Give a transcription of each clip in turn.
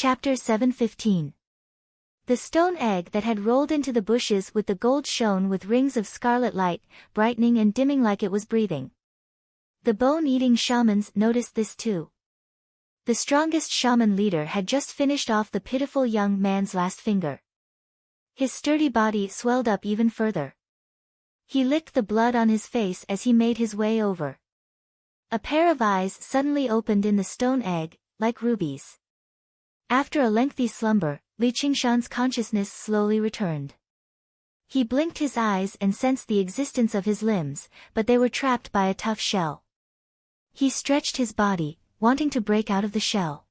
Chapter 7:15. The stone egg that had rolled into the bushes with the gold shone with rings of scarlet light, brightening and dimming like it was breathing. The bone-eating shamans noticed this too. The strongest shaman leader had just finished off the pitiful young man's last finger. His sturdy body swelled up even further. He licked the blood on his face as he made his way over. A pair of eyes suddenly opened in the stone egg, like rubies. After a lengthy slumber, Li Qingshan's consciousness slowly returned. He blinked his eyes and sensed the existence of his limbs, but they were trapped by a tough shell. He stretched his body, wanting to break out of the shell.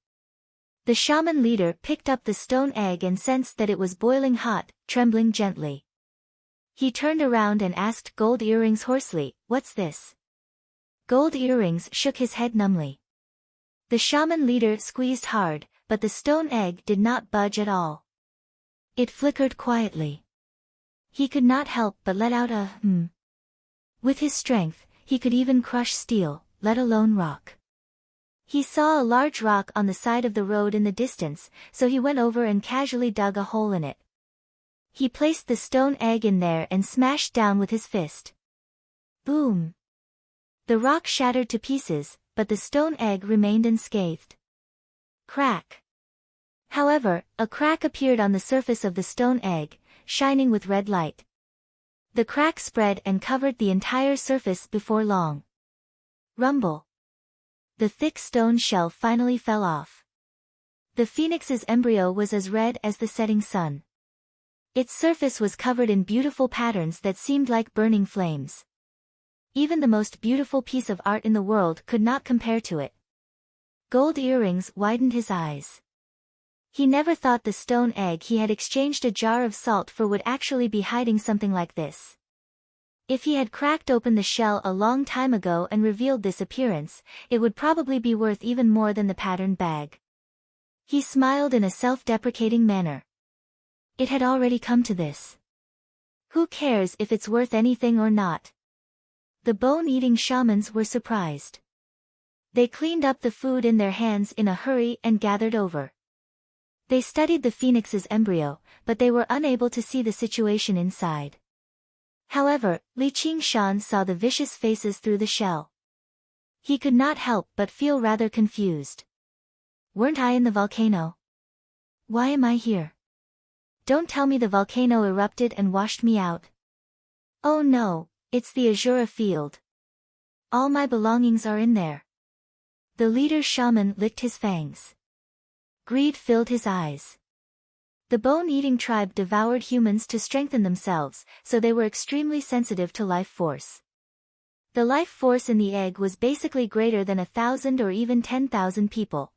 The shaman leader picked up the stone egg and sensed that it was boiling hot, trembling gently. He turned around and asked Gold Earrings hoarsely, "What's this?" Gold Earrings shook his head numbly. The shaman leader squeezed hard, but the stone egg did not budge at all. It flickered quietly. He could not help but let out a With his strength, he could even crush steel, let alone rock. He saw a large rock on the side of the road in the distance, so he went over and casually dug a hole in it. He placed the stone egg in there and smashed down with his fist. Boom! The rock shattered to pieces, but the stone egg remained unscathed. Crack! However, a crack appeared on the surface of the stone egg, shining with red light. The crack spread and covered the entire surface before long. Rumble! The thick stone shell finally fell off. The phoenix's embryo was as red as the setting sun. Its surface was covered in beautiful patterns that seemed like burning flames. Even the most beautiful piece of art in the world could not compare to it. Gold Earrings widened his eyes. He never thought the stone egg he had exchanged a jar of salt for would actually be hiding something like this. If he had cracked open the shell a long time ago and revealed this appearance, it would probably be worth even more than the patterned bag. He smiled in a self-deprecating manner. It had already come to this. Who cares if it's worth anything or not? The bone-eating shamans were surprised. They cleaned up the food in their hands in a hurry and gathered over. They studied the phoenix's embryo, but they were unable to see the situation inside. However, Li Qingshan saw the vicious faces through the shell. He could not help but feel rather confused. Weren't I in the volcano? Why am I here? Don't tell me the volcano erupted and washed me out. Oh no, it's the Azura field. All my belongings are in there. The leader shaman licked his fangs. Greed filled his eyes. The bone-eating tribe devoured humans to strengthen themselves, so they were extremely sensitive to life force. The life force in the egg was basically greater than 1,000 or even 10,000 people.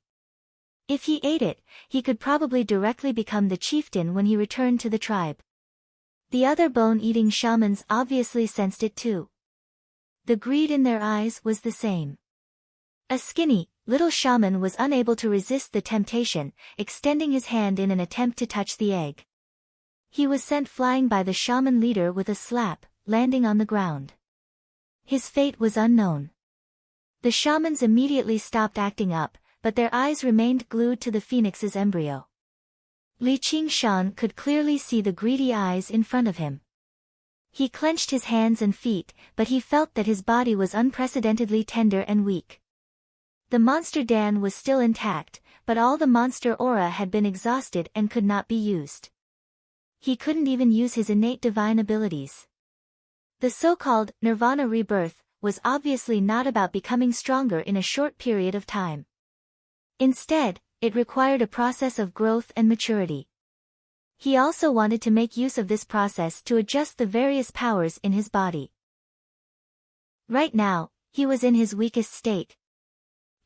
If he ate it, he could probably directly become the chieftain when he returned to the tribe. The other bone-eating shamans obviously sensed it too. The greed in their eyes was the same. A skinny, little shaman was unable to resist the temptation, extending his hand in an attempt to touch the egg. He was sent flying by the shaman leader with a slap, landing on the ground. His fate was unknown. The shamans immediately stopped acting up, but their eyes remained glued to the phoenix's embryo. Li Qingshan could clearly see the greedy eyes in front of him. He clenched his hands and feet, but he felt that his body was unprecedentedly tender and weak. The monster Dan was still intact, but all the monster aura had been exhausted and could not be used. He couldn't even use his innate divine abilities. The so-called Nirvana rebirth was obviously not about becoming stronger in a short period of time. Instead, it required a process of growth and maturity. He also wanted to make use of this process to adjust the various powers in his body. Right now, he was in his weakest state.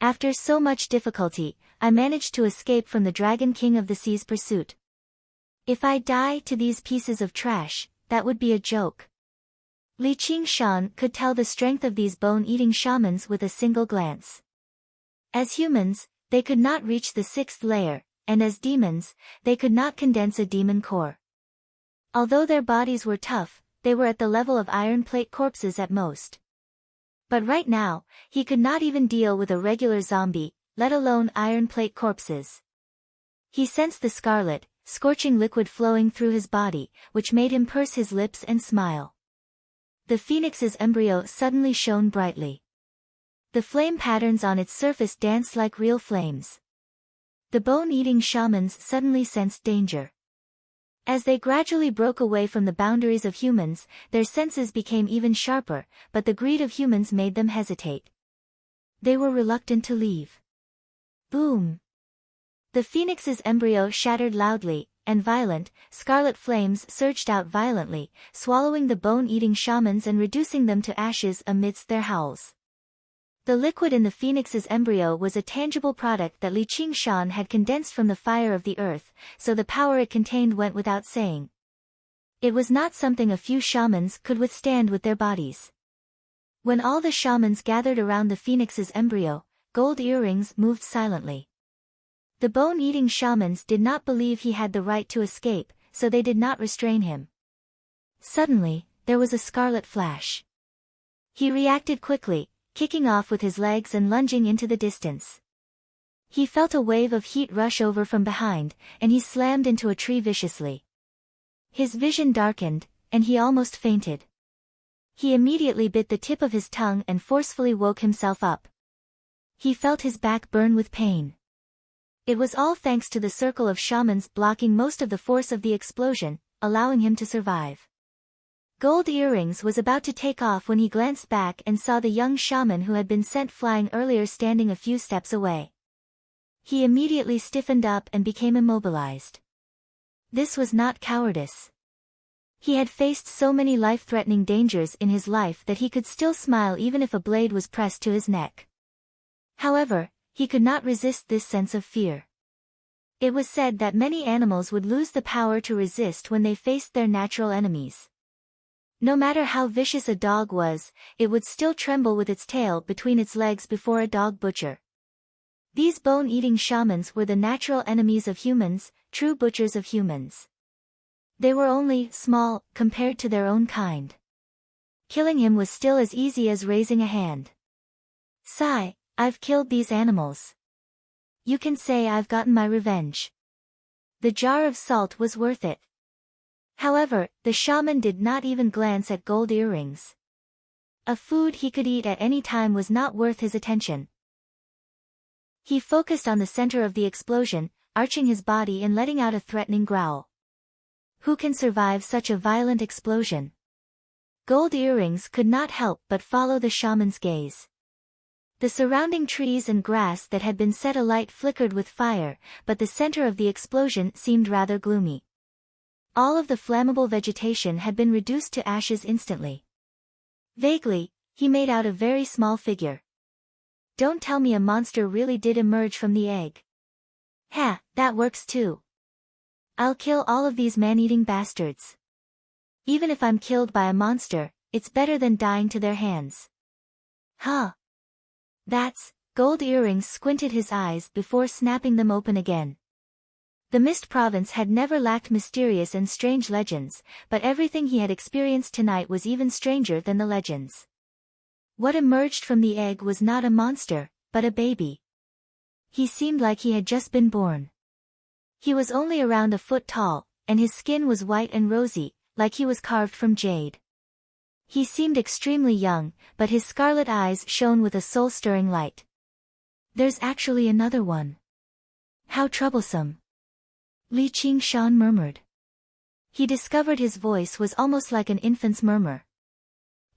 After so much difficulty, I managed to escape from the Dragon King of the Sea's pursuit. If I die to these pieces of trash, that would be a joke. Li Qingshan could tell the strength of these bone-eating shamans with a single glance. As humans, they could not reach the 6th layer, and as demons, they could not condense a demon core. Although their bodies were tough, they were at the level of iron plate corpses at most. But right now, he could not even deal with a regular zombie, let alone iron plate corpses. He sensed the scarlet, scorching liquid flowing through his body, which made him purse his lips and smile. The phoenix's embryo suddenly shone brightly. The flame patterns on its surface danced like real flames. The bone-eating shamans suddenly sensed danger. As they gradually broke away from the boundaries of humans, their senses became even sharper, but the greed of humans made them hesitate. They were reluctant to leave. Boom! The phoenix's embryo shattered loudly, and violent, scarlet flames surged out violently, swallowing the bone-eating shamans and reducing them to ashes amidst their howls. The liquid in the phoenix's embryo was a tangible product that Li Qingshan had condensed from the fire of the earth, so the power it contained went without saying. It was not something a few shamans could withstand with their bodies. When all the shamans gathered around the phoenix's embryo, gold earrings moved silently. The bone-eating shamans did not believe he had the right to escape, so they did not restrain him. Suddenly, there was a scarlet flash. He reacted quickly, kicking off with his legs and lunging into the distance. He felt a wave of heat rush over from behind, and he slammed into a tree viciously. His vision darkened, and he almost fainted. He immediately bit the tip of his tongue and forcefully woke himself up. He felt his back burn with pain. It was all thanks to the circle of shamans blocking most of the force of the explosion, allowing him to survive. Gold Earrings was about to take off when he glanced back and saw the young shaman who had been sent flying earlier standing a few steps away. He immediately stiffened up and became immobilized. This was not cowardice. He had faced so many life-threatening dangers in his life that he could still smile even if a blade was pressed to his neck. However, he could not resist this sense of fear. It was said that many animals would lose the power to resist when they faced their natural enemies. No matter how vicious a dog was, it would still tremble with its tail between its legs before a dog butcher. These bone-eating shamans were the natural enemies of humans, true butchers of humans. They were only small compared to their own kind. Killing him was still as easy as raising a hand. Sigh, I've killed these animals. You can say I've gotten my revenge. The jar of salt was worth it. However, the shaman did not even glance at Gold Earrings. A food he could eat at any time was not worth his attention. He focused on the center of the explosion, arching his body and letting out a threatening growl. Who can survive such a violent explosion? Gold Earrings could not help but follow the shaman's gaze. The surrounding trees and grass that had been set alight flickered with fire, but the center of the explosion seemed rather gloomy. All of the flammable vegetation had been reduced to ashes instantly. Vaguely, he made out a very small figure. Don't tell me a monster really did emerge from the egg. Ha, that works too. I'll kill all of these man-eating bastards. Even if I'm killed by a monster, it's better than dying to their hands. Huh. Gold Earrings squinted his eyes before snapping them open again. The Mist Province had never lacked mysterious and strange legends, but everything he had experienced tonight was even stranger than the legends. What emerged from the egg was not a monster, but a baby. He seemed like he had just been born. He was only around a foot tall, and his skin was white and rosy, like he was carved from jade. He seemed extremely young, but his scarlet eyes shone with a soul-stirring light. There's actually another one. How troublesome. Li Qingshan murmured. He discovered his voice was almost like an infant's murmur.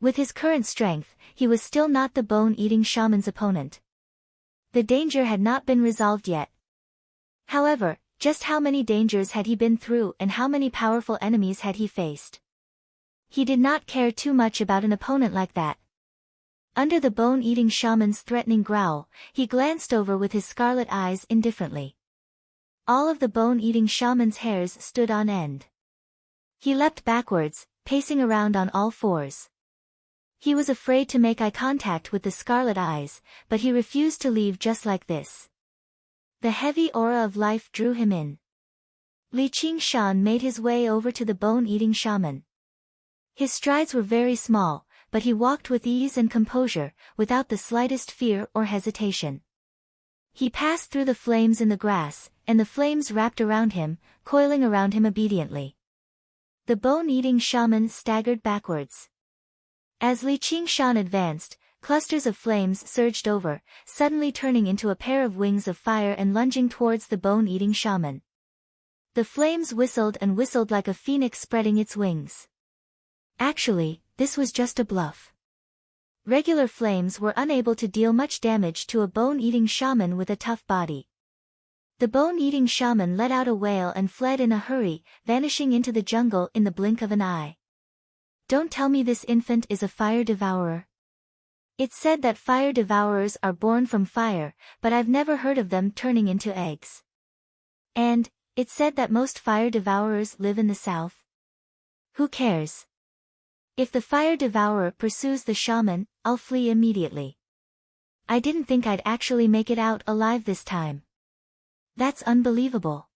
With his current strength, he was still not the bone-eating shaman's opponent. The danger had not been resolved yet. However, just how many dangers had he been through and how many powerful enemies had he faced? He did not care too much about an opponent like that. Under the bone-eating shaman's threatening growl, he glanced over with his scarlet eyes indifferently. All of the bone-eating shaman's hairs stood on end. He leapt backwards, pacing around on all fours. He was afraid to make eye contact with the scarlet eyes, but he refused to leave just like this. The heavy aura of life drew him in. Li Qingshan made his way over to the bone-eating shaman. His strides were very small, but he walked with ease and composure, without the slightest fear or hesitation. He passed through the flames in the grass, and the flames wrapped around him, coiling around him obediently. The bone-eating shaman staggered backwards. As Li Qingshan advanced, clusters of flames surged over, suddenly turning into a pair of wings of fire and lunging towards the bone-eating shaman. The flames whistled and whistled like a phoenix spreading its wings. Actually, this was just a bluff. Regular flames were unable to deal much damage to a bone-eating shaman with a tough body. The bone-eating shaman let out a wail and fled in a hurry, vanishing into the jungle in the blink of an eye. Don't tell me this infant is a fire devourer. It's said that fire devourers are born from fire, but I've never heard of them turning into eggs. And it's said that most fire devourers live in the south. Who cares? If the fire devourer pursues the shaman, I'll flee immediately. I didn't think I'd actually make it out alive this time. That's unbelievable.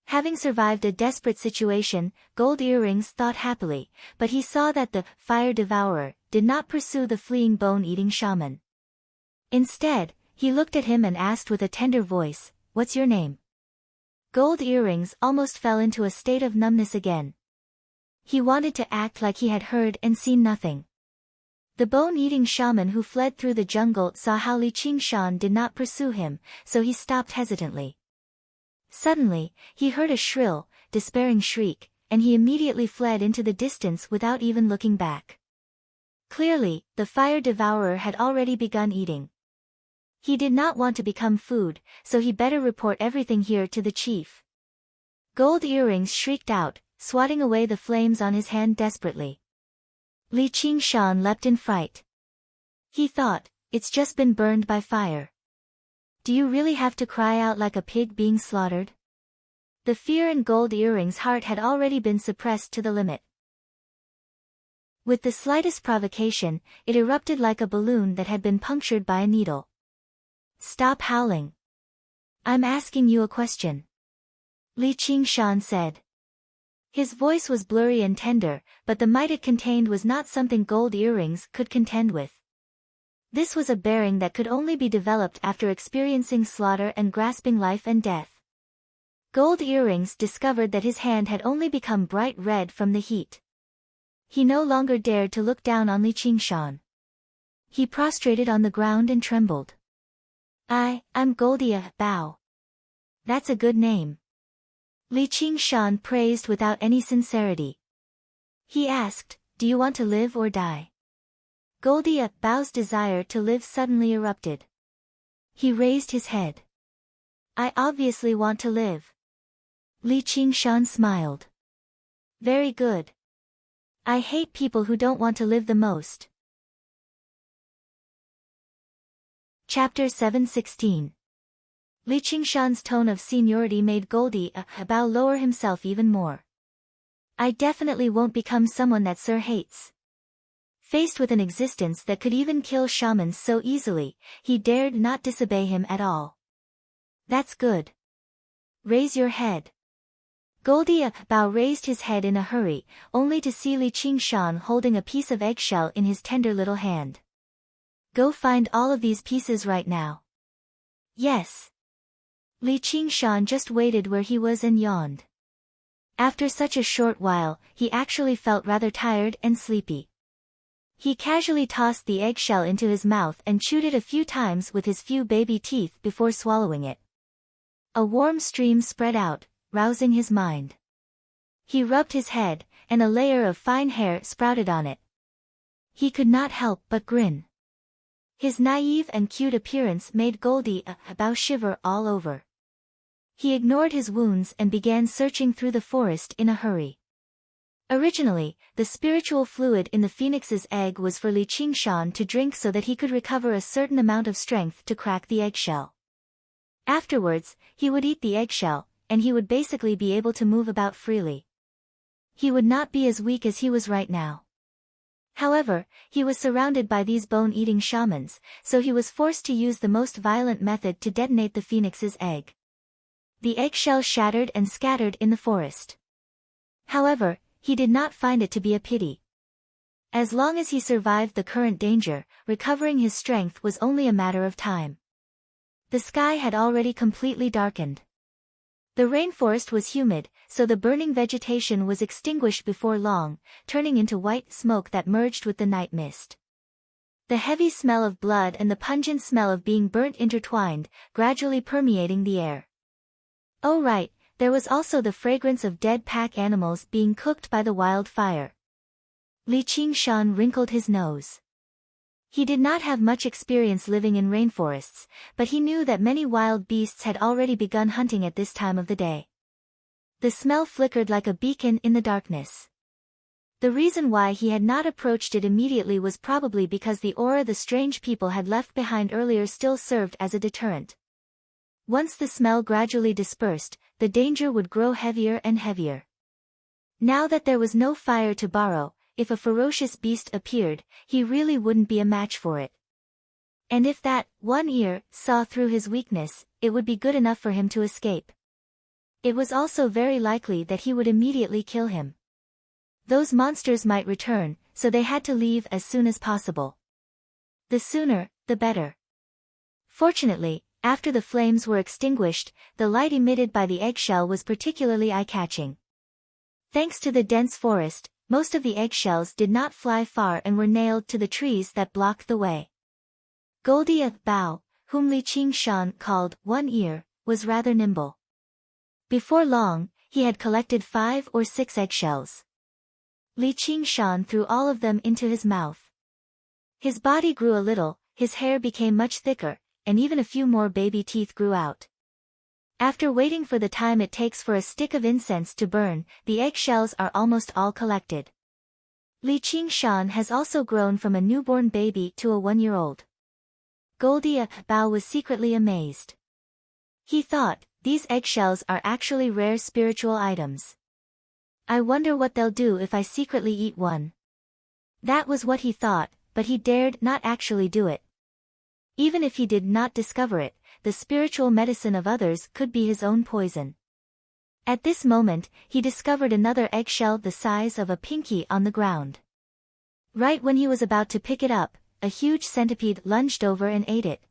Having survived a desperate situation, Gold Earrings thought happily, but he saw that the fire devourer did not pursue the fleeing bone-eating shaman. Instead, he looked at him and asked with a tender voice, "What's your name?" Gold Earrings almost fell into a state of numbness again. He wanted to act like he had heard and seen nothing. The bone-eating shaman who fled through the jungle saw how Li Qingshan did not pursue him, so he stopped hesitantly. Suddenly, he heard a shrill, despairing shriek, and he immediately fled into the distance without even looking back. Clearly, the fire devourer had already begun eating. He did not want to become food, so he better report everything here to the chief. Gold Earrings shrieked out, swatting away the flames on his hand desperately. Li Qingshan leapt in fright. He thought, it's just been burned by fire. Do you really have to cry out like a pig being slaughtered? The fear in Gold Earrings' heart had already been suppressed to the limit. With the slightest provocation, it erupted like a balloon that had been punctured by a needle. Stop howling. I'm asking you a question. Li Qingshan said. His voice was blurry and tender, but the might it contained was not something Gold Earrings could contend with. This was a bearing that could only be developed after experiencing slaughter and grasping life and death. Gold Earrings discovered that his hand had only become bright red from the heat. He no longer dared to look down on Li Qingshan. He prostrated on the ground and trembled. I'm Goldia Bao. That's a good name. Li Qingshan praised without any sincerity. He asked, do you want to live or die? Goldia Bao's desire to live suddenly erupted. He raised his head. I obviously want to live. Li Qingshan smiled. Very good. I hate people who don't want to live the most. Chapter 7:16. Li Qingshan's tone of seniority made Goldie Bao lower himself even more. I definitely won't become someone that Sir hates. Faced with an existence that could even kill shamans so easily, he dared not disobey him at all. That's good. Raise your head. Goldie Bao raised his head in a hurry, only to see Li Qingshan holding a piece of eggshell in his tender little hand. Go find all of these pieces right now. Yes. Li Qingshan just waited where he was and yawned. After such a short while, he actually felt rather tired and sleepy. He casually tossed the eggshell into his mouth and chewed it a few times with his few baby teeth before swallowing it. A warm stream spread out, rousing his mind. He rubbed his head, and a layer of fine hair sprouted on it. He could not help but grin. His naive and cute appearance made Goldie Bao shiver all over. He ignored his wounds and began searching through the forest in a hurry. Originally, the spiritual fluid in the phoenix's egg was for Li Qingshan to drink so that he could recover a certain amount of strength to crack the eggshell. Afterwards, he would eat the eggshell, and he would basically be able to move about freely. He would not be as weak as he was right now. However, he was surrounded by these bone-eating shamans, so he was forced to use the most violent method to detonate the phoenix's egg. The eggshell shattered and scattered in the forest. However, he did not find it to be a pity. As long as he survived the current danger, recovering his strength was only a matter of time. The sky had already completely darkened. The rainforest was humid, so the burning vegetation was extinguished before long, turning into white smoke that merged with the night mist. The heavy smell of blood and the pungent smell of being burnt intertwined, gradually permeating the air. Oh right, there was also the fragrance of dead pack animals being cooked by the wildfire. Li Qingshan wrinkled his nose. He did not have much experience living in rainforests, but he knew that many wild beasts had already begun hunting at this time of the day. The smell flickered like a beacon in the darkness. The reason why he had not approached it immediately was probably because the aura the strange people had left behind earlier still served as a deterrent. Once the smell gradually dispersed, the danger would grow heavier and heavier. Now that there was no fire to borrow, if a ferocious beast appeared, he really wouldn't be a match for it. And if that one ear saw through his weakness, it would be good enough for him to escape. It was also very likely that he would immediately kill him. Those monsters might return, so they had to leave as soon as possible. The sooner, the better. Fortunately, after the flames were extinguished, the light emitted by the eggshell was particularly eye-catching. Thanks to the dense forest, most of the eggshells did not fly far and were nailed to the trees that blocked the way. Goldie Bao, whom Li Qingshan called One Ear, was rather nimble. Before long, he had collected 5 or 6 eggshells. Li Qingshan threw all of them into his mouth. His body grew a little, his hair became much thicker, and even a few more baby teeth grew out. After waiting for the time it takes for a stick of incense to burn, the eggshells are almost all collected. Li Qingshan has also grown from a newborn baby to a 1-year-old. Goldie Bao was secretly amazed. He thought, these eggshells are actually rare spiritual items. I wonder what they'll do if I secretly eat one. That was what he thought, but he dared not actually do it. Even if he did not discover it, the spiritual medicine of others could be his own poison. At this moment, he discovered another eggshell the size of a pinky on the ground. Right when he was about to pick it up, a huge centipede lunged over and ate it.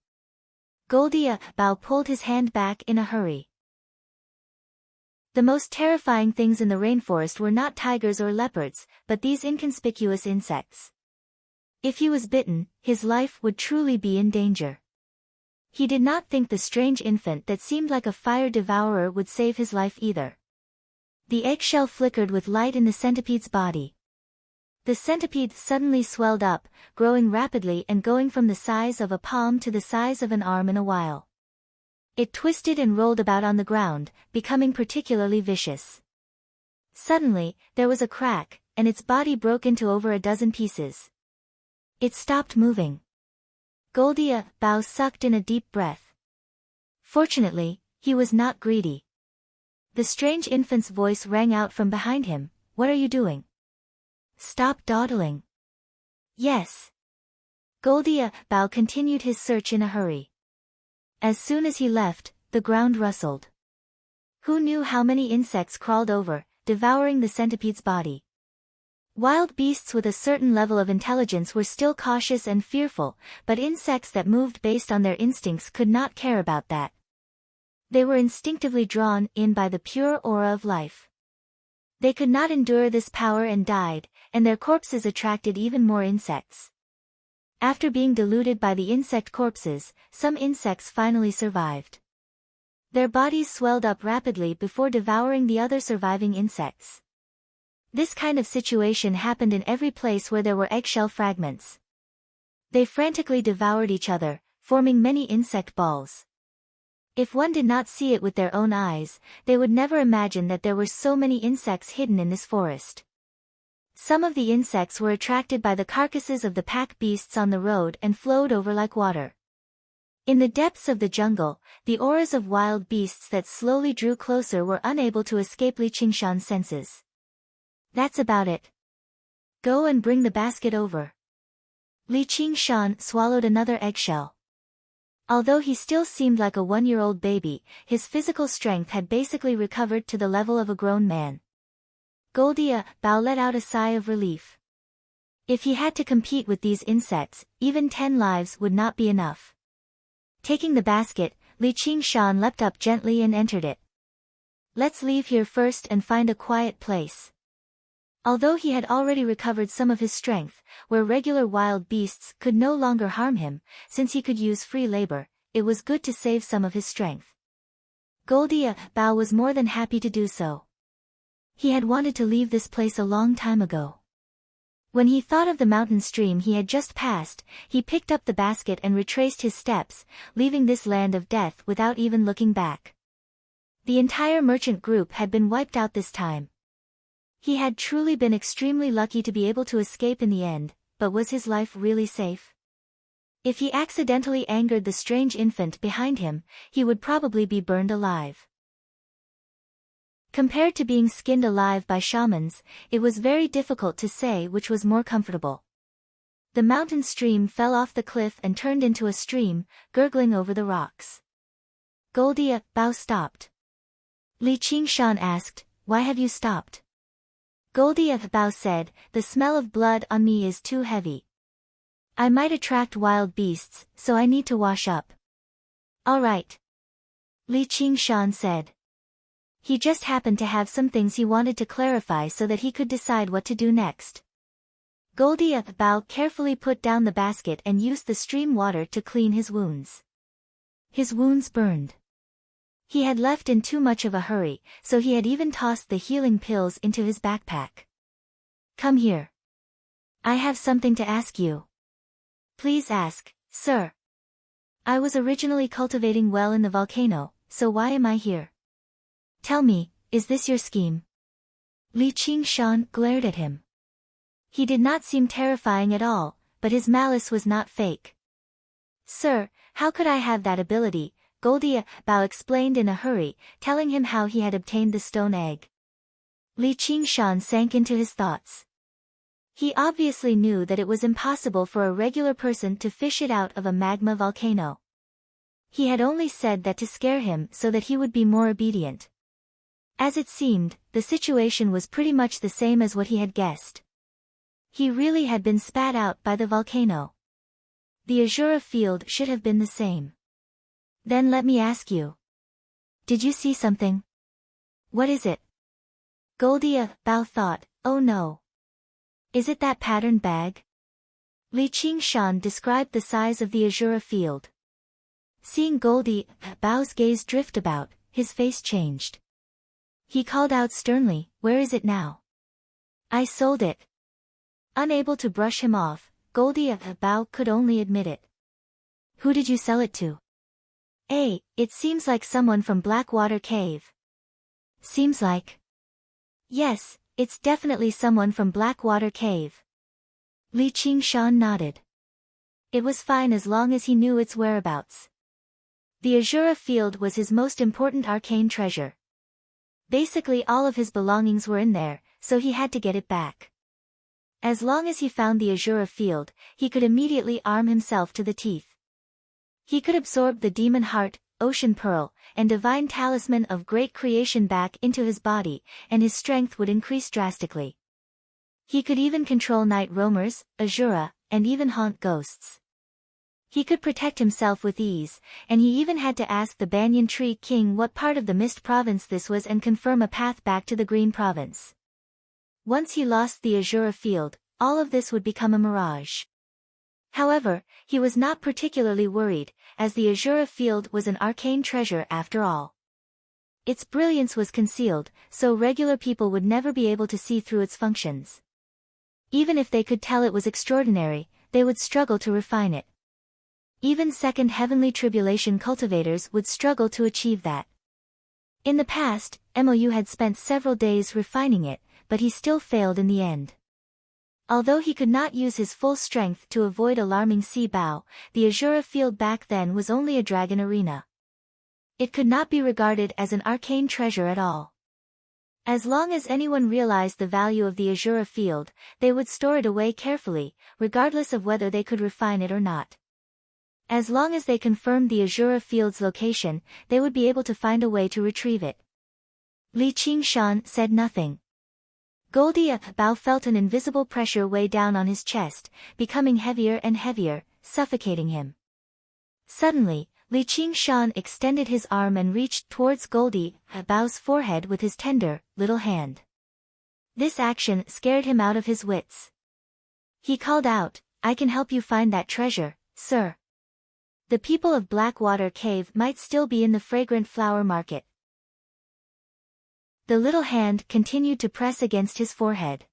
Goldie Bao pulled his hand back in a hurry. The most terrifying things in the rainforest were not tigers or leopards, but these inconspicuous insects. If he was bitten, his life would truly be in danger. He did not think the strange infant that seemed like a fire devourer would save his life either. The eggshell flickered with light in the centipede's body. The centipede suddenly swelled up, growing rapidly and going from the size of a palm to the size of an arm in a while. It twisted and rolled about on the ground, becoming particularly vicious. Suddenly, there was a crack, and its body broke into over a dozen pieces. It stopped moving. Goldie Bao sucked in a deep breath. Fortunately, he was not greedy. The strange infant's voice rang out from behind him, "What are you doing? Stop dawdling." Yes. Goldie Bao continued his search in a hurry. As soon as he left, the ground rustled. Who knew how many insects crawled over, devouring the centipede's body? Wild beasts with a certain level of intelligence were still cautious and fearful, but insects that moved based on their instincts could not care about that. They were instinctively drawn in by the pure aura of life. They could not endure this power and died, and their corpses attracted even more insects. After being diluted by the insect corpses, some insects finally survived. Their bodies swelled up rapidly before devouring the other surviving insects. This kind of situation happened in every place where there were eggshell fragments. They frantically devoured each other, forming many insect balls. If one did not see it with their own eyes, they would never imagine that there were so many insects hidden in this forest. Some of the insects were attracted by the carcasses of the pack beasts on the road and flowed over like water. In the depths of the jungle, the auras of wild beasts that slowly drew closer were unable to escape Li Qingshan's senses. That's about it. Go and bring the basket over. Li Qingshan swallowed another eggshell. Although he still seemed like a 1-year-old baby, his physical strength had basically recovered to the level of a grown man. Goldie Bao let out a sigh of relief. If he had to compete with these insects, even 10 lives would not be enough. Taking the basket, Li Qingshan leapt up gently and entered it. Let's leave here first and find a quiet place. Although he had already recovered some of his strength, where regular wild beasts could no longer harm him, since he could use free labor, it was good to save some of his strength. Goldie Bao was more than happy to do so. He had wanted to leave this place a long time ago. When he thought of the mountain stream he had just passed, he picked up the basket and retraced his steps, leaving this land of death without even looking back. The entire merchant group had been wiped out this time. He had truly been extremely lucky to be able to escape in the end, but was his life really safe? If he accidentally angered the strange infant behind him, he would probably be burned alive. Compared to being skinned alive by shamans, it was very difficult to say which was more comfortable. The mountain stream fell off the cliff and turned into a stream, gurgling over the rocks. Goldie Bao stopped. Li Qingshan asked, "Why have you stopped?" Goldie Bao said, "The smell of blood on me is too heavy. I might attract wild beasts, so I need to wash up." "All right," Li Qingshan said. He just happened to have some things he wanted to clarify so that he could decide what to do next. Goldie Bao carefully put down the basket and used the stream water to clean his wounds. His wounds burned. He had left in too much of a hurry, so he had even tossed the healing pills into his backpack. "Come here. I have something to ask you." "Please ask, sir." "I was originally cultivating well in the volcano, so why am I here? Tell me, is this your scheme?" Li Qingshan glared at him. He did not seem terrifying at all, but his malice was not fake. "Sir, how could I have that ability?" Goldie Bao explained in a hurry, telling him how he had obtained the stone egg. Li Qingshan sank into his thoughts. He obviously knew that it was impossible for a regular person to fish it out of a magma volcano. He had only said that to scare him so that he would be more obedient. As it seemed, the situation was pretty much the same as what he had guessed. He really had been spat out by the volcano. The Azura field should have been the same. "Then let me ask you. Did you see something? What is it?" Goldie Bao thought, "Oh no. Is it that patterned bag?" Li Qingshan described the size of the Azura field. Seeing Goldie Bao's gaze drift about, his face changed. He called out sternly, "Where is it now?" "I sold it." Unable to brush him off, Goldie Bao could only admit it. "Who did you sell it to?" It seems like someone from Blackwater Cave." "Seems like?" "Yes, it's definitely someone from Blackwater Cave." Li Qingshan nodded. It was fine as long as he knew its whereabouts. The Azura field was his most important arcane treasure. Basically all of his belongings were in there, so he had to get it back. As long as he found the Azura field, he could immediately arm himself to the teeth. He could absorb the demon heart, ocean pearl, and divine talisman of great creation back into his body, and his strength would increase drastically. He could even control night roamers, Azura, and even haunt ghosts. He could protect himself with ease, and he even had to ask the Banyan Tree King what part of the Mist Province this was and confirm a path back to the Green Province. Once he lost the Azura field, all of this would become a mirage. However, he was not particularly worried, as the Azura field was an arcane treasure after all. Its brilliance was concealed, so regular people would never be able to see through its functions. Even if they could tell it was extraordinary, they would struggle to refine it. Even second heavenly tribulation cultivators would struggle to achieve that. In the past, Mou had spent several days refining it, but he still failed in the end. Although he could not use his full strength to avoid alarming Sea Bao, the Azura field back then was only a dragon arena. It could not be regarded as an arcane treasure at all. As long as anyone realized the value of the Azura field, they would store it away carefully, regardless of whether they could refine it or not. As long as they confirmed the Azura field's location, they would be able to find a way to retrieve it. Li Qingshan said nothing. Goldie Bao felt an invisible pressure weigh down on his chest, becoming heavier and heavier, suffocating him. Suddenly, Li Qingshan extended his arm and reached towards Goldie Bao's forehead with his tender, little hand. This action scared him out of his wits. He called out, "I can help you find that treasure, sir." The people of Blackwater Cave might still be in the fragrant flower market. The little hand continued to press against his forehead.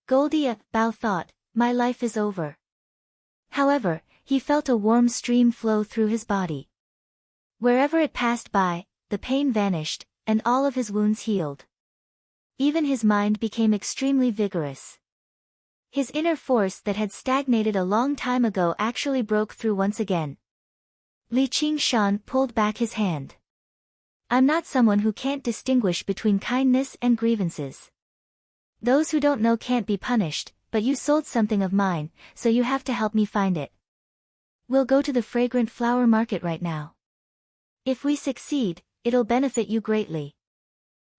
Goldie Bao thought, "My life is over." However, he felt a warm stream flow through his body. Wherever it passed by, the pain vanished, and all of his wounds healed. Even his mind became extremely vigorous. His inner force that had stagnated a long time ago actually broke through once again. Li Qingshan pulled back his hand. "I'm not someone who can't distinguish between kindness and grievances. Those who don't know can't be punished, but you sold something of mine, so you have to help me find it. We'll go to the fragrant flower market right now. If we succeed, it'll benefit you greatly.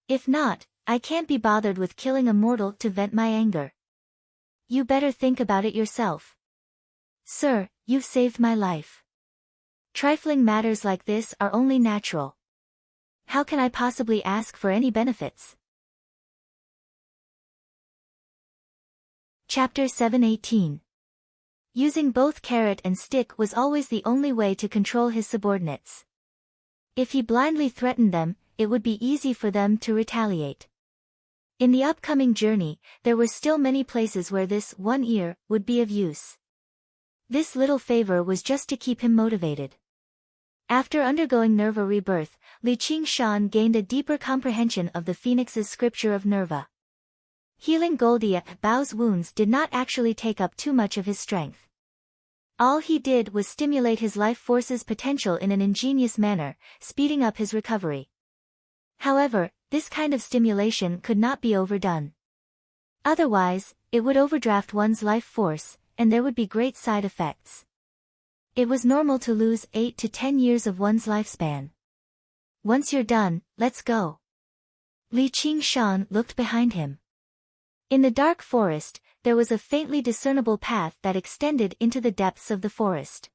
If not, I can't be bothered with killing a mortal to vent my anger. You better think about it yourself. Sir, you've saved my life. Trifling matters like this are only natural. How can I possibly ask for any benefits?" Chapter 718. Using both carrot and stick was always the only way to control his subordinates. If he blindly threatened them, it would be easy for them to retaliate. In the upcoming journey, there were still many places where this one ear would be of use. This little favor was just to keep him motivated. After undergoing Nerva rebirth, Li Qingshan gained a deeper comprehension of the phoenix's scripture of Nerva. Healing Goldie Bao's wounds did not actually take up too much of his strength. All he did was stimulate his life force's potential in an ingenious manner, speeding up his recovery. However, this kind of stimulation could not be overdone. Otherwise, it would overdraft one's life force, and there would be great side effects. It was normal to lose 8 to 10 years of one's lifespan. "Once you're done, let's go." Li Qingshan looked behind him. In the dark forest, there was a faintly discernible path that extended into the depths of the forest.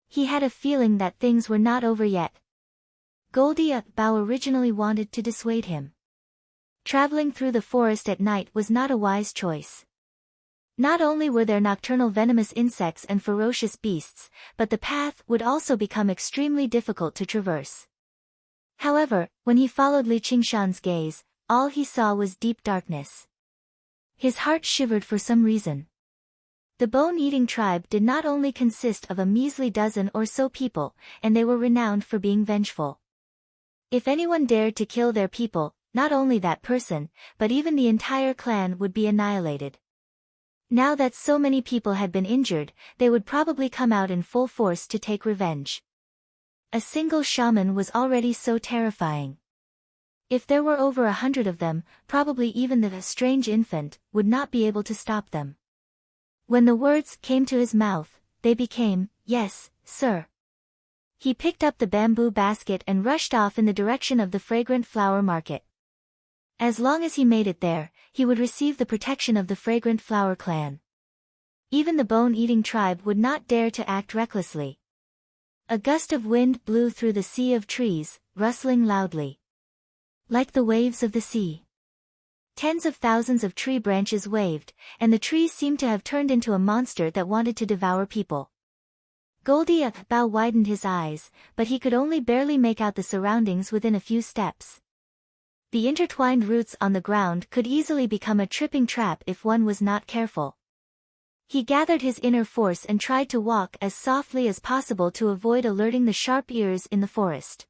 He had a feeling that things were not over yet. Goldie Bao originally wanted to dissuade him. Traveling through the forest at night was not a wise choice. Not only were there nocturnal venomous insects and ferocious beasts, but the path would also become extremely difficult to traverse. However, when he followed Li Qingshan's gaze, all he saw was deep darkness. His heart shivered for some reason. The bone-eating tribe did not only consist of a measly dozen or so people, and they were renowned for being vengeful. If anyone dared to kill their people, not only that person, but even the entire clan would be annihilated. Now that so many people had been injured, they would probably come out in full force to take revenge. A single shaman was already so terrifying. If there were over 100 of them, probably even the strange infant would not be able to stop them. When the words came to his mouth, they became, "Yes, sir." He picked up the bamboo basket and rushed off in the direction of the fragrant flower market. As long as he made it there, he would receive the protection of the fragrant flower clan. Even the bone-eating tribe would not dare to act recklessly. A gust of wind blew through the sea of trees, rustling loudly. Like the waves of the sea. Tens of thousands of tree branches waved, and the trees seemed to have turned into a monster that wanted to devour people. Goldie Bao widened his eyes, but he could only barely make out the surroundings within a few steps. The intertwined roots on the ground could easily become a tripping trap if one was not careful. He gathered his inner force and tried to walk as softly as possible to avoid alerting the sharp ears in the forest.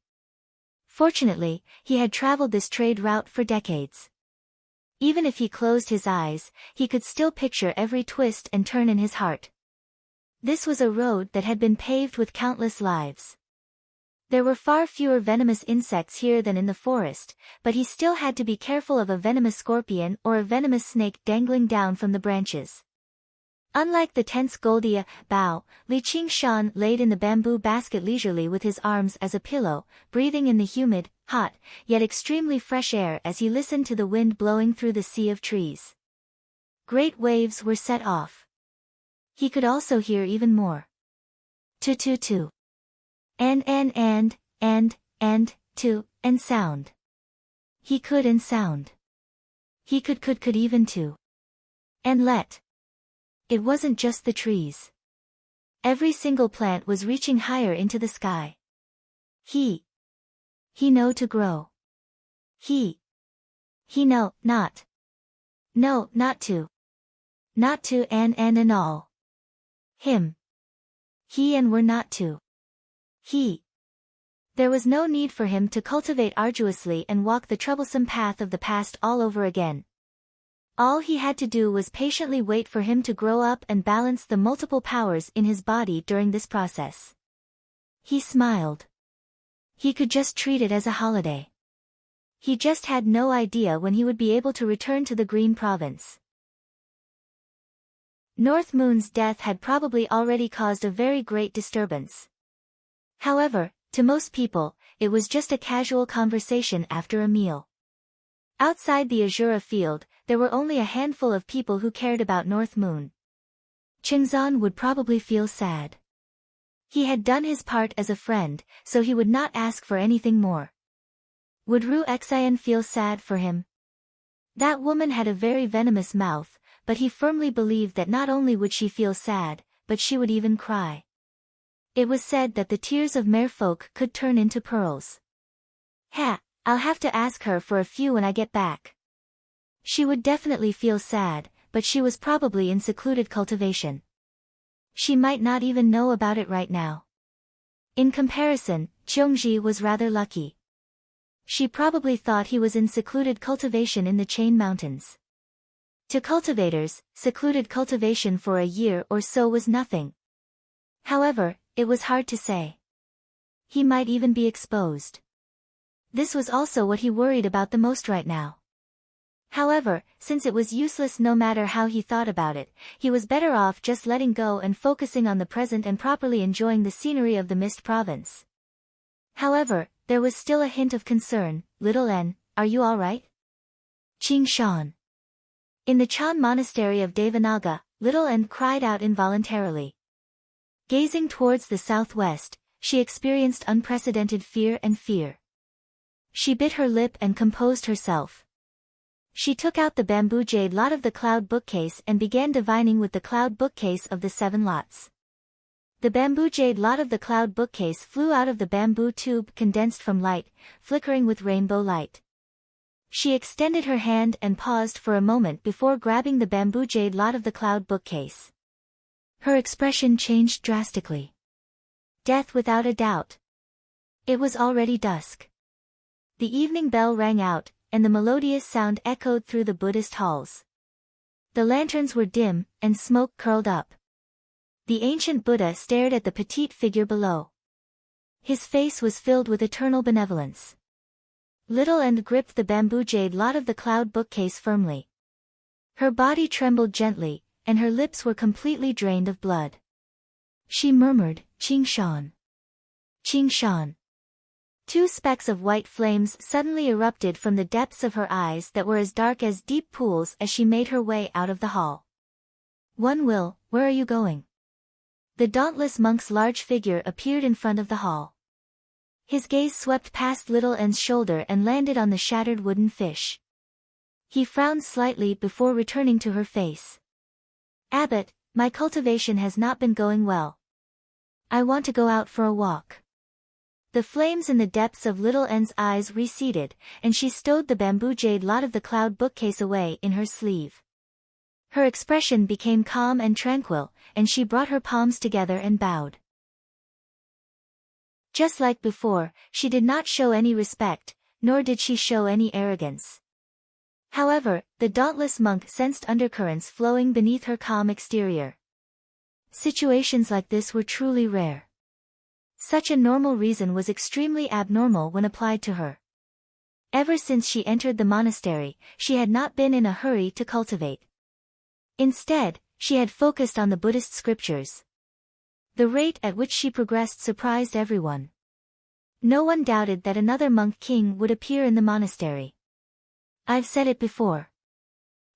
Fortunately, he had traveled this trade route for decades. Even if he closed his eyes, he could still picture every twist and turn in his heart. This was a road that had been paved with countless lives. There were far fewer venomous insects here than in the forest, but he still had to be careful of a venomous scorpion or a venomous snake dangling down from the branches. Unlike the tense Goldie Bao, Li Qingshan laid in the bamboo basket leisurely with his arms as a pillow, breathing in the humid, hot, yet extremely fresh air as he listened to the wind blowing through the sea of trees. Great waves were set off. He could also hear even more. Tu-tu-tu. And, to, and sound. He could and sound. He could even to. And let. It wasn't just the trees. Every single plant was reaching higher into the sky. He know to grow. He know, not. No, not to. Not to and all. Him. He and were not to. He. There was no need for him to cultivate arduously and walk the troublesome path of the past all over again. All he had to do was patiently wait for him to grow up and balance the multiple powers in his body during this process. He smiled. He could just treat it as a holiday. He just had no idea when he would be able to return to the Green Province. North Moon's death had probably already caused a very great disturbance. However, to most people, it was just a casual conversation after a meal. Outside the Azura field, there were only a handful of people who cared about North Moon. Chingzan would probably feel sad. He had done his part as a friend, so he would not ask for anything more. Would Ru Xian feel sad for him? That woman had a very venomous mouth, but he firmly believed that not only would she feel sad, but she would even cry. It was said that the tears of merfolk could turn into pearls. I'll have to ask her for a few when I get back. She would definitely feel sad, but she was probably in secluded cultivation. She might not even know about it right now. In comparison, Cheongji was rather lucky. She probably thought he was in secluded cultivation in the Chain Mountains. To cultivators, secluded cultivation for a year or so was nothing. However, it was hard to say. He might even be exposed. This was also what he worried about the most right now. However, since it was useless no matter how he thought about it, he was better off just letting go and focusing on the present and properly enjoying the scenery of the Mist Province. However, there was still a hint of concern. Little N, are you all right? Qing Shan. In the Chan Monastery of Devanaga, Little N cried out involuntarily. Gazing towards the southwest, she experienced unprecedented fear. She bit her lip and composed herself. She took out the bamboo jade lot of the cloud bookcase and began divining with the cloud bookcase of the 7 lots. The bamboo jade lot of the cloud bookcase flew out of the bamboo tube condensed from light, flickering with rainbow light. She extended her hand and paused for a moment before grabbing the bamboo jade lot of the cloud bookcase. Her expression changed drastically. Death without a doubt. It was already dusk. The evening bell rang out, and the melodious sound echoed through the Buddhist halls. The lanterns were dim, and smoke curled up. The ancient Buddha stared at the petite figure below. His face was filled with eternal benevolence. Little N gripped the bamboo jade lot of the cloud bookcase firmly. Her body trembled gently, and her lips were completely drained of blood. She murmured, Qing Shan. Qing Shan. 2 specks of white flames suddenly erupted from the depths of her eyes that were as dark as deep pools as she made her way out of the hall. One Will, where are you going? The dauntless monk's large figure appeared in front of the hall. His gaze swept past Little N's shoulder and landed on the shattered wooden fish. He frowned slightly before returning to her face. Abbot, my cultivation has not been going well. I want to go out for a walk. The flames in the depths of Little N's eyes receded, and she stowed the bamboo jade lot of the cloud bookcase away in her sleeve. Her expression became calm and tranquil, and she brought her palms together and bowed. Just like before, she did not show any respect, nor did she show any arrogance. However, the dauntless monk sensed undercurrents flowing beneath her calm exterior. Situations like this were truly rare. Such a normal reason was extremely abnormal when applied to her. Ever since she entered the monastery, she had not been in a hurry to cultivate. Instead, she had focused on the Buddhist scriptures. The rate at which she progressed surprised everyone. No one doubted that another monk king would appear in the monastery. I've said it before.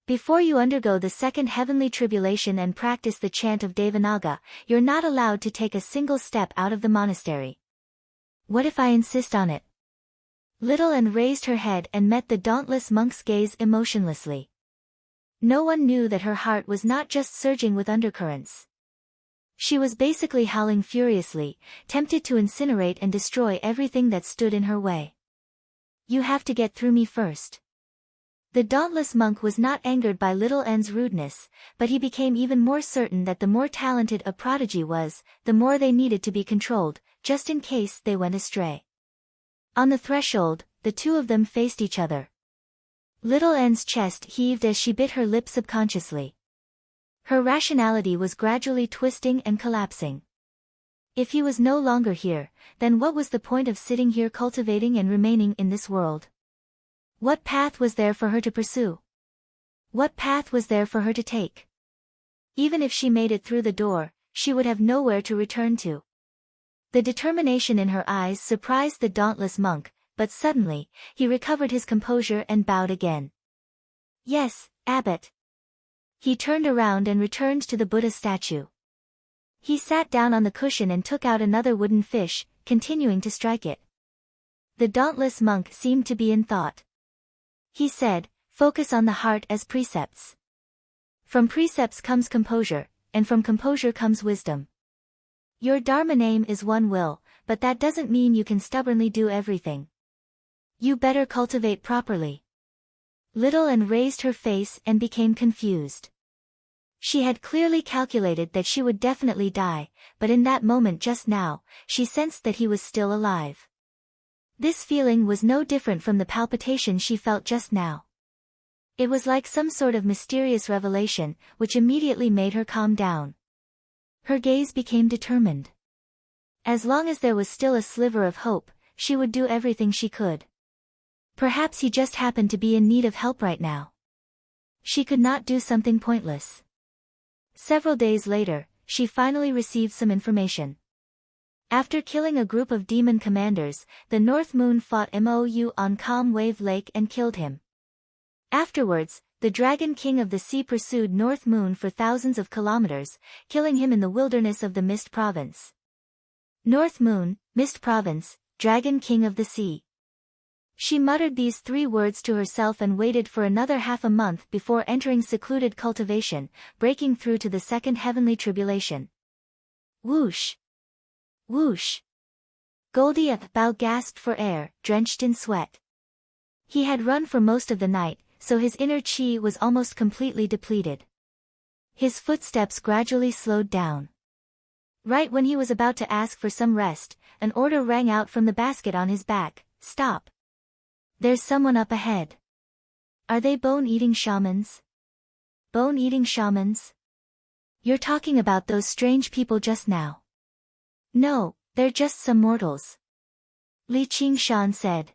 Before you undergo the second heavenly tribulation and practice the chant of Devanaga, you're not allowed to take a single step out of the monastery. What if I insist on it? Little Anne raised her head and met the dauntless monk's gaze emotionlessly. No one knew that her heart was not just surging with undercurrents. She was basically howling furiously, tempted to incinerate and destroy everything that stood in her way. You have to get through me first. The dauntless monk was not angered by Little Anne's rudeness, but he became even more certain that the more talented a prodigy was, the more they needed to be controlled, just in case they went astray. On the threshold, the two of them faced each other. Little Anne's chest heaved as she bit her lip subconsciously. Her rationality was gradually twisting and collapsing. If he was no longer here, then what was the point of sitting here cultivating and remaining in this world? What path was there for her to pursue? What path was there for her to take? Even if she made it through the door, she would have nowhere to return to. The determination in her eyes surprised the dauntless monk, but suddenly, he recovered his composure and bowed again. Yes, Abbot. He turned around and returned to the Buddha statue. He sat down on the cushion and took out another wooden fish, continuing to strike it. The dauntless monk seemed to be in thought. He said, focus on the heart as precepts. From precepts comes composure, and from composure comes wisdom. Your Dharma name is one will, but that doesn't mean you can stubbornly do everything. You better cultivate properly. Little Anne raised her face and became confused. She had clearly calculated that she would definitely die, but in that moment just now, she sensed that he was still alive. This feeling was no different from the palpitation she felt just now. It was like some sort of mysterious revelation, which immediately made her calm down. Her gaze became determined. As long as there was still a sliver of hope, she would do everything she could. Perhaps he just happened to be in need of help right now. She could not do something pointless. Several days later, she finally received some information. After killing a group of demon commanders, the North Moon fought Mou on Calm Wave Lake and killed him. Afterwards, the Dragon King of the Sea pursued North Moon for thousands of kilometers, killing him in the wilderness of the Mist Province. North Moon, Mist Province, Dragon King of the Sea. She muttered these 3 words to herself and waited for another half a month before entering secluded cultivation, breaking through to the second heavenly tribulation. Whoosh! Whoosh! Goldie Bao gasped for air, drenched in sweat. He had run for most of the night, so his inner chi was almost completely depleted. His footsteps gradually slowed down. Right when he was about to ask for some rest, an order rang out from the basket on his back, "Stop! There's someone up ahead." Are they bone-eating shamans? Bone-eating shamans? You're talking about those strange people just now. No, they're just some mortals. Li Qingshan said.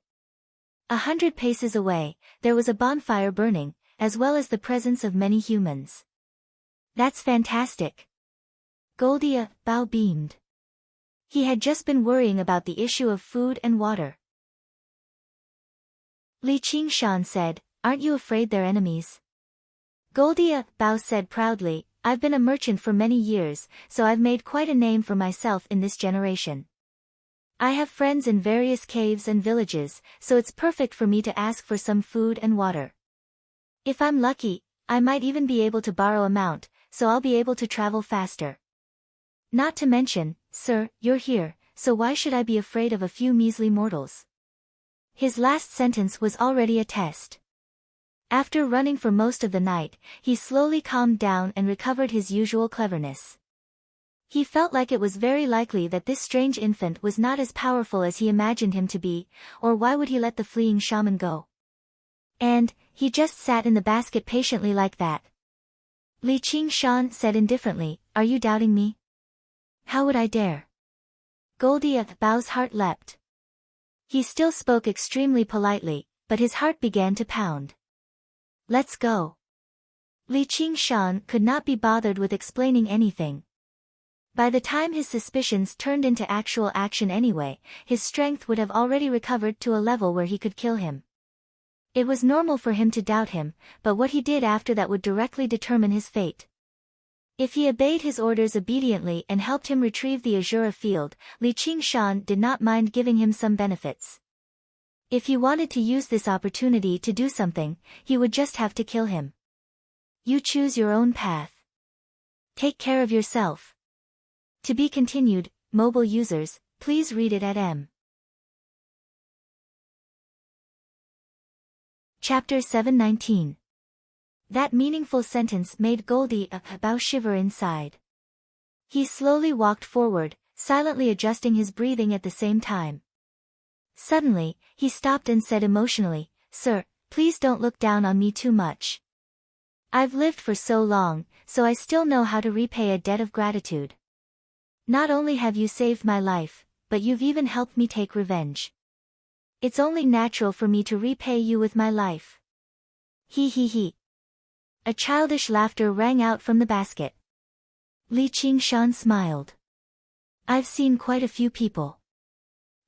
100 paces away, there was a bonfire burning, as well as the presence of many humans. That's fantastic. Goldie Bao beamed. He had just been worrying about the issue of food and water. Li Qingshan said, aren't you afraid they're enemies? Goldie Bao said proudly, I've been a merchant for many years, so I've made quite a name for myself in this generation. I have friends in various caves and villages, so it's perfect for me to ask for some food and water. If I'm lucky, I might even be able to borrow a mount, so I'll be able to travel faster. Not to mention, sir, you're here, so why should I be afraid of a few measly mortals? His last sentence was already a test. After running for most of the night, he slowly calmed down and recovered his usual cleverness. He felt like it was very likely that this strange infant was not as powerful as he imagined him to be, or why would he let the fleeing shaman go? And, he just sat in the basket patiently like that. Li Qingshan said indifferently, are you doubting me? How would I dare? Goldie Bao's heart leapt. He still spoke extremely politely, but his heart began to pound. Let's go. Li Qingshan could not be bothered with explaining anything. By the time his suspicions turned into actual action anyway, his strength would have already recovered to a level where he could kill him. It was normal for him to doubt him, but what he did after that would directly determine his fate. If he obeyed his orders obediently and helped him retrieve the Azura field, Li Qingshan did not mind giving him some benefits. If he wanted to use this opportunity to do something, he would just have to kill him. You choose your own path. Take care of yourself. To be continued, mobile users, please read it at M. Chapter 719. That meaningful sentence made Goldie Bao shiver inside. He slowly walked forward, silently adjusting his breathing at the same time. Suddenly, he stopped and said emotionally, "Sir, please don't look down on me too much. I've lived for so long, so I still know how to repay a debt of gratitude. Not only have you saved my life, but you've even helped me take revenge. It's only natural for me to repay you with my life." He he he. A childish laughter rang out from the basket. Li Qingshan smiled. I've seen quite a few people.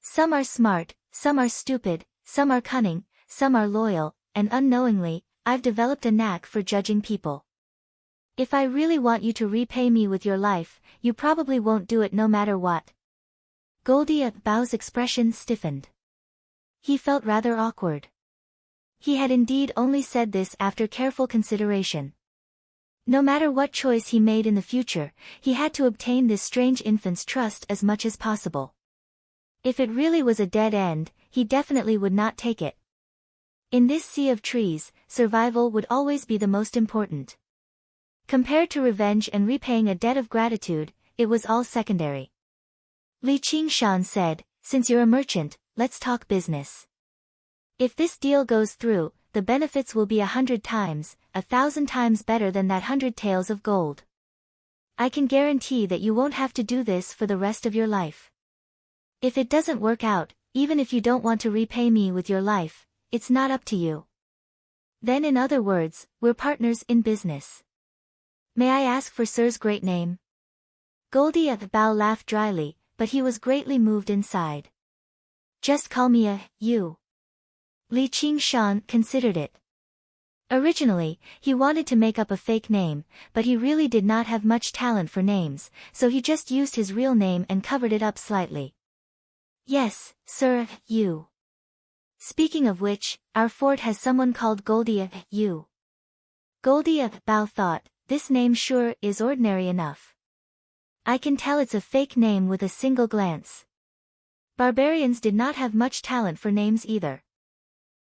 Some are smart, some are stupid, some are cunning, some are loyal, and unknowingly, I've developed a knack for judging people. If I really want you to repay me with your life, you probably won't do it no matter what. Goldie Bao's expression stiffened. He felt rather awkward. He had indeed only said this after careful consideration. No matter what choice he made in the future, he had to obtain this strange infant's trust as much as possible. If it really was a dead end, he definitely would not take it. In this sea of trees, survival would always be the most important. Compared to revenge and repaying a debt of gratitude, it was all secondary. Li Qingshan said, "Since you're a merchant, let's talk business. If this deal goes through, the benefits will be 100 times, 1,000 times better than that 100 taels of gold. I can guarantee that you won't have to do this for the rest of your life. If it doesn't work out, even if you don't want to repay me with your life, it's not up to you. Then in other words, we're partners in business. May I ask for Sir's great name?" Goldie Bao laughed dryly, but he was greatly moved inside. "Just call me you." Li Qingshan considered it. Originally, he wanted to make up a fake name, but he really did not have much talent for names, so he just used his real name and covered it up slightly. "Yes, Sir, you. Speaking of which, our fort has someone called Goldie you." Goldie Bao thought, this name sure is ordinary enough. I can tell it's a fake name with a single glance. Barbarians did not have much talent for names either.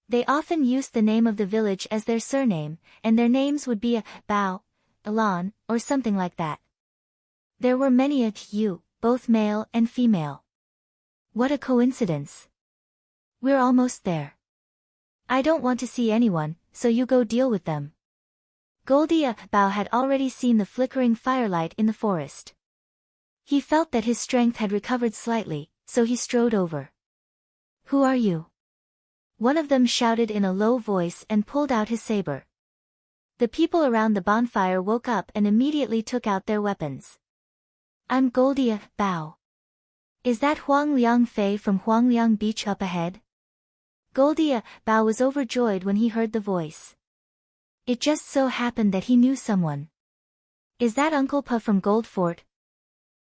They often used the name of the village as their surname, and their names would be Bao, Elan, or something like that. There were many you, both male and female. What a coincidence. We're almost there. I don't want to see anyone, so you go deal with them. Goldie Bao had already seen the flickering firelight in the forest. He felt that his strength had recovered slightly, so he strode over. "Who are you?" One of them shouted in a low voice and pulled out his saber. The people around the bonfire woke up and immediately took out their weapons. "I'm Goldie Bao. Is that Huang Liang Fei from Huangliang Beach up ahead?" Goldie Bao was overjoyed when he heard the voice. It just so happened that he knew someone. "Is that Uncle Pa from Gold Fort?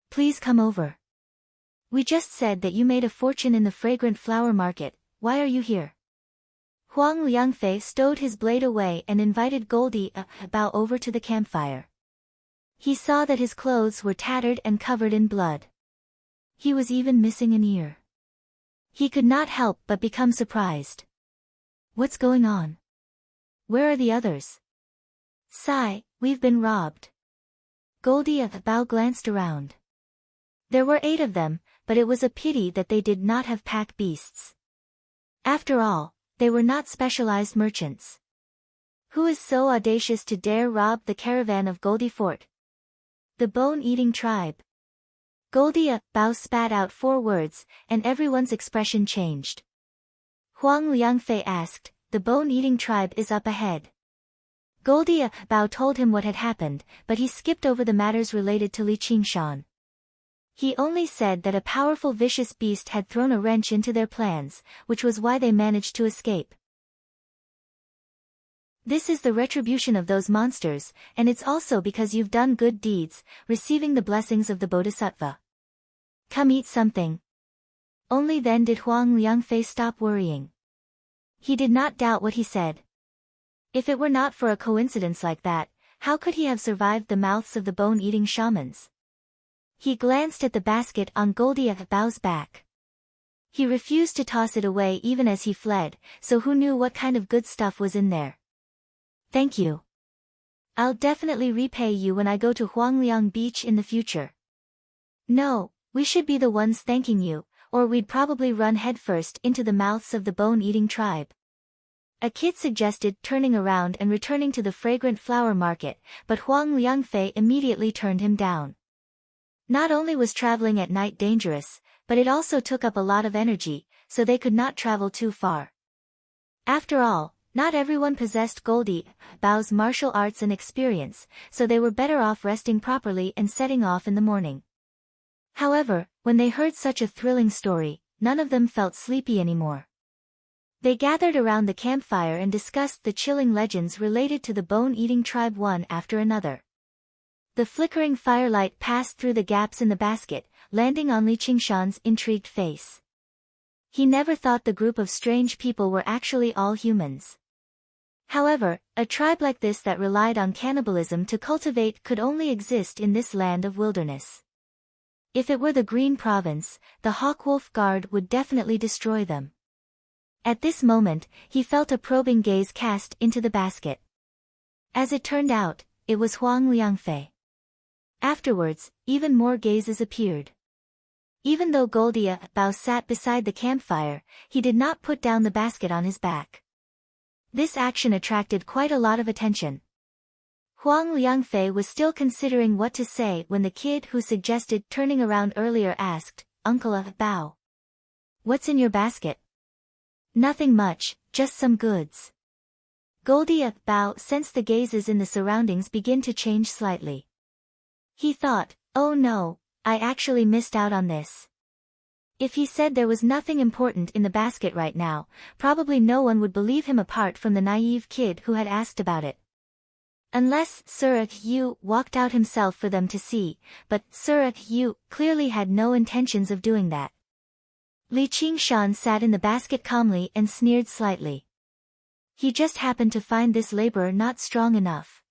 Please come over. We just said that you made a fortune in the fragrant flower market, why are you here?" Huang Liangfei stowed his blade away and invited Goldie Bao over to the campfire. He saw that his clothes were tattered and covered in blood. He was even missing an ear. He could not help but become surprised. "What's going on? Where are the others?" "Sigh, we've been robbed." Goldie Bao glanced around. There were 8 of them, but it was a pity that they did not have pack beasts. After all, they were not specialized merchants. Who is so audacious to dare rob the caravan of Goldie Fort? The bone-eating tribe. Goldie Bao spat out 4 words, and everyone's expression changed. Huang Liangfei asked, "The bone-eating tribe is up ahead." Goldie Bao told him what had happened, but he skipped over the matters related to Li Qingshan. He only said that a powerful vicious beast had thrown a wrench into their plans, which was why they managed to escape. This is the retribution of those monsters, and it's also because you've done good deeds, receiving the blessings of the Bodhisattva. Come eat something. Only then did Huang Liangfei stop worrying. He did not doubt what he said. If it were not for a coincidence like that, how could he have survived the mouths of the bone-eating shamans? He glanced at the basket on Goldie Bao's back. He refused to toss it away even as he fled, so who knew what kind of good stuff was in there? Thank you. I'll definitely repay you when I go to Huangliang Beach in the future. No, we should be the ones thanking you, or we'd probably run headfirst into the mouths of the bone-eating tribe. A kid suggested turning around and returning to the fragrant flower market, but Huang Liangfei immediately turned him down. Not only was traveling at night dangerous, but it also took up a lot of energy, so they could not travel too far. After all, not everyone possessed Goldie Bao's martial arts and experience, so they were better off resting properly and setting off in the morning. However, when they heard such a thrilling story, none of them felt sleepy anymore. They gathered around the campfire and discussed the chilling legends related to the bone-eating tribe one after another. The flickering firelight passed through the gaps in the basket, landing on Li Qingshan's intrigued face. He never thought the group of strange people were actually all humans. However, a tribe like this that relied on cannibalism to cultivate could only exist in this land of wilderness. If it were the Green Province, the Hawkwolf Guard would definitely destroy them. At this moment, he felt a probing gaze cast into the basket. As it turned out, it was Huang Liangfei. Afterwards, even more gazes appeared. Even though Goldie Bao sat beside the campfire, he did not put down the basket on his back. This action attracted quite a lot of attention. Huang Liangfei was still considering what to say when the kid who suggested turning around earlier asked, "Uncle Bao, what's in your basket?" "Nothing much, just some goods." Goldie Bao sensed the gazes in the surroundings begin to change slightly. He thought, oh no, I actually missed out on this. If he said there was nothing important in the basket right now, probably no one would believe him apart from the naive kid who had asked about it. Unless Sir Yu walked out himself for them to see, but Sir Yu clearly had no intentions of doing that. Li Qingshan sat in the basket calmly and sneered slightly. He just happened to find this laborer not strong enough.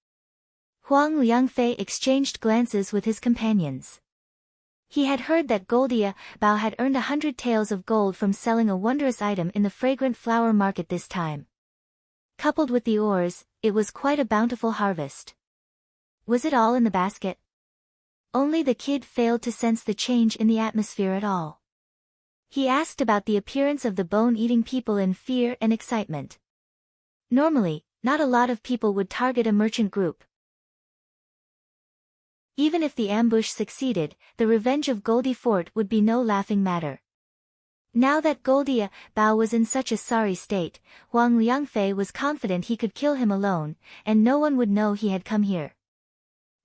Huang Liangfei exchanged glances with his companions. He had heard that Goldie Bao had earned 100 taels of gold from selling a wondrous item in the fragrant flower market this time. Coupled with the ores, it was quite a bountiful harvest. Was it all in the basket? Only the kid failed to sense the change in the atmosphere at all. He asked about the appearance of the bone-eating people in fear and excitement. Normally, not a lot of people would target a merchant group. Even if the ambush succeeded, the revenge of Goldie Fort would be no laughing matter. Now that Goldie Bao was in such a sorry state, Huang Liangfei was confident he could kill him alone, and no one would know he had come here.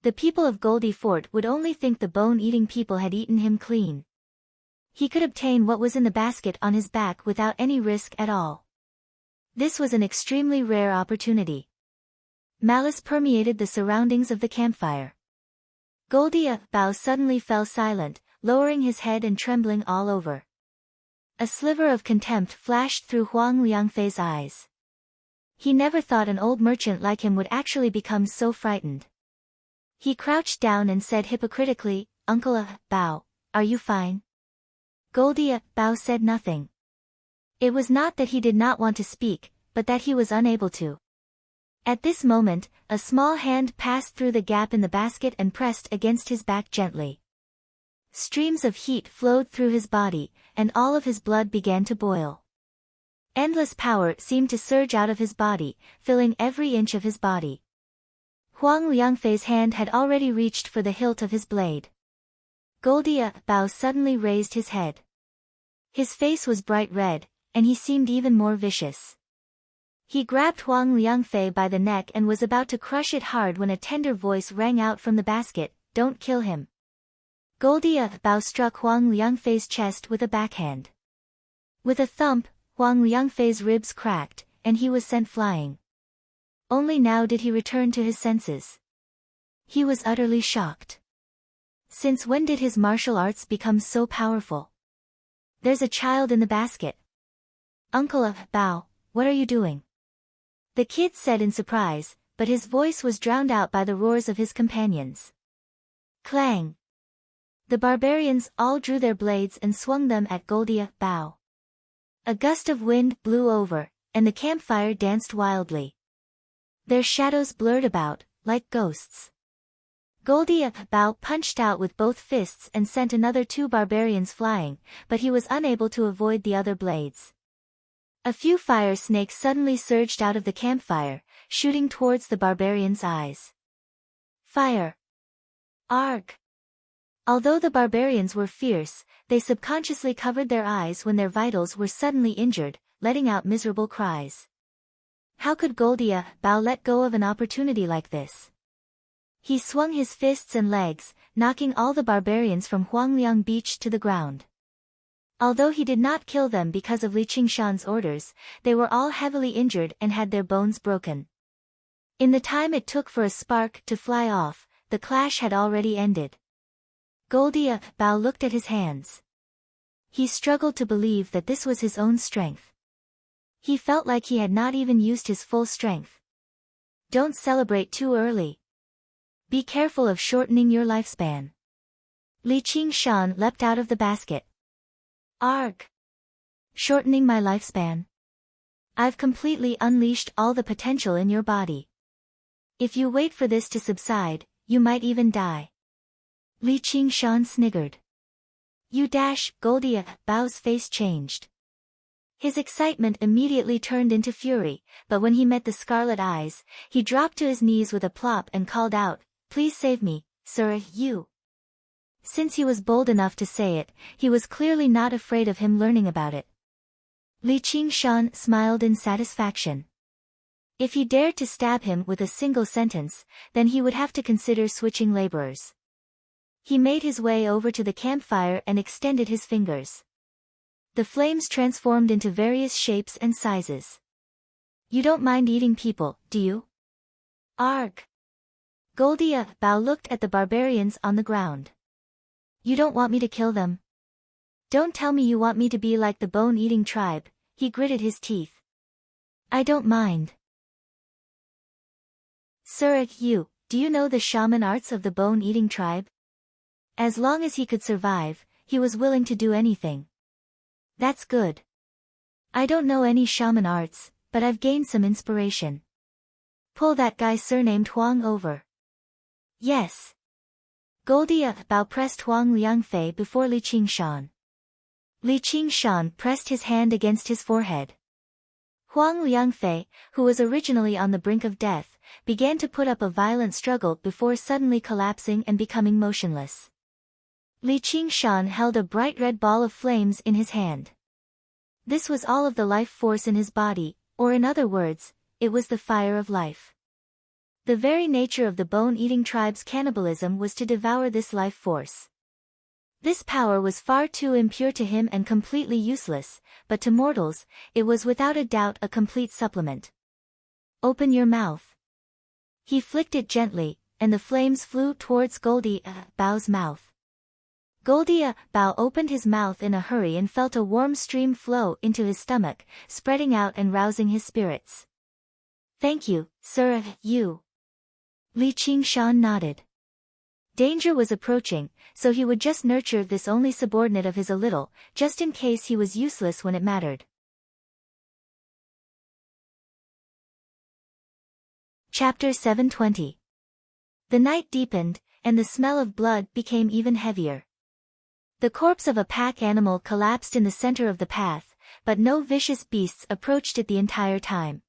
The people of Goldie Fort would only think the bone-eating people had eaten him clean. He could obtain what was in the basket on his back without any risk at all. This was an extremely rare opportunity. Malice permeated the surroundings of the campfire. Goldie Bao suddenly fell silent, lowering his head and trembling all over. A sliver of contempt flashed through Huang Liangfei's eyes. He never thought an old merchant like him would actually become so frightened. He crouched down and said hypocritically, "Uncle Bao, are you fine?" Goldie Bao said nothing. It was not that he did not want to speak, but that he was unable to. At this moment, a small hand passed through the gap in the basket and pressed against his back gently. Streams of heat flowed through his body, and all of his blood began to boil. Endless power seemed to surge out of his body, filling every inch of his body. Huang Liangfei's hand had already reached for the hilt of his blade. Goldie Bao suddenly raised his head. His face was bright red, and he seemed even more vicious. He grabbed Huang Liangfei by the neck and was about to crush it hard when a tender voice rang out from the basket, "Don't kill him." Goldie Bao struck Huang Liangfei's chest with a backhand. With a thump, Huang Liangfei's ribs cracked, and he was sent flying. Only now did he return to his senses. He was utterly shocked. Since when did his martial arts become so powerful? There's a child in the basket. Uncle Bao, what are you doing? The kid said in surprise, but his voice was drowned out by the roars of his companions. Clang! The barbarians all drew their blades and swung them at Goldie Bao. A gust of wind blew over, and the campfire danced wildly. Their shadows blurred about, like ghosts. Goldie Bao punched out with both fists and sent another 2 barbarians flying, but he was unable to avoid the other blades. A few fire snakes suddenly surged out of the campfire, shooting towards the barbarians' eyes. Fire! Arg! Although the barbarians were fierce, they subconsciously covered their eyes when their vitals were suddenly injured, letting out miserable cries. How could Goldie Bao let go of an opportunity like this? He swung his fists and legs, knocking all the barbarians from Huangliang Beach to the ground. Although he did not kill them because of Li Qingshan's orders, they were all heavily injured and had their bones broken. In the time it took for a spark to fly off, the clash had already ended. Goldie Bao looked at his hands. He struggled to believe that this was his own strength. He felt like he had not even used his full strength. Don't celebrate too early. Be careful of shortening your lifespan. Li Qingshan leapt out of the basket. Arg! Shortening my lifespan? I've completely unleashed all the potential in your body. If you wait for this to subside, you might even die. Li Qingshan sniggered. You dash! Goldie Bao's face changed. His excitement immediately turned into fury, but when he met the scarlet eyes, he dropped to his knees with a plop and called out, Please save me, sir, you. Since he was bold enough to say it, he was clearly not afraid of him learning about it. Li Qingshan smiled in satisfaction. If he dared to stab him with a single sentence, then he would have to consider switching laborers. He made his way over to the campfire and extended his fingers. The flames transformed into various shapes and sizes. You don't mind eating people, do you? Arg! Goldie Bao looked at the barbarians on the ground. You don't want me to kill them? Don't tell me you want me to be like the bone-eating tribe, he gritted his teeth. I don't mind. Sir, do you know the shaman arts of the bone-eating tribe? As long as he could survive, he was willing to do anything. That's good. I don't know any shaman arts, but I've gained some inspiration. Pull that guy surnamed Huang over. Yes. Goldie Bao pressed Huang Liangfei before Li Qingshan. Li Qingshan pressed his hand against his forehead. Huang Liangfei, who was originally on the brink of death, began to put up a violent struggle before suddenly collapsing and becoming motionless. Li Qingshan held a bright red ball of flames in his hand. This was all of the life force in his body, or in other words, it was the fire of life. The very nature of the bone-eating tribe's cannibalism was to devour this life force. This power was far too impure to him and completely useless, but to mortals, it was without a doubt a complete supplement. Open your mouth. He flicked it gently, and the flames flew towards Goldie Bao's mouth. Goldie Bao opened his mouth in a hurry and felt a warm stream flow into his stomach, spreading out and rousing his spirits. Thank you, sir, you. Li Qingshan nodded. Danger was approaching, so he would just nurture this only subordinate of his a little, just in case he was useless when it mattered. Chapter 720. The night deepened, and the smell of blood became even heavier. The corpse of a pack animal collapsed in the center of the path, but no vicious beasts approached it the entire time.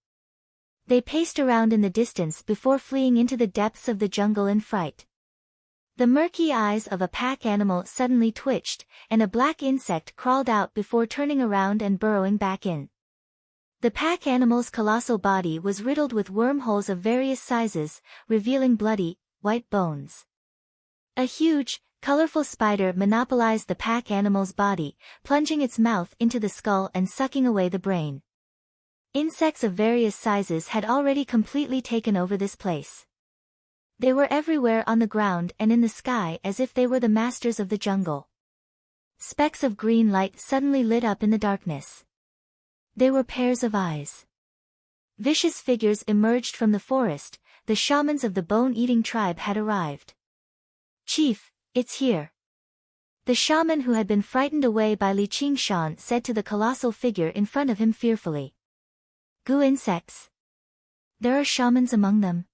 They paced around in the distance before fleeing into the depths of the jungle in fright. The murky eyes of a pack animal suddenly twitched, and a black insect crawled out before turning around and burrowing back in. The pack animal's colossal body was riddled with wormholes of various sizes, revealing bloody, white bones. A huge, colorful spider monopolized the pack animal's body, plunging its mouth into the skull and sucking away the brain. Insects of various sizes had already completely taken over this place. They were everywhere on the ground and in the sky as if they were the masters of the jungle. Specks of green light suddenly lit up in the darkness. They were pairs of eyes. Vicious figures emerged from the forest. The shamans of the bone-eating tribe had arrived. "Chief, it's here." The shaman who had been frightened away by Li Qingshan said to the colossal figure in front of him fearfully. "Goo insects? There are shamans among them?"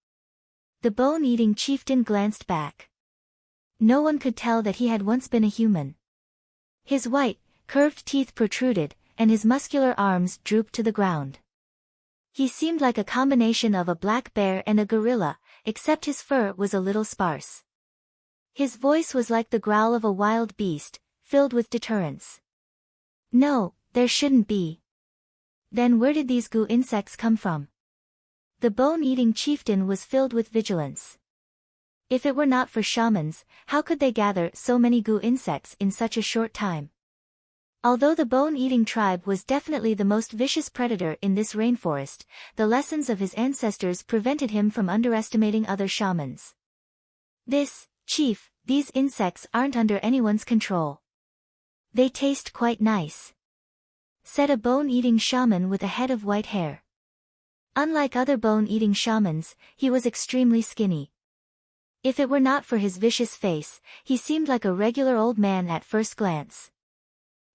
The bone-eating chieftain glanced back. No one could tell that he had once been a human. His white, curved teeth protruded, and his muscular arms drooped to the ground. He seemed like a combination of a black bear and a gorilla, except his fur was a little sparse. His voice was like the growl of a wild beast, filled with deterrence. "No, there shouldn't be." "Then where did these goo insects come from?" The bone-eating chieftain was filled with vigilance. If it were not for shamans, how could they gather so many goo insects in such a short time? Although the bone-eating tribe was definitely the most vicious predator in this rainforest, the lessons of his ancestors prevented him from underestimating other shamans. Chief, these insects aren't under anyone's control. They taste quite nice," said a bone-eating shaman with a head of white hair. Unlike other bone-eating shamans, he was extremely skinny. If it were not for his vicious face, he seemed like a regular old man at first glance.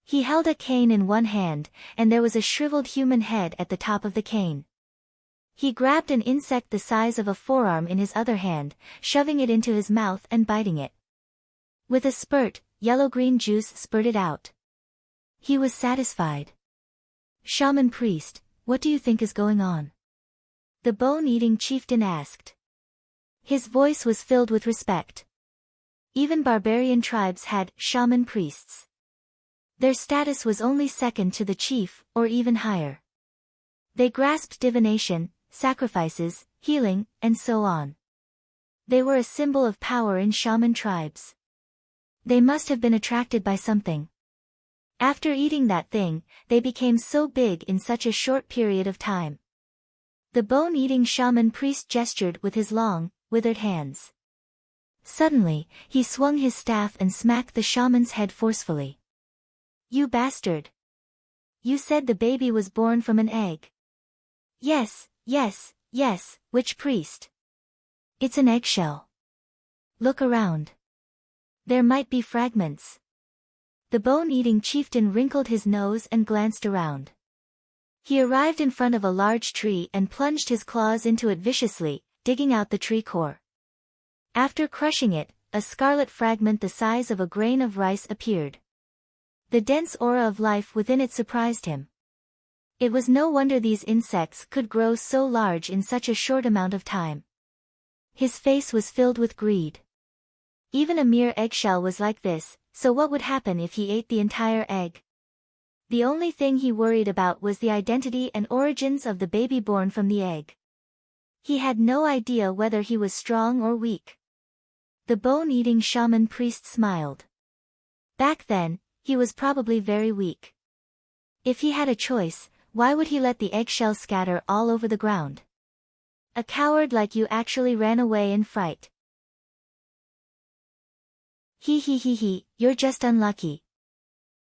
He held a cane in one hand, and there was a shriveled human head at the top of the cane. He grabbed an insect the size of a forearm in his other hand, shoving it into his mouth and biting it. With a spurt, yellow-green juice spurted out. He was satisfied. "Shaman priest, what do you think is going on?" the bone-eating chieftain asked. His voice was filled with respect. Even barbarian tribes had shaman priests. Their status was only second to the chief, or even higher. They grasped divination, sacrifices, healing, and so on. They were a symbol of power in shaman tribes. They must have been attracted by something. After eating that thing, they became so big in such a short period of time. The bone-eating shaman priest gestured with his long, withered hands. Suddenly, he swung his staff and smacked the shaman's head forcefully. "You bastard! You said the baby was born from an egg." Yes, witch priest. "It's an eggshell. Look around. There might be fragments." The bone-eating chieftain wrinkled his nose and glanced around. He arrived in front of a large tree and plunged his claws into it viciously, digging out the tree core. After crushing it, a scarlet fragment the size of a grain of rice appeared. The dense aura of life within it surprised him. It was no wonder these insects could grow so large in such a short amount of time. His face was filled with greed. Even a mere eggshell was like this, so what would happen if he ate the entire egg? The only thing he worried about was the identity and origins of the baby born from the egg. He had no idea whether he was strong or weak. The bone-eating shaman priest smiled. Back then, he was probably very weak. If he had a choice, why would he let the eggshell scatter all over the ground? A coward like you actually ran away in fright. He, you're just unlucky.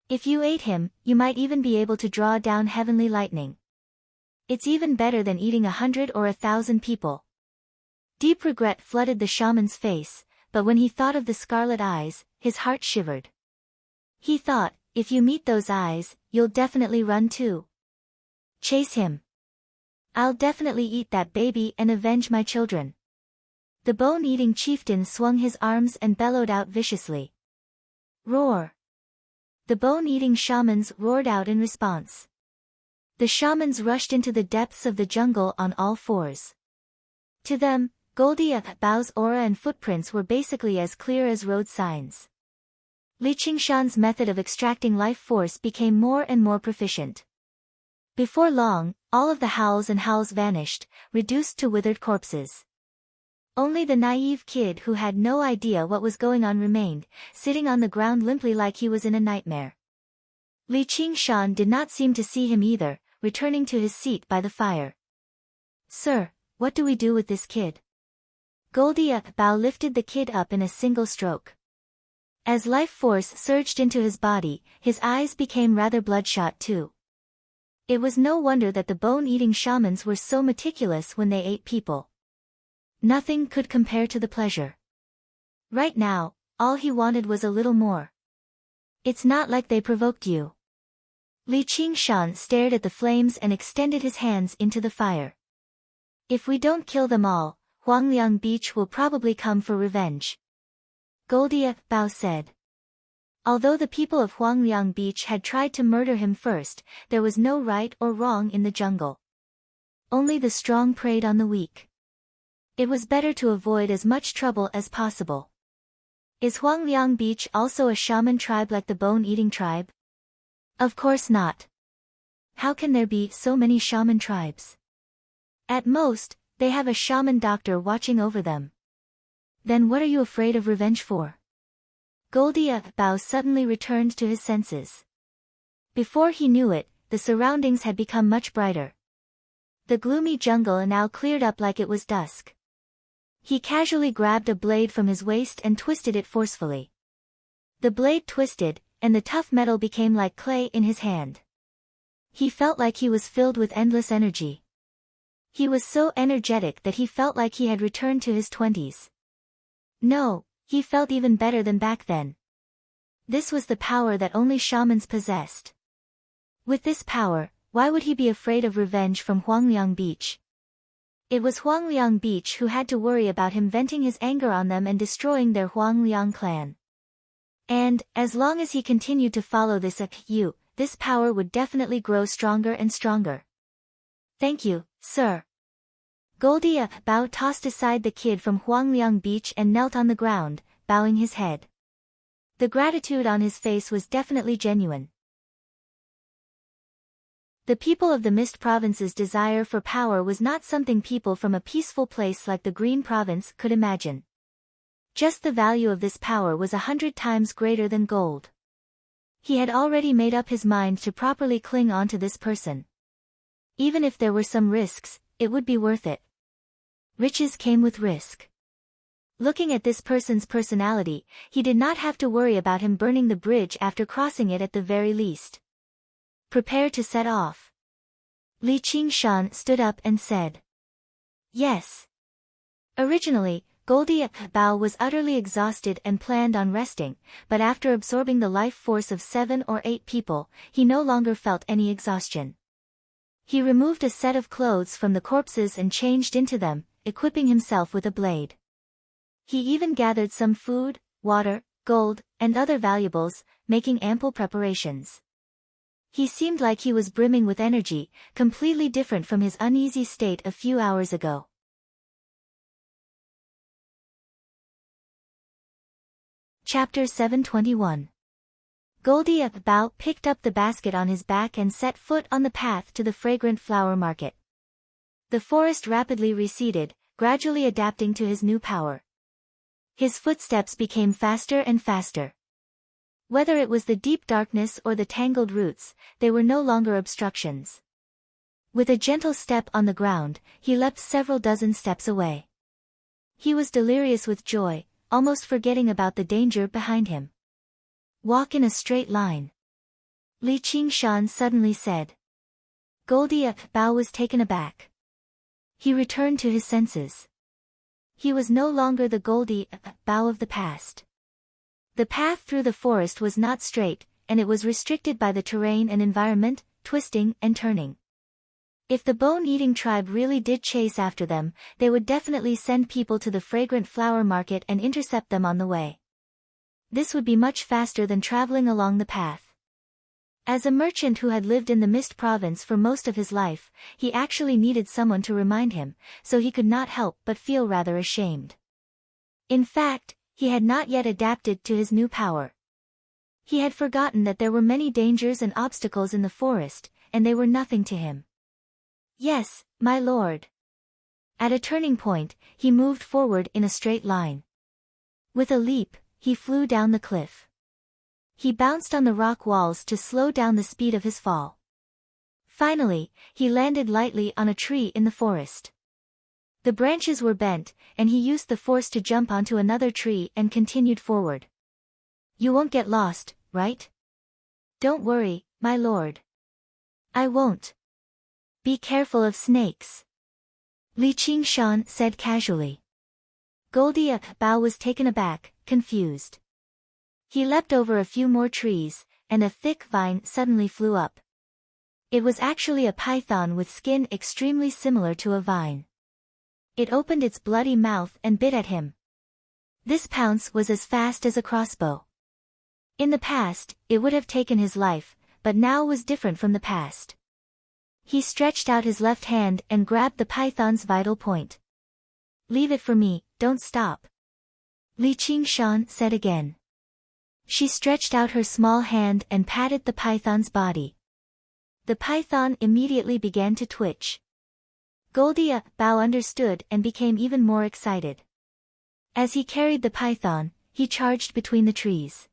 If you ate him, you might even be able to draw down heavenly lightning. It's even better than eating 100 or 1,000 people. Deep regret flooded the shaman's face, but when he thought of the scarlet eyes, his heart shivered. He thought, if you meet those eyes, you'll definitely run too. Chase him. I'll definitely eat that baby and avenge my children. The bone-eating chieftain swung his arms and bellowed out viciously. Roar. The bone-eating shamans roared out in response. The shamans rushed into the depths of the jungle on all fours. To them, Goldie Bao's aura and footprints were basically as clear as road signs. Li Qingshan's method of extracting life force became more and more proficient. Before long, all of the howls vanished, reduced to withered corpses. Only the naive kid who had no idea what was going on remained, sitting on the ground limply like he was in a nightmare. Li Qingshan did not seem to see him either, returning to his seat by the fire. "Sir, what do we do with this kid?" Goldie Bao lifted the kid up in a single stroke. As life force surged into his body, his eyes became rather bloodshot too. It was no wonder that the bone-eating shamans were so meticulous when they ate people. Nothing could compare to the pleasure. Right now, all he wanted was a little more. "It's not like they provoked you." Li Qingshan stared at the flames and extended his hands into the fire. "If we don't kill them all, Huangliang Beach will probably come for revenge." Goldie Bao said. Although the people of Huangliang Beach had tried to murder him first, there was no right or wrong in the jungle. Only the strong preyed on the weak. It was better to avoid as much trouble as possible. Is Huangliang Beach also a shaman tribe like the bone-eating tribe? Of course not. How can there be so many shaman tribes? At most, they have a shaman doctor watching over them. Then what are you afraid of revenge for? Goldie Bao suddenly returned to his senses. Before he knew it, the surroundings had become much brighter. The gloomy jungle now cleared up like it was dusk. He casually grabbed a blade from his waist and twisted it forcefully. The blade twisted, and the tough metal became like clay in his hand. He felt like he was filled with endless energy. He was so energetic that he felt like he had returned to his 20s. No, he felt even better than back then. This was the power that only shamans possessed. With this power, why would he be afraid of revenge from Huangliang Beach? It was Huangliang Beach who had to worry about him venting his anger on them and destroying their Huangliang clan. And, as long as he continued to follow this this power would definitely grow stronger and stronger. "Thank you, sir." Goldie Bao tossed aside the kid from Huangliang Beach and knelt on the ground, bowing his head. The gratitude on his face was definitely genuine. The people of the Mist Province's desire for power was not something people from a peaceful place like the Green Province could imagine. Just the value of this power was 100 times greater than gold. He had already made up his mind to properly cling on to this person. Even if there were some risks, it would be worth it. Riches came with risk. Looking at this person's personality, he did not have to worry about him burning the bridge after crossing it at the very least. "Prepare to set off." Li Qingshan stood up and said. "Yes." Originally, Goldie Bao was utterly exhausted and planned on resting, but after absorbing the life force of 7 or 8 people, he no longer felt any exhaustion. He removed a set of clothes from the corpses and changed into them, equipping himself with a blade. He even gathered some food, water, gold, and other valuables, making ample preparations. He seemed like he was brimming with energy, completely different from his uneasy state a few hours ago. Chapter 721. Goldie Bao picked up the basket on his back and set foot on the path to the fragrant flower market. The forest rapidly receded, gradually adapting to his new power. His footsteps became faster and faster. Whether it was the deep darkness or the tangled roots, they were no longer obstructions. With a gentle step on the ground, he leapt several dozen steps away. He was delirious with joy, almost forgetting about the danger behind him. "Walk in a straight line," Li Qingshan suddenly said. Goldie Bao was taken aback. He returned to his senses. He was no longer the Goldie Bao of the past. The path through the forest was not straight, and it was restricted by the terrain and environment, twisting and turning. If the bone-eating tribe really did chase after them, they would definitely send people to the fragrant flower market and intercept them on the way. This would be much faster than traveling along the path. As a merchant who had lived in the Mist Province for most of his life, he actually needed someone to remind him, so he could not help but feel rather ashamed. In fact, he had not yet adapted to his new power. He had forgotten that there were many dangers and obstacles in the forest, and they were nothing to him. "Yes, my lord." At a turning point, he moved forward in a straight line. With a leap, he flew down the cliff. He bounced on the rock walls to slow down the speed of his fall. Finally, he landed lightly on a tree in the forest. The branches were bent, and he used the force to jump onto another tree and continued forward. You won't get lost, right? Don't worry, my lord. I won't. Be careful of snakes. Li Qingshan said casually. Goldie Bao was taken aback, confused. He leapt over a few more trees, and a thick vine suddenly flew up. It was actually a python with skin extremely similar to a vine. It opened its bloody mouth and bit at him. This pounce was as fast as a crossbow. In the past, it would have taken his life, but now was different from the past. He stretched out his left hand and grabbed the python's vital point. Leave it for me, don't stop. Li Qingshan said again. She stretched out her small hand and patted the python's body. The python immediately began to twitch. Goldie Bao understood and became even more excited. As he carried the python, he charged between the trees.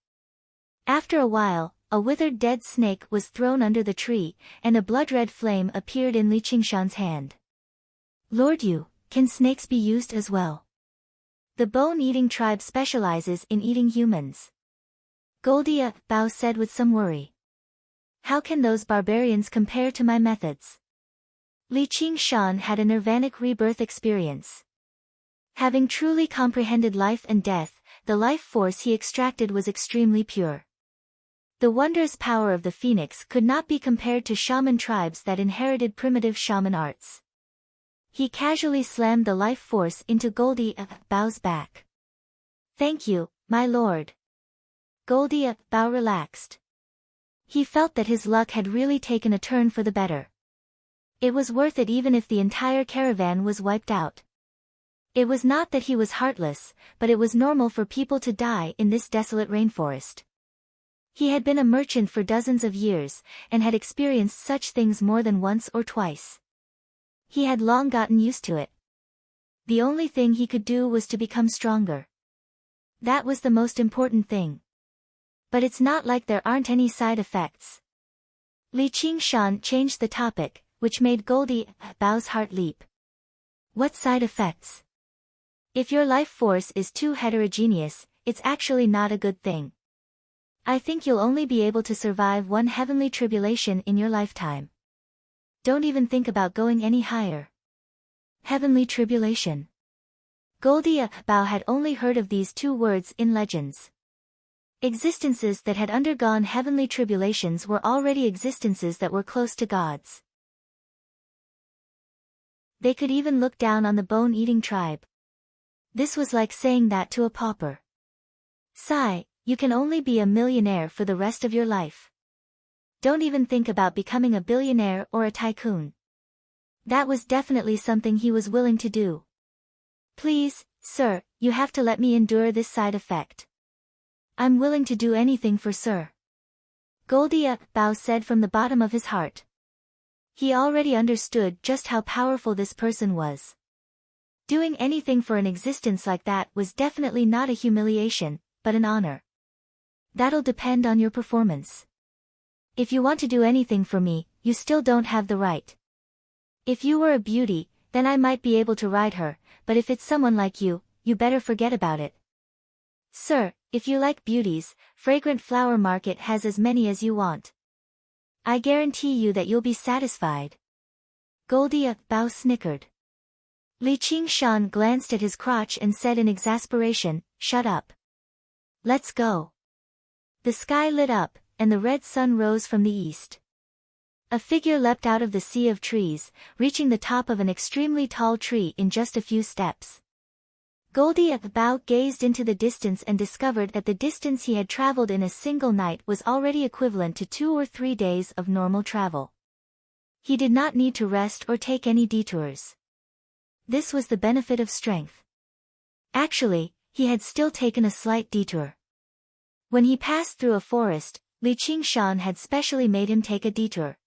After a while, a withered dead snake was thrown under the tree, and a blood-red flame appeared in Li Qingshan's hand. Lord Yu, can snakes be used as well? The bone-eating tribe specializes in eating humans. Goldie Bao said with some worry. How can those barbarians compare to my methods? Li Qingshan had a nirvanic rebirth experience. Having truly comprehended life and death, the life force he extracted was extremely pure. The wondrous power of the phoenix could not be compared to shaman tribes that inherited primitive shaman arts. He casually slammed the life force into Goldie Bao's back. Thank you, my lord. Goldie Bao relaxed. He felt that his luck had really taken a turn for the better. It was worth it even if the entire caravan was wiped out. It was not that he was heartless, but it was normal for people to die in this desolate rainforest. He had been a merchant for dozens of years, and had experienced such things more than once or twice. He had long gotten used to it. The only thing he could do was to become stronger. That was the most important thing. But it's not like there aren't any side effects. Li Qingshan changed the topic, which made Goldie Bao's heart leap. What side effects? If your life force is too heterogeneous, it's actually not a good thing. I think you'll only be able to survive one heavenly tribulation in your lifetime. Don't even think about going any higher. Heavenly tribulation. Goldie Bao had only heard of these two words in legends. Existences that had undergone heavenly tribulations were already existences that were close to gods. They could even look down on the bone-eating tribe. This was like saying that to a pauper. Sigh, you can only be a millionaire for the rest of your life. Don't even think about becoming a billionaire or a tycoon. That was definitely something he was willing to do. Please, sir, you have to let me endure this side effect. I'm willing to do anything for sir. Goldie Bao said from the bottom of his heart. He already understood just how powerful this person was. Doing anything for an existence like that was definitely not a humiliation, but an honor. That'll depend on your performance. If you want to do anything for me, you still don't have the right. If you were a beauty, then I might be able to ride her, but if it's someone like you, you better forget about it. Sir, if you like beauties, Fragrant Flower Market has as many as you want. I guarantee you that you'll be satisfied. Goldie Bao snickered. Li Qingshan glanced at his crotch and said in exasperation, shut up. Let's go. The sky lit up, and the red sun rose from the east. A figure leapt out of the sea of trees, reaching the top of an extremely tall tree in just a few steps. Goldie Bao gazed into the distance and discovered that the distance he had traveled in a single night was already equivalent to 2 or 3 days of normal travel. He did not need to rest or take any detours. This was the benefit of strength. Actually, he had still taken a slight detour. When he passed through a forest, Li Qingshan had specially made him take a detour.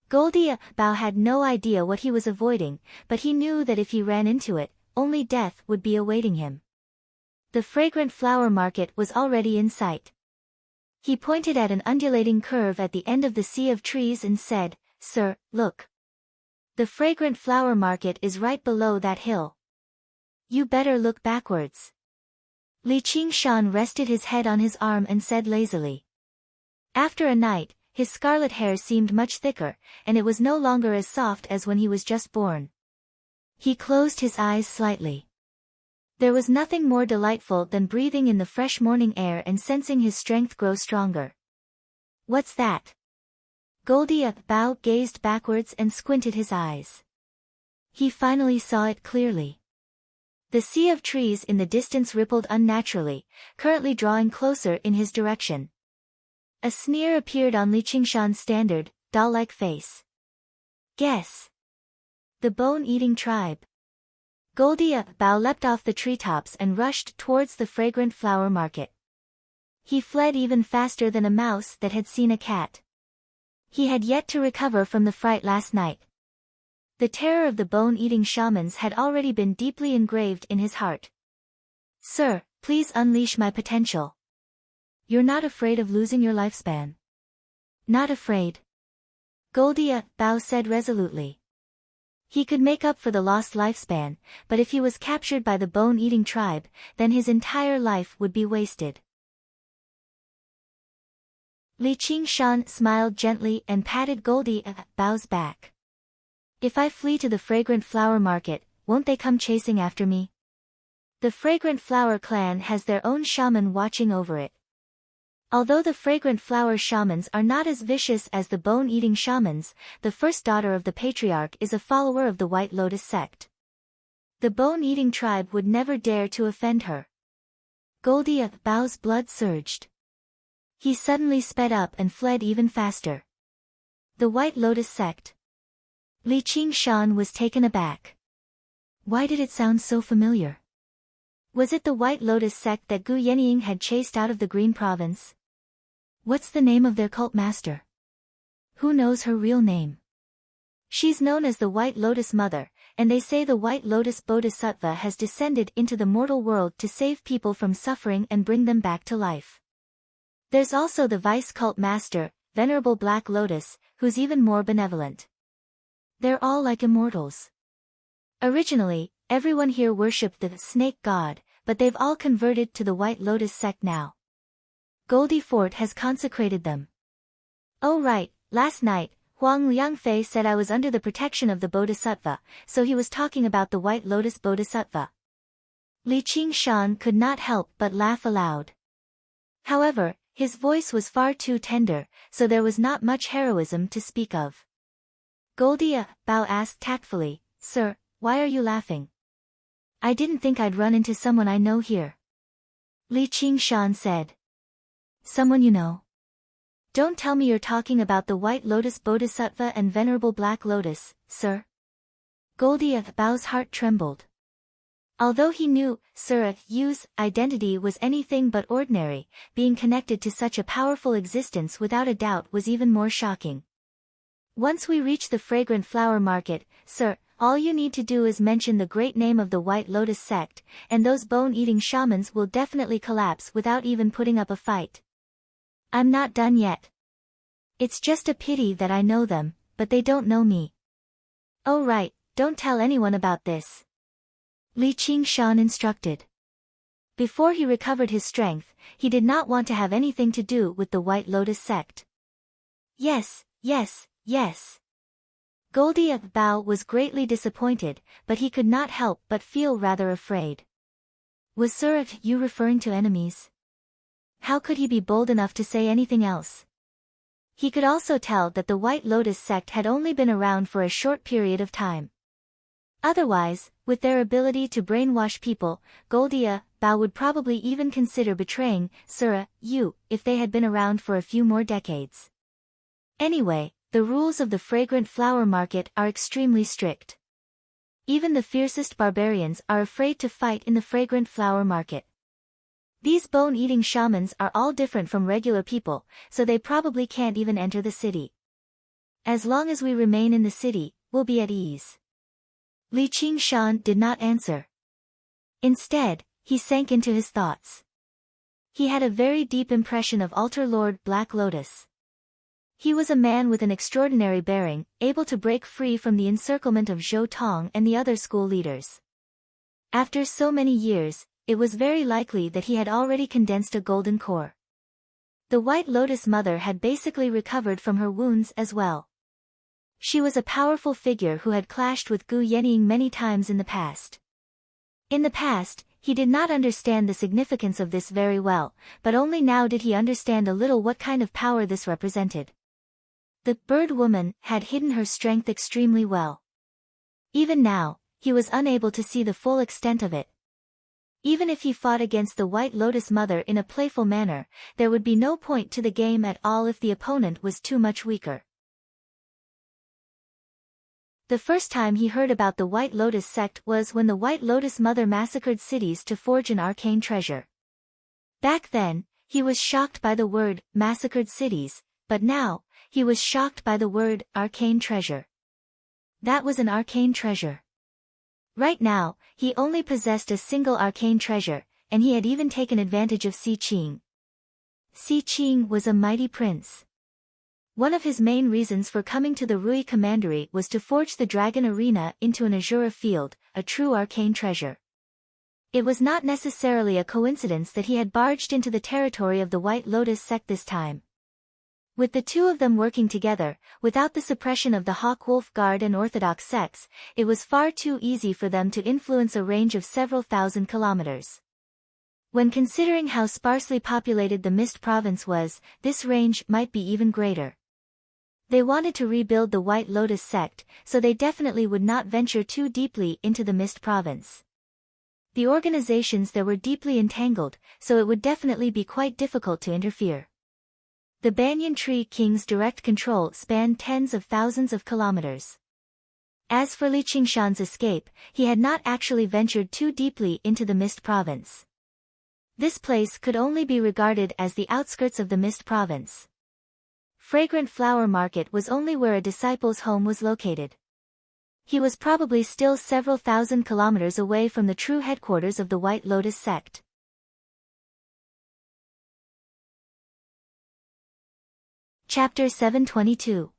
Goldie Bao had no idea what he was avoiding, but he knew that if he ran into it, only death would be awaiting him. The Fragrant Flower Market was already in sight. He pointed at an undulating curve at the end of the sea of trees and said, sir, look. The fragrant flower market is right below that hill. You better look backwards. Li Qingshan rested his head on his arm and said lazily. After a night, his scarlet hair seemed much thicker, and it was no longer as soft as when he was just born. He closed his eyes slightly. There was nothing more delightful than breathing in the fresh morning air and sensing his strength grow stronger. What's that? Goldie Bao gazed backwards and squinted his eyes. He finally saw it clearly. The sea of trees in the distance rippled unnaturally, currently drawing closer in his direction. A sneer appeared on Li Qingshan's standard, doll-like face. Guess. The bone-eating tribe. Goldie Bao leapt off the treetops and rushed towards the fragrant flower market. He fled even faster than a mouse that had seen a cat. He had yet to recover from the fright last night. The terror of the bone-eating shamans had already been deeply engraved in his heart. Sir, please unleash my potential. You're not afraid of losing your lifespan? Not afraid. Goldie Bao said resolutely. He could make up for the lost lifespan, but if he was captured by the bone-eating tribe, then his entire life would be wasted. Li Qingshan smiled gently and patted Goldie Bao's back. If I flee to the fragrant flower market, won't they come chasing after me? The fragrant flower clan has their own shaman watching over it. Although the fragrant flower shamans are not as vicious as the bone-eating shamans, the first daughter of the patriarch is a follower of the White Lotus sect. The bone-eating tribe would never dare to offend her. Goldie Bao's blood surged. He suddenly sped up and fled even faster. The White Lotus sect. Li Qingshan was taken aback. Why did it sound so familiar? Was it the White Lotus sect that Gu Yenying had chased out of the Green Province? What's the name of their cult master? Who knows her real name? She's known as the White Lotus Mother, and they say the White Lotus Bodhisattva has descended into the mortal world to save people from suffering and bring them back to life. There's also the Vice Cult Master, Venerable Black Lotus, who's even more benevolent. They're all like immortals. Originally, everyone here worshipped the snake god, but they've all converted to the White Lotus sect now. Goldie Fort has consecrated them. Oh right, last night, Huang Liangfei said I was under the protection of the Bodhisattva, so he was talking about the White Lotus Bodhisattva. Li Qingshan could not help but laugh aloud. However, his voice was far too tender, so there was not much heroism to speak of. Goldie Bao asked tactfully, Sir, why are you laughing? I didn't think I'd run into someone I know here. Li Qingshan said. Someone you know? Don't tell me you're talking about the White Lotus Bodhisattva and Venerable Black Lotus, sir. Goldie Bao's heart trembled. Although he knew Sir Yu's identity was anything but ordinary, being connected to such a powerful existence without a doubt was even more shocking. Once we reach the fragrant flower market, sir, all you need to do is mention the great name of the White Lotus sect, and those bone-eating shamans will definitely collapse without even putting up a fight. I'm not done yet. It's just a pity that I know them, but they don't know me. Oh right, don't tell anyone about this. Li Qingshan instructed. Before he recovered his strength, he did not want to have anything to do with the White Lotus sect. Yes, yes, yes. Goldie Bao was greatly disappointed, but he could not help but feel rather afraid. Was Sir Yu referring to enemies? How could he be bold enough to say anything else? He could also tell that the White Lotus sect had only been around for a short period of time. Otherwise, with their ability to brainwash people, Goldie Bao would probably even consider betraying Sir Yu if they had been around for a few more decades. Anyway, the rules of the fragrant flower market are extremely strict. Even the fiercest barbarians are afraid to fight in the fragrant flower market. These bone-eating shamans are all different from regular people, so they probably can't even enter the city. As long as we remain in the city, we'll be at ease. Li Qingshan did not answer. Instead, he sank into his thoughts. He had a very deep impression of Altar Lord Black Lotus. He was a man with an extraordinary bearing, able to break free from the encirclement of Zhou Tong and the other school leaders. After so many years, it was very likely that he had already condensed a golden core. The White Lotus Mother had basically recovered from her wounds as well. She was a powerful figure who had clashed with Gu Yenying many times in the past. In the past, he did not understand the significance of this very well, but only now did he understand a little what kind of power this represented. The bird woman had hidden her strength extremely well. Even now, he was unable to see the full extent of it. Even if he fought against the White Lotus Mother in a playful manner, there would be no point to the game at all if the opponent was too much weaker. The first time he heard about the White Lotus sect was when the White Lotus Mother massacred cities to forge an arcane treasure. Back then, he was shocked by the word, massacred cities, but now, he was shocked by the word, arcane treasure. That was an arcane treasure. Right now, he only possessed a single arcane treasure, and he had even taken advantage of Si Qing. Si Qing was a mighty prince. One of his main reasons for coming to the Rui Commandery was to forge the Dragon Arena into an Azura field, a true arcane treasure. It was not necessarily a coincidence that he had barged into the territory of the White Lotus sect this time. With the two of them working together, without the suppression of the Hawk-Wolf Guard and Orthodox sects, it was far too easy for them to influence a range of several thousand kilometers. When considering how sparsely populated the Mist Province was, this range might be even greater. They wanted to rebuild the White Lotus sect, so they definitely would not venture too deeply into the Mist Province. The organizations there were deeply entangled, so it would definitely be quite difficult to interfere. The Banyan Tree King's direct control spanned tens of thousands of kilometers. As for Li Qingshan's escape, he had not actually ventured too deeply into the Mist Province. This place could only be regarded as the outskirts of the Mist Province. Fragrant Flower Market was only where a disciple's home was located. He was probably still several thousand kilometers away from the true headquarters of the White Lotus sect. Chapter 722.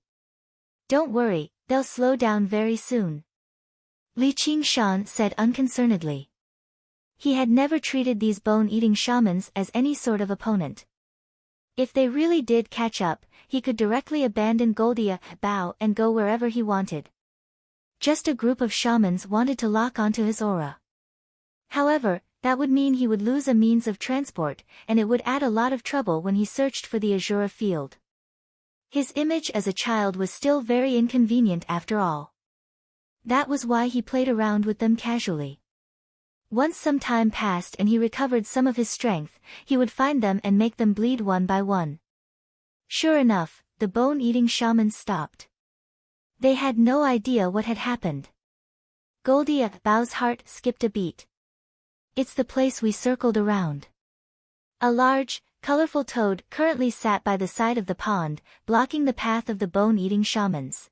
Don't worry, they'll slow down very soon. Li Qingshan said unconcernedly. He had never treated these bone-eating shamans as any sort of opponent. If they really did catch up, he could directly abandon Goldia Bao and go wherever he wanted. Just a group of shamans wanted to lock onto his aura. However, that would mean he would lose a means of transport, and it would add a lot of trouble when he searched for the Azura field. His image as a child was still very inconvenient after all. That was why he played around with them casually. Once some time passed and he recovered some of his strength, he would find them and make them bleed one by one. Sure enough, the bone-eating shamans stopped. They had no idea what had happened. Goldia Bao's heart skipped a beat. It's the place we circled around. A large, colorful toad currently sat by the side of the pond, blocking the path of the bone-eating shamans.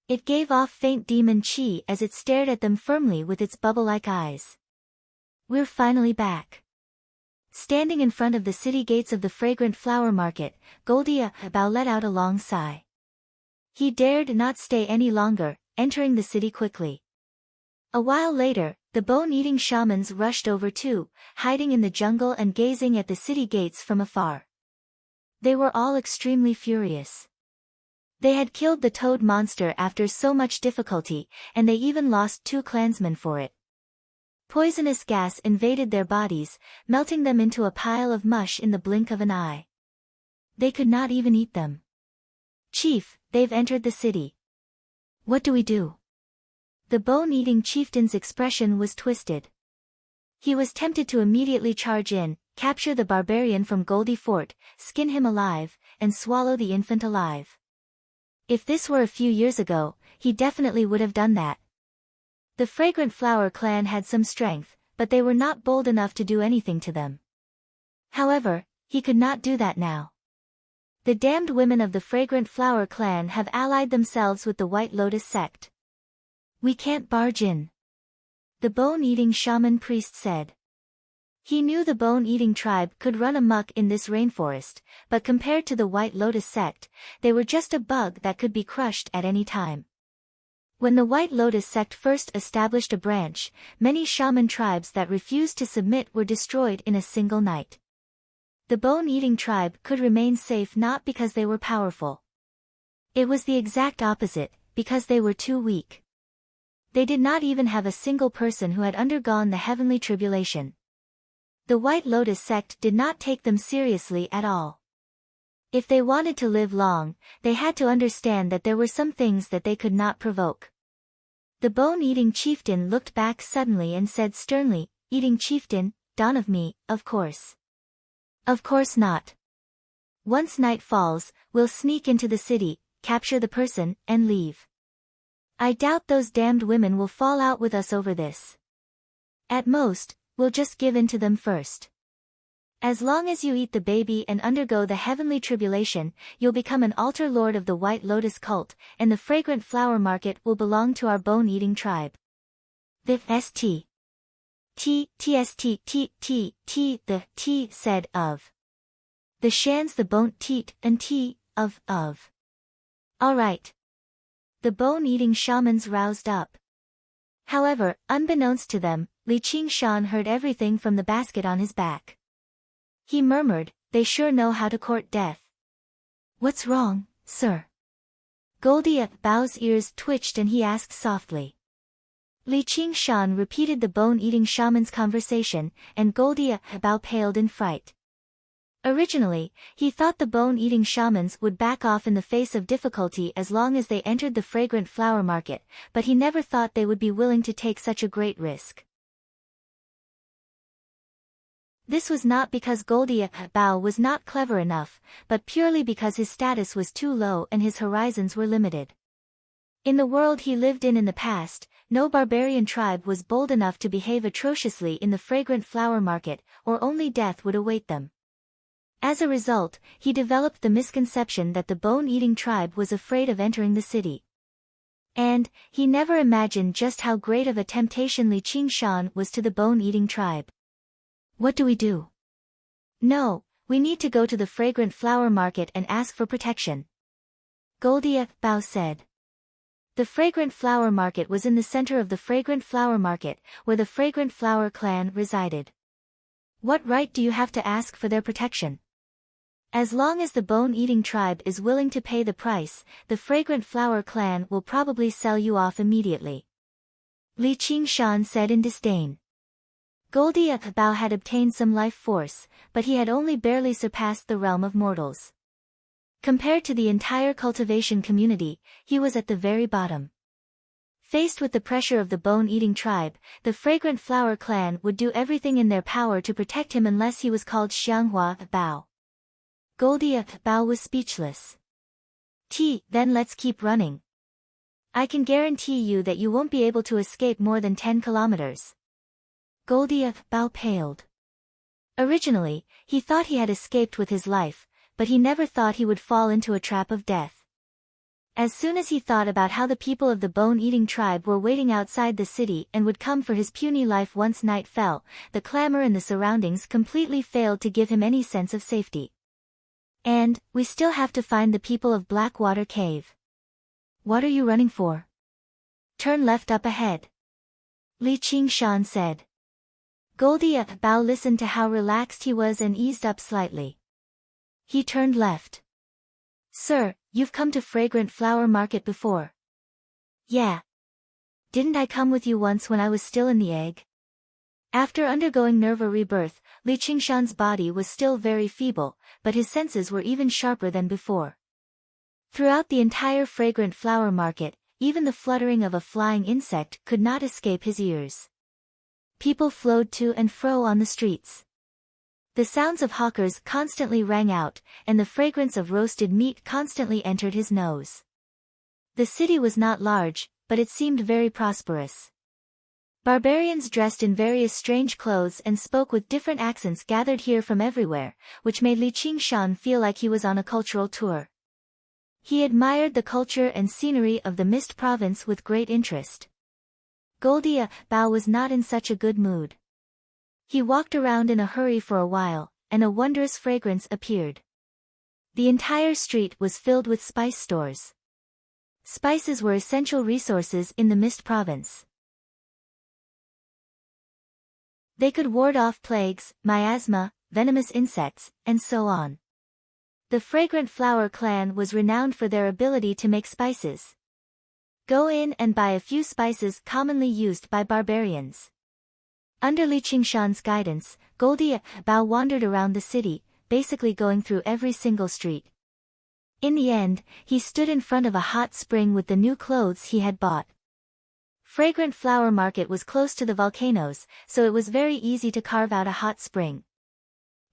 It gave off faint demon chi as it stared at them firmly with its bubble-like eyes. We're finally back. Standing in front of the city gates of the Fragrant Flower Market, Goldia Bao let out a long sigh. He dared not stay any longer, entering the city quickly. A while later, the bone-eating shamans rushed over too, hiding in the jungle and gazing at the city gates from afar. They were all extremely furious. They had killed the toad monster after so much difficulty, and they even lost 2 clansmen for it. Poisonous gas invaded their bodies, melting them into a pile of mush in the blink of an eye. They could not even eat them. Chief, they've entered the city. What do we do? The bone-eating chieftain's expression was twisted. He was tempted to immediately charge in, capture the barbarian from Goldie Fort, skin him alive, and swallow the infant alive. If this were a few years ago, he definitely would have done that. The Fragrant Flower clan had some strength, but they were not bold enough to do anything to them. However, he could not do that now. The damned women of the Fragrant Flower clan have allied themselves with the White Lotus sect. We can't barge in. The bone-eating shaman priest said. He knew the bone-eating tribe could run amok in this rainforest, but compared to the White Lotus sect, they were just a bug that could be crushed at any time. When the White Lotus sect first established a branch, many shaman tribes that refused to submit were destroyed in a single night. The bone-eating tribe could remain safe not because they were powerful. It was the exact opposite, because they were too weak. They did not even have a single person who had undergone the heavenly tribulation. The White Lotus sect did not take them seriously at all. If they wanted to live long, they had to understand that there were some things that they could not provoke. The bone-eating chieftain looked back suddenly and said sternly, "Eating chieftain, dawn of me, of course. Of course not. Once night falls, we'll sneak into the city, capture the person, and leave. I doubt those damned women will fall out with us over this. At most, we'll just give in to them first. As long as you eat the baby and undergo the heavenly tribulation, you'll become an altar lord of the White Lotus cult, and the fragrant flower market will belong to our bone-eating tribe." The T said of. The shans the bone teat and T of. All right. The bone-eating shamans roused up. However, unbeknownst to them, Li Qingshan heard everything from the basket on his back. He murmured, "They sure know how to court death." "What's wrong, sir?" Goldie Bao's ears twitched and he asked softly. Li Qingshan repeated the bone-eating shaman's conversation, and Goldie Bao paled in fright. Originally, he thought the bone-eating shamans would back off in the face of difficulty as long as they entered the fragrant flower market, but he never thought they would be willing to take such a great risk. This was not because Goldie Bao was not clever enough, but purely because his status was too low and his horizons were limited. In the world he lived in the past, no barbarian tribe was bold enough to behave atrociously in the fragrant flower market, or only death would await them. As a result, he developed the misconception that the bone-eating tribe was afraid of entering the city. And, he never imagined just how great of a temptation Li Qingshan was to the bone-eating tribe. "What do we do?" "No, we need to go to the fragrant flower market and ask for protection," Goldie Bao said. The fragrant flower market was in the center of the fragrant flower market, where the fragrant flower clan resided. "What right do you have to ask for their protection? As long as the bone-eating tribe is willing to pay the price, the fragrant flower clan will probably sell you off immediately," Li Qingshan said in disdain. Goldie Bao had obtained some life force, but he had only barely surpassed the realm of mortals. Compared to the entire cultivation community, he was at the very bottom. Faced with the pressure of the bone-eating tribe, the fragrant flower clan would do everything in their power to protect him unless he was called Xianghua Bao. Goldie Bao was speechless. Then let's keep running. I can guarantee you that you won't be able to escape more than 10 kilometers. Goldie Bao paled. Originally, he thought he had escaped with his life, but he never thought he would fall into a trap of death. As soon as he thought about how the people of the bone-eating tribe were waiting outside the city and would come for his puny life once night fell, the clamor in the surroundings completely failed to give him any sense of safety. "And, we still have to find the people of Blackwater Cave. What are you running for?" "Turn left up ahead," Li Qingshan said. Goldie Bao listened to how relaxed he was and eased up slightly. He turned left. "Sir, you've come to Fragrant Flower Market before." "Yeah. Didn't I come with you once when I was still in the egg?" After undergoing nerva rebirth, Li Qingshan's body was still very feeble, but his senses were even sharper than before. Throughout the entire Fragrant Flower Market, even the fluttering of a flying insect could not escape his ears. People flowed to and fro on the streets. The sounds of hawkers constantly rang out, and the fragrance of roasted meat constantly entered his nose. The city was not large, but it seemed very prosperous. Barbarians dressed in various strange clothes and spoke with different accents gathered here from everywhere, which made Li Qingshan feel like he was on a cultural tour. He admired the culture and scenery of the Mist Province with great interest. Goldie Bao was not in such a good mood. He walked around in a hurry for a while, and a wondrous fragrance appeared. The entire street was filled with spice stores. Spices were essential resources in the Mist Province. They could ward off plagues, miasma, venomous insects, and so on. The Fragrant Flower clan was renowned for their ability to make spices. Go in and buy a few spices commonly used by barbarians. Under Li Qingshan's guidance, Goldie Bao wandered around the city, basically going through every single street. In the end, he stood in front of a hot spring with the new clothes he had bought. Fragrant Flower Market was close to the volcanoes, so it was very easy to carve out a hot spring.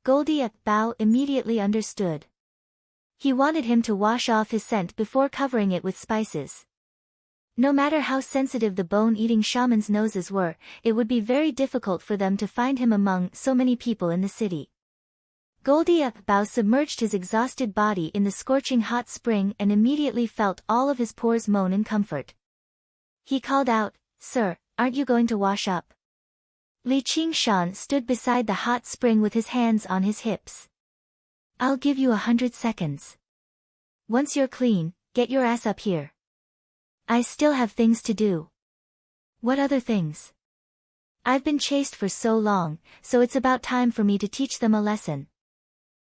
Goldie Bao immediately understood. He wanted him to wash off his scent before covering it with spices. No matter how sensitive the bone-eating shaman's noses were, it would be very difficult for them to find him among so many people in the city. Goldie Bao submerged his exhausted body in the scorching hot spring and immediately felt all of his pores moan in comfort. He called out, "Sir, aren't you going to wash up?" Li Qingshan stood beside the hot spring with his hands on his hips. "I'll give you 100 seconds. Once you're clean, get your ass up here. I still have things to do." "What other things?" "I've been chased for so long, so it's about time for me to teach them a lesson."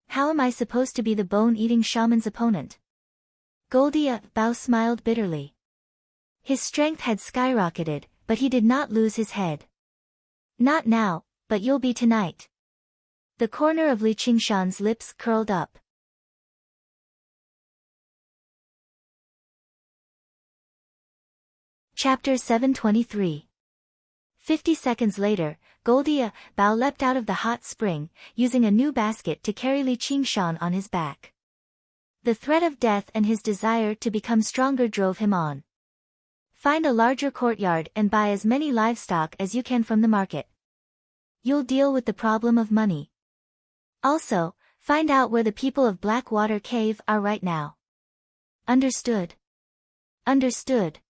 "How am I supposed to be the bone-eating shaman's opponent?" Goldie Bao smiled bitterly. His strength had skyrocketed, but he did not lose his head. "Not now, but you'll be tonight." The corner of Li Qingshan's lips curled up. Chapter 723. 50 seconds later, Goldie Bao leapt out of the hot spring, using a new basket to carry Li Qingshan on his back. The threat of death and his desire to become stronger drove him on. Find a larger courtyard and buy as many livestock as you can from the market. You'll deal with the problem of money. Also, find out where the people of Blackwater Cave are right now. Understood? Understood.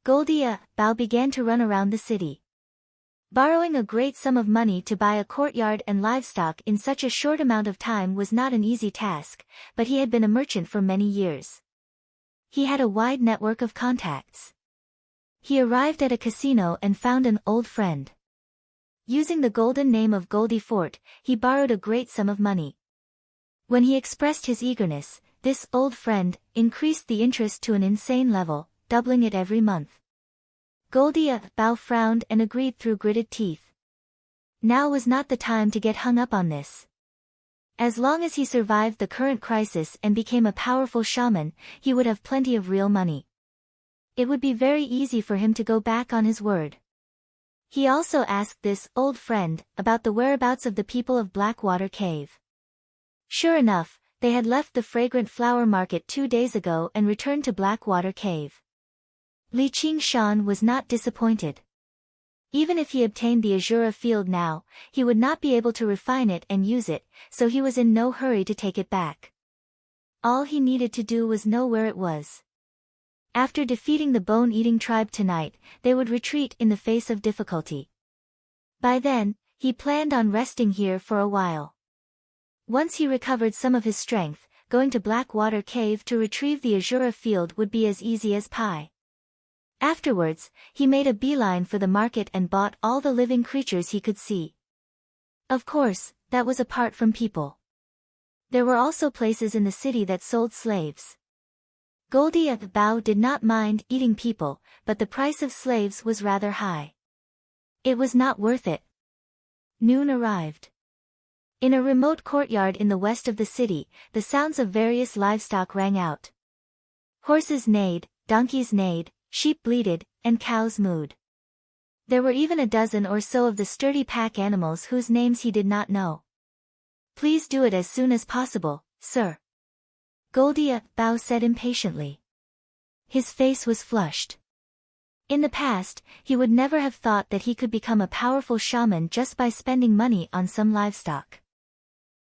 Goldie Bao began to run around the city. Borrowing a great sum of money to buy a courtyard and livestock in such a short amount of time was not an easy task, but he had been a merchant for many years. He had a wide network of contacts. He arrived at a casino and found an old friend. Using the golden name of Goldie Fort, he borrowed a great sum of money. When he expressed his eagerness, this old friend increased the interest to an insane level, doubling it every month. Goldie Bao frowned and agreed through gritted teeth. Now was not the time to get hung up on this. As long as he survived the current crisis and became a powerful shaman, he would have plenty of real money. It would be very easy for him to go back on his word. He also asked this old friend about the whereabouts of the people of Blackwater Cave. Sure enough, they had left the Fragrant Flower Market 2 days ago and returned to Blackwater Cave. Li Qingshan was not disappointed. Even if he obtained the Azura field now, he would not be able to refine it and use it, so he was in no hurry to take it back. All he needed to do was know where it was. After defeating the bone-eating tribe tonight, they would retreat in the face of difficulty. By then, he planned on resting here for a while. Once he recovered some of his strength, going to Blackwater Cave to retrieve the Azura field would be as easy as pie. Afterwards, he made a beeline for the market and bought all the living creatures he could see. Of course, that was apart from people. There were also places in the city that sold slaves. Goldie Bao did not mind eating people, but the price of slaves was rather high. It was not worth it. Noon arrived. In a remote courtyard in the west of the city, the sounds of various livestock rang out. Horses neighed, donkeys neighed, sheep bleated, and cows mooed. There were even a dozen or so of the sturdy pack animals whose names he did not know. "Please do it as soon as possible, sir," Goldie Bao said impatiently. His face was flushed. In the past, he would never have thought that he could become a powerful shaman just by spending money on some livestock.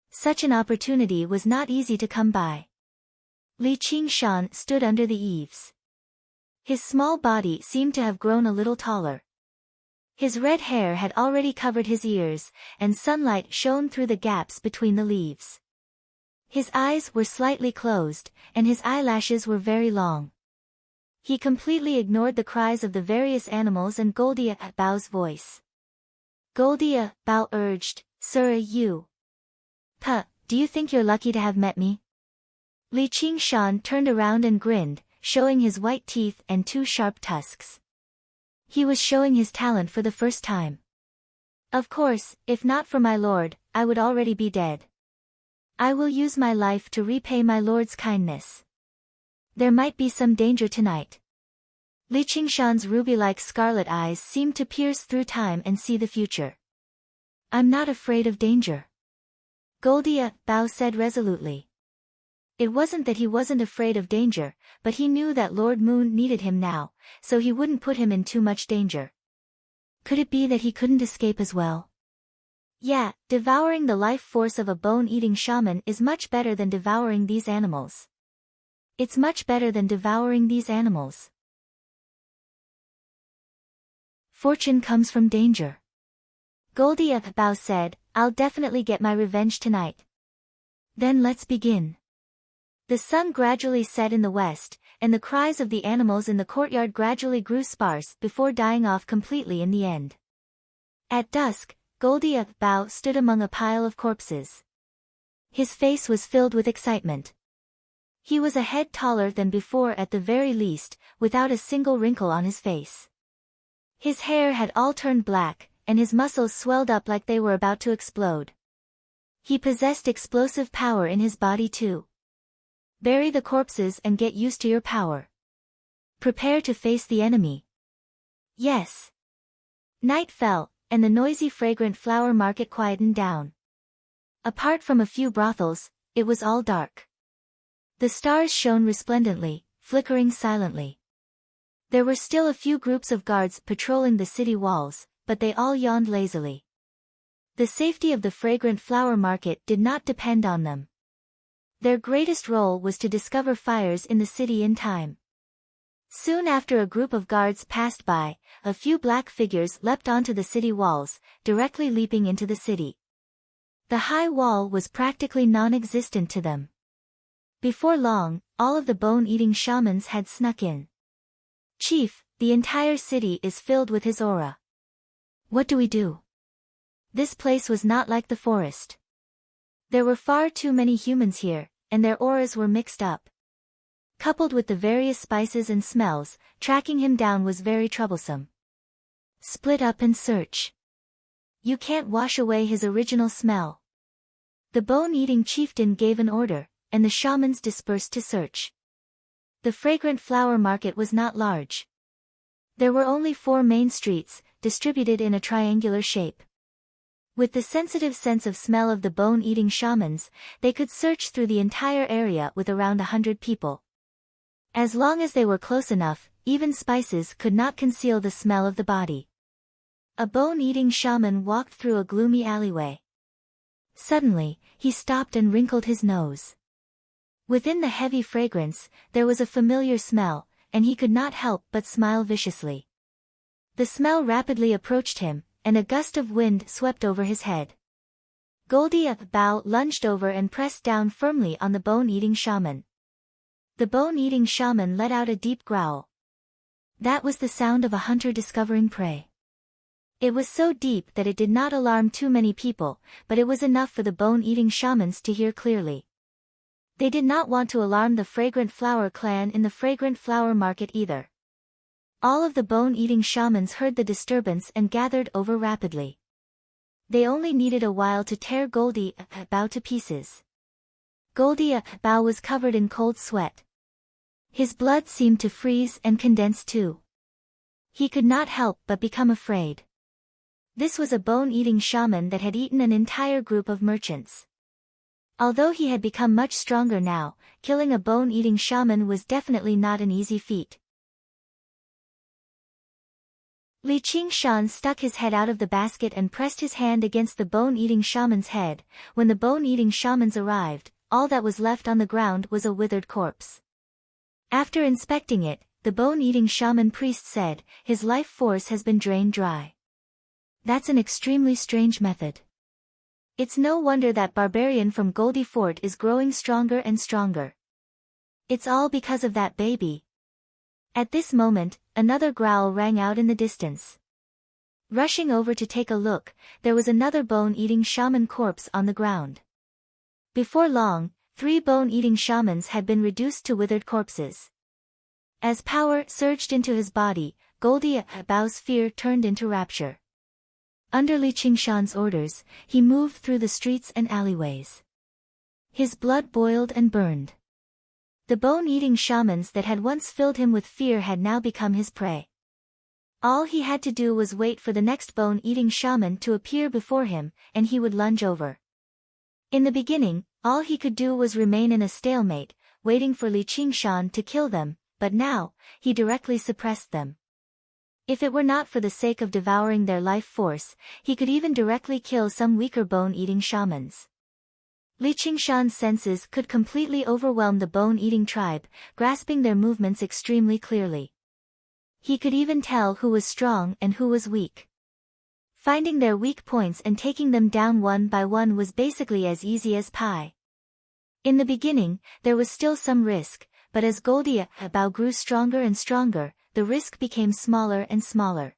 Such an opportunity was not easy to come by. Li Qingshan stood under the eaves. His small body seemed to have grown a little taller. His red hair had already covered his ears, and sunlight shone through the gaps between the leaves. His eyes were slightly closed, and his eyelashes were very long. He completely ignored the cries of the various animals and Goldia Bao's voice. Goldia Bao urged, "Sir, you. Do you think you're lucky to have met me?" Li Qingshan turned around and grinned, showing his white teeth and two sharp tusks. He was showing his talent for the first time. "Of course, if not for my lord, I would already be dead. I will use my life to repay my lord's kindness. There might be some danger tonight." Li Qingshan's ruby-like scarlet eyes seemed to pierce through time and see the future. "I'm not afraid of danger," Goldia Bao said resolutely. It wasn't that he wasn't afraid of danger, but he knew that Lord Moon needed him now, so he wouldn't put him in too much danger. Could it be that he couldn't escape as well? Yeah, devouring the life force of a bone-eating shaman is much better than devouring these animals. It's much better than devouring these animals. Fortune comes from danger. Goldia Bao said, "I'll definitely get my revenge tonight." Then let's begin. The sun gradually set in the west, and the cries of the animals in the courtyard gradually grew sparse before dying off completely in the end. At dusk, Goldia Bao stood among a pile of corpses. His face was filled with excitement. He was a head taller than before at the very least, without a single wrinkle on his face. His hair had all turned black, and his muscles swelled up like they were about to explode. He possessed explosive power in his body too. Bury the corpses and get used to your power. Prepare to face the enemy. Yes. Night fell, and the noisy fragrant flower market quietened down. Apart from a few brothels, it was all dark. The stars shone resplendently, flickering silently. There were still a few groups of guards patrolling the city walls, but they all yawned lazily. The safety of the fragrant flower market did not depend on them. Their greatest role was to discover fires in the city in time. Soon after a group of guards passed by, a few black figures leapt onto the city walls, directly leaping into the city. The high wall was practically non-existent to them. Before long, all of the bone-eating shamans had snuck in. "Chief, the entire city is filled with his aura. What do we do?" This place was not like the forest. There were far too many humans here, and their auras were mixed up. Coupled with the various spices and smells, tracking him down was very troublesome. "Split up and search. You can't wash away his original smell." The bone-eating chieftain gave an order, and the shamans dispersed to search. The fragrant flower market was not large. There were only 4 main streets, distributed in a triangular shape. With the sensitive sense of smell of the bone-eating shamans, they could search through the entire area with around 100 people. As long as they were close enough, even spices could not conceal the smell of the body. A bone-eating shaman walked through a gloomy alleyway. Suddenly, he stopped and wrinkled his nose. Within the heavy fragrance, there was a familiar smell, and he could not help but smile viciously. The smell rapidly approached him, and a gust of wind swept over his head. Goldia Bao lunged over and pressed down firmly on the bone-eating shaman. The bone-eating shaman let out a deep growl. That was the sound of a hunter discovering prey. It was so deep that it did not alarm too many people, but it was enough for the bone-eating shamans to hear clearly. They did not want to alarm the Fragrant Flower clan in the Fragrant Flower market either. All of the bone-eating shamans heard the disturbance and gathered over rapidly. They only needed a while to tear Goldia Bao to pieces. Goldia Bao was covered in cold sweat. His blood seemed to freeze and condense too. He could not help but become afraid. This was a bone-eating shaman that had eaten an entire group of merchants. Although he had become much stronger now, killing a bone-eating shaman was definitely not an easy feat. Li Qingshan stuck his head out of the basket and pressed his hand against the bone-eating shaman's head. When the bone-eating shamans arrived, all that was left on the ground was a withered corpse. After inspecting it, the bone-eating shaman priest said, "His life force has been drained dry. That's an extremely strange method. It's no wonder that barbarian from Goldie Fort is growing stronger and stronger. It's all because of that baby. At this moment, another growl rang out in the distance. Rushing over to take a look, there was another bone-eating shaman corpse on the ground. Before long, 3 bone-eating shamans had been reduced to withered corpses. As power surged into his body, Goldie Bao's fear turned into rapture. Under Li Qingshan's orders, he moved through the streets and alleyways. His blood boiled and burned. The bone-eating shamans that had once filled him with fear had now become his prey. All he had to do was wait for the next bone-eating shaman to appear before him, and he would lunge over. In the beginning, all he could do was remain in a stalemate, waiting for Li Qingshan to kill them, but now, he directly suppressed them. If it were not for the sake of devouring their life force, he could even directly kill some weaker bone-eating shamans. Li Qingshan's senses could completely overwhelm the bone-eating tribe, grasping their movements extremely clearly. He could even tell who was strong and who was weak. Finding their weak points and taking them down one by one was basically as easy as pie. In the beginning, there was still some risk, but as Goldie Bao grew stronger and stronger, the risk became smaller and smaller.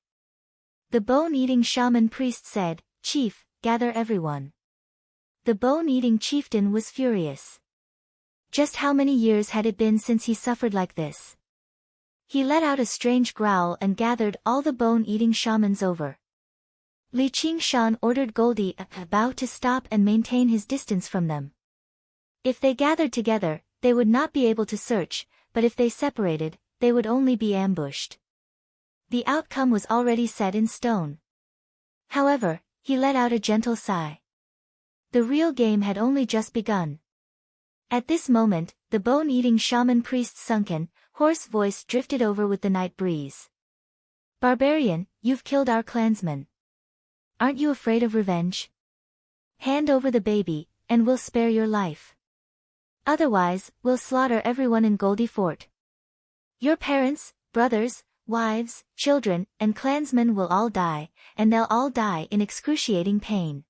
The bone-eating shaman priest said, "Chief, gather everyone." The bone-eating chieftain was furious. Just how many years had it been since he suffered like this? He let out a strange growl and gathered all the bone-eating shamans over. Li Qingshan ordered Goldie Bao to stop and maintain his distance from them. If they gathered together, they would not be able to search, but if they separated, they would only be ambushed. The outcome was already set in stone. However, he let out a gentle sigh. The real game had only just begun. At this moment, the bone-eating shaman priest's sunken, hoarse voice drifted over with the night breeze. "Barbarian, you've killed our clansmen. Aren't you afraid of revenge? Hand over the baby, and we'll spare your life. Otherwise, we'll slaughter everyone in Goldie Fort. Your parents, brothers, wives, children, and clansmen will all die, and they'll all die in excruciating pain."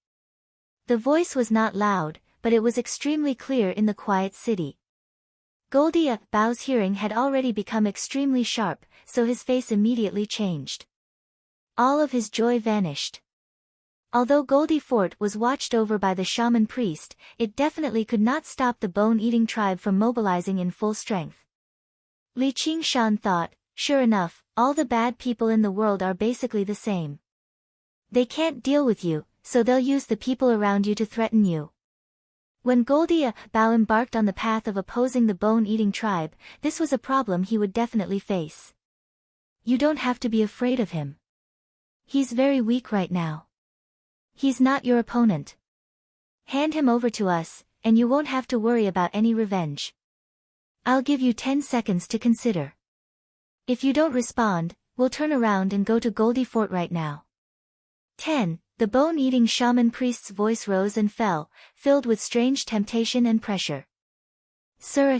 The voice was not loud, but it was extremely clear in the quiet city. Goldie Bao's hearing had already become extremely sharp, so his face immediately changed. All of his joy vanished. Although Goldie Fort was watched over by the shaman priest, it definitely could not stop the bone-eating tribe from mobilizing in full strength. Li Qingshan thought, sure enough, all the bad people in the world are basically the same. They can't deal with you, so they'll use the people around you to threaten you. When Goldie Bao embarked on the path of opposing the bone-eating tribe, this was a problem he would definitely face. You don't have to be afraid of him. He's very weak right now. He's not your opponent. Hand him over to us, and you won't have to worry about any revenge. I'll give you 10 seconds to consider. If you don't respond, we'll turn around and go to Goldie Fort right now. 10. The bone-eating shaman priest's voice rose and fell, filled with strange temptation and pressure. "Sir,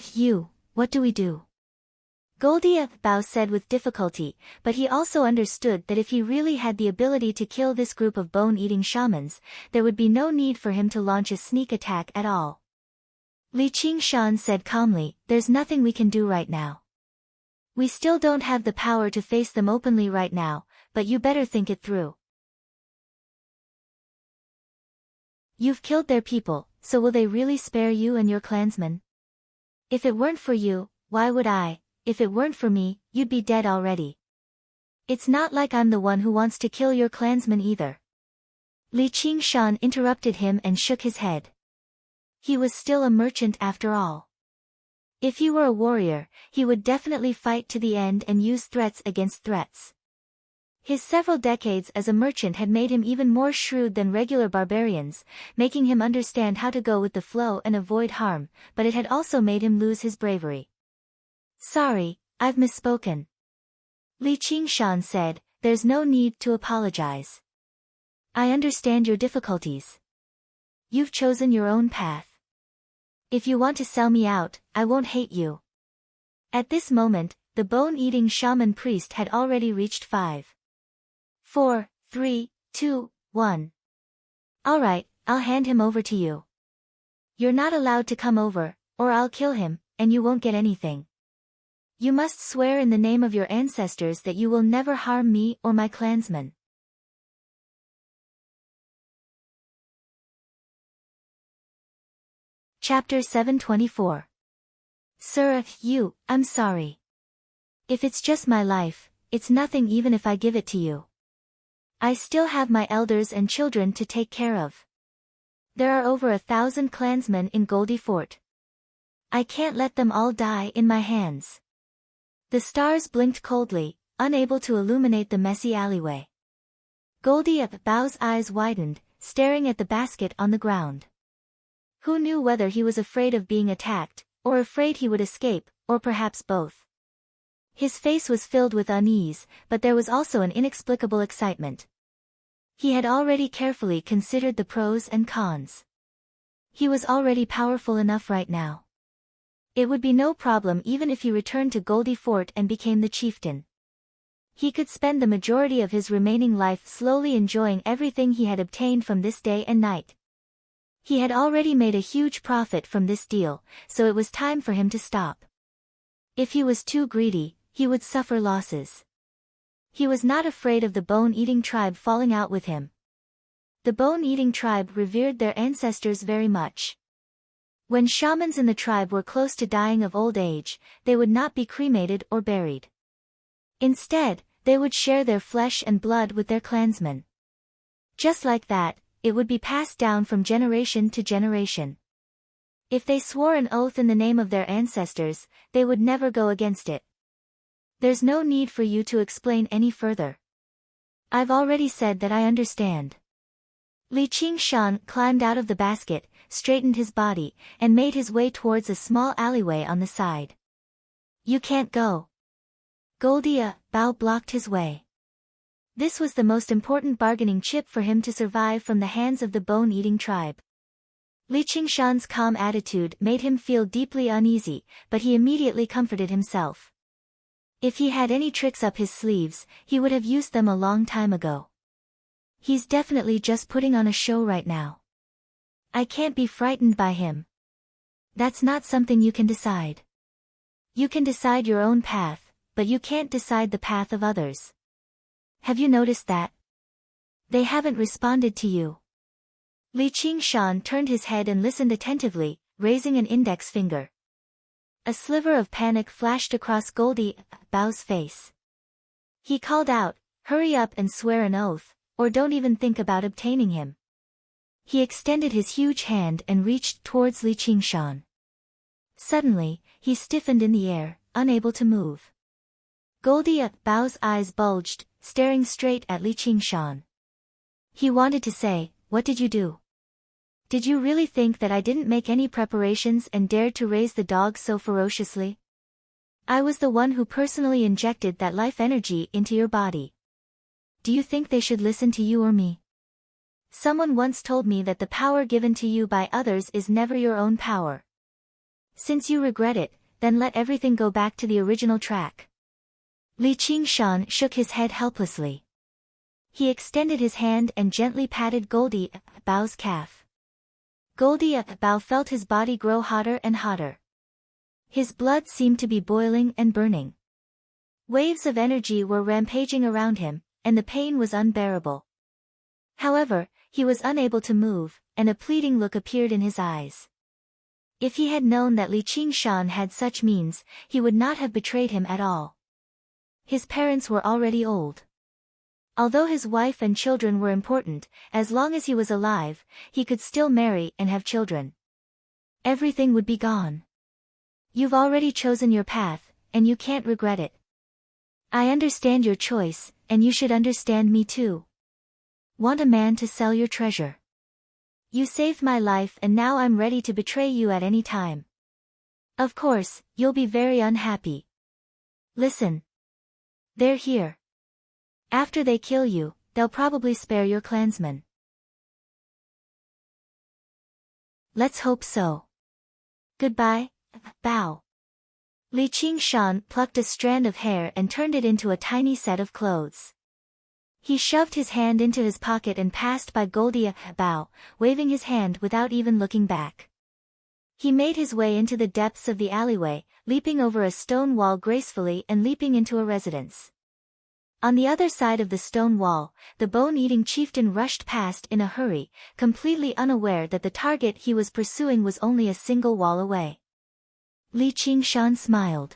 what do we do?" Goldie Bao said with difficulty, but he also understood that if he really had the ability to kill this group of bone-eating shamans, there would be no need for him to launch a sneak attack at all. Li Qingshan said calmly, "There's nothing we can do right now. We still don't have the power to face them openly right now, but you better think it through. You've killed their people, so will they really spare you and your clansmen? If it weren't for you, why would I? If it weren't for me, you'd be dead already. It's not like I'm the one who wants to kill your clansmen either." Li Qingshan interrupted him and shook his head. He was still a merchant after all. If he were a warrior, he would definitely fight to the end and use threats against threats. His several decades as a merchant had made him even more shrewd than regular barbarians, making him understand how to go with the flow and avoid harm, but it had also made him lose his bravery. "Sorry, I've misspoken." Li Qingshan said, "There's no need to apologize. I understand your difficulties. You've chosen your own path. If you want to sell me out, I won't hate you." At this moment, the bone-eating shaman priest had already reached 5, 4, 3, 2, 1. Alright, I'll hand him over to you. You're not allowed to come over, or I'll kill him, and you won't get anything. You must swear in the name of your ancestors that you will never harm me or my clansmen. Chapter 724. Sir, I'm sorry. If it's just my life, it's nothing even if I give it to you. I still have my elders and children to take care of. There are over 1,000 clansmen in Goldie Fort. I can't let them all die in my hands. The stars blinked coldly, unable to illuminate the messy alleyway. Goldie Bow's eyes widened, staring at the basket on the ground. Who knew whether he was afraid of being attacked, or afraid he would escape, or perhaps both. His face was filled with unease, but there was also an inexplicable excitement. He had already carefully considered the pros and cons. He was already powerful enough right now. It would be no problem even if he returned to Goldie Fort and became the chieftain. He could spend the majority of his remaining life slowly enjoying everything he had obtained from this day and night. He had already made a huge profit from this deal, so it was time for him to stop. If he was too greedy, he would suffer losses. He was not afraid of the bone-eating tribe falling out with him. The bone-eating tribe revered their ancestors very much. When shamans in the tribe were close to dying of old age, they would not be cremated or buried. Instead, they would share their flesh and blood with their clansmen. Just like that, it would be passed down from generation to generation. If they swore an oath in the name of their ancestors, they would never go against it. There's no need for you to explain any further. I've already said that I understand. Li Qingshan climbed out of the basket, straightened his body, and made his way towards a small alleyway on the side. You can't go. Goldie Bao blocked his way. This was the most important bargaining chip for him to survive from the hands of the bone-eating tribe. Li Qingshan's calm attitude made him feel deeply uneasy, but he immediately comforted himself. If he had any tricks up his sleeves, he would have used them a long time ago. He's definitely just putting on a show right now. I can't be frightened by him. That's not something you can decide. You can decide your own path, but you can't decide the path of others. Have you noticed that? They haven't responded to you. Li Qingshan turned his head and listened attentively, raising an index finger. A sliver of panic flashed across Goldie Bao's face. He called out, "Hurry up and swear an oath, or don't even think about obtaining him." He extended his huge hand and reached towards Li Qingshan. Suddenly, he stiffened in the air, unable to move. Goldie Bao's eyes bulged, staring straight at Li Qingshan. He wanted to say, "What did you do? Did you really think that I didn't make any preparations and dared to raise the dog so ferociously? I was the one who personally injected that life energy into your body. Do you think they should listen to you or me? Someone once told me that the power given to you by others is never your own power. Since you regret it, then let everything go back to the original track." Li Qingshan shook his head helplessly. He extended his hand and gently patted Goldie Bao's calf. Goldie Bao felt his body grow hotter and hotter. His blood seemed to be boiling and burning. Waves of energy were rampaging around him, and the pain was unbearable. However, he was unable to move, and a pleading look appeared in his eyes. If he had known that Li Qingshan had such means, he would not have betrayed him at all. His parents were already old. Although his wife and children were important, as long as he was alive, he could still marry and have children. Everything would be gone. You've already chosen your path, and you can't regret it. I understand your choice, and you should understand me too. Want a man to sell your treasure. You saved my life and now I'm ready to betray you at any time. Of course, you'll be very unhappy. Listen. They're here. After they kill you, they'll probably spare your clansmen. Let's hope so. Goodbye, Bao. Li Qingshan plucked a strand of hair and turned it into a tiny set of clothes. He shoved his hand into his pocket and passed by Goldie Bao, waving his hand without even looking back. He made his way into the depths of the alleyway, leaping over a stone wall gracefully and leaping into a residence. On the other side of the stone wall, the bone-eating chieftain rushed past in a hurry, completely unaware that the target he was pursuing was only a single wall away. Li Qingshan smiled.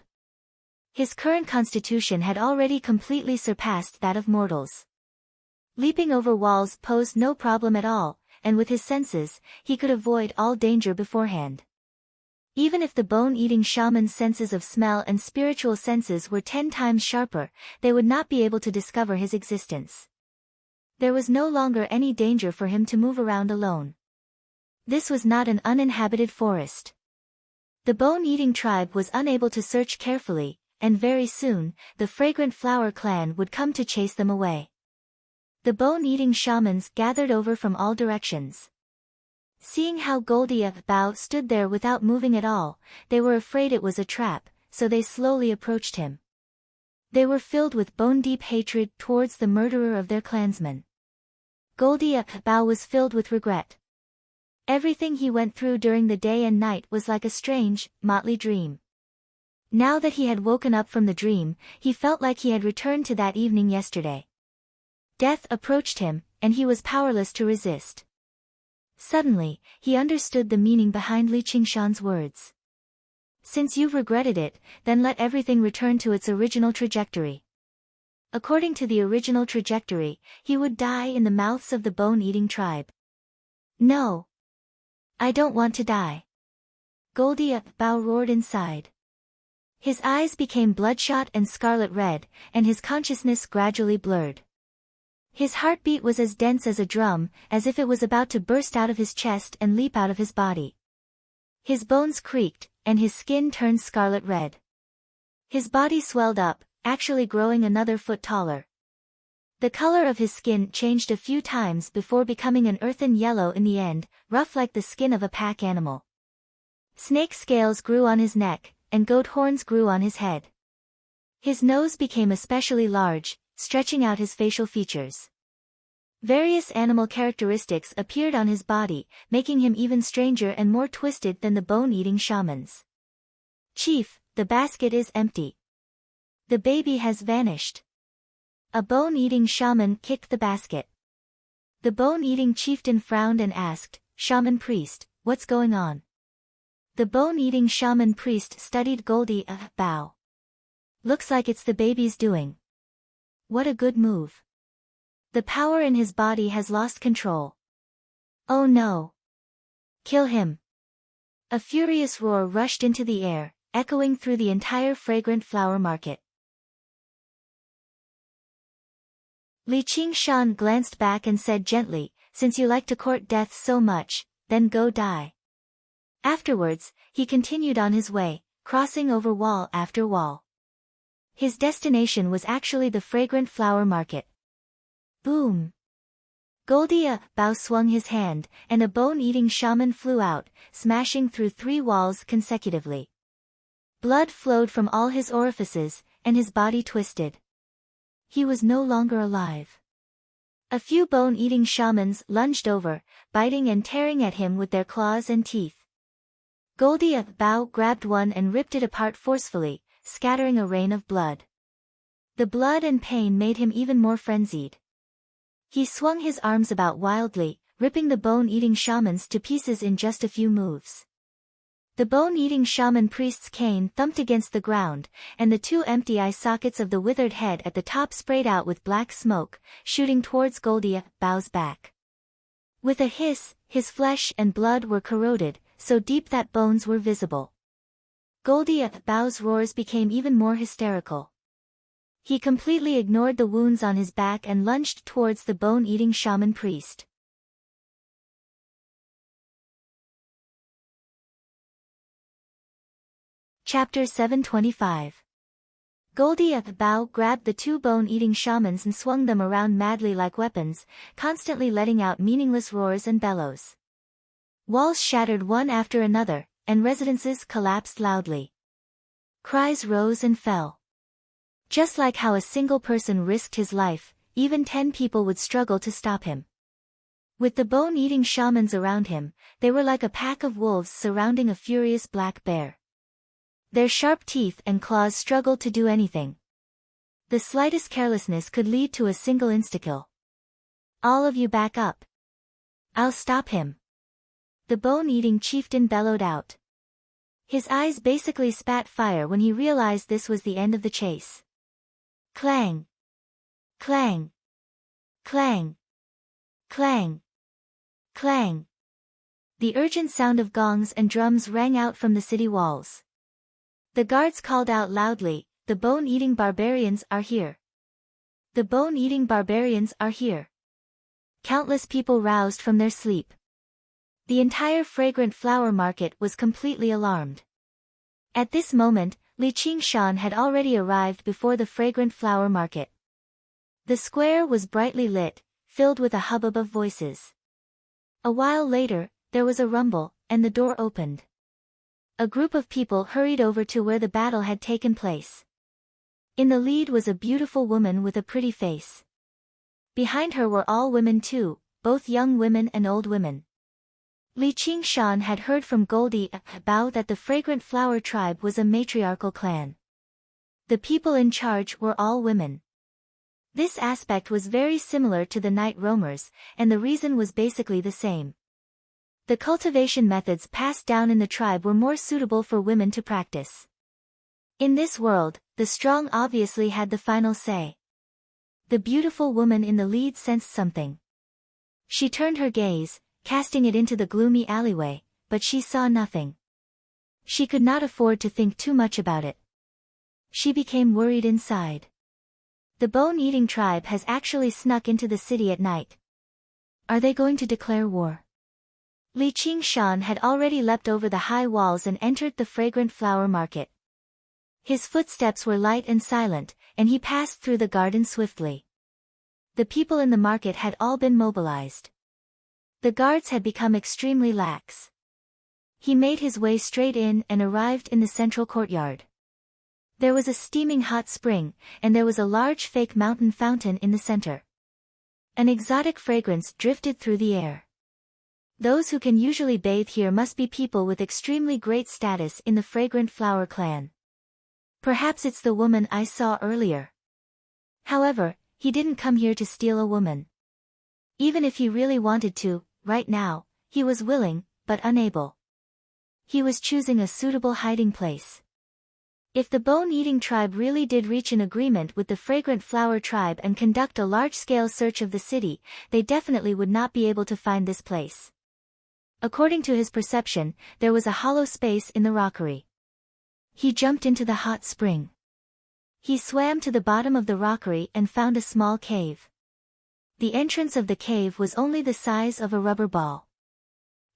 His current constitution had already completely surpassed that of mortals. Leaping over walls posed no problem at all, and with his senses, he could avoid all danger beforehand. Even if the bone-eating shaman's senses of smell and spiritual senses were 10 times sharper, they would not be able to discover his existence. There was no longer any danger for him to move around alone. This was not an uninhabited forest. The bone-eating tribe was unable to search carefully, and very soon, the fragrant flower clan would come to chase them away. The bone-eating shamans gathered over from all directions. Seeing how Goldie Bao stood there without moving at all, they were afraid it was a trap, so they slowly approached him. They were filled with bone-deep hatred towards the murderer of their clansman. Goldie Bao was filled with regret. Everything he went through during the day and night was like a strange, motley dream. Now that he had woken up from the dream, he felt like he had returned to that evening yesterday. Death approached him, and he was powerless to resist. Suddenly, he understood the meaning behind Li Qingshan's words. Since you've regretted it, then let everything return to its original trajectory. According to the original trajectory, he would die in the mouths of the bone-eating tribe. No. I don't want to die. Goldie Bao roared inside. His eyes became bloodshot and scarlet red, and his consciousness gradually blurred. His heartbeat was as dense as a drum, as if it was about to burst out of his chest and leap out of his body. His bones creaked, and his skin turned scarlet red. His body swelled up, actually growing another foot taller. The color of his skin changed a few times before becoming an earthen yellow in the end, rough like the skin of a pack animal. Snake scales grew on his neck, and goat horns grew on his head. His nose became especially large, stretching out his facial features. Various animal characteristics appeared on his body, making him even stranger and more twisted than the bone-eating shamans. Chief, the basket is empty. The baby has vanished. A bone-eating shaman kicked the basket. The bone-eating chieftain frowned and asked, "Shaman priest, what's going on?" The bone-eating shaman priest studied Goldie Bao. Looks like it's the baby's doing. What a good move. The power in his body has lost control. Oh no. Kill him. A furious roar rushed into the air, echoing through the entire fragrant flower market. Li Qingshan glanced back and said gently, "Since you like to court death so much, then go die." Afterwards, he continued on his way, crossing over wall after wall. His destination was actually the fragrant flower market. Boom! Goldie Bao swung his hand, and a bone-eating shaman flew out, smashing through 3 walls consecutively. Blood flowed from all his orifices, and his body twisted. He was no longer alive. A few bone-eating shamans lunged over, biting and tearing at him with their claws and teeth. Goldie Bao grabbed one and ripped it apart forcefully, scattering a rain of blood. The blood and pain made him even more frenzied. He swung his arms about wildly, ripping the bone-eating shamans to pieces in just a few moves. The bone-eating shaman priest's cane thumped against the ground, and the 2 empty eye sockets of the withered head at the top sprayed out with black smoke, shooting towards Goldie Bao's back. With a hiss, his flesh and blood were corroded, so deep that bones were visible. Goldie Bao's roars became even more hysterical. He completely ignored the wounds on his back and lunged towards the bone-eating shaman priest. Chapter 725. Goldie Bao grabbed the 2 bone-eating shamans and swung them around madly like weapons, constantly letting out meaningless roars and bellows. Walls shattered one after another, and residences collapsed loudly. Cries rose and fell. Just like how a single person risked his life, even 10 people would struggle to stop him. With the bone-eating shamans around him, they were like a pack of wolves surrounding a furious black bear. Their sharp teeth and claws struggled to do anything. The slightest carelessness could lead to a single insta-kill. All of you back up. I'll stop him. The bone-eating chieftain bellowed out. His eyes basically spat fire when he realized this was the end of the chase. Clang! Clang! Clang! Clang! Clang! The urgent sound of gongs and drums rang out from the city walls. The guards called out loudly, "The bone-eating barbarians are here! The bone-eating barbarians are here!" Countless people roused from their sleep. The entire fragrant flower market was completely alarmed. At this moment, Li Qingshan had already arrived before the fragrant flower market. The square was brightly lit, filled with a hubbub of voices. A while later, there was a rumble, and the door opened. A group of people hurried over to where the battle had taken place. In the lead was a beautiful woman with a pretty face. Behind her were all women too, both young women and old women. Li Qingshan had heard from Goldie Bao that the Fragrant Flower tribe was a matriarchal clan. The people in charge were all women. This aspect was very similar to the night roamers, and the reason was basically the same. The cultivation methods passed down in the tribe were more suitable for women to practice. In this world, the strong obviously had the final say. The beautiful woman in the lead sensed something. She turned her gaze, casting it into the gloomy alleyway, but she saw nothing. She could not afford to think too much about it. She became worried inside. The bone-eating tribe has actually snuck into the city at night. Are they going to declare war? Li Qingshan had already leapt over the high walls and entered the fragrant flower market. His footsteps were light and silent, and he passed through the garden swiftly. The people in the market had all been mobilized. The guards had become extremely lax. He made his way straight in and arrived in the central courtyard. There was a steaming hot spring, and there was a large fake mountain fountain in the center. An exotic fragrance drifted through the air. Those who can usually bathe here must be people with extremely great status in the Fragrant Flower clan. Perhaps it's the woman I saw earlier. However, he didn't come here to steal a woman. Even if he really wanted to, right now, he was willing, but unable. He was choosing a suitable hiding place. If the bone-eating tribe really did reach an agreement with the Fragrant Flower tribe and conduct a large-scale search of the city, they definitely would not be able to find this place. According to his perception, there was a hollow space in the rockery. He jumped into the hot spring. He swam to the bottom of the rockery and found a small cave. The entrance of the cave was only the size of a rubber ball.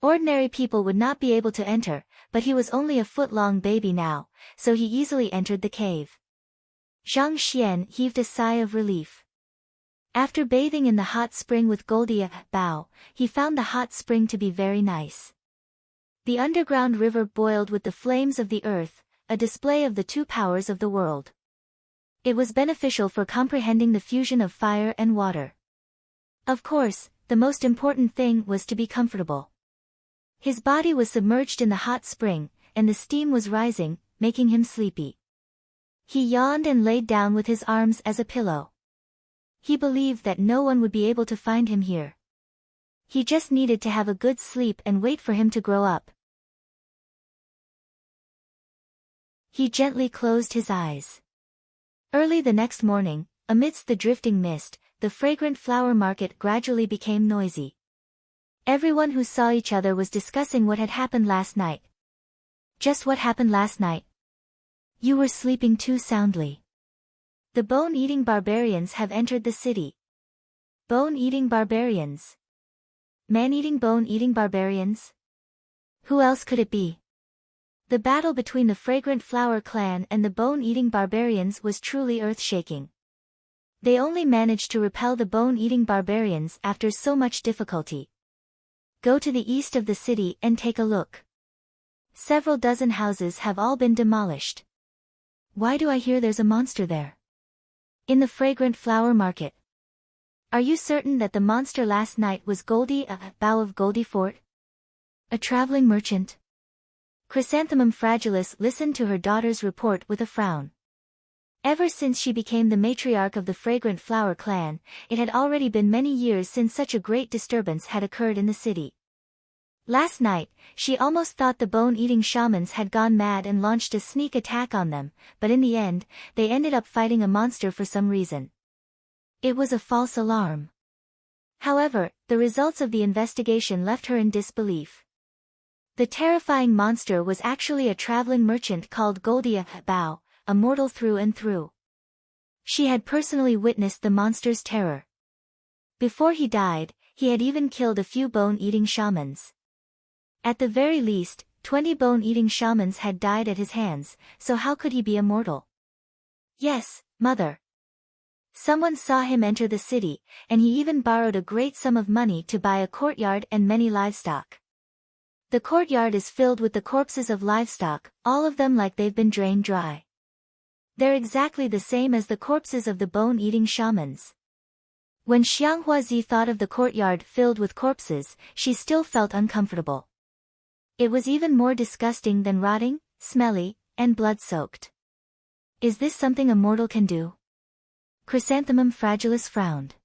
Ordinary people would not be able to enter, but he was only a foot-long baby now, so he easily entered the cave. Zhang Xian heaved a sigh of relief. After bathing in the hot spring with Goldie Bao, he found the hot spring to be very nice. The underground river boiled with the flames of the earth, a display of the two powers of the world. It was beneficial for comprehending the fusion of fire and water. Of course, the most important thing was to be comfortable. His body was submerged in the hot spring, and the steam was rising, making him sleepy. He yawned and laid down with his arms as a pillow. He believed that no one would be able to find him here. He just needed to have a good sleep and wait for him to grow up. He gently closed his eyes. Early the next morning, amidst the drifting mist, the fragrant flower market gradually became noisy. Everyone who saw each other was discussing what had happened last night. Just what happened last night? You were sleeping too soundly. The bone-eating barbarians have entered the city. Bone-eating barbarians. Man-eating bone-eating barbarians? Who else could it be? The battle between the Fragrant Flower clan and the bone-eating barbarians was truly earth-shaking. They only managed to repel the bone-eating barbarians after so much difficulty. Go to the east of the city and take a look. Several dozen houses have all been demolished. Why do I hear there's a monster there? In the Fragrant Flower market. Are you certain that the monster last night was Goldie Bao of Goldie Fort? A traveling merchant? Chrysanthemum Fragilis listened to her daughter's report with a frown. Ever since she became the matriarch of the Fragrant Flower clan, it had already been many years since such a great disturbance had occurred in the city. Last night, she almost thought the bone-eating shamans had gone mad and launched a sneak attack on them, but in the end, they ended up fighting a monster for some reason. It was a false alarm. However, the results of the investigation left her in disbelief. The terrifying monster was actually a traveling merchant called Goldie Bao, a mortal through and through. She had personally witnessed the monster's terror. Before he died, he had even killed a few bone-eating shamans. At the very least, 20 bone-eating shamans had died at his hands, so how could he be immortal? Yes, mother. Someone saw him enter the city, and he even borrowed a great sum of money to buy a courtyard and many livestock. The courtyard is filled with the corpses of livestock, all of them like they've been drained dry. They're exactly the same as the corpses of the bone-eating shamans. When Xiang Huazi thought of the courtyard filled with corpses, she still felt uncomfortable. It was even more disgusting than rotting, smelly, and blood-soaked. Is this something a mortal can do? Chrysanthemum Fragilis frowned.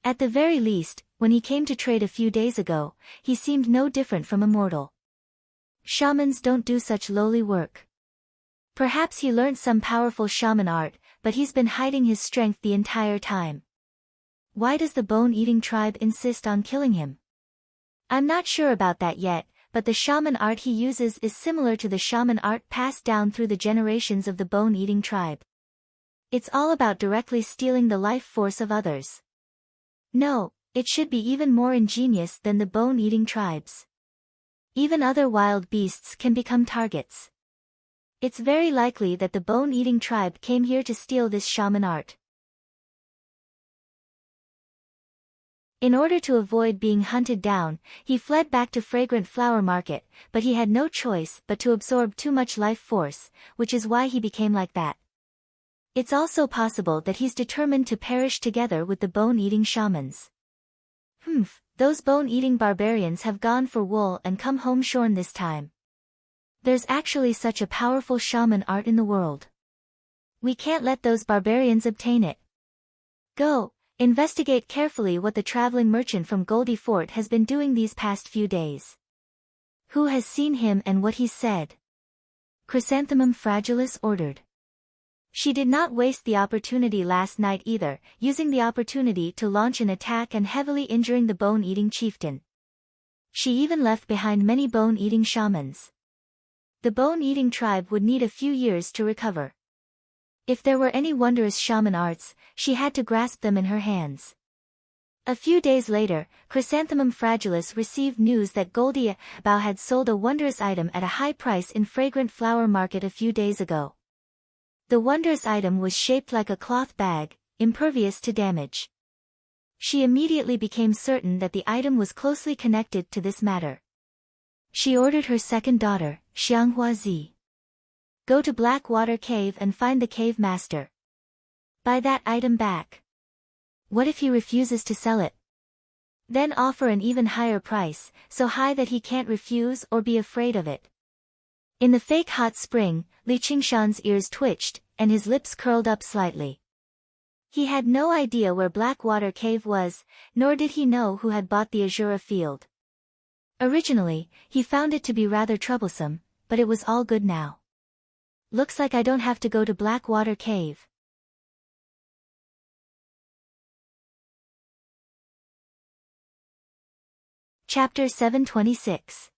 At the very least, when he came to trade a few days ago, he seemed no different from a mortal. Shamans don't do such lowly work. Perhaps he learned some powerful shaman art, but he's been hiding his strength the entire time. Why does the bone-eating tribe insist on killing him? I'm not sure about that yet, but the shaman art he uses is similar to the shaman art passed down through the generations of the bone-eating tribe. It's all about directly stealing the life force of others. No, it should be even more ingenious than the bone-eating tribes. Even other wild beasts can become targets. It's very likely that the bone-eating tribe came here to steal this shaman art. In order to avoid being hunted down, he fled back to Fragrant Flower Market, but he had no choice but to absorb too much life force, which is why he became like that. It's also possible that he's determined to perish together with the bone-eating shamans. Those bone-eating barbarians have gone for wool and come home shorn this time. There's actually such a powerful shaman art in the world. We can't let those barbarians obtain it. Go, investigate carefully what the traveling merchant from Goldie Fort has been doing these past few days. Who has seen him and what he's said? Chrysanthemum Fragilis ordered. She did not waste the opportunity last night either, using the opportunity to launch an attack and heavily injuring the bone-eating chieftain. She even left behind many bone-eating shamans. The bone-eating tribe would need a few years to recover. If there were any wondrous shaman arts, she had to grasp them in her hands. A few days later, Chrysanthemum Fragilis received news that Goldie Bao had sold a wondrous item at a high price in Fragrant Flower Market a few days ago. The wondrous item was shaped like a cloth bag, impervious to damage. She immediately became certain that the item was closely connected to this matter. She ordered her second daughter, Xiang Huazi. Go to Blackwater Cave and find the cave master. Buy that item back. What if he refuses to sell it? Then offer an even higher price, so high that he can't refuse or be afraid of it. In the fake hot spring, Li Qingshan's ears twitched, and his lips curled up slightly. He had no idea where Blackwater Cave was, nor did he know who had bought the Azura field. Originally, he found it to be rather troublesome, but it was all good now. Looks like I don't have to go to Blackwater Cave. Chapter 726.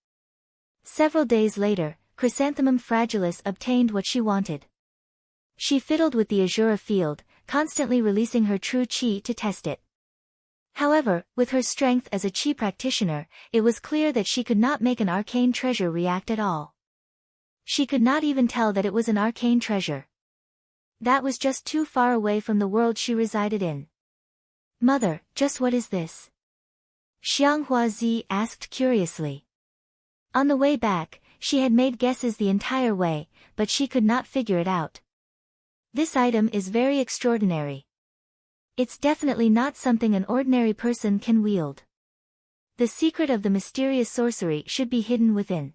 Several days later, Chrysanthemum Fragilis obtained what she wanted. She fiddled with the Azura field, constantly releasing her true chi to test it. However, with her strength as a chi practitioner, it was clear that she could not make an arcane treasure react at all. She could not even tell that it was an arcane treasure. That was just too far away from the world she resided in. Mother, just what is this? Xiang Huazi asked curiously. On the way back, she had made guesses the entire way, but she could not figure it out. This item is very extraordinary. It's definitely not something an ordinary person can wield. The secret of the mysterious sorcery should be hidden within.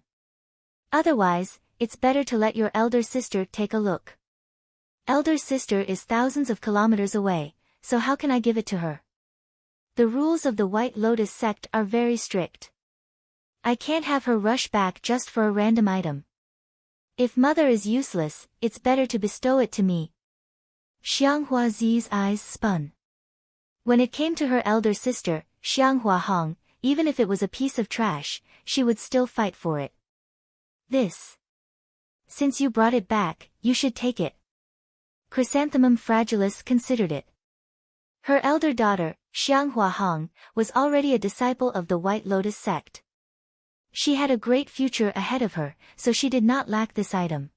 Otherwise, it's better to let your elder sister take a look. Elder sister is thousands of kilometers away, so how can I give it to her? The rules of the White Lotus sect are very strict. I can't have her rush back just for a random item. If mother is useless, it's better to bestow it to me. Xianghua Zi's eyes spun. When it came to her elder sister, Xianghua Hong, even if it was a piece of trash, she would still fight for it. Since you brought it back, you should take it. Chrysanthemum Fragilis considered it. Her elder daughter, Xianghua Hong, was already a disciple of the White Lotus sect. She had a great future ahead of her, so she did not lack this item.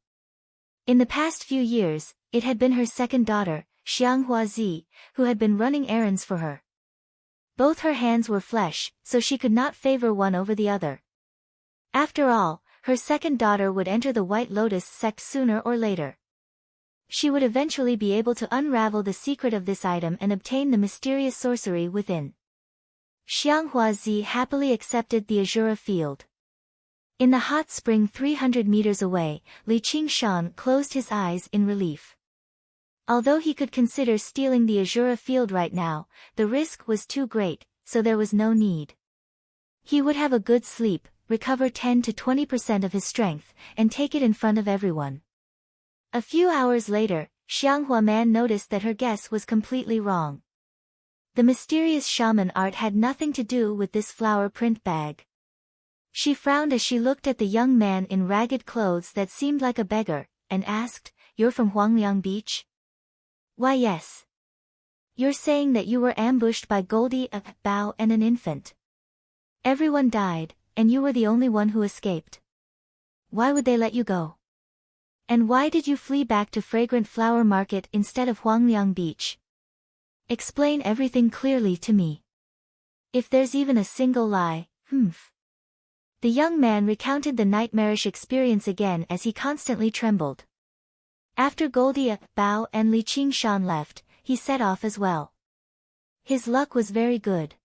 In the past few years, it had been her second daughter, Xianghua Zi, who had been running errands for her. Both her hands were flesh, so she could not favor one over the other. After all, her second daughter would enter the White Lotus sect sooner or later. She would eventually be able to unravel the secret of this item and obtain the mysterious sorcery within. Xianghua Zi happily accepted the Azura field. In the hot spring 300 meters away, Li Qingshan closed his eyes in relief. Although he could consider stealing the Azura field right now, the risk was too great, so there was no need. He would have a good sleep, recover 10 to 20% of his strength, and take it in front of everyone. A few hours later, Xianghua Man noticed that her guess was completely wrong. The mysterious shaman art had nothing to do with this flower print bag. She frowned as she looked at the young man in ragged clothes that seemed like a beggar, and asked, "You're from Huangliang Beach?" "Why yes. You're saying that you were ambushed by Goldie, a Bao and an infant. Everyone died, and you were the only one who escaped. Why would they let you go? And why did you flee back to Fragrant Flower Market instead of Huangliang Beach? Explain everything clearly to me. If there's even a single lie, The young man recounted the nightmarish experience again as he constantly trembled. After Goldie, Bao and Li Qingshan left, he set off as well. His luck was very good.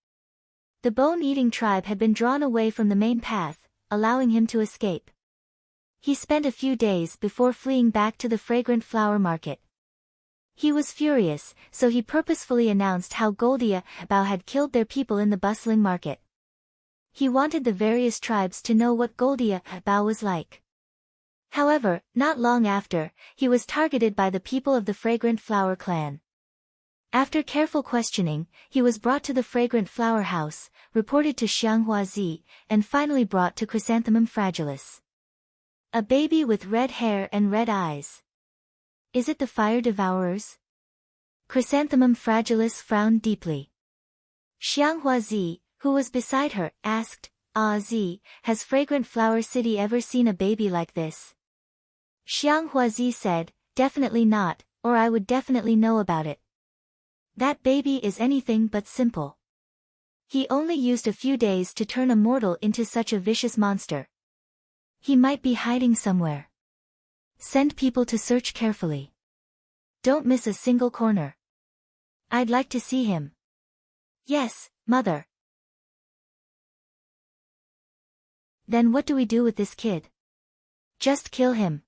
The bone-eating tribe had been drawn away from the main path, allowing him to escape. He spent a few days before fleeing back to the Fragrant Flower Market. He was furious, so he purposefully announced how Goldie, Bao had killed their people in the bustling market. He wanted the various tribes to know what Goldie, Bao was like. However, not long after, he was targeted by the people of the Fragrant Flower clan. After careful questioning, he was brought to the Fragrant Flower house, reported to Xianghua Zi, and finally brought to Chrysanthemum Fragilis. A baby with red hair and red eyes. Is it the fire devourers? Chrysanthemum Fragilis frowned deeply. Xianghua Zi, who was beside her, asked, Zi, has Fragrant Flower City ever seen a baby like this? Xianghua Zi said, definitely not, or I would definitely know about it. That baby is anything but simple. He only used a few days to turn a mortal into such a vicious monster. He might be hiding somewhere. Send people to search carefully. Don't miss a single corner. I'd like to see him. Yes, mother. Then what do we do with this kid? Just kill him.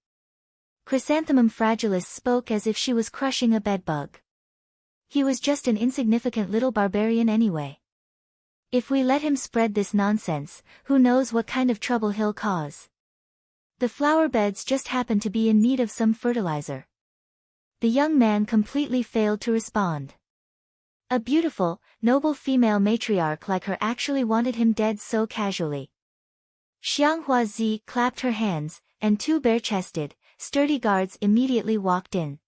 Chrysanthemum Fragilis spoke as if she was crushing a bedbug. He was just an insignificant little barbarian anyway. If we let him spread this nonsense, who knows what kind of trouble he'll cause. The flower beds just happen to be in need of some fertilizer. The young man completely failed to respond. A beautiful, noble female matriarch like her actually wanted him dead so casually. Xianghua Zi clapped her hands, and two bare-chested, sturdy guards immediately walked in.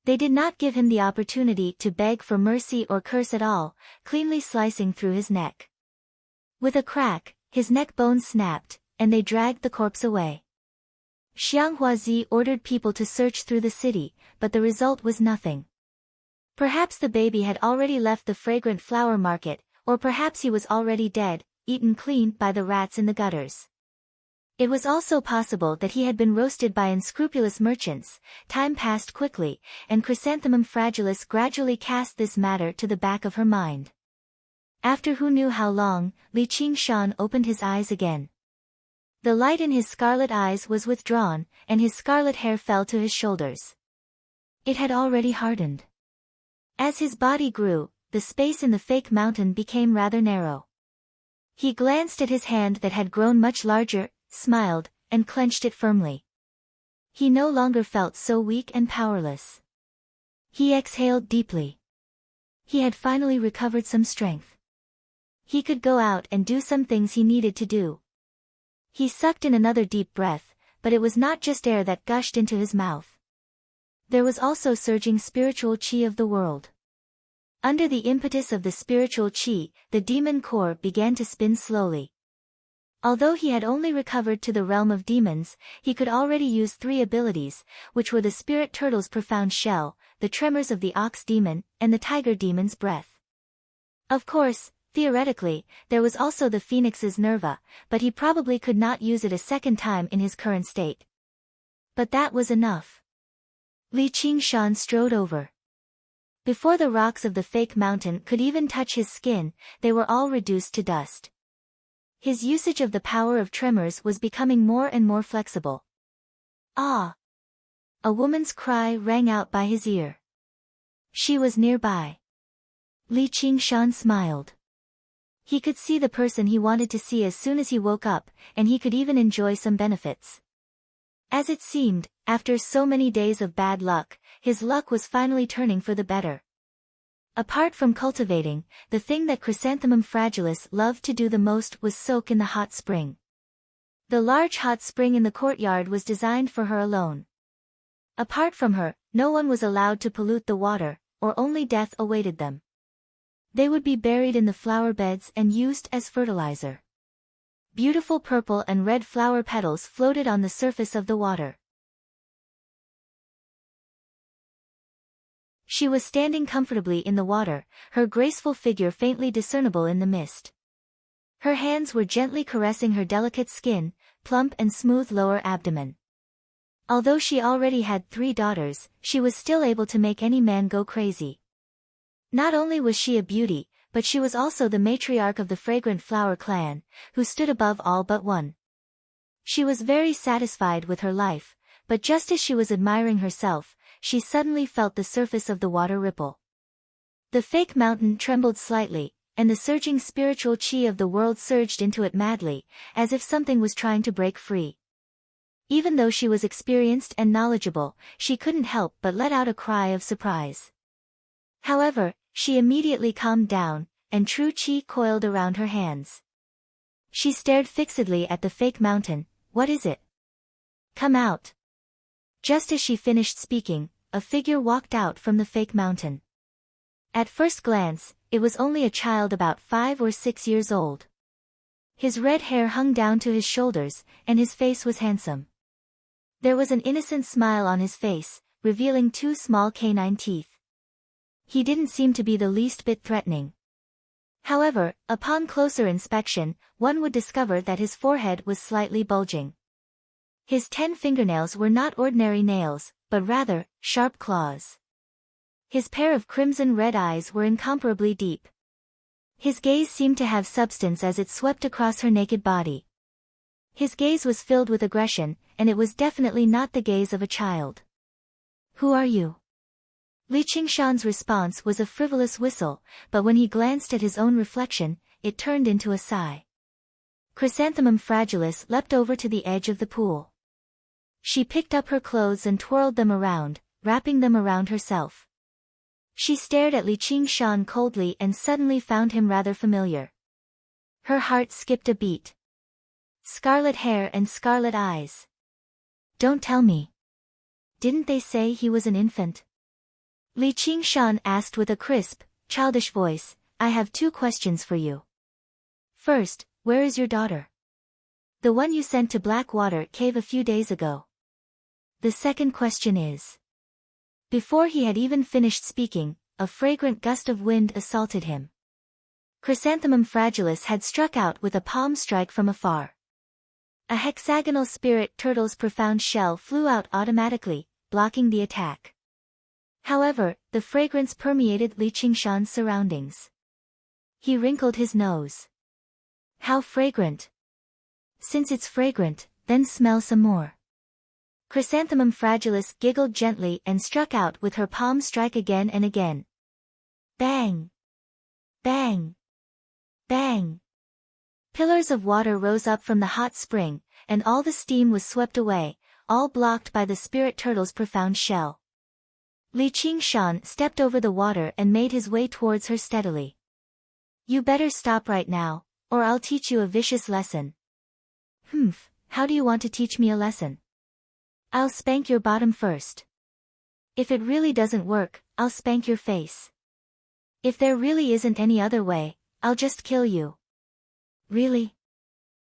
They did not give him the opportunity to beg for mercy or curse at all, cleanly slicing through his neck. With a crack, his neck bones snapped, and they dragged the corpse away. Xianghua Zi ordered people to search through the city, but the result was nothing. Perhaps the baby had already left the Fragrant Flower Market, or perhaps he was already dead, eaten clean by the rats in the gutters. It was also possible that he had been roasted by unscrupulous merchants. Time passed quickly, and Chrysanthemum Fragilis gradually cast this matter to the back of her mind. After who knew how long, Li Qingshan opened his eyes again. The light in his scarlet eyes was withdrawn, and his scarlet hair fell to his shoulders. It had already hardened. As his body grew, the space in the fake mountain became rather narrow. He glanced at his hand that had grown much larger, smiled, and clenched it firmly. He no longer felt so weak and powerless. He exhaled deeply. He had finally recovered some strength. He could go out and do some things he needed to do. He sucked in another deep breath, but it was not just air that gushed into his mouth. There was also surging spiritual qi of the world. Under the impetus of the spiritual qi, the demon core began to spin slowly. Although he had only recovered to the realm of demons, he could already use 3 abilities, which were the spirit turtle's profound shell, the tremors of the ox demon, and the tiger demon's breath. Of course, theoretically, there was also the phoenix's nerva, but he probably could not use it a second time in his current state. But that was enough. Li Qingshan strode over. Before the rocks of the fake mountain could even touch his skin, they were all reduced to dust. His usage of the power of tremors was becoming more and more flexible. Ah! A woman's cry rang out by his ear. She was nearby. Li Qingshan smiled. He could see the person he wanted to see as soon as he woke up, and he could even enjoy some benefits. As it seemed, after so many days of bad luck, his luck was finally turning for the better. Apart from cultivating, the thing that Chrysanthemum Fragilis loved to do the most was soak in the hot spring. The large hot spring in the courtyard was designed for her alone. Apart from her, no one was allowed to pollute the water, or only death awaited them. They would be buried in the flower beds and used as fertilizer. Beautiful purple and red flower petals floated on the surface of the water. She was standing comfortably in the water, her graceful figure faintly discernible in the mist. Her hands were gently caressing her delicate skin, plump and smooth lower abdomen. Although she already had 3 daughters, she was still able to make any man go crazy. Not only was she a beauty, but she was also the matriarch of the Fragrant Flower clan, who stood above all but one. She was very satisfied with her life, but just as she was admiring herself, she suddenly felt the surface of the water ripple. The fake mountain trembled slightly, and the surging spiritual qi of the world surged into it madly, as if something was trying to break free. Even though she was experienced and knowledgeable, she couldn't help but let out a cry of surprise. However, she immediately calmed down, and true qi coiled around her hands. She stared fixedly at the fake mountain. What is it? Come out. Just as she finished speaking, a figure walked out from the fake mountain. At first glance, it was only a child about 5 or 6 years old. His red hair hung down to his shoulders, and his face was handsome. There was an innocent smile on his face, revealing 2 small canine teeth. He didn't seem to be the least bit threatening. However, upon closer inspection, one would discover that his forehead was slightly bulging. His 10 fingernails were not ordinary nails, but rather, sharp claws. His pair of crimson-red eyes were incomparably deep. His gaze seemed to have substance as it swept across her naked body. His gaze was filled with aggression, and it was definitely not the gaze of a child. Who are you? Li Qingshan's response was a frivolous whistle, but when he glanced at his own reflection, it turned into a sigh. Chrysanthemum Fragilis leapt over to the edge of the pool. She picked up her clothes and twirled them around, wrapping them around herself. She stared at Li Qingshan coldly and suddenly found him rather familiar. Her heart skipped a beat. Scarlet hair and scarlet eyes. Don't tell me. Didn't they say he was an infant? Li Qingshan asked with a crisp, childish voice. I have 2 questions for you. First, where is your daughter? The one you sent to Blackwater Cave a few days ago. The second question is. Before he had even finished speaking, a fragrant gust of wind assaulted him. Chrysanthemum Fragilis had struck out with a palm strike from afar. A hexagonal spirit turtle's profound shell flew out automatically, blocking the attack. However, the fragrance permeated Li Qingshan's surroundings. He wrinkled his nose. How fragrant! Since it's fragrant, then smell some more. Chrysanthemum Fragilis giggled gently and struck out with her palm strike again and again. Bang! Bang! Bang! Pillars of water rose up from the hot spring, and all the steam was swept away, all blocked by the spirit turtle's profound shell. Li Qingshan stepped over the water and made his way towards her steadily. You better stop right now, or I'll teach you a vicious lesson. Humph, how do you want to teach me a lesson? I'll spank your bottom first. If it really doesn't work, I'll spank your face. If there really isn't any other way, I'll just kill you. Really?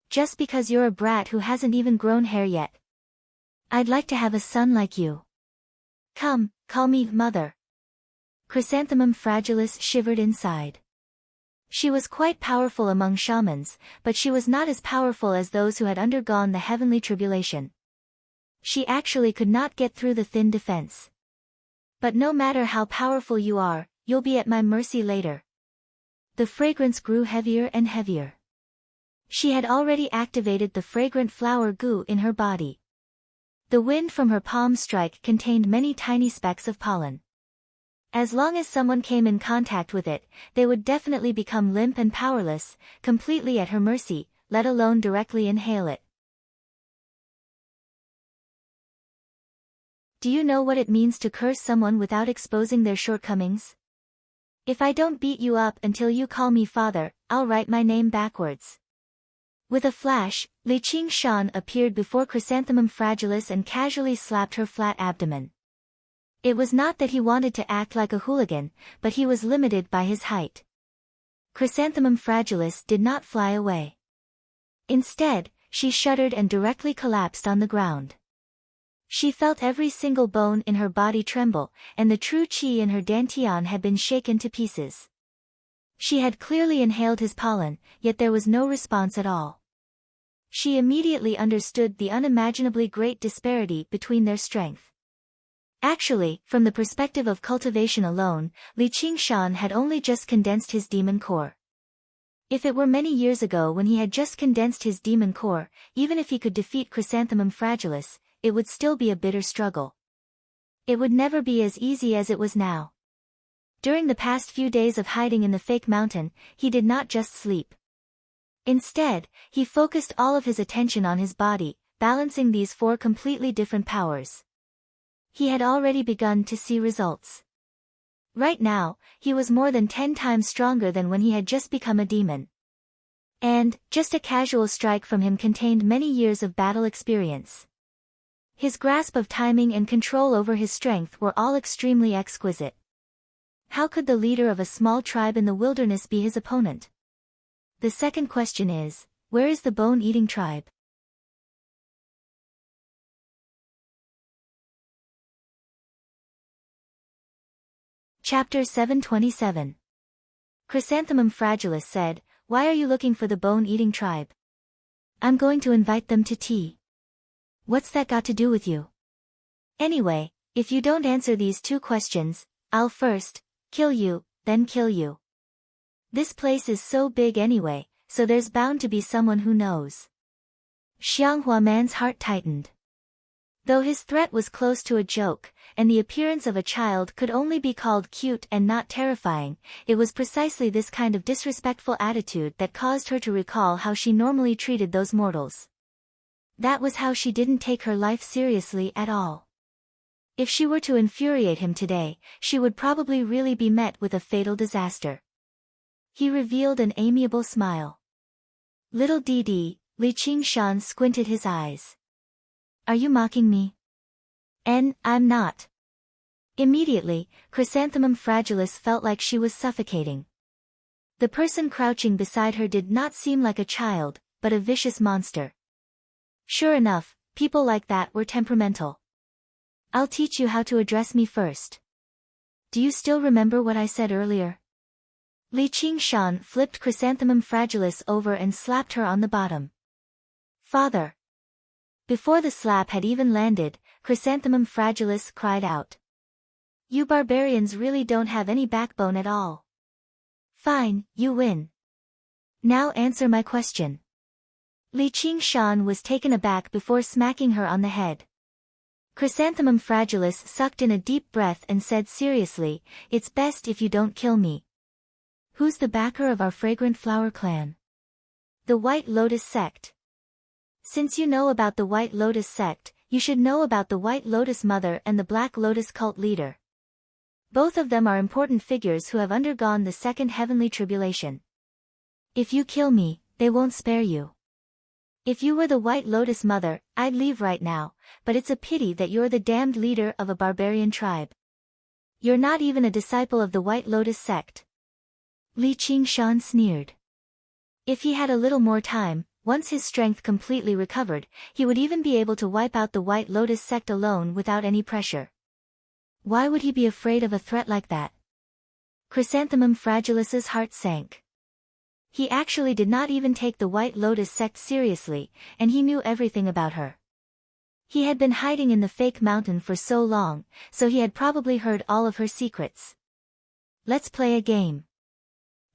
Just because you're a brat who hasn't even grown hair yet? I'd like to have a son like you. Come, call me mother. Chrysanthemum Fragilis shivered inside. She was quite powerful among shamans, but she was not as powerful as those who had undergone the heavenly tribulation. She actually could not get through the thin defense. But no matter how powerful you are, you'll be at my mercy later. The fragrance grew heavier and heavier. She had already activated the fragrant flower goo in her body. The wind from her palm strike contained many tiny specks of pollen. As long as someone came in contact with it, they would definitely become limp and powerless, completely at her mercy, let alone directly inhale it. Do you know what it means to curse someone without exposing their shortcomings? If I don't beat you up until you call me father, I'll write my name backwards. With a flash, Li Qingshan appeared before Chrysanthemum Fragilis and casually slapped her flat abdomen. It was not that he wanted to act like a hooligan, but he was limited by his height. Chrysanthemum Fragilis did not fly away. Instead, she shuddered and directly collapsed on the ground. She felt every single bone in her body tremble, and the true qi in her dantian had been shaken to pieces. She had clearly inhaled his pollen, yet there was no response at all. She immediately understood the unimaginably great disparity between their strength. Actually, from the perspective of cultivation alone, Li Qingshan had only just condensed his demon core. If it were many years ago when he had just condensed his demon core, even if he could defeat Chrysanthemum Fragilis, it would still be a bitter struggle. It would never be as easy as it was now. During the past few days of hiding in the fake mountain, he did not just sleep. Instead, he focused all of his attention on his body, balancing these four completely different powers. He had already begun to see results. Right now, he was more than 10 times stronger than when he had just become a demon. And, just a casual strike from him contained many years of battle experience. His grasp of timing and control over his strength were all extremely exquisite. How could the leader of a small tribe in the wilderness be his opponent? The second question is, where is the bone-eating tribe? Chapter 727. Chrysanthemum Fragilis said, "Why are you looking for the bone-eating tribe? I'm going to invite them to tea." What's that got to do with you? Anyway, if you don't answer these two questions, I'll first kill you, then kill you. This place is so big anyway, so there's bound to be someone who knows. Xianghua Man's heart tightened. Though his threat was close to a joke, and the appearance of a child could only be called cute and not terrifying, it was precisely this kind of disrespectful attitude that caused her to recall how she normally treated those mortals. That was how she didn't take her life seriously at all. If she were to infuriate him today, she would probably really be met with a fatal disaster. He revealed an amiable smile. Little Didi, Li Qingshan squinted his eyes. Are you mocking me? I'm not. Immediately, Chrysanthemum Fragilis felt like she was suffocating. The person crouching beside her did not seem like a child, but a vicious monster. Sure enough, people like that were temperamental. I'll teach you how to address me first. Do you still remember what I said earlier? Li Qingshan flipped Chrysanthemum Fragilis over and slapped her on the bottom. Father. Before the slap had even landed, Chrysanthemum Fragilis cried out. You barbarians really don't have any backbone at all. Fine, you win. Now answer my question. Li Qingshan was taken aback before smacking her on the head. Chrysanthemum Fragilis sucked in a deep breath and said seriously, it's best if you don't kill me. Who's the backer of our Fragrant Flower clan? The White Lotus sect. Since you know about the White Lotus sect, you should know about the White Lotus Mother and the Black Lotus cult leader. Both of them are important figures who have undergone the second heavenly tribulation. If you kill me, they won't spare you. If you were the White Lotus Mother, I'd leave right now, but it's a pity that you're the damned leader of a barbarian tribe. You're not even a disciple of the White Lotus sect. Li Qingshan sneered. If he had a little more time, once his strength completely recovered, he would even be able to wipe out the White Lotus sect alone without any pressure. Why would he be afraid of a threat like that? Chrysanthemum Fragilis's heart sank. He actually did not even take the White Lotus sect seriously, and he knew everything about her. He had been hiding in the fake mountain for so long, so he had probably heard all of her secrets. Let's play a game.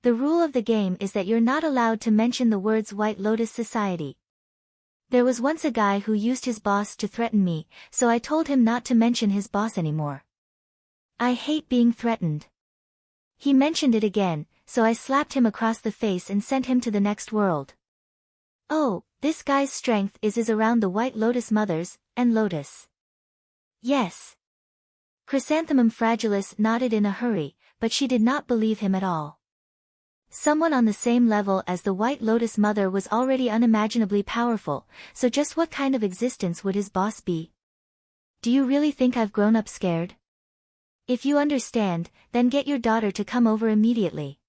The rule of the game is that you're not allowed to mention the words White Lotus Society. There was once a guy who used his boss to threaten me, so I told him not to mention his boss anymore. I hate being threatened. He mentioned it again, so I slapped him across the face and sent him to the next world. Oh, this guy's strength is around the White Lotus Mothers, and Lotus. Yes. Chrysanthemum Fragilis nodded in a hurry, but she did not believe him at all. Someone on the same level as the White Lotus Mother was already unimaginably powerful, so just what kind of existence would his boss be? Do you really think I've grown up scared? If you understand, then get your daughter to come over immediately.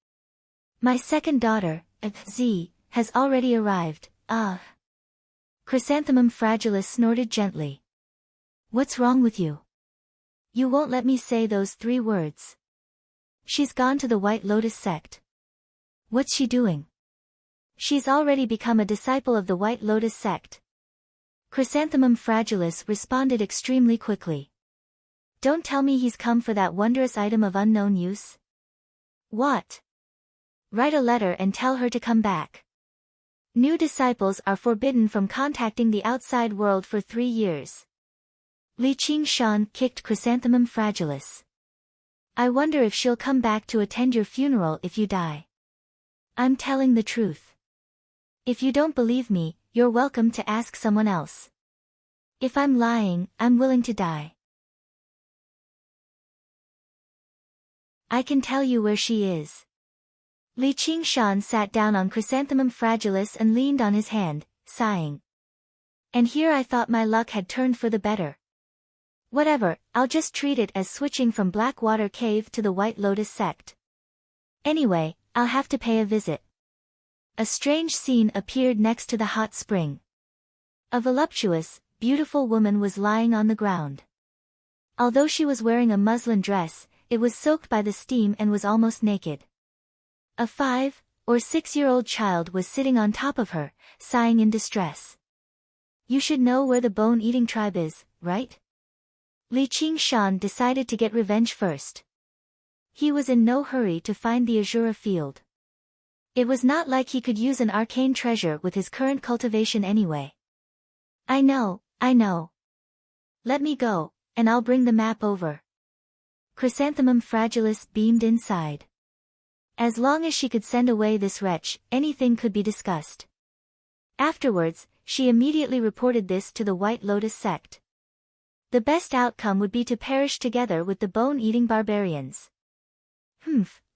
My second daughter, Z, has already arrived. Chrysanthemum Fragilis snorted gently. What's wrong with you? You won't let me say those 3 words. She's gone to the White Lotus sect. What's she doing? She's already become a disciple of the White Lotus sect. Chrysanthemum Fragilis responded extremely quickly. Don't tell me he's come for that wondrous item of unknown use. What? Write a letter and tell her to come back. New disciples are forbidden from contacting the outside world for 3 years. Li Qingshan kicked Chrysanthemum Fragilis. I wonder if she'll come back to attend your funeral if you die. I'm telling the truth. If you don't believe me, you're welcome to ask someone else. If I'm lying, I'm willing to die. I can tell you where she is. Li Qingshan sat down on Chrysanthemum Fragilis and leaned on his hand, sighing. And here I thought my luck had turned for the better. Whatever, I'll just treat it as switching from Blackwater Cave to the White Lotus sect. Anyway, I'll have to pay a visit. A strange scene appeared next to the hot spring. A voluptuous, beautiful woman was lying on the ground. Although she was wearing a muslin dress, it was soaked by the steam and was almost naked. A 5 or 6-year-old child was sitting on top of her, sighing in distress. You should know where the bone-eating tribe is, right? Li Qingshan decided to get revenge first. He was in no hurry to find the Azura field. It was not like he could use an arcane treasure with his current cultivation anyway. I know. Let me go, and I'll bring the map over. Chrysanthemum Fragilis beamed inside. As long as she could send away this wretch, anything could be discussed. Afterwards, she immediately reported this to the White Lotus sect. The best outcome would be to perish together with the bone-eating barbarians.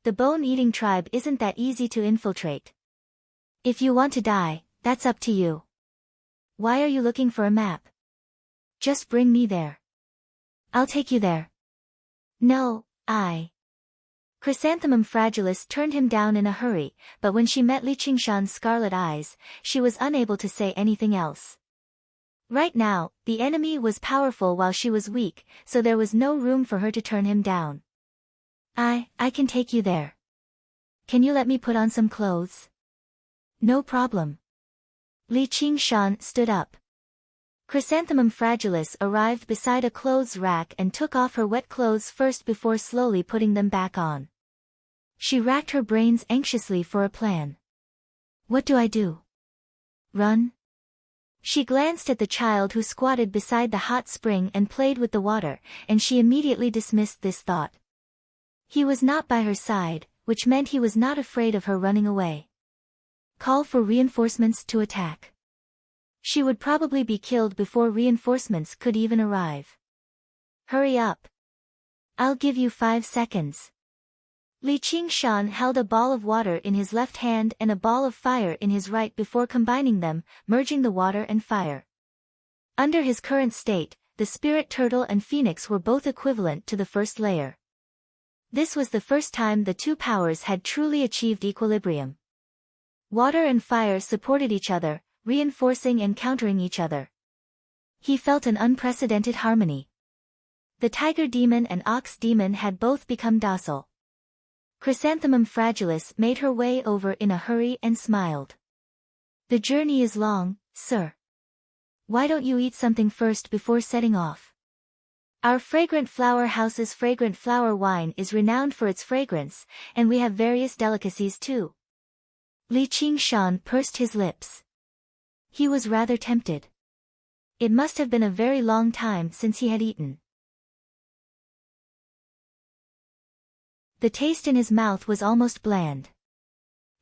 The bone-eating tribe isn't that easy to infiltrate. If you want to die, that's up to you. Why are you looking for a map? Just bring me there. I'll take you there. No, Chrysanthemum Fragilis turned him down in a hurry, but when she met Li Qingshan's scarlet eyes, she was unable to say anything else. Right now, the enemy was powerful while she was weak, so there was no room for her to turn him down. I can take you there. Can you let me put on some clothes? No problem. Li Qingshan stood up. Chrysanthemum Fragilis arrived beside a clothes rack and took off her wet clothes first before slowly putting them back on. She racked her brains anxiously for a plan. What do I do? Run? She glanced at the child who squatted beside the hot spring and played with the water, and she immediately dismissed this thought. He was not by her side, which meant he was not afraid of her running away. Call for reinforcements to attack. She would probably be killed before reinforcements could even arrive. Hurry up. I'll give you 5 seconds. Li Qingshan held a ball of water in his left hand and a ball of fire in his right before combining them, merging the water and fire. Under his current state, the spirit turtle and phoenix were both equivalent to the first layer. This was the first time the two powers had truly achieved equilibrium. Water and fire supported each other, reinforcing and countering each other. He felt an unprecedented harmony. The tiger demon and ox demon had both become docile. Chrysanthemum Fragilis made her way over in a hurry and smiled. The journey is long, sir. Why don't you eat something first before setting off? Our fragrant flower house's fragrant flower wine is renowned for its fragrance, and we have various delicacies too. Li Qingshan pursed his lips. He was rather tempted. It must have been a very long time since he had eaten. The taste in his mouth was almost bland.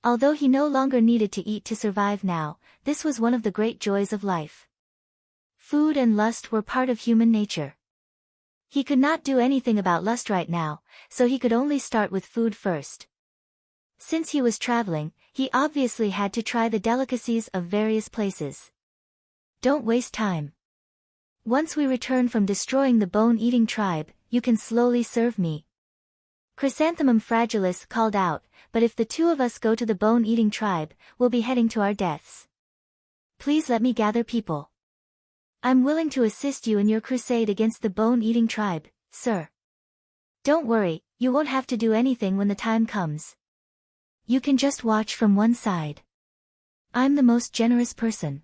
Although he no longer needed to eat to survive now, this was one of the great joys of life. Food and lust were part of human nature. He could not do anything about lust right now, so he could only start with food first. Since he was traveling, he obviously had to try the delicacies of various places. Don't waste time. Once we return from destroying the bone-eating tribe, you can slowly serve me. Chrysanthemum Fragilis called out, but if the two of us go to the bone-eating tribe, we'll be heading to our deaths. Please let me gather people. I'm willing to assist you in your crusade against the bone-eating tribe, sir. Don't worry, you won't have to do anything when the time comes. You can just watch from one side. I'm the most generous person.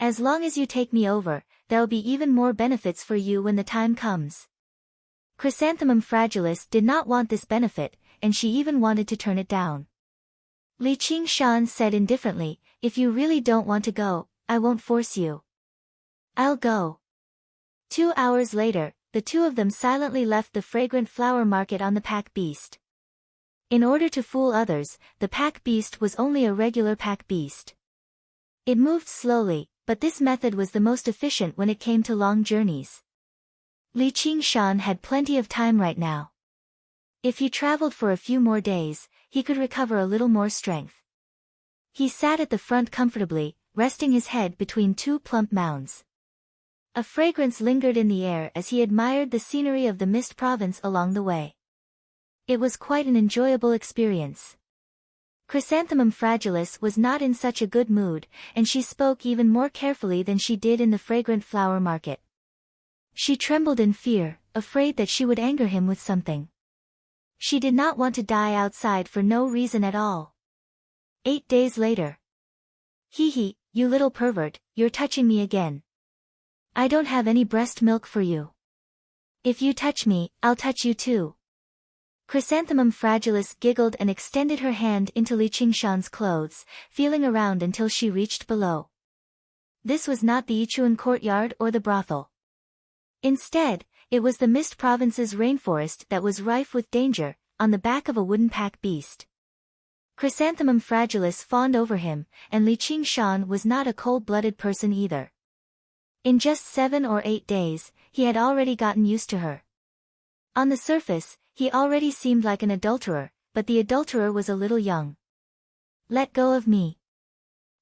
As long as you take me over, there'll be even more benefits for you when the time comes. Chrysanthemum Fragilis did not want this benefit, and she even wanted to turn it down. Li Qingshan said indifferently, if you really don't want to go, I won't force you. I'll go. 2 hours later, the two of them silently left the fragrant flower market on the pack beast. In order to fool others, the pack beast was only a regular pack beast. It moved slowly, but this method was the most efficient when it came to long journeys. Li Qingshan had plenty of time right now. If he traveled for a few more days, he could recover a little more strength. He sat at the front comfortably, resting his head between two plump mounds. A fragrance lingered in the air as he admired the scenery of the Mist Province along the way. It was quite an enjoyable experience. Chrysanthemum Fragilis was not in such a good mood, and she spoke even more carefully than she did in the fragrant flower market. She trembled in fear, afraid that she would anger him with something. She did not want to die outside for no reason at all. 8 days later. Hee, you little pervert, you're touching me again. I don't have any breast milk for you. If you touch me, I'll touch you too. Chrysanthemum Fragilis giggled and extended her hand into Li Qingshan's clothes, feeling around until she reached below. This was not the Yichuan courtyard or the brothel. Instead, it was the Mist Province's rainforest that was rife with danger, on the back of a wooden pack beast. Chrysanthemum Fragilis fawned over him, and Li Qingshan was not a cold-blooded person either. In just 7 or 8 days, he had already gotten used to her. On the surface, he already seemed like an adulterer, but the adulterer was a little young. Let go of me.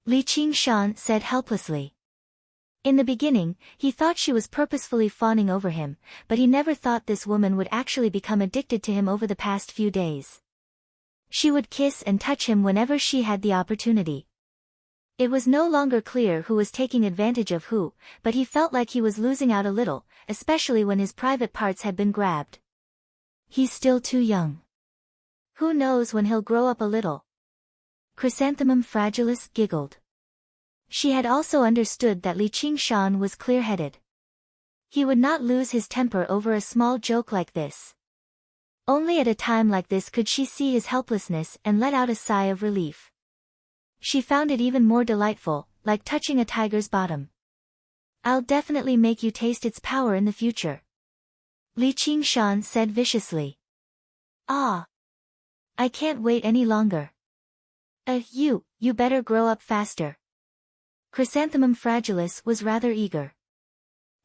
Li Qingshan said helplessly. In the beginning, he thought she was purposefully fawning over him, but he never thought this woman would actually become addicted to him over the past few days. She would kiss and touch him whenever she had the opportunity. It was no longer clear who was taking advantage of who, but he felt like he was losing out a little, especially when his private parts had been grabbed. He's still too young. Who knows when he'll grow up a little? Chrysanthemum Fragilis giggled. She had also understood that Li Qingshan was clear-headed. He would not lose his temper over a small joke like this. Only at a time like this could she see his helplessness and let out a sigh of relief. She found it even more delightful, like touching a tiger's bottom. "I'll definitely make you taste its power in the future," Li Qingshan said viciously. "Ah! I can't wait any longer." You better grow up faster." Chrysanthemum Fragilis was rather eager.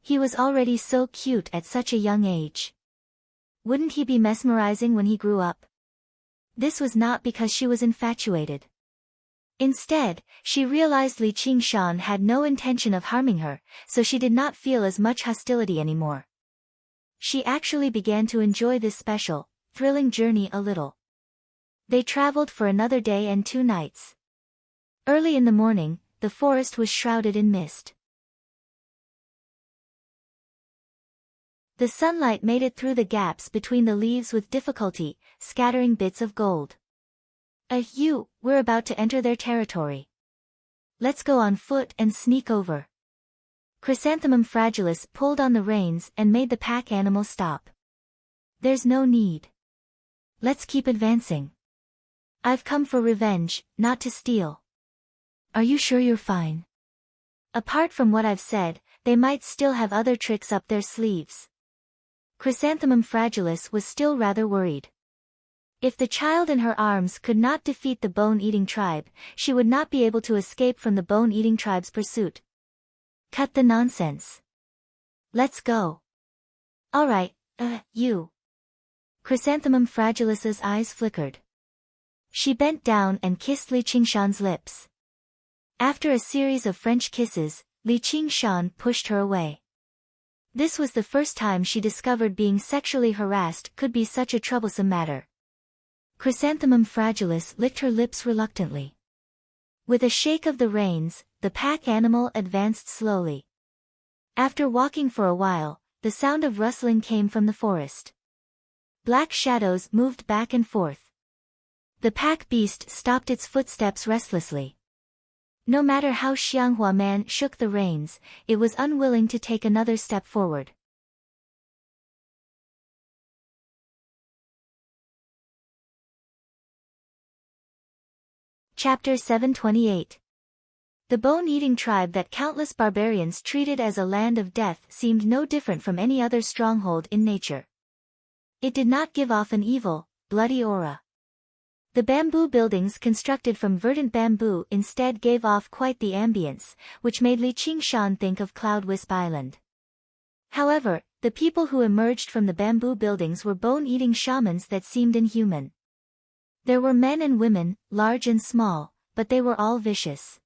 He was already so cute at such a young age. Wouldn't he be mesmerizing when he grew up? This was not because she was infatuated. Instead, she realized Li Qingshan had no intention of harming her, so she did not feel as much hostility anymore. She actually began to enjoy this special, thrilling journey a little. They traveled for another day and 2 nights. Early in the morning, the forest was shrouded in mist. The sunlight made it through the gaps between the leaves with difficulty, scattering bits of gold. We're about to enter their territory. Let's go on foot and sneak over." Chrysanthemum Fragilis pulled on the reins and made the pack animal stop. "There's no need. Let's keep advancing. I've come for revenge, not to steal." "Are you sure you're fine?" "Apart from what I've said, they might still have other tricks up their sleeves." Chrysanthemum Fragilis was still rather worried. If the child in her arms could not defeat the bone-eating tribe, she would not be able to escape from the bone-eating tribe's pursuit. "Cut the nonsense. Let's go." "All right, you." Chrysanthemum Fragilis's eyes flickered. She bent down and kissed Li Qingshan's lips. After a series of French kisses, Li Qingshan pushed her away. This was the first time she discovered being sexually harassed could be such a troublesome matter. Chrysanthemum Fragilis licked her lips reluctantly. With a shake of the reins, the pack animal advanced slowly. After walking for a while, the sound of rustling came from the forest. Black shadows moved back and forth. The pack beast stopped its footsteps restlessly. No matter how Xianghua Man shook the reins, it was unwilling to take another step forward. Chapter 728. The bone-eating tribe that countless barbarians treated as a land of death seemed no different from any other stronghold in nature. It did not give off an evil, bloody aura. The bamboo buildings constructed from verdant bamboo instead gave off quite the ambience, which made Li Qingshan think of Cloud Wisp Island. However, the people who emerged from the bamboo buildings were bone-eating shamans that seemed inhuman. There were men and women, large and small, but they were all vicious.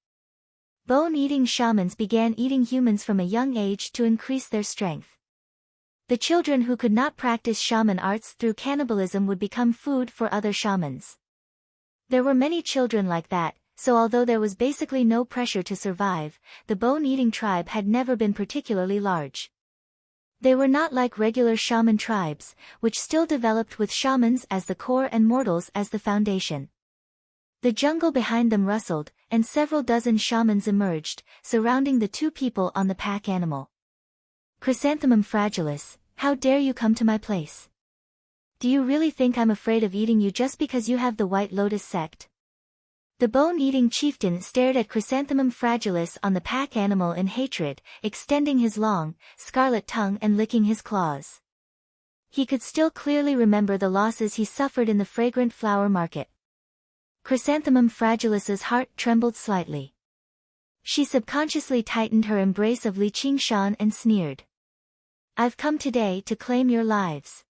Bone-eating shamans began eating humans from a young age to increase their strength. The children who could not practice shaman arts through cannibalism would become food for other shamans. There were many children like that, so although there was basically no pressure to survive, the bone-eating tribe had never been particularly large. They were not like regular shaman tribes, which still developed with shamans as the core and mortals as the foundation. The jungle behind them rustled, and several dozen shamans emerged, surrounding the 2 people on the pack animal. "Chrysanthemum Fragilis, how dare you come to my place? Do you really think I'm afraid of eating you just because you have the White Lotus sect?" The bone-eating chieftain stared at Chrysanthemum Fragilis on the pack animal in hatred, extending his long, scarlet tongue and licking his claws. He could still clearly remember the losses he suffered in the fragrant flower market. Chrysanthemum Fragilis's heart trembled slightly. She subconsciously tightened her embrace of Li Qingshan and sneered. "I've come today to claim your lives."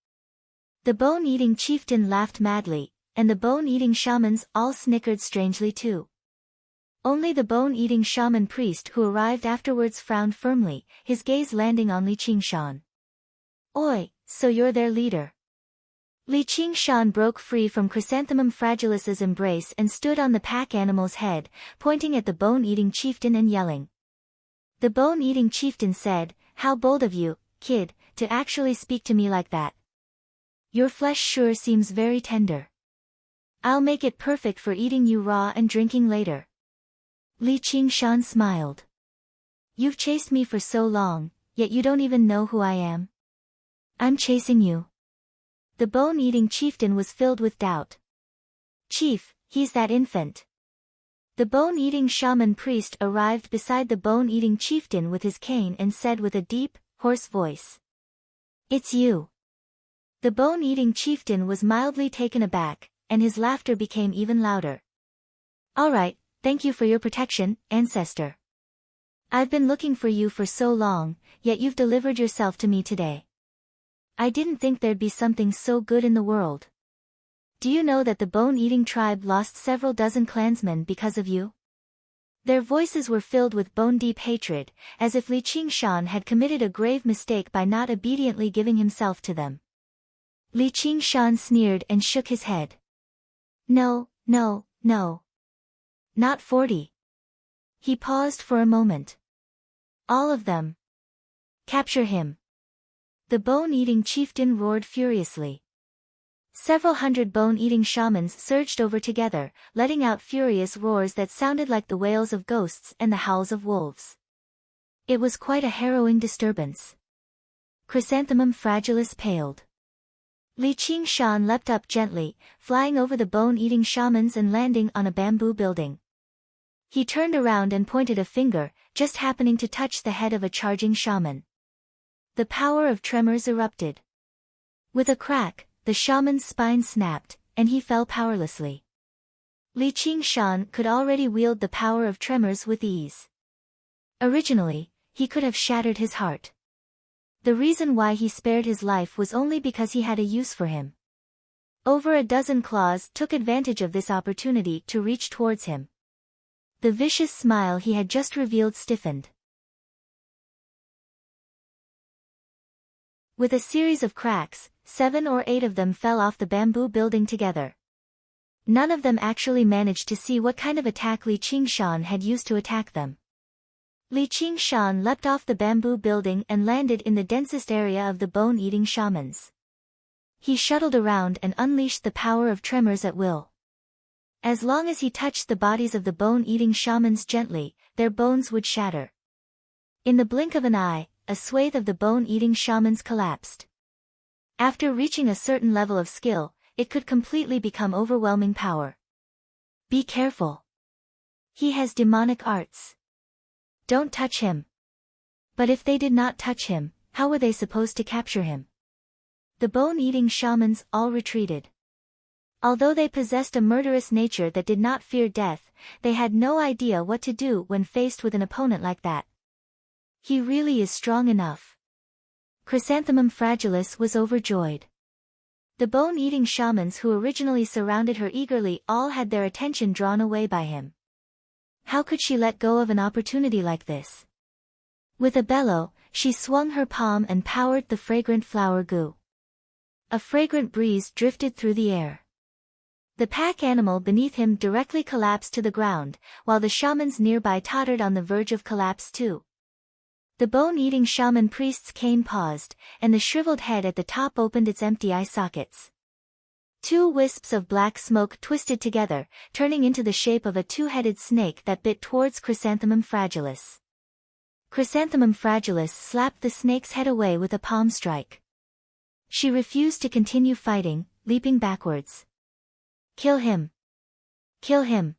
The bone-eating chieftain laughed madly, and the bone-eating shamans all snickered strangely too. Only the bone-eating shaman priest who arrived afterwards frowned firmly, his gaze landing on Li Qingshan. "Oi, so you're their leader." Li Qingshan broke free from Chrysanthemum Fragilis's embrace and stood on the pack animal's head, pointing at the bone-eating chieftain and yelling. The bone-eating chieftain said, "How bold of you, kid, to actually speak to me like that. Your flesh sure seems very tender. I'll make it perfect for eating you raw and drinking later." Li Qingshan smiled. You've chased me for so long, yet you don't even know who I am. I'm chasing you. The bone-eating chieftain was filled with doubt. Chief, he's that infant. The bone-eating shaman priest arrived beside the bone-eating chieftain with his cane and said with a deep, hoarse voice. It's you. The bone-eating chieftain was mildly taken aback, and his laughter became even louder. All right, thank you for your protection, ancestor. I've been looking for you for so long, yet you've delivered yourself to me today. I didn't think there'd be something so good in the world. Do you know that the bone-eating tribe lost several dozen clansmen because of you? Their voices were filled with bone-deep hatred, as if Li Qingshan had committed a grave mistake by not obediently giving himself to them. Li Qingshan sneered and shook his head. No, no, no. Not 40. He paused for a moment. All of them. Capture him. The bone-eating chieftain roared furiously. Several hundred bone-eating shamans surged over together, letting out furious roars that sounded like the wails of ghosts and the howls of wolves. It was quite a harrowing disturbance. Chrysanthemum Fragilis paled. Li Qingshan leapt up gently, flying over the bone-eating shamans and landing on a bamboo building. He turned around and pointed a finger, just happening to touch the head of a charging shaman. The power of tremors erupted. With a crack, the shaman's spine snapped, and he fell powerlessly. Li Qingshan could already wield the power of tremors with ease. Originally, he could have shattered his heart. The reason why he spared his life was only because he had a use for him. Over a dozen claws took advantage of this opportunity to reach towards him. The vicious smile he had just revealed stiffened. With a series of cracks, 7 or 8 of them fell off the bamboo building together. None of them actually managed to see what kind of attack Li Qingshan had used to attack them. Li Qingshan leapt off the bamboo building and landed in the densest area of the bone-eating shamans. He shuttled around and unleashed the power of tremors at will. As long as he touched the bodies of the bone-eating shamans gently, their bones would shatter. In the blink of an eye, a swathe of the bone-eating shamans collapsed. After reaching a certain level of skill, it could completely become overwhelming power. Be careful. He has demonic arts. Don't touch him. But if they did not touch him, how were they supposed to capture him? The bone-eating shamans all retreated. Although they possessed a murderous nature that did not fear death, they had no idea what to do when faced with an opponent like that. He really is strong enough. Chrysanthemum Fragilis was overjoyed. The bone-eating shamans who originally surrounded her eagerly all had their attention drawn away by him. How could she let go of an opportunity like this? With a bellow, she swung her palm and powered the fragrant flower goo. A fragrant breeze drifted through the air. The pack animal beneath him directly collapsed to the ground, while the shamans nearby tottered on the verge of collapse too. The bone-eating shaman priest's cane paused, and the shriveled head at the top opened its empty eye sockets. 2 wisps of black smoke twisted together, turning into the shape of a 2-headed snake that bit towards Chrysanthemum Fragilis. Chrysanthemum Fragilis slapped the snake's head away with a palm strike. She refused to continue fighting, leaping backwards. Kill him. Kill him.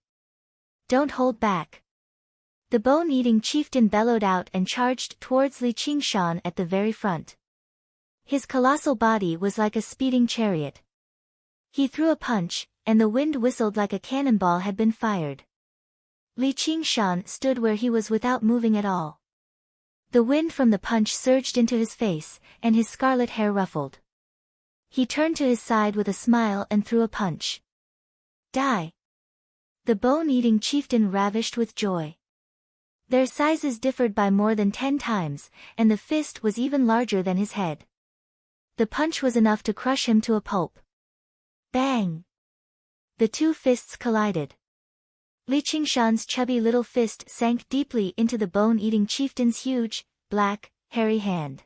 Don't hold back. The bone-eating chieftain bellowed out and charged towards Li Qingshan at the very front. His colossal body was like a speeding chariot. He threw a punch, and the wind whistled like a cannonball had been fired. Li Qingshan stood where he was without moving at all. The wind from the punch surged into his face, and his scarlet hair ruffled. He turned to his side with a smile and threw a punch. Die! The bone-eating chieftain ravished with joy. Their sizes differed by more than 10 times, and the fist was even larger than his head. The punch was enough to crush him to a pulp. Bang! The 2 fists collided. Li Qingshan's chubby little fist sank deeply into the bone-eating chieftain's huge, black, hairy hand.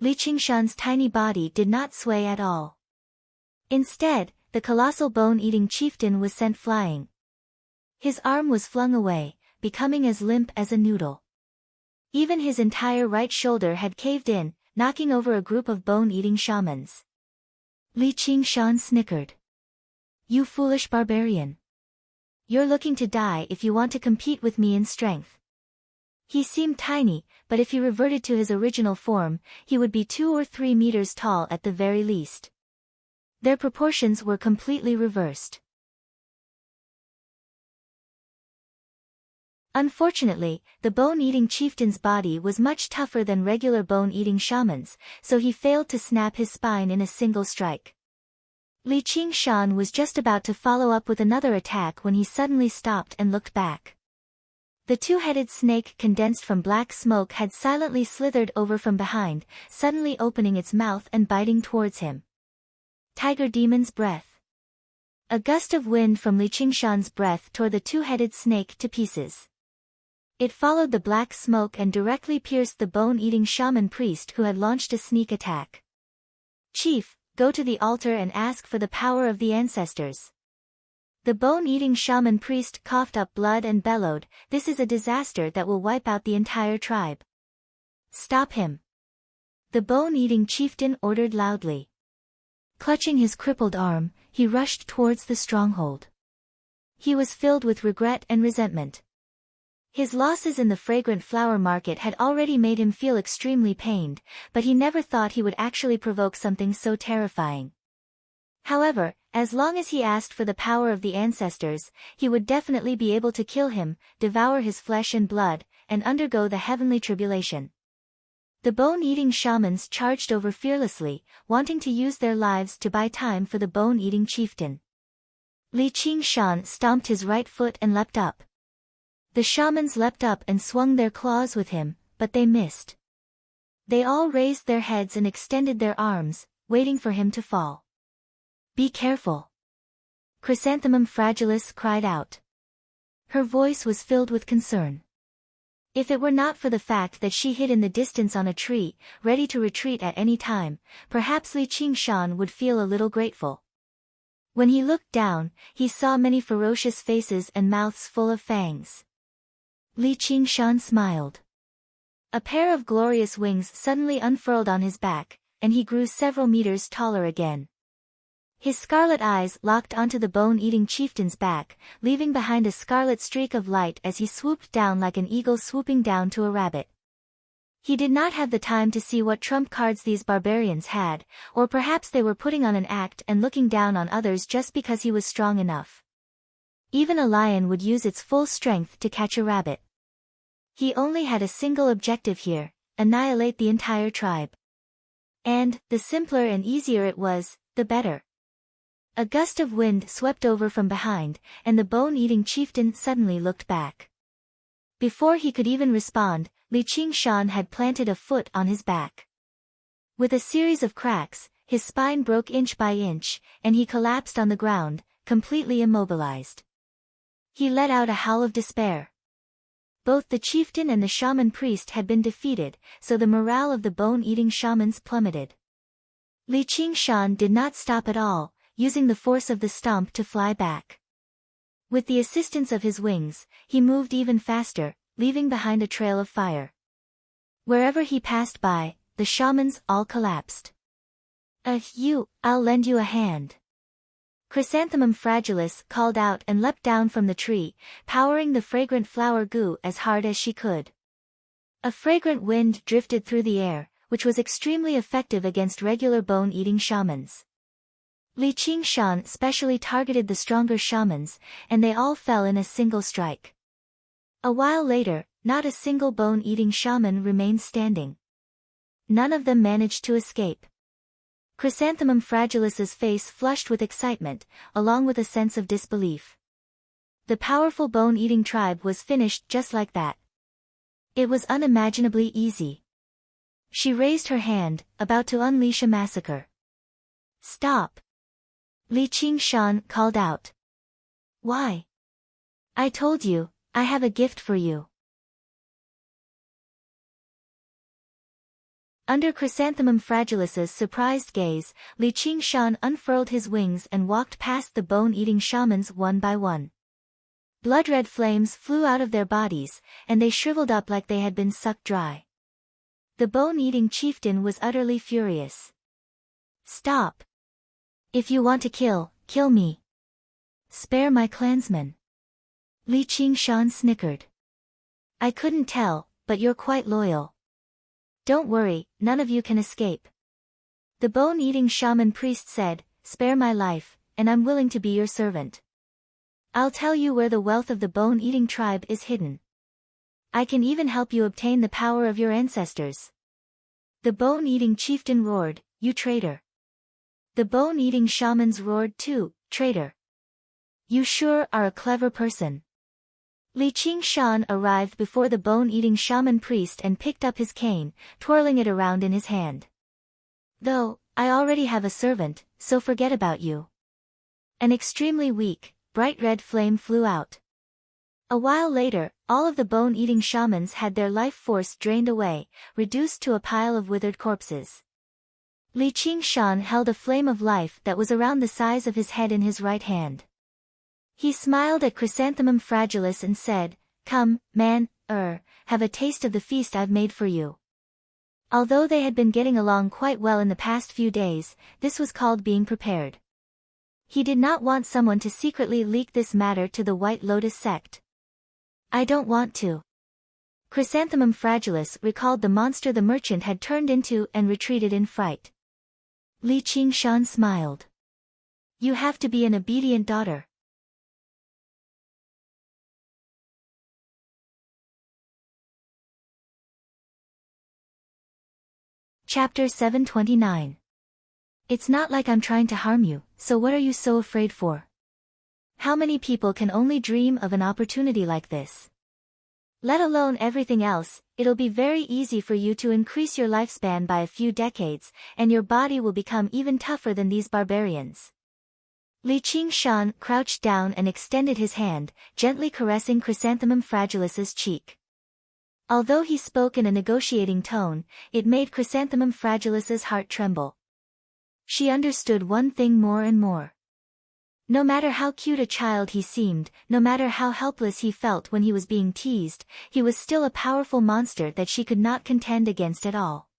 Li Qingshan's tiny body did not sway at all. Instead, the colossal bone-eating chieftain was sent flying. His arm was flung away, becoming as limp as a noodle. Even his entire right shoulder had caved in, knocking over a group of bone-eating shamans. Li Qingshan snickered. "You foolish barbarian. You're looking to die if you want to compete with me in strength." He seemed tiny, but if he reverted to his original form, he would be 2 or 3 meters tall at the very least. Their proportions were completely reversed. Unfortunately, the bone-eating chieftain's body was much tougher than regular bone-eating shamans, so he failed to snap his spine in a single strike. Li Qingshan was just about to follow up with another attack when he suddenly stopped and looked back. The two-headed snake condensed from black smoke had silently slithered over from behind, suddenly opening its mouth and biting towards him. Tiger Demon's breath. A gust of wind from Li Qingshan's breath tore the two-headed snake to pieces. It followed the black smoke and directly pierced the bone-eating shaman priest who had launched a sneak attack. "Chief, go to the altar and ask for the power of the ancestors." The bone-eating shaman priest coughed up blood and bellowed, "This is a disaster that will wipe out the entire tribe." "Stop him!" the bone-eating chieftain ordered loudly. Clutching his crippled arm, he rushed towards the stronghold. He was filled with regret and resentment. His losses in the fragrant flower market had already made him feel extremely pained, but he never thought he would actually provoke something so terrifying. However, as long as he asked for the power of the ancestors, he would definitely be able to kill him, devour his flesh and blood, and undergo the heavenly tribulation. The bone-eating shamans charged over fearlessly, wanting to use their lives to buy time for the bone-eating chieftain. Li Qingshan stomped his right foot and leapt up. The shamans leapt up and swung their claws with him, but they missed. They all raised their heads and extended their arms, waiting for him to fall. "Be careful!" Chrysanthemum Fragilis cried out. Her voice was filled with concern. If it were not for the fact that she hid in the distance on a tree, ready to retreat at any time, perhaps Li Qingshan would feel a little grateful. When he looked down, he saw many ferocious faces and mouths full of fangs. Li Qingshan smiled. A pair of glorious wings suddenly unfurled on his back, and he grew several meters taller again. His scarlet eyes locked onto the bone-eating chieftain's back, leaving behind a scarlet streak of light as he swooped down like an eagle swooping down to a rabbit. He did not have the time to see what trump cards these barbarians had, or perhaps they were putting on an act and looking down on others just because he was strong enough. Even a lion would use its full strength to catch a rabbit. He only had a single objective here: annihilate the entire tribe. And, the simpler and easier it was, the better. A gust of wind swept over from behind, and the bone-eating chieftain suddenly looked back. Before he could even respond, Li Qingshan had planted a foot on his back. With a series of cracks, his spine broke inch by inch, and he collapsed on the ground, completely immobilized. He let out a howl of despair. Both the chieftain and the shaman priest had been defeated, so the morale of the bone-eating shamans plummeted. Li Qingshan did not stop at all, using the force of the stomp to fly back. With the assistance of his wings, he moved even faster, leaving behind a trail of fire. Wherever he passed by, the shamans all collapsed. I'll lend you a hand." Chrysanthemum Fragilis called out and leapt down from the tree, powering the fragrant flower goo as hard as she could. A fragrant wind drifted through the air, which was extremely effective against regular bone-eating shamans. Li Qingshan specially targeted the stronger shamans, and they all fell in a single strike. A while later, not a single bone-eating shaman remained standing. None of them managed to escape. Chrysanthemum Fragilis's face flushed with excitement, along with a sense of disbelief. The powerful bone-eating tribe was finished just like that. It was unimaginably easy. She raised her hand, about to unleash a massacre. "Stop!" Li Qingshan called out. "Why?" "I told you, I have a gift for you." Under Chrysanthemum Fragilis's surprised gaze, Li Qingshan unfurled his wings and walked past the bone-eating shamans one by one. Blood-red flames flew out of their bodies, and they shriveled up like they had been sucked dry. The bone-eating chieftain was utterly furious. "Stop! If you want to kill, kill me. Spare my clansmen." Li Qingshan snickered. "I couldn't tell, but you're quite loyal. Don't worry, none of you can escape." The bone-eating shaman priest said, "Spare my life, and I'm willing to be your servant. I'll tell you where the wealth of the bone-eating tribe is hidden. I can even help you obtain the power of your ancestors." The bone-eating chieftain roared, "You traitor!" The bone-eating shamans roared too, "Traitor! You sure are a clever person." Li Qingshan arrived before the bone-eating shaman priest and picked up his cane, twirling it around in his hand. "Though, I already have a servant, so forget about you." An extremely weak, bright red flame flew out. A while later, all of the bone-eating shamans had their life force drained away, reduced to a pile of withered corpses. Li Qingshan held a flame of life that was around the size of his head in his right hand. He smiled at Chrysanthemum Fragilis and said, "Come, man, have a taste of the feast I've made for you." Although they had been getting along quite well in the past few days, this was called being prepared. He did not want someone to secretly leak this matter to the White Lotus sect. "I don't want to." Chrysanthemum Fragilis recalled the monster the merchant had turned into and retreated in fright. Li Qingshan smiled. "You have to be an obedient daughter." Chapter 729. It's not like I'm trying to harm you, so what are you so afraid for? How many people can only dream of an opportunity like this? Let alone everything else, it'll be very easy for you to increase your lifespan by a few decades, and your body will become even tougher than these barbarians. Li Qingshan crouched down and extended his hand, gently caressing Chrysanthemum Fragilis's cheek. Although he spoke in a negotiating tone, it made Chrysanthemum Fragilis's heart tremble. She understood one thing more and more. No matter how cute a child he seemed, no matter how helpless he felt when he was being teased, he was still a powerful monster that she could not contend against at all.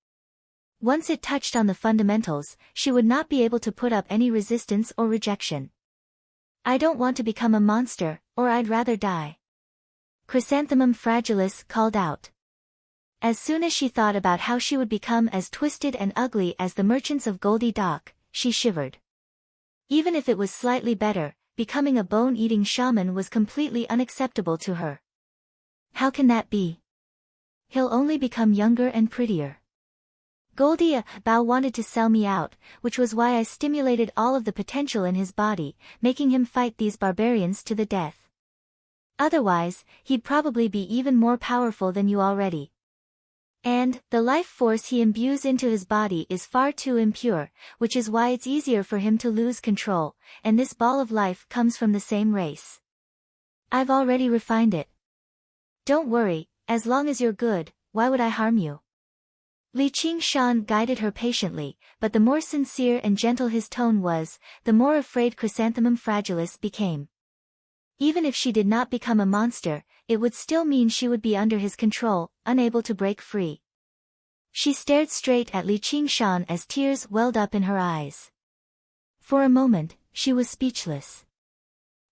Once it touched on the fundamentals, she would not be able to put up any resistance or rejection. "I don't want to become a monster, or I'd rather die," Chrysanthemum Fragilis called out. As soon as she thought about how she would become as twisted and ugly as the merchants of Goldie Dock, she shivered. Even if it was slightly better, becoming a bone-eating shaman was completely unacceptable to her. How can that be? He'll only become younger and prettier. Goldie Bao wanted to sell me out, which was why I stimulated all of the potential in his body, making him fight these barbarians to the death. Otherwise, he'd probably be even more powerful than you already. And, the life force he imbues into his body is far too impure, which is why it's easier for him to lose control, and this ball of life comes from the same race. I've already refined it. Don't worry, as long as you're good, why would I harm you? Li Qingshan guided her patiently, but the more sincere and gentle his tone was, the more afraid Chrysanthemum Fragilis became. Even if she did not become a monster, it would still mean she would be under his control, unable to break free. She stared straight at Li Qingshan as tears welled up in her eyes. For a moment, she was speechless.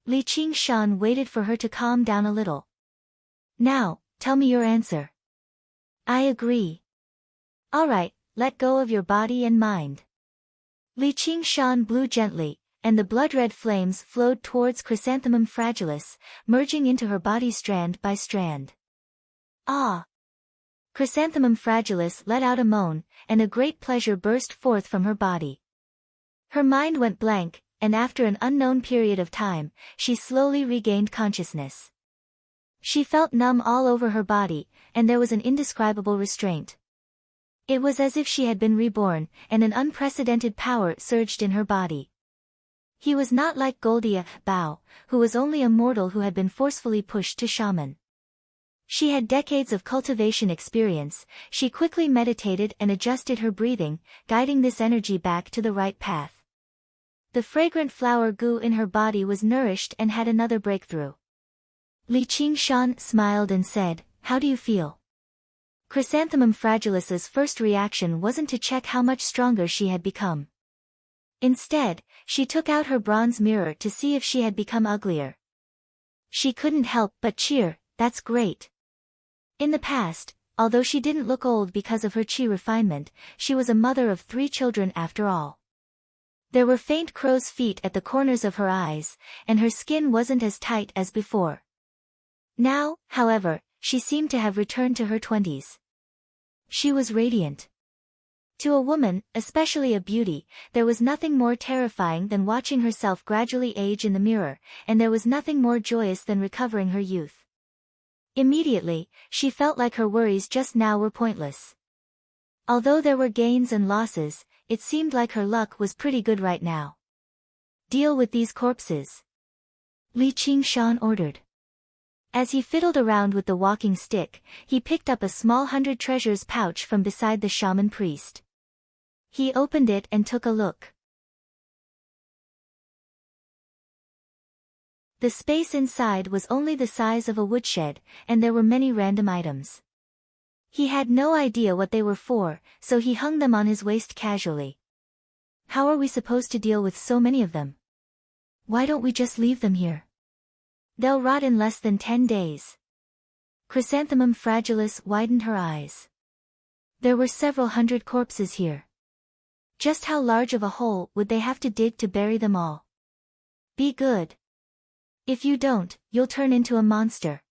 Li Qingshan waited for her to calm down a little. "Now, tell me your answer." "I agree." "All right, let go of your body and mind." Li Qingshan blew gently, and the blood-red flames flowed towards Chrysanthemum Fragilis, merging into her body strand by strand. "Ah!" Chrysanthemum Fragilis let out a moan, and a great pleasure burst forth from her body. Her mind went blank, and after an unknown period of time, she slowly regained consciousness. She felt numb all over her body, and there was an indescribable restraint. It was as if she had been reborn, and an unprecedented power surged in her body. He was not like Goldie Bao, who was only a mortal who had been forcefully pushed to shaman. She had decades of cultivation experience. She quickly meditated and adjusted her breathing, guiding this energy back to the right path. The fragrant flower goo in her body was nourished and had another breakthrough. Li Qingshan smiled and said, "How do you feel?" Chrysanthemum Fragilis's first reaction wasn't to check how much stronger she had become. Instead, she took out her bronze mirror to see if she had become uglier. She couldn't help but cheer. "That's great." In the past, although she didn't look old because of her qi refinement, she was a mother of 3 children after all. There were faint crow's feet at the corners of her eyes, and her skin wasn't as tight as before. Now, however, she seemed to have returned to her 20s. She was radiant. To a woman, especially a beauty, there was nothing more terrifying than watching herself gradually age in the mirror, and there was nothing more joyous than recovering her youth. Immediately, she felt like her worries just now were pointless. Although there were gains and losses, it seemed like her luck was pretty good right now. "Deal with these corpses," Li Qingshan ordered. As he fiddled around with the walking stick, he picked up a small 100 treasures pouch from beside the shaman priest. He opened it and took a look. The space inside was only the size of a woodshed, and there were many random items. He had no idea what they were for, so he hung them on his waist casually. "How are we supposed to deal with so many of them? Why don't we just leave them here? They'll rot in less than 10 days. Chrysanthemum Fragilis widened her eyes. There were several hundred corpses here. Just how large of a hole would they have to dig to bury them all? Be good. If you don't, you'll turn into a monster,"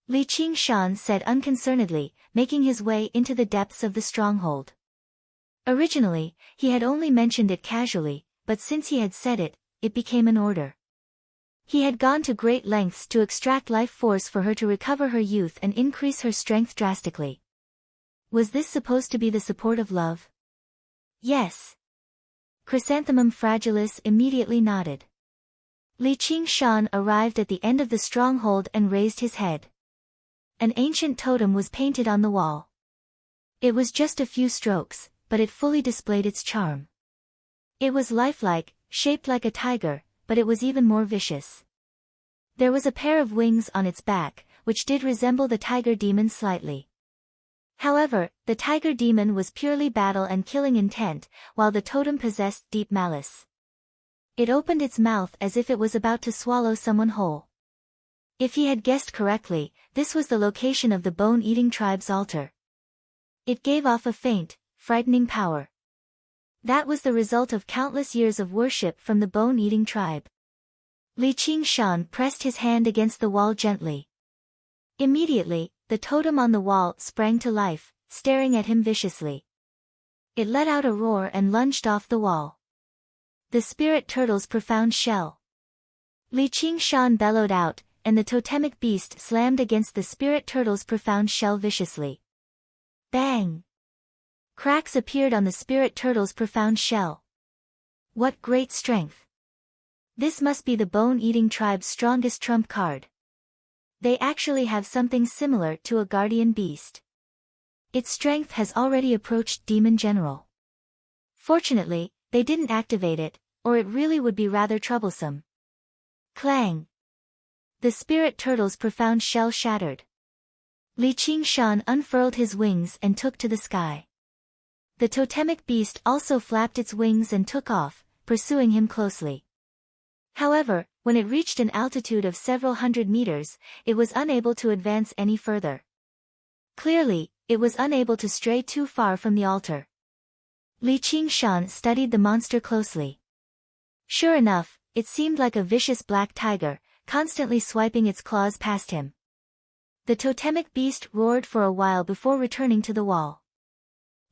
Li Qingshan said unconcernedly, making his way into the depths of the stronghold. Originally, he had only mentioned it casually, but since he had said it, it became an order. He had gone to great lengths to extract life force for her to recover her youth and increase her strength drastically. Was this supposed to be the support of love? Yes. Chrysanthemum Fragilis immediately nodded. Li Qingshan arrived at the end of the stronghold and raised his head. An ancient totem was painted on the wall. It was just a few strokes, but it fully displayed its charm. It was lifelike, shaped like a tiger, but it was even more vicious. There was a pair of wings on its back, which did resemble the tiger demon slightly. However, the tiger demon was purely battle and killing intent, while the totem possessed deep malice. It opened its mouth as if it was about to swallow someone whole. If he had guessed correctly, this was the location of the bone-eating tribe's altar. It gave off a faint, frightening power. That was the result of countless years of worship from the bone-eating tribe. Li Qingshan pressed his hand against the wall gently. Immediately, the totem on the wall sprang to life, staring at him viciously. It let out a roar and lunged off the wall. The spirit turtle's profound shell. Li Qingshan bellowed out, and the totemic beast slammed against the spirit turtle's profound shell viciously. Bang! Cracks appeared on the spirit turtle's profound shell. What great strength! This must be the bone-eating tribe's strongest trump card. They actually have something similar to a guardian beast. Its strength has already approached Demon General. Fortunately, they didn't activate it, or it really would be rather troublesome. Clang! The spirit turtle's profound shell shattered. Li Qingshan unfurled his wings and took to the sky. The totemic beast also flapped its wings and took off, pursuing him closely. However, when it reached an altitude of several hundred meters, it was unable to advance any further. Clearly, it was unable to stray too far from the altar. Li Qingshan studied the monster closely. Sure enough, it seemed like a vicious black tiger, constantly swiping its claws past him. The totemic beast roared for a while before returning to the wall.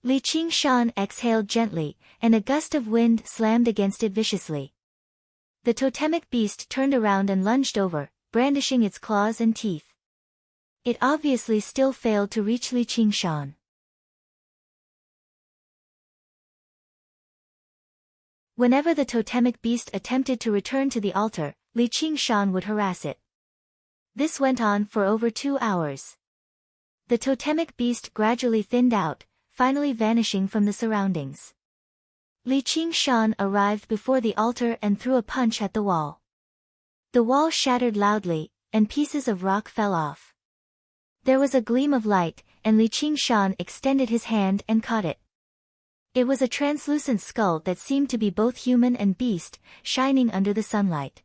Li Qingshan exhaled gently, and a gust of wind slammed against it viciously. The totemic beast turned around and lunged over, brandishing its claws and teeth. It obviously still failed to reach Li Qingshan. Whenever the totemic beast attempted to return to the altar, Li Qingshan would harass it. This went on for over 2 hours. The totemic beast gradually thinned out, finally vanishing from the surroundings. Li Qingshan arrived before the altar and threw a punch at the wall. The wall shattered loudly, and pieces of rock fell off. There was a gleam of light, and Li Qingshan extended his hand and caught it. It was a translucent skull that seemed to be both human and beast, shining under the sunlight.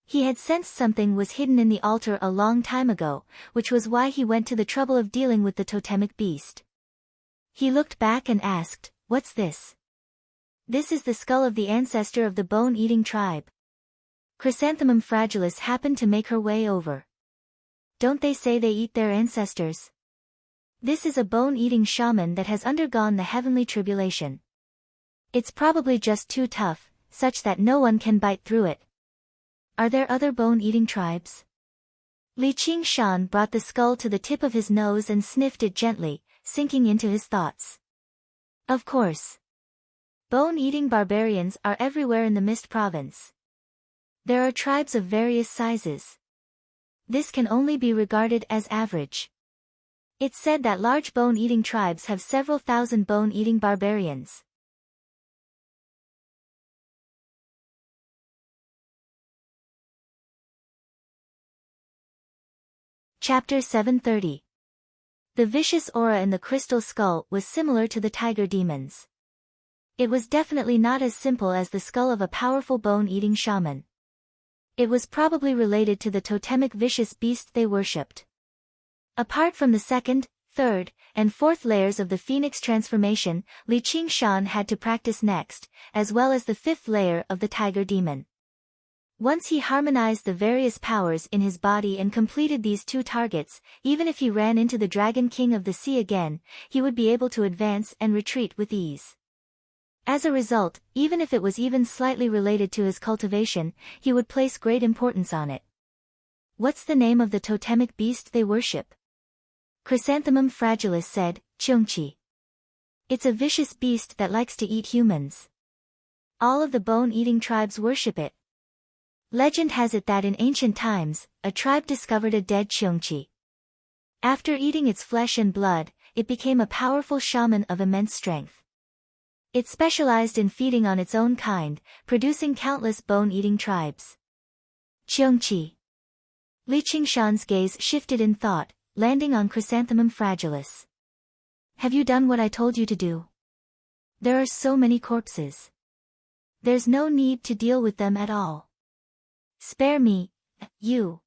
He had sensed something was hidden in the altar a long time ago, which was why he went to the trouble of dealing with the totemic beast. He looked back and asked, "What's this?" "This is the skull of the ancestor of the bone-eating tribe." Chrysanthemum Fragilis happened to make her way over. "Don't they say they eat their ancestors? This is a bone-eating shaman that has undergone the heavenly tribulation. It's probably just too tough, such that no one can bite through it. Are there other bone-eating tribes?" Li Qingshan brought the skull to the tip of his nose and sniffed it gently, sinking into his thoughts. Of course. Bone-eating barbarians are everywhere in the Mist Province. There are tribes of various sizes. This can only be regarded as average. It's said that large bone-eating tribes have several thousand bone-eating barbarians. Chapter 730. The vicious aura in the crystal skull was similar to the tiger demons. It was definitely not as simple as the skull of a powerful bone-eating shaman. It was probably related to the totemic vicious beast they worshipped. Apart from the second, third, and fourth layers of the phoenix transformation, Li Qingshan had to practice next, as well as the fifth layer of the tiger demon. Once he harmonized the various powers in his body and completed these two targets, even if he ran into the Dragon King of the Sea again, he would be able to advance and retreat with ease. As a result, even if it was even slightly related to his cultivation, he would place great importance on it. What's the name of the totemic beast they worship? Chrysanthemum Fragilis said, Cheongqi. It's a vicious beast that likes to eat humans. All of the bone-eating tribes worship it. Legend has it that in ancient times, a tribe discovered a dead Cheongqi. After eating its flesh and blood, it became a powerful shaman of immense strength. It specialized in feeding on its own kind, producing countless bone-eating tribes. Cheongqi. Li Qingshan's gaze shifted in thought, landing on Chrysanthemum Fragilis. Have you done what I told you to do? There are so many corpses. There's no need to deal with them at all. Spare me, you.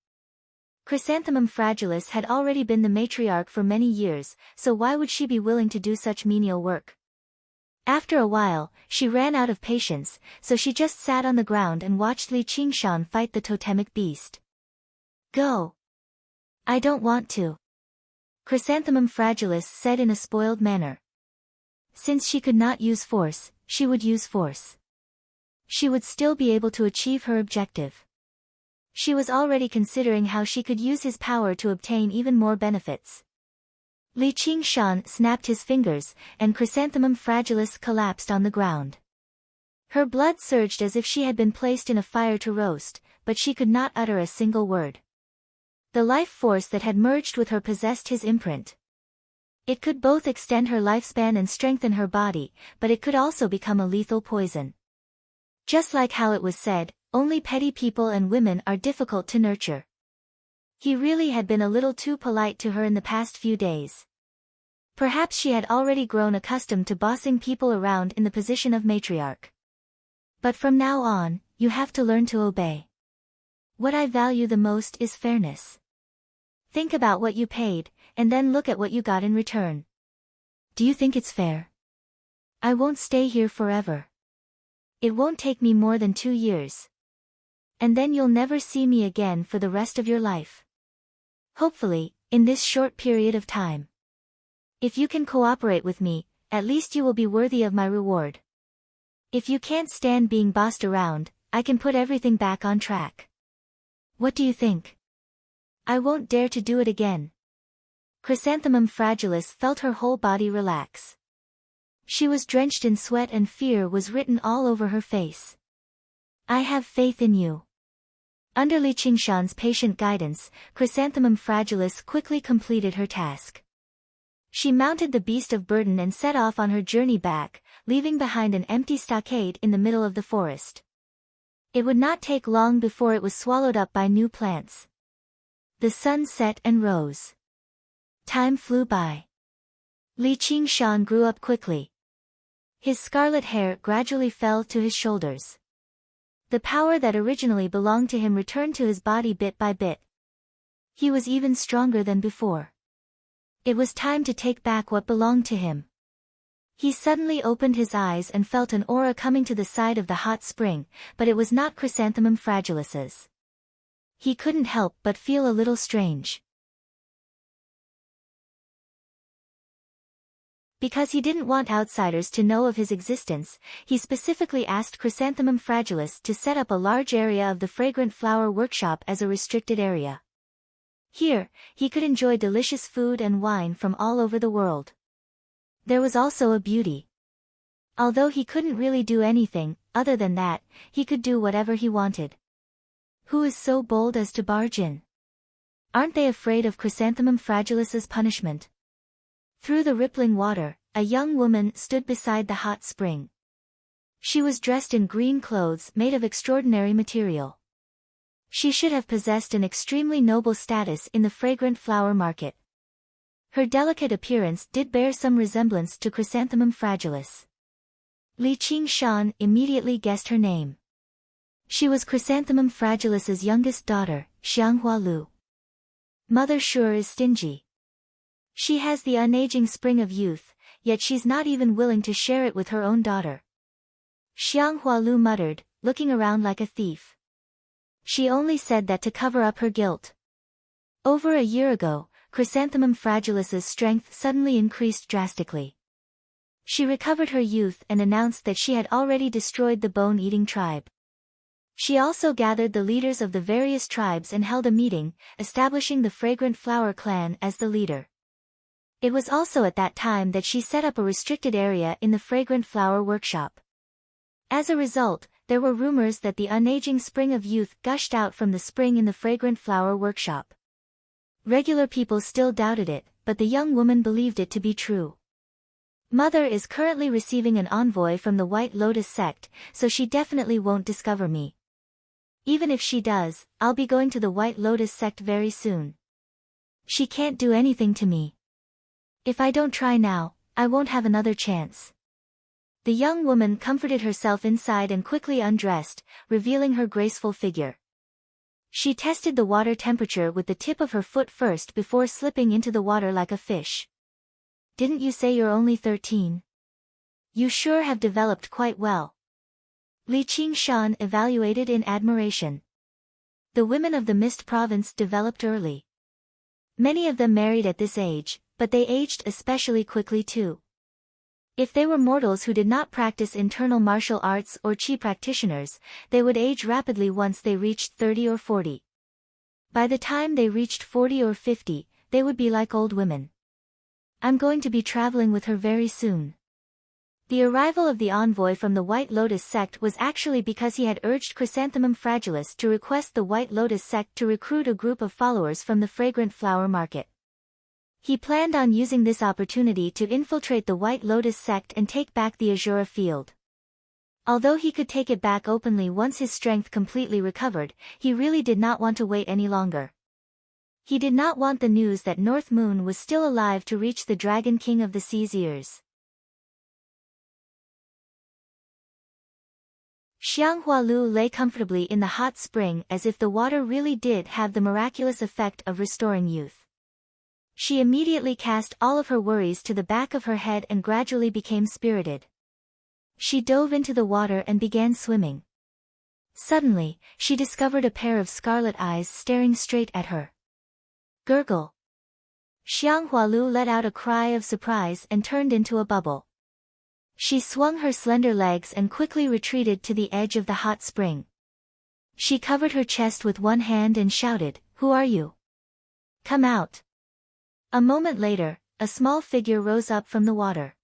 Chrysanthemum Fragilis had already been the matriarch for many years, so why would she be willing to do such menial work? After a while, she ran out of patience, so she just sat on the ground and watched Li Qingshan fight the totemic beast. Go. I don't want to. Chrysanthemum Fragilis said in a spoiled manner. Since she could not use force, she would use force. She would still be able to achieve her objective. She was already considering how she could use his power to obtain even more benefits. Li Qingshan snapped his fingers, and Chrysanthemum Fragilis collapsed on the ground. Her blood surged as if she had been placed in a fire to roast, but she could not utter a single word. The life force that had merged with her possessed his imprint. It could both extend her lifespan and strengthen her body, but it could also become a lethal poison. Just like how it was said, only petty people and women are difficult to nurture. He really had been a little too polite to her in the past few days. Perhaps she had already grown accustomed to bossing people around in the position of matriarch. But from now on, you have to learn to obey. What I value the most is fairness. Think about what you paid, and then look at what you got in return. Do you think it's fair? I won't stay here forever. It won't take me more than 2 years. And then you'll never see me again for the rest of your life. Hopefully, in this short period of time. If you can cooperate with me, at least you will be worthy of my reward. If you can't stand being bossed around, I can put everything back on track. What do you think? I won't dare to do it again. Chrysanthemum Fragilis felt her whole body relax. She was drenched in sweat and fear was written all over her face. I have faith in you. Under Li Qingshan's patient guidance, Chrysanthemum Fragilis quickly completed her task. She mounted the beast of burden and set off on her journey back, leaving behind an empty stockade in the middle of the forest. It would not take long before it was swallowed up by new plants. The sun set and rose. Time flew by. Li Qingshan grew up quickly. His scarlet hair gradually fell to his shoulders. The power that originally belonged to him returned to his body bit by bit. He was even stronger than before. It was time to take back what belonged to him. He suddenly opened his eyes and felt an aura coming to the side of the hot spring, but it was not Chrysanthemum Fragilus's. He couldn't help but feel a little strange. Because he didn't want outsiders to know of his existence, he specifically asked Chrysanthemum Fragilus to set up a large area of the fragrant flower workshop as a restricted area. Here, he could enjoy delicious food and wine from all over the world. There was also a beauty. Although he couldn't really do anything, other than that, he could do whatever he wanted. Who is so bold as to barge in? Aren't they afraid of Chrysanthemum Fragilus's punishment? Through the rippling water, a young woman stood beside the hot spring. She was dressed in green clothes made of extraordinary material. She should have possessed an extremely noble status in the fragrant flower market. Her delicate appearance did bear some resemblance to Chrysanthemum Fragilus. Li Qingshan immediately guessed her name. She was Chrysanthemum Fragilus's youngest daughter, Xianghua Lu. Mother sure is stingy. She has the unaging spring of youth, yet she's not even willing to share it with her own daughter. Xianghua Lu muttered, looking around like a thief. She only said that to cover up her guilt. Over a year ago, Chrysanthemum Fragilus's strength suddenly increased drastically. She recovered her youth and announced that she had already destroyed the bone-eating tribe. She also gathered the leaders of the various tribes and held a meeting, establishing the Fragrant Flower Clan as the leader. It was also at that time that she set up a restricted area in the Fragrant Flower Workshop. As a result, there were rumors that the unaging spring of youth gushed out from the spring in the Fragrant Flower Workshop. Regular people still doubted it, but the young woman believed it to be true. Mother is currently receiving an envoy from the White Lotus sect, so she definitely won't discover me. Even if she does, I'll be going to the White Lotus sect very soon. She can't do anything to me. If I don't try now, I won't have another chance. The young woman comforted herself inside and quickly undressed, revealing her graceful figure. She tested the water temperature with the tip of her foot first before slipping into the water like a fish. Didn't you say you're only 13? You sure have developed quite well. Li Qingshan evaluated in admiration. The women of the Mist Province developed early. Many of them married at this age, but they aged especially quickly too. If they were mortals who did not practice internal martial arts or qi practitioners, they would age rapidly once they reached 30 or 40. By the time they reached 40 or 50, they would be like old women. I'm going to be traveling with her very soon. The arrival of the envoy from the White Lotus sect was actually because he had urged Chrysanthemum Fragilus to request the White Lotus sect to recruit a group of followers from the fragrant flower market. He planned on using this opportunity to infiltrate the White Lotus sect and take back the Azura field. Although he could take it back openly once his strength completely recovered, he really did not want to wait any longer. He did not want the news that North Moon was still alive to reach the Dragon King of the Sea's ears. Xianghua Lu lay comfortably in the hot spring as if the water really did have the miraculous effect of restoring youth. She immediately cast all of her worries to the back of her head and gradually became spirited. She dove into the water and began swimming. Suddenly, she discovered a pair of scarlet eyes staring straight at her. Gurgle. Xianghua Lu let out a cry of surprise and turned into a bubble. She swung her slender legs and quickly retreated to the edge of the hot spring. She covered her chest with one hand and shouted, "Who are you? Come out." A moment later, a small figure rose up from the water.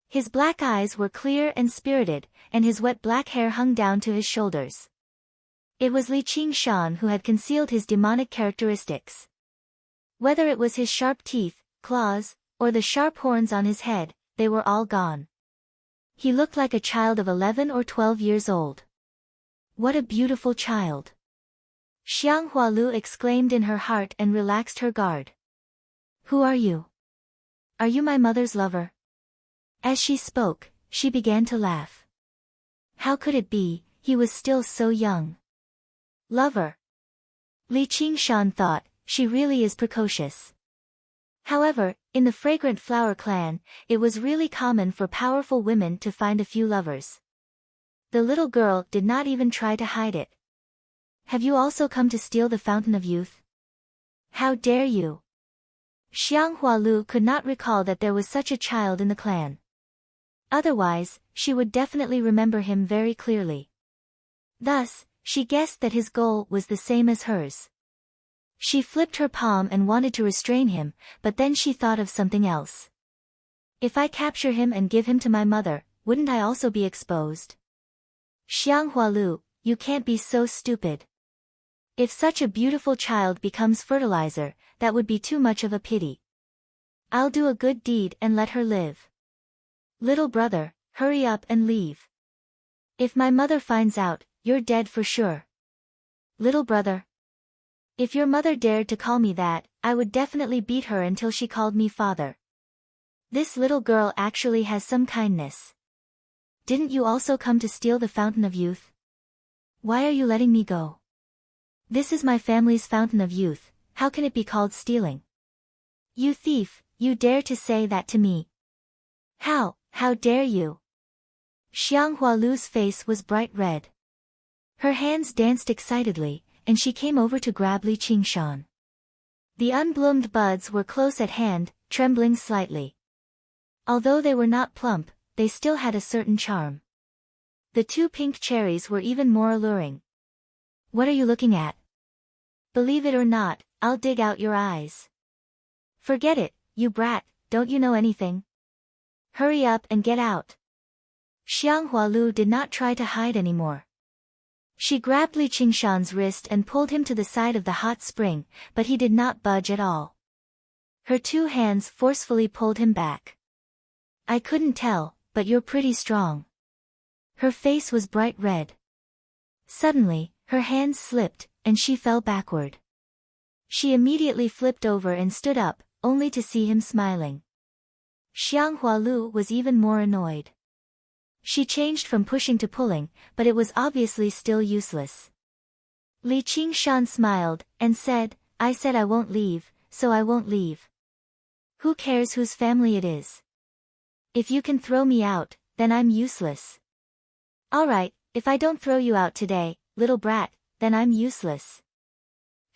His black eyes were clear and spirited, and his wet black hair hung down to his shoulders. It was Li Qingshan who had concealed his demonic characteristics. Whether it was his sharp teeth, claws, or the sharp horns on his head, they were all gone. He looked like a child of 11 or 12 years old. What a beautiful child. Xiang Hualu exclaimed in her heart and relaxed her guard. Who are you? Are you my mother's lover? As she spoke, she began to laugh. How could it be, he was still so young. Lover. Li Qingshan thought, she really is precocious. However, in the Fragrant Flower clan, it was really common for powerful women to find a few lovers. The little girl did not even try to hide it. Have you also come to steal the Fountain of Youth? How dare you? Xiang Hualu could not recall that there was such a child in the clan. Otherwise, she would definitely remember him very clearly. Thus, she guessed that his goal was the same as hers. She flipped her palm and wanted to restrain him, but then she thought of something else. If I capture him and give him to my mother, wouldn't I also be exposed? Xiang Hualu, you can't be so stupid. If such a beautiful child becomes fertilizer, that would be too much of a pity. I'll do a good deed and let her live. Little brother, hurry up and leave. If my mother finds out, you're dead for sure. Little brother. If your mother dared to call me that, I would definitely beat her until she called me father. This little girl actually has some kindness. Didn't you also come to steal the Fountain of Youth? Why are you letting me go? This is my family's Fountain of Youth, how can it be called stealing? You thief, you dare to say that to me? How dare you? Xiang Hualu's face was bright red. Her hands danced excitedly, and she came over to grab Li Qingshan. The unbloomed buds were close at hand, trembling slightly. Although they were not plump, they still had a certain charm. The two pink cherries were even more alluring. What are you looking at? Believe it or not, I'll dig out your eyes. Forget it, you brat, don't you know anything? Hurry up and get out. Xiang Hualu did not try to hide anymore. She grabbed Li Qingshan's wrist and pulled him to the side of the hot spring, but he did not budge at all. Her two hands forcefully pulled him back. I couldn't tell, but you're pretty strong. Her face was bright red. Suddenly, her hands slipped, and she fell backward. She immediately flipped over and stood up, only to see him smiling. Xiang Hualu was even more annoyed. She changed from pushing to pulling, but it was obviously still useless. Li Qingshan smiled, and said, I said I won't leave, so I won't leave. Who cares whose family it is? If you can throw me out, then I'm useless. Alright, if I don't throw you out today, little brat, then I'm useless.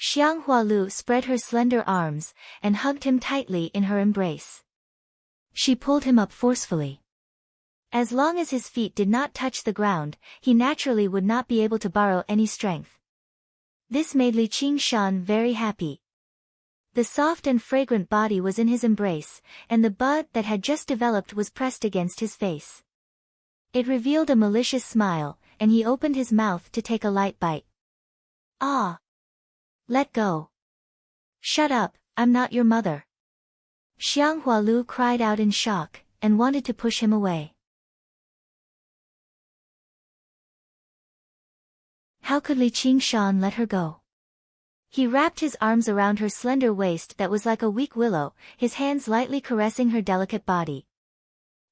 Xiang Hualu spread her slender arms, and hugged him tightly in her embrace. She pulled him up forcefully. As long as his feet did not touch the ground, he naturally would not be able to borrow any strength. This made Li Qingshan very happy. The soft and fragrant body was in his embrace, and the bud that had just developed was pressed against his face. It revealed a malicious smile, and he opened his mouth to take a light bite. Ah! Let go. Shut up, I'm not your mother. Xiang Hualu cried out in shock, and wanted to push him away. How could Li Qingshan let her go? He wrapped his arms around her slender waist that was like a weak willow, his hands lightly caressing her delicate body.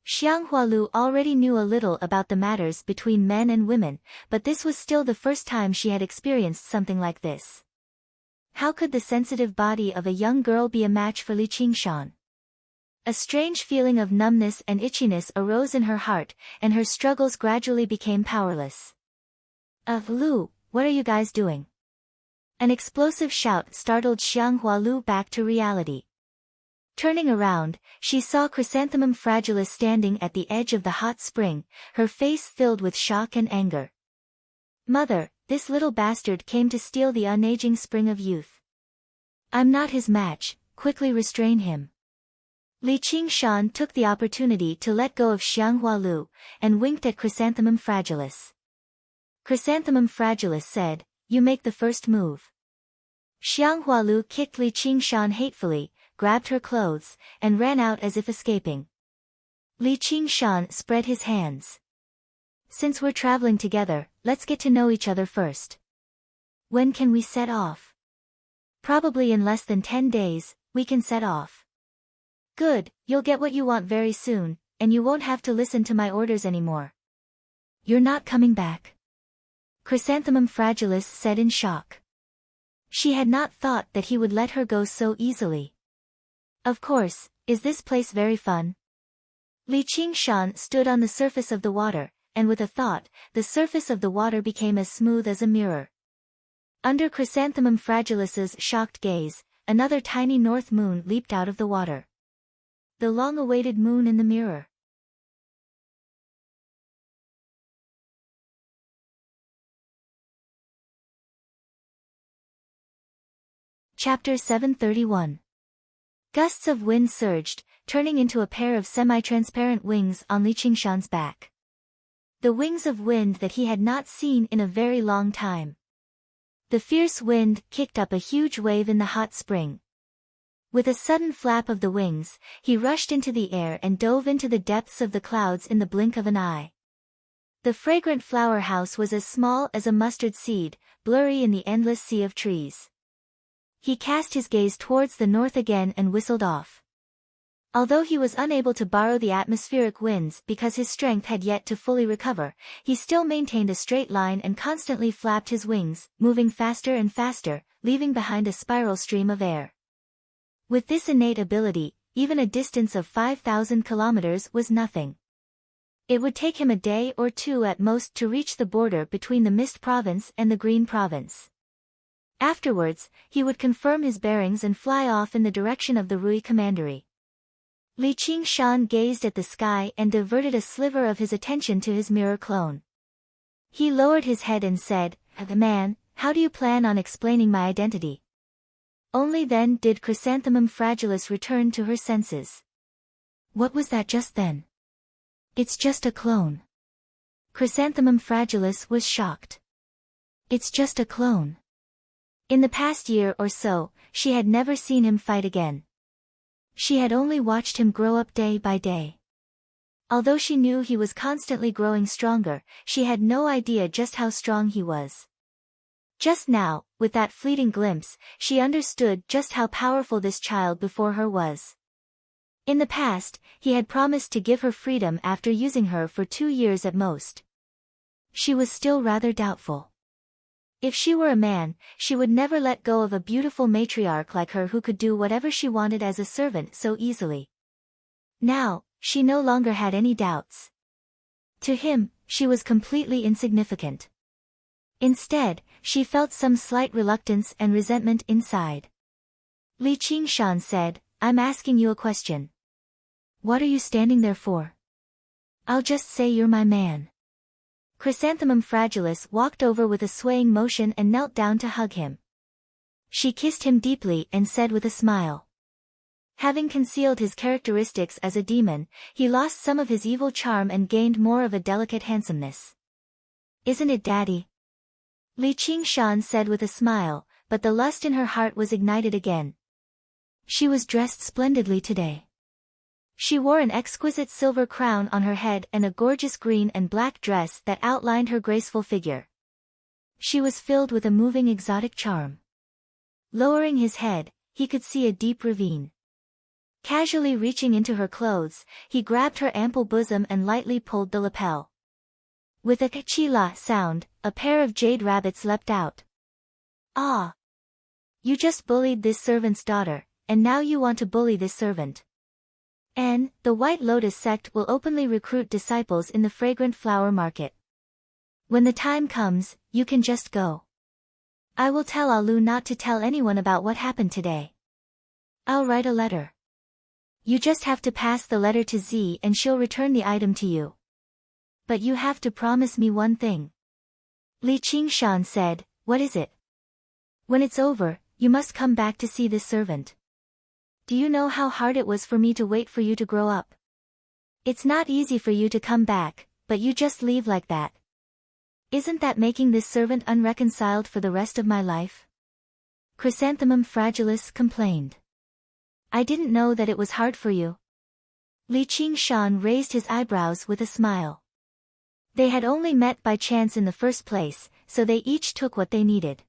Xiang Hualu already knew a little about the matters between men and women, but this was still the first time she had experienced something like this. How could the sensitive body of a young girl be a match for Li Qingshan? A strange feeling of numbness and itchiness arose in her heart, and her struggles gradually became powerless. Lu, what are you guys doing? An explosive shout startled Xiang Hualu back to reality. Turning around, she saw Chrysanthemum Fragilis standing at the edge of the hot spring, her face filled with shock and anger. Mother, this little bastard came to steal the unaging spring of youth. I'm not his match, quickly restrain him. Li Qingshan took the opportunity to let go of Xiang Hualu, and winked at Chrysanthemum Fragilis. Chrysanthemum Fragilis said, you make the first move. Xiang Hualu kicked Li Qingshan hatefully, grabbed her clothes, and ran out as if escaping. Li Qingshan spread his hands. Since we're traveling together, let's get to know each other first. When can we set off? Probably in less than 10 days, we can set off. Good, you'll get what you want very soon, and you won't have to listen to my orders anymore. You're not coming back? Chrysanthemum Fragilis said in shock. She had not thought that he would let her go so easily. Of course, is this place very fun? Li Qingshan stood on the surface of the water, and with a thought, the surface of the water became as smooth as a mirror. Under Chrysanthemum Fragilis's shocked gaze, another tiny north moon leaped out of the water. The long-awaited moon in the mirror. Chapter 731. Gusts of wind surged, turning into a pair of semi-transparent wings on Li Qingshan's back. The wings of wind that he had not seen in a very long time. The fierce wind kicked up a huge wave in the hot spring. With a sudden flap of the wings, he rushed into the air and dove into the depths of the clouds in the blink of an eye. The fragrant flower house was as small as a mustard seed, blurry in the endless sea of trees. He cast his gaze towards the north again and whistled off. Although he was unable to borrow the atmospheric winds because his strength had yet to fully recover, he still maintained a straight line and constantly flapped his wings, moving faster and faster, leaving behind a spiral stream of air. With this innate ability, even a distance of 5,000 kilometers was nothing. It would take him a day or two at most to reach the border between the Mist Province and the Green Province. Afterwards, he would confirm his bearings and fly off in the direction of the Rui Commandery. Li Qingshan gazed at the sky and diverted a sliver of his attention to his mirror clone. He lowered his head and said, "Man, how do you plan on explaining my identity?" Only then did Chrysanthemum Fragilis return to her senses. What was that just then? It's just a clone. Chrysanthemum Fragilis was shocked. It's just a clone. In the past year or so, she had never seen him fight again. She had only watched him grow up day by day. Although she knew he was constantly growing stronger, she had no idea just how strong he was. Just now, with that fleeting glimpse, she understood just how powerful this child before her was. In the past, he had promised to give her freedom after using her for 2 years at most. She was still rather doubtful. If she were a man, she would never let go of a beautiful matriarch like her who could do whatever she wanted as a servant so easily. Now, she no longer had any doubts. To him, she was completely insignificant. Instead, she felt some slight reluctance and resentment inside. Li Qingshan said, "I'm asking you a question. What are you standing there for? I'll just say you're my man." Chrysanthemum Fragilis walked over with a swaying motion and knelt down to hug him. She kissed him deeply and said with a smile. Having concealed his characteristics as a demon, he lost some of his evil charm and gained more of a delicate handsomeness. "Isn't it, Daddy?" Li Qingshan said with a smile, but the lust in her heart was ignited again. She was dressed splendidly today. She wore an exquisite silver crown on her head and a gorgeous green and black dress that outlined her graceful figure. She was filled with a moving exotic charm. Lowering his head, he could see a deep ravine. Casually reaching into her clothes, he grabbed her ample bosom and lightly pulled the lapel. With a kachila sound, a pair of jade rabbits leapt out. "Ah! You just bullied this servant's daughter, and now you want to bully this servant. And, the White Lotus sect will openly recruit disciples in the fragrant flower market. When the time comes, you can just go. I will tell Alu not to tell anyone about what happened today. I'll write a letter. You just have to pass the letter to Z and she'll return the item to you. But you have to promise me one thing." Li Qingshan said, "What is it?" "When it's over, you must come back to see this servant. Do you know how hard it was for me to wait for you to grow up? It's not easy for you to come back, but you just leave like that. Isn't that making this servant unreconciled for the rest of my life?" Chrysanthemum Fragilis complained. "I didn't know that it was hard for you." Li Qingshan raised his eyebrows with a smile. They had only met by chance in the first place, so they each took what they needed.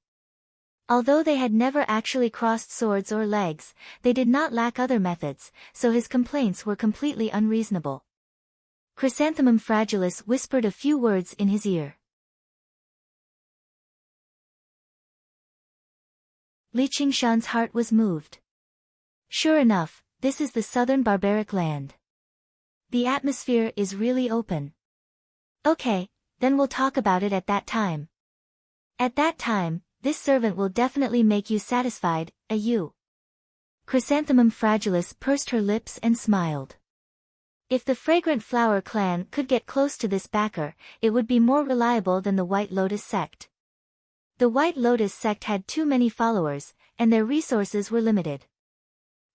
Although they had never actually crossed swords or legs, they did not lack other methods, so his complaints were completely unreasonable. Chrysanthemum Fragilis whispered a few words in his ear. Li Qingshan's heart was moved. Sure enough, this is the southern barbaric land. The atmosphere is really open. Okay, then we'll talk about it at that time. At that time, this servant will definitely make you satisfied, you. Chrysanthemum Fragilis pursed her lips and smiled. If the Fragrant Flower clan could get close to this backer, it would be more reliable than the White Lotus sect. The White Lotus sect had too many followers, and their resources were limited.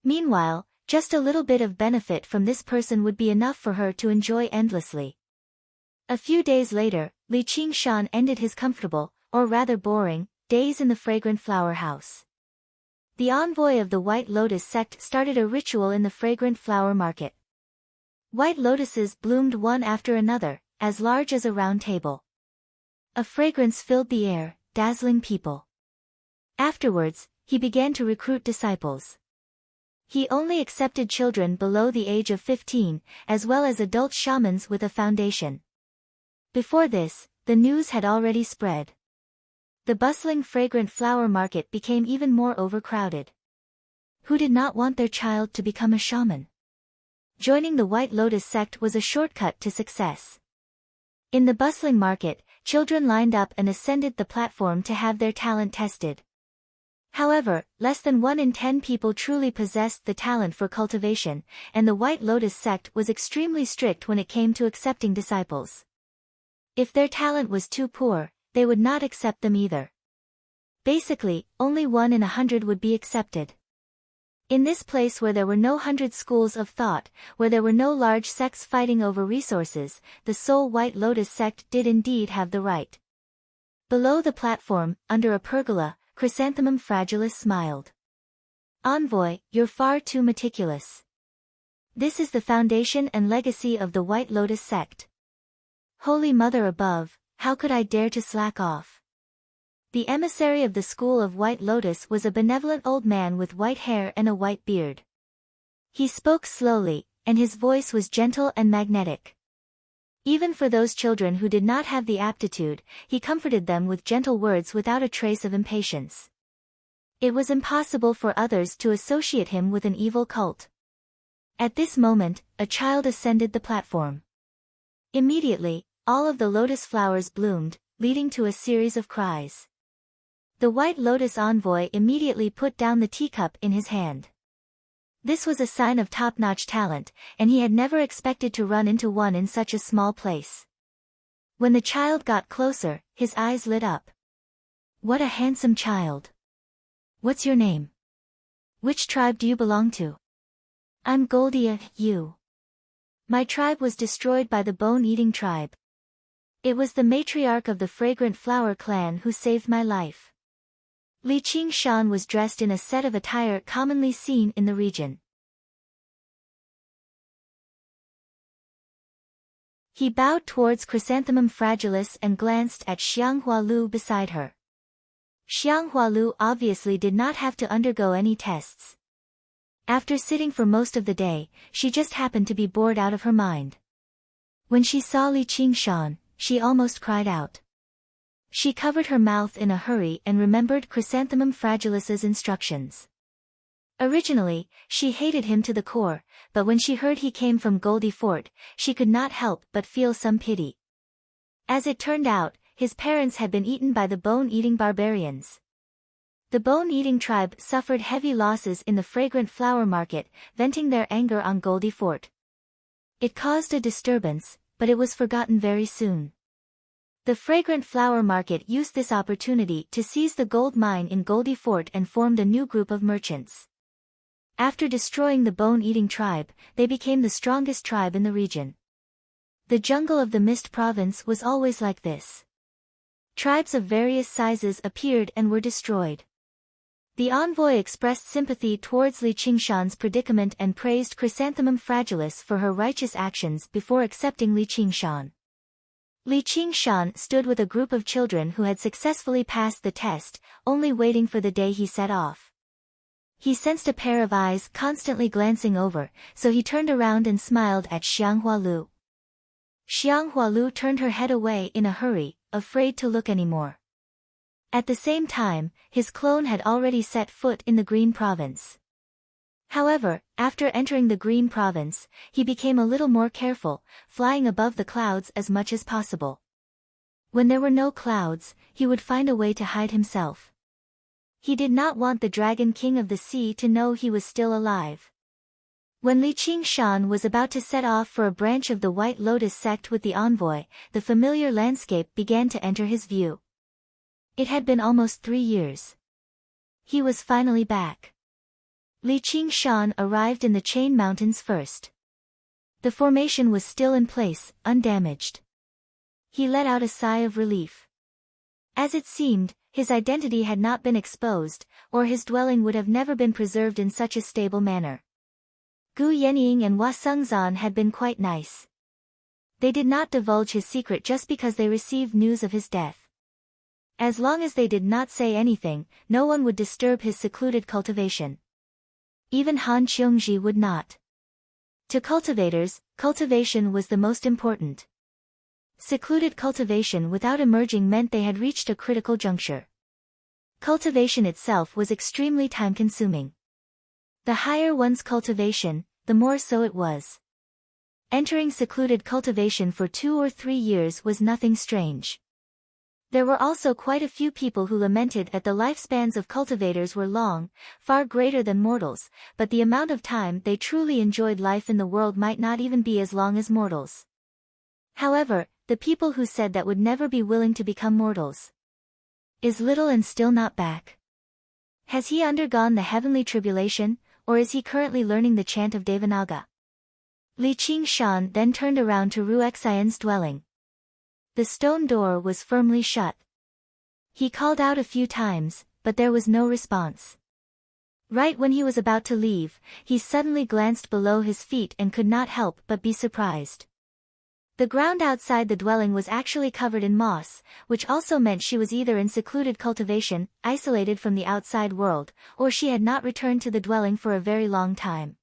Meanwhile, just a little bit of benefit from this person would be enough for her to enjoy endlessly. A few days later, Li Qingshan ended his comfortable, or rather boring, days in the Fragrant Flower house. The envoy of the White Lotus sect started a ritual in the Fragrant Flower market. White lotuses bloomed one after another, as large as a round table. A fragrance filled the air, dazzling people. Afterwards, he began to recruit disciples. He only accepted children below the age of 15, as well as adult shamans with a foundation. Before this, the news had already spread. The bustling Fragrant Flower market became even more overcrowded. Who did not want their child to become a shaman? Joining the White Lotus sect was a shortcut to success. In the bustling market, children lined up and ascended the platform to have their talent tested. However, less than 1 in 10 people truly possessed the talent for cultivation, and the White Lotus sect was extremely strict when it came to accepting disciples. If their talent was too poor, they would not accept them either. Basically, only 1 in 100 would be accepted. In this place where there were no 100 schools of thought, where there were no large sects fighting over resources, the sole White Lotus sect did indeed have the right. Below the platform, under a pergola, Chrysanthemum Fragilis smiled. Envoy, you're far too meticulous. This is the foundation and legacy of the White Lotus sect. Holy Mother above, how could I dare to slack off? The emissary of the school of White Lotus was a benevolent old man with white hair and a white beard. He spoke slowly, and his voice was gentle and magnetic. Even for those children who did not have the aptitude, he comforted them with gentle words without a trace of impatience. It was impossible for others to associate him with an evil cult. At this moment, a child ascended the platform. Immediately, all of the lotus flowers bloomed, leading to a series of cries. The White Lotus envoy immediately put down the teacup in his hand. This was a sign of top-notch talent, and he had never expected to run into one in such a small place. When the child got closer, his eyes lit up. What a handsome child. What's your name? Which tribe do you belong to? I'm Goldia, you. My tribe was destroyed by the bone-eating tribe. It was the matriarch of the Fragrant Flower clan who saved my life. Li Qingshan was dressed in a set of attire commonly seen in the region. He bowed towards Chrysanthemum Fragilis and glanced at Xiang Hualu beside her. Xiang Hualu obviously did not have to undergo any tests. After sitting for most of the day, she just happened to be bored out of her mind. When she saw Li Qingshan, she almost cried out. She covered her mouth in a hurry and remembered Chrysanthemum Fragilis's instructions. Originally, she hated him to the core, but when she heard he came from Goldie Fort, she could not help but feel some pity. As it turned out, his parents had been eaten by the bone-eating barbarians. The bone-eating tribe suffered heavy losses in the Fragrant Flower market, venting their anger on Goldie Fort. It caused a disturbance, but it was forgotten very soon. The Fragrant Flower market used this opportunity to seize the gold mine in Goldie Fort and formed a new group of merchants. After destroying the bone-eating tribe, they became the strongest tribe in the region. The jungle of the Mist province was always like this. Tribes of various sizes appeared and were destroyed. The envoy expressed sympathy towards Li Qingshan's predicament and praised Chrysanthemum Fragilis for her righteous actions before accepting Li Qingshan. Li Qingshan stood with a group of children who had successfully passed the test, only waiting for the day he set off. He sensed a pair of eyes constantly glancing over, so he turned around and smiled at Xiang Hualu. Xiang Hualu turned her head away in a hurry, afraid to look anymore. At the same time, his clone had already set foot in the Green Province. However, after entering the Green Province, he became a little more careful, flying above the clouds as much as possible. When there were no clouds, he would find a way to hide himself. He did not want the Dragon King of the Sea to know he was still alive. When Li Qingshan was about to set off for a branch of the White Lotus sect with the envoy, the familiar landscape began to enter his view. It had been almost 3 years. He was finally back. Li Qingshan arrived in the Chain Mountains first. The formation was still in place, undamaged. He let out a sigh of relief. As it seemed, his identity had not been exposed, or his dwelling would have never been preserved in such a stable manner. Gu Yenying and Hua Sengzan had been quite nice. They did not divulge his secret just because they received news of his death. As long as they did not say anything, no one would disturb his secluded cultivation. Even Han Qiongji would not. To cultivators, cultivation was the most important. Secluded cultivation without emerging meant they had reached a critical juncture. Cultivation itself was extremely time-consuming. The higher one's cultivation, the more so it was. Entering secluded cultivation for 2 or 3 years was nothing strange. There were also quite a few people who lamented that the lifespans of cultivators were long, far greater than mortals, but the amount of time they truly enjoyed life in the world might not even be as long as mortals. However, the people who said that would never be willing to become mortals. Is little and still not back? Has he undergone the heavenly tribulation, or is he currently learning the chant of Devanaga? Li Qingshan then turned around to Ruexian's dwelling. The stone door was firmly shut. He called out a few times, but there was no response. Right when he was about to leave, he suddenly glanced below his feet and could not help but be surprised. The ground outside the dwelling was actually covered in moss, which also meant she was either in secluded cultivation, isolated from the outside world, or she had not returned to the dwelling for a very long time.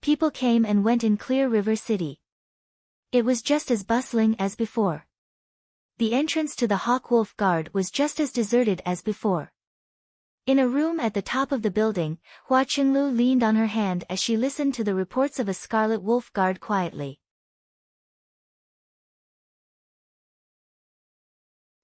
People came and went in Clear River City. It was just as bustling as before. The entrance to the Hawk-Wolf Guard was just as deserted as before. In a room at the top of the building, Hua Qinglu leaned on her hand as she listened to the reports of a Scarlet Wolf Guard quietly.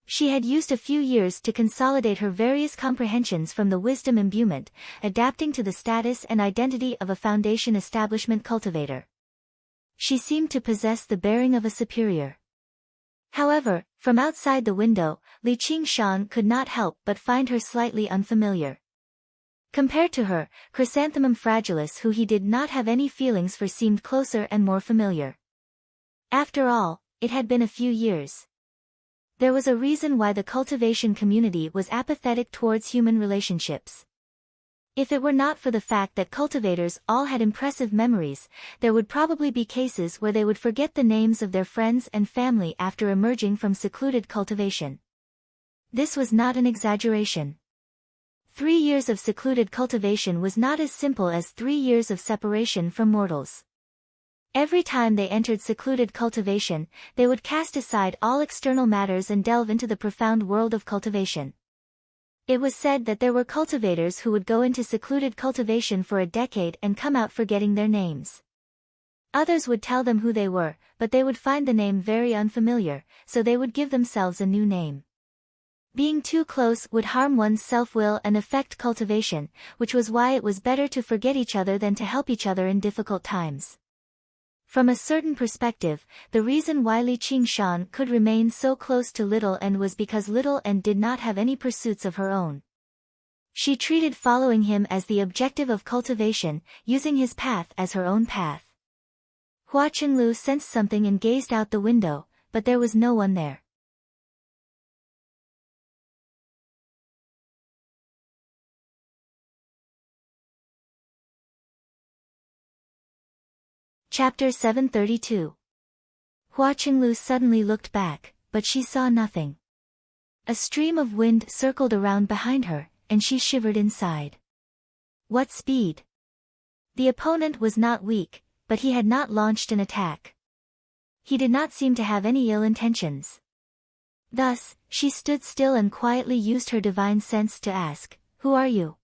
She had used a few years to consolidate her various comprehensions from the wisdom imbuement, adapting to the status and identity of a foundation establishment cultivator. She seemed to possess the bearing of a superior. However, from outside the window, Li Qingshan could not help but find her slightly unfamiliar. Compared to her, Chrysanthemum Fragilis, who he did not have any feelings for, seemed closer and more familiar. After all, it had been a few years. There was a reason why the cultivation community was apathetic towards human relationships. If it were not for the fact that cultivators all had impressive memories, there would probably be cases where they would forget the names of their friends and family after emerging from secluded cultivation. This was not an exaggeration. 3 years of secluded cultivation was not as simple as 3 years of separation from mortals. Every time they entered secluded cultivation, they would cast aside all external matters and delve into the profound world of cultivation. It was said that there were cultivators who would go into secluded cultivation for a decade and come out forgetting their names. Others would tell them who they were, but they would find the name very unfamiliar, so they would give themselves a new name. Being too close would harm one's self-will and affect cultivation, which was why it was better to forget each other than to help each other in difficult times. From a certain perspective, the reason why Li Qingshan could remain so close to Little N was because Little N did not have any pursuits of her own. She treated following him as the objective of cultivation, using his path as her own path. Hua Qinglu sensed something and gazed out the window, but there was no one there. Chapter 732. Hua Qinglu suddenly looked back, but she saw nothing. A stream of wind circled around behind her, and she shivered inside. What speed! The opponent was not weak, but he had not launched an attack. He did not seem to have any ill intentions. Thus, she stood still and quietly used her divine sense to ask, "Who are you?"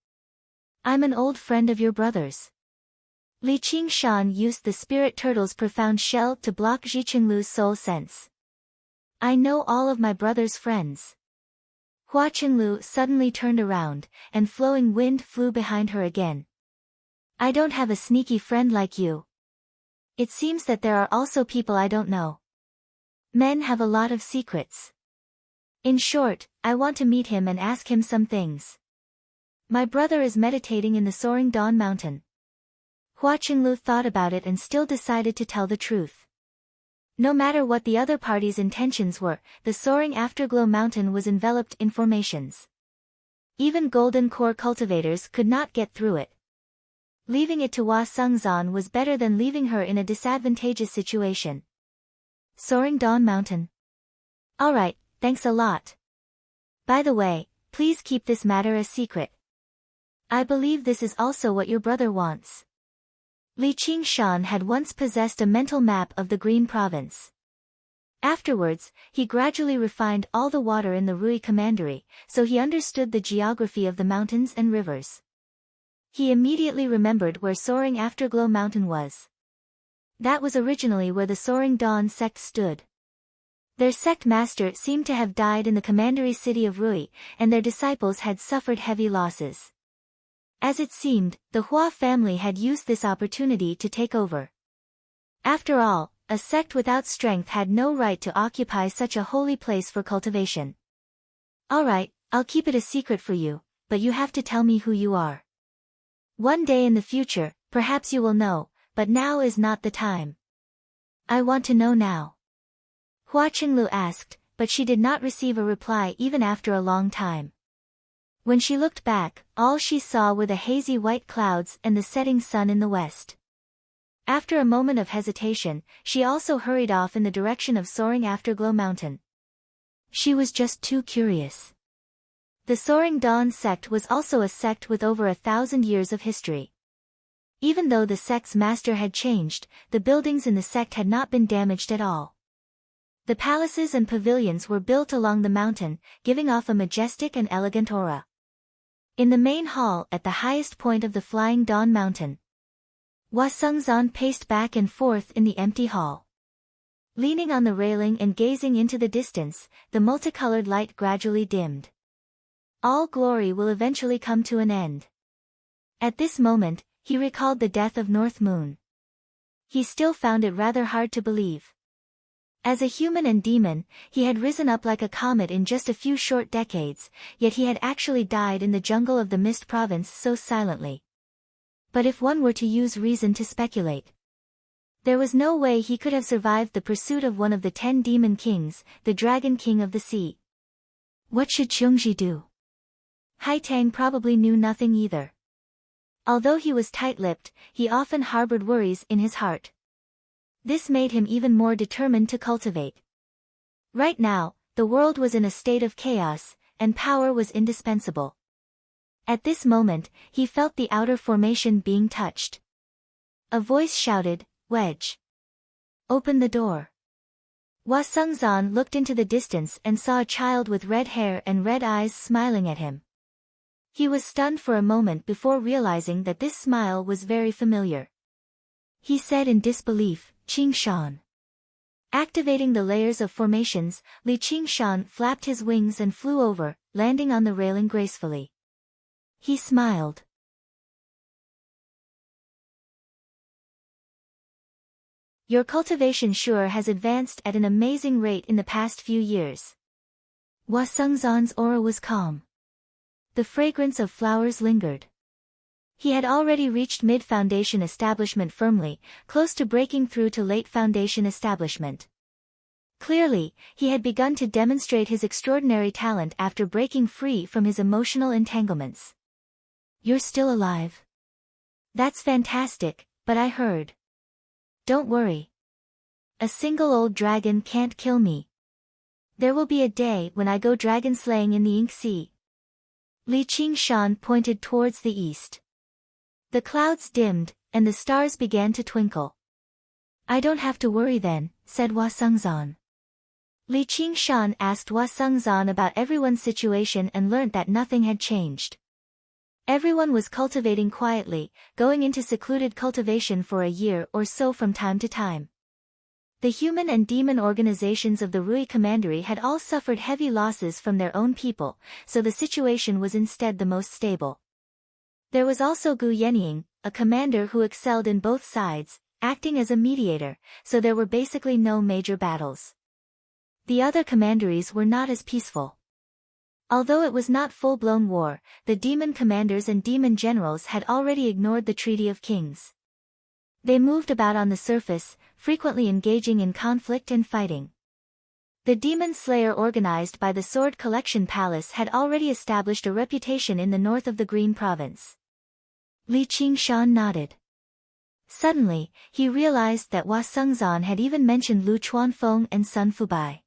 "I'm an old friend of your brother's." Li Qingshan used the spirit turtle's profound shell to block Ji Qinglu's soul sense. "I know all of my brother's friends." Hua Qinglu suddenly turned around, and flowing wind flew behind her again. "I don't have a sneaky friend like you. It seems that there are also people I don't know. Men have a lot of secrets. In short, I want to meet him and ask him some things. My brother is meditating in the soaring dawn mountain." Hua Qinglu thought about it and still decided to tell the truth. No matter what the other party's intentions were, the soaring afterglow mountain was enveloped in formations. Even golden core cultivators could not get through it. Leaving it to Hua Sengzan was better than leaving her in a disadvantageous situation. Soaring Dawn Mountain. Alright, thanks a lot. By the way, please keep this matter a secret. I believe this is also what your brother wants. Li Qingshan had once possessed a mental map of the Green Province. Afterwards, he gradually refined all the water in the Rui Commandery, so he understood the geography of the mountains and rivers. He immediately remembered where Soaring Afterglow Mountain was. That was originally where the Soaring Dawn sect stood. Their sect master seemed to have died in the commandery city of Rui, and their disciples had suffered heavy losses. As it seemed, the Hua family had used this opportunity to take over. After all, a sect without strength had no right to occupy such a holy place for cultivation. Alright, I'll keep it a secret for you, but you have to tell me who you are. One day in the future, perhaps you will know, but now is not the time. I want to know now. Hua Qinglu asked, but she did not receive a reply even after a long time. When she looked back, all she saw were the hazy white clouds and the setting sun in the west. After a moment of hesitation, she also hurried off in the direction of Soaring Afterglow Mountain. She was just too curious. The Soaring Dawn sect was also a sect with over 1,000 years of history. Even though the sect's master had changed, the buildings in the sect had not been damaged at all. The palaces and pavilions were built along the mountain, giving off a majestic and elegant aura. In the main hall at the highest point of the Flying Dawn Mountain, Hua Sengzan paced back and forth in the empty hall. Leaning on the railing and gazing into the distance, the multicolored light gradually dimmed. All glory will eventually come to an end. At this moment, he recalled the death of North Moon. He still found it rather hard to believe. As a human and demon, he had risen up like a comet in just a few short decades, yet he had actually died in the jungle of the Mist Province so silently. But if one were to use reason to speculate, there was no way he could have survived the pursuit of one of the 10 demon kings, the Dragon King of the Sea. What should Qiongji do? Haitang probably knew nothing either. Although he was tight-lipped, he often harbored worries in his heart. This made him even more determined to cultivate. Right now, the world was in a state of chaos, and power was indispensable. At this moment, he felt the outer formation being touched. A voice shouted, "Wedge! Open the door." Hua Sengzan looked into the distance and saw a child with red hair and red eyes smiling at him. He was stunned for a moment before realizing that this smile was very familiar. He said in disbelief, "Qingshan." Activating the layers of formations, Li Qingshan flapped his wings and flew over, landing on the railing gracefully. He smiled. Your cultivation sure has advanced at an amazing rate in the past few years. Hua Sengzan's aura was calm. The fragrance of flowers lingered. He had already reached mid-foundation establishment firmly, close to breaking through to late foundation establishment. Clearly, he had begun to demonstrate his extraordinary talent after breaking free from his emotional entanglements. You're still alive. That's fantastic, but I heard. Don't worry. A single old dragon can't kill me. There will be a day when I go dragon slaying in the Ink Sea. Li Qingshan pointed towards the east. The clouds dimmed, and the stars began to twinkle. I don't have to worry then, said Hua Sengzan. Li Qingshan asked Hua Sengzan about everyone's situation and learnt that nothing had changed. Everyone was cultivating quietly, going into secluded cultivation for a year or so from time to time. The human and demon organizations of the Rui Commandery had all suffered heavy losses from their own people, so the situation was instead the most stable. There was also Gu Yenying, a commander who excelled in both sides, acting as a mediator, so there were basically no major battles. The other commanderies were not as peaceful. Although it was not full-blown war, the demon commanders and demon generals had already ignored the Treaty of Kings. They moved about on the surface, frequently engaging in conflict and fighting. The demon slayer organized by the Sword Collection Palace had already established a reputation in the north of the Green Province. Li Qingshan nodded. Suddenly, he realized that Hua Sengzan had even mentioned Lu Chuanfeng and Sun Fubai.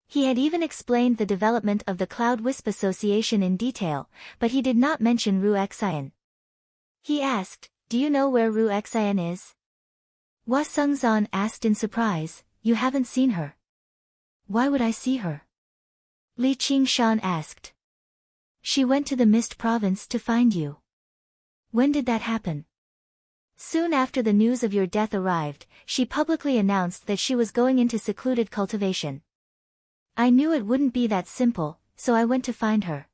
He had even explained the development of the Cloud Wisp Association in detail, but he did not mention Ru Xian. He asked, do you know where Ru Xian is? Hua Sengzan asked in surprise, you haven't seen her. Why would I see her? Li Qingshan asked. She went to the Mist Province to find you. When did that happen? Soon after the news of your death arrived, she publicly announced that she was going into secluded cultivation. I knew it wouldn't be that simple, so I went to find her.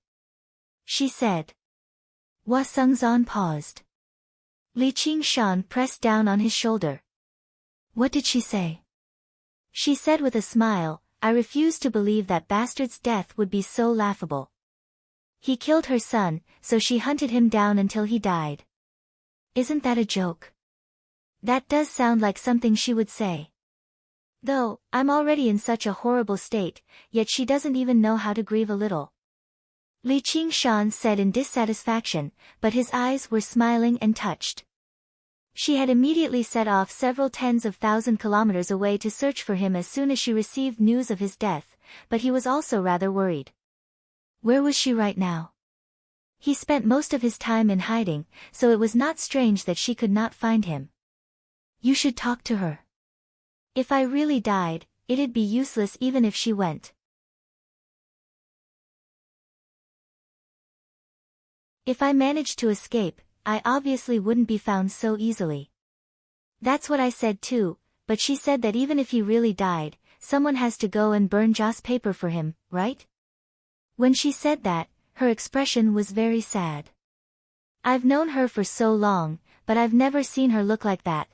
She said. Hua Sengzan paused. Li Qingshan pressed down on his shoulder. What did she say? She said with a smile, I refuse to believe that bastard's death would be so laughable. He killed her son, so she hunted him down until he died. Isn't that a joke? That does sound like something she would say. Though, I'm already in such a horrible state, yet she doesn't even know how to grieve a little. Li Qingshan said in dissatisfaction, but his eyes were smiling and touched. She had immediately set off several tens of thousand kilometers away to search for him as soon as she received news of his death, but he was also rather worried. Where was she right now? He spent most of his time in hiding, so it was not strange that she could not find him. You should talk to her. If I really died, it'd be useless even if she went. If I managed to escape, I obviously wouldn't be found so easily. That's what I said too, but she said that even if he really died, someone has to go and burn Joss paper for him, right? When she said that, her expression was very sad. I've known her for so long, but I've never seen her look like that.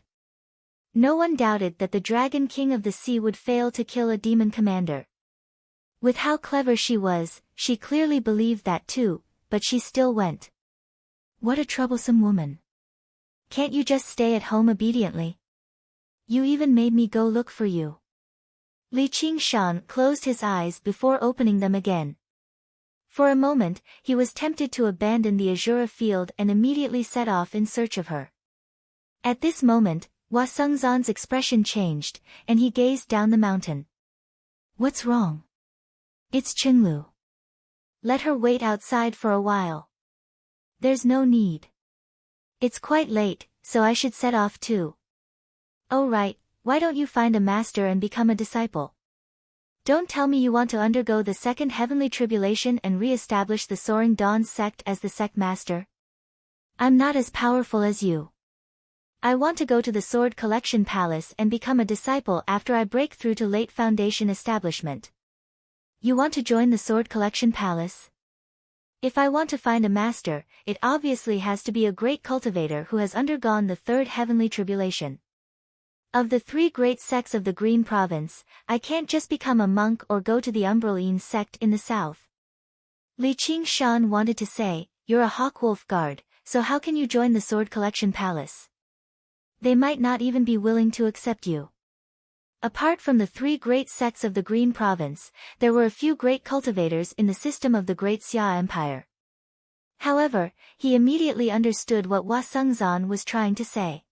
No one doubted that the Dragon King of the Sea would fail to kill a demon commander. With how clever she was, she clearly believed that too, but she still went. What a troublesome woman. Can't you just stay at home obediently? You even made me go look for you. Li Qingshan closed his eyes before opening them again. For a moment, he was tempted to abandon the Azura field and immediately set off in search of her. At this moment, Hua Sengzan's expression changed, and he gazed down the mountain. What's wrong? It's Qinglu. Let her wait outside for a while. There's no need. It's quite late, so I should set off too. Oh right, why don't you find a master and become a disciple? Don't tell me you want to undergo the second heavenly tribulation and re-establish the Soaring Dawn sect as the sect master. I'm not as powerful as you. I want to go to the Sword Collection Palace and become a disciple after I break through to late Foundation establishment. You want to join the Sword Collection Palace? If I want to find a master, it obviously has to be a great cultivator who has undergone the third heavenly tribulation. Of the three great sects of the Green Province, I can't just become a monk or go to the Umbraline sect in the south. Li Qingshan wanted to say, you're a Hawkwolf guard, so how can you join the Sword Collection Palace? They might not even be willing to accept you. Apart from the three great sects of the Green Province, there were a few great cultivators in the system of the Great Xia Empire. However, he immediately understood what Hua Sengzan was trying to say.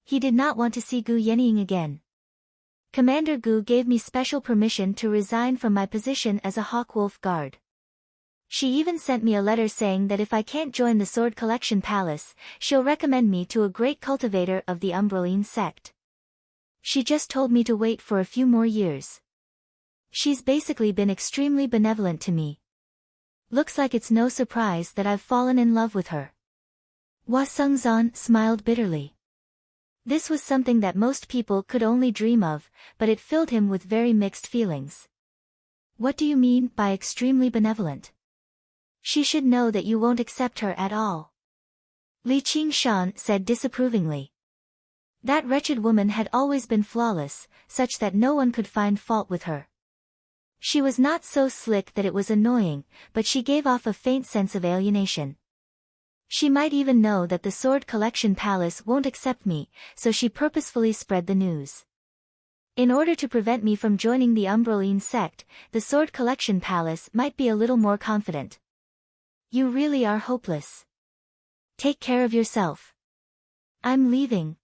He did not want to see Gu Yenying again. Commander Gu gave me special permission to resign from my position as a Hawkwolf guard. She even sent me a letter saying that if I can't join the Sword Collection Palace, she'll recommend me to a great cultivator of the Umbraline sect. She just told me to wait for a few more years. She's basically been extremely benevolent to me. Looks like it's no surprise that I've fallen in love with her. Hua Sengzan smiled bitterly. This was something that most people could only dream of, but it filled him with very mixed feelings. What do you mean by extremely benevolent? She should know that you won't accept her at all. Li Qingshan said disapprovingly. That wretched woman had always been flawless, such that no one could find fault with her. She was not so slick that it was annoying, but she gave off a faint sense of alienation. She might even know that the Sword Collection Palace won't accept me, so she purposefully spread the news. In order to prevent me from joining the Umbraline sect, the Sword Collection Palace might be a little more confident. You really are hopeless. Take care of yourself. I'm leaving.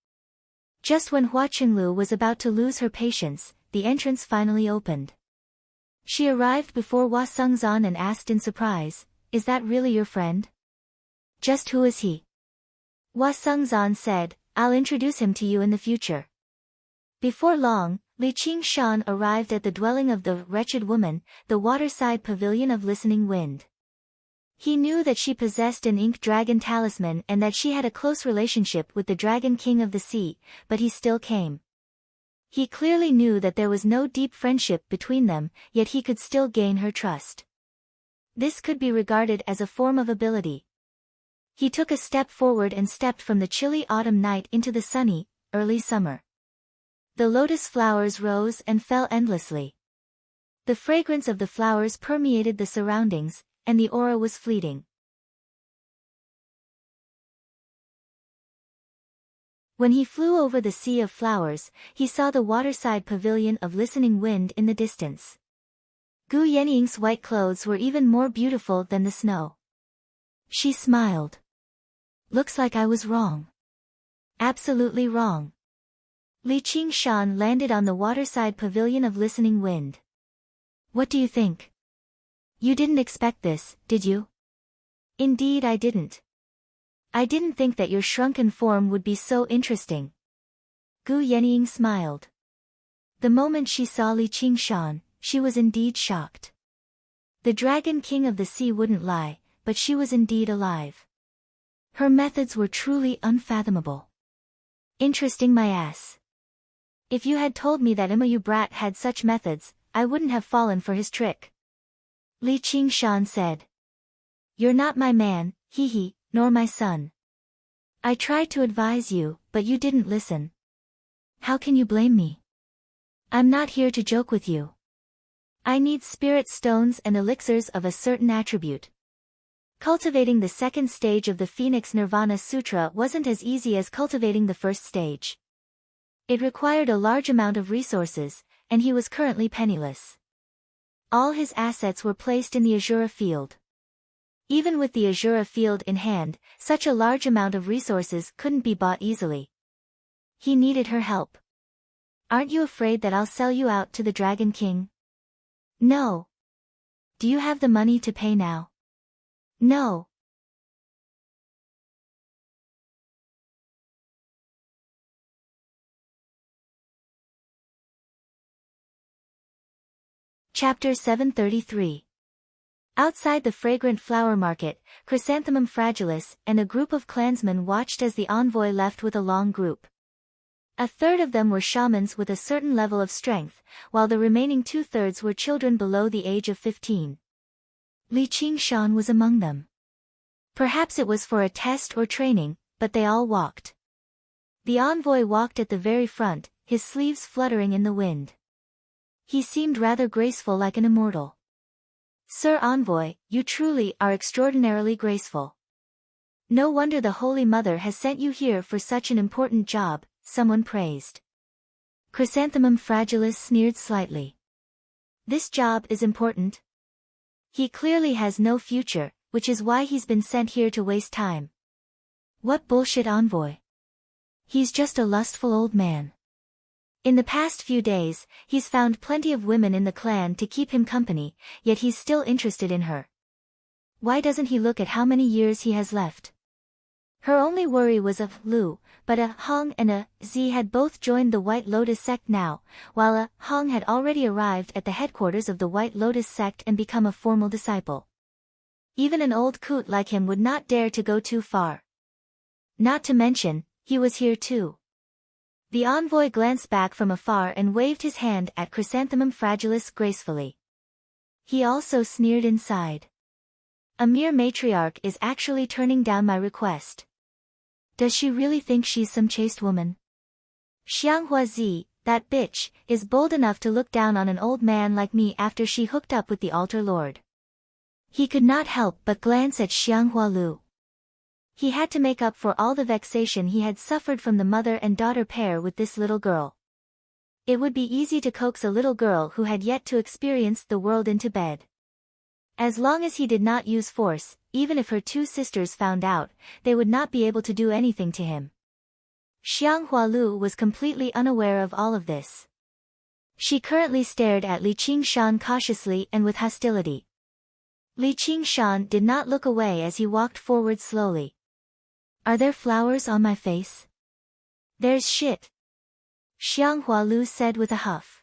Just when Hua Qinglu was about to lose her patience, the entrance finally opened. She arrived before Hua Sengzan and asked in surprise, "Is that really your friend?" "Just who is he?" Hua Sengzan said, "I'll introduce him to you in the future." Before long, Li Qingshan arrived at the dwelling of the wretched woman, the waterside pavilion of Listening Wind. He knew that she possessed an ink dragon talisman and that she had a close relationship with the Dragon King of the Sea, but he still came. He clearly knew that there was no deep friendship between them, yet he could still gain her trust. This could be regarded as a form of ability. He took a step forward and stepped from the chilly autumn night into the sunny, early summer. The lotus flowers rose and fell endlessly. The fragrance of the flowers permeated the surroundings, and the aura was fleeting. When he flew over the sea of flowers, he saw the waterside pavilion of Listening Wind in the distance. Gu Yenying's white clothes were even more beautiful than the snow. She smiled. Looks like I was wrong. Absolutely wrong. Li Qingshan landed on the waterside pavilion of Listening Wind. What do you think? You didn't expect this, did you? Indeed I didn't. I didn't think that your shrunken form would be so interesting. Gu Yenying smiled. The moment she saw Li Qingshan, she was indeed shocked. The Dragon King of the Sea wouldn't lie, but she was indeed alive. Her methods were truly unfathomable. Interesting my ass. If you had told me that Imayu brat had such methods, I wouldn't have fallen for his trick. Li Qingshan said. You're not my man, hee, nor my son. I tried to advise you, but you didn't listen. How can you blame me? I'm not here to joke with you. I need spirit stones and elixirs of a certain attribute. Cultivating the second stage of the Phoenix Nirvana Sutra wasn't as easy as cultivating the first stage. It required a large amount of resources, and he was currently penniless. All his assets were placed in the Azura field. Even with the Azura field in hand, such a large amount of resources couldn't be bought easily. He needed her help. Aren't you afraid that I'll sell you out to the Dragon King? No. Do you have the money to pay now? No. Chapter 733. Outside the fragrant flower market, Chrysanthemum Fragilis and a group of clansmen watched as the envoy left with a long group. A third of them were shamans with a certain level of strength, while the remaining two-thirds were children below the age of 15. Li Qingshan was among them. Perhaps it was for a test or training, but they all walked. The envoy walked at the very front, his sleeves fluttering in the wind. He seemed rather graceful like an immortal. Sir Envoy, you truly are extraordinarily graceful. No wonder the Holy Mother has sent you here for such an important job, someone praised. Chrysanthemum Fragilis sneered slightly. This job is important. He clearly has no future, which is why he's been sent here to waste time. What bullshit envoy. He's just a lustful old man. In the past few days, he's found plenty of women in the clan to keep him company, yet he's still interested in her. Why doesn't he look at how many years he has left? Her only worry was a Lu, but a Hong and a Z had both joined the White Lotus sect now, while a Hong had already arrived at the headquarters of the White Lotus sect and become a formal disciple. Even an old coot like him would not dare to go too far. Not to mention, he was here too. The envoy glanced back from afar and waved his hand at Chrysanthemum Fragilis gracefully. He also sneered inside. A mere matriarch is actually turning down my request. Does she really think she's some chaste woman? Xianghua Zi, that bitch, is bold enough to look down on an old man like me after she hooked up with the altar lord. He could not help but glance at Xianghua Lu. He had to make up for all the vexation he had suffered from the mother and daughter pair with this little girl. It would be easy to coax a little girl who had yet to experience the world into bed. As long as he did not use force, even if her two sisters found out, they would not be able to do anything to him. Xianghua Lu was completely unaware of all of this. She currently stared at Li Qingshan cautiously and with hostility. Li Qingshan did not look away as he walked forward slowly. Are there flowers on my face? There's shit. Xianghua Lu said with a huff.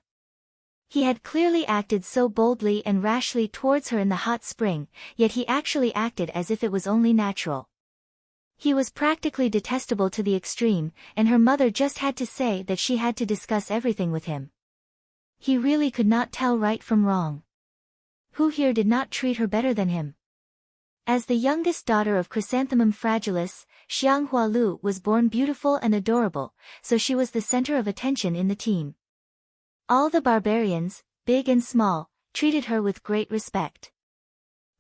He had clearly acted so boldly and rashly towards her in the hot spring, yet he actually acted as if it was only natural. He was practically detestable to the extreme, and her mother just had to say that she had to discuss everything with him. He really could not tell right from wrong. Who here did not treat her better than him? As the youngest daughter of Chrysanthemum Fragilis, Xianghua Lu was born beautiful and adorable, so she was the center of attention in the team. All the barbarians, big and small, treated her with great respect.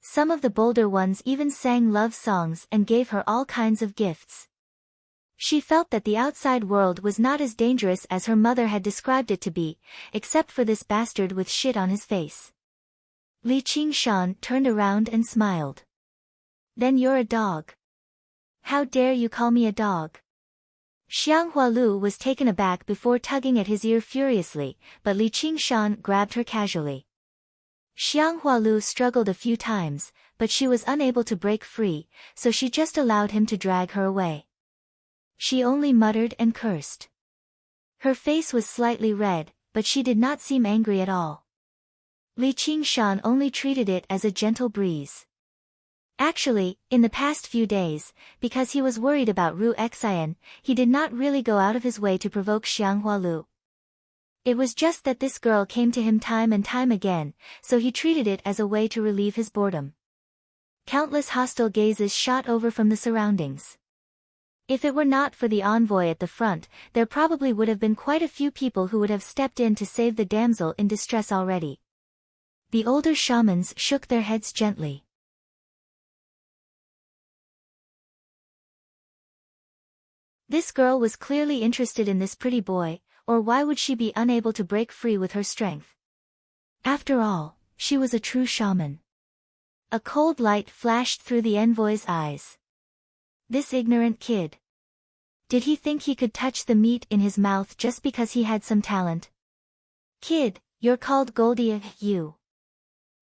Some of the bolder ones even sang love songs and gave her all kinds of gifts. She felt that the outside world was not as dangerous as her mother had described it to be, except for this bastard with shit on his face. Li Qingshan turned around and smiled. Then you're a dog. How dare you call me a dog? Xianghua Lu was taken aback before tugging at his ear furiously, but Li Qingshan grabbed her casually. Xianghua Lu struggled a few times, but she was unable to break free, so she just allowed him to drag her away. She only muttered and cursed. Her face was slightly red, but she did not seem angry at all. Li Qingshan only treated it as a gentle breeze. Actually, in the past few days, because he was worried about Ru Xian, he did not really go out of his way to provoke Xianghua Lu. It was just that this girl came to him time and time again, so he treated it as a way to relieve his boredom. Countless hostile gazes shot over from the surroundings. If it were not for the envoy at the front, there probably would have been quite a few people who would have stepped in to save the damsel in distress already. The older shamans shook their heads gently. This girl was clearly interested in this pretty boy, or why would she be unable to break free with her strength? After all, she was a true shaman. A cold light flashed through the envoy's eyes. This ignorant kid. Did he think he could touch the meat in his mouth just because he had some talent? Kid, you're called Goldie, you.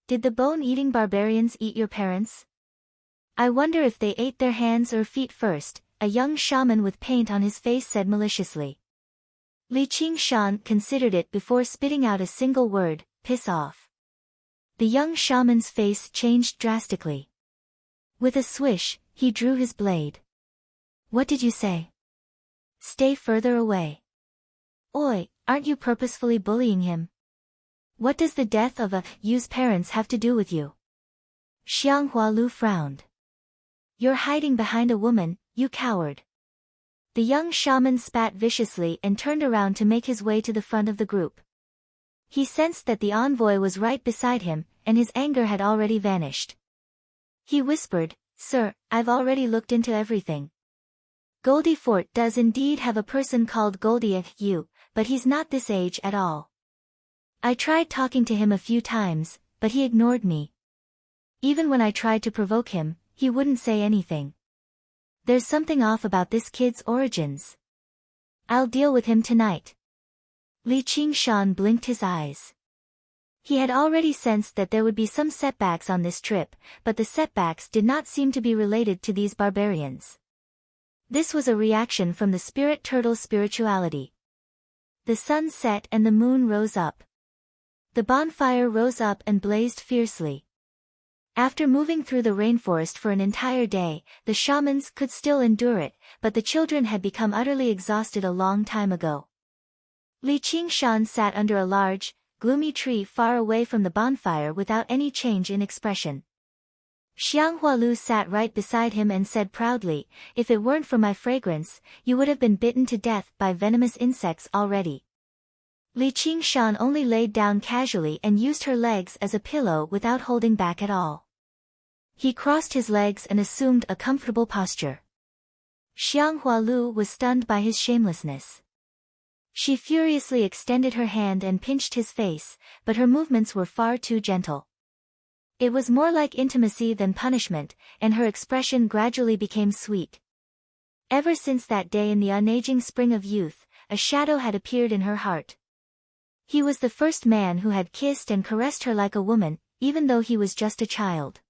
Did the bone-eating barbarians eat your parents? I wonder if they ate their hands or feet first, a young shaman with paint on his face said maliciously. Li Qingshan considered it before spitting out a single word, piss off. The young shaman's face changed drastically. With a swish, he drew his blade. What did you say? Stay further away. Oi, aren't you purposefully bullying him? What does the death of Yu's parents have to do with you? Xianghua Lu frowned. You're hiding behind a woman, you coward. The young shaman spat viciously and turned around to make his way to the front of the group. He sensed that the envoy was right beside him, and his anger had already vanished. He whispered, Sir, I've already looked into everything. Goldie Fort does indeed have a person called Goldie Yu, but he's not this age at all. I tried talking to him a few times, but he ignored me. Even when I tried to provoke him, he wouldn't say anything. There's something off about this kid's origins. I'll deal with him tonight. Li Qingshan blinked his eyes. He had already sensed that there would be some setbacks on this trip, but the setbacks did not seem to be related to these barbarians. This was a reaction from the spirit turtle's spirituality. The sun set and the moon rose up. The bonfire rose up and blazed fiercely. After moving through the rainforest for an entire day, the shamans could still endure it, but the children had become utterly exhausted a long time ago. Li Qingshan sat under a large, gloomy tree far away from the bonfire without any change in expression. Xiang Hualu sat right beside him and said proudly, "If it weren't for my fragrance, you would have been bitten to death by venomous insects already." Li Qingshan only laid down casually and used her legs as a pillow without holding back at all. He crossed his legs and assumed a comfortable posture. Xiang Hualu was stunned by his shamelessness. She furiously extended her hand and pinched his face, but her movements were far too gentle. It was more like intimacy than punishment, and her expression gradually became sweet. Ever since that day in the unaging spring of youth, a shadow had appeared in her heart. He was the first man who had kissed and caressed her like a woman, even though he was just a child.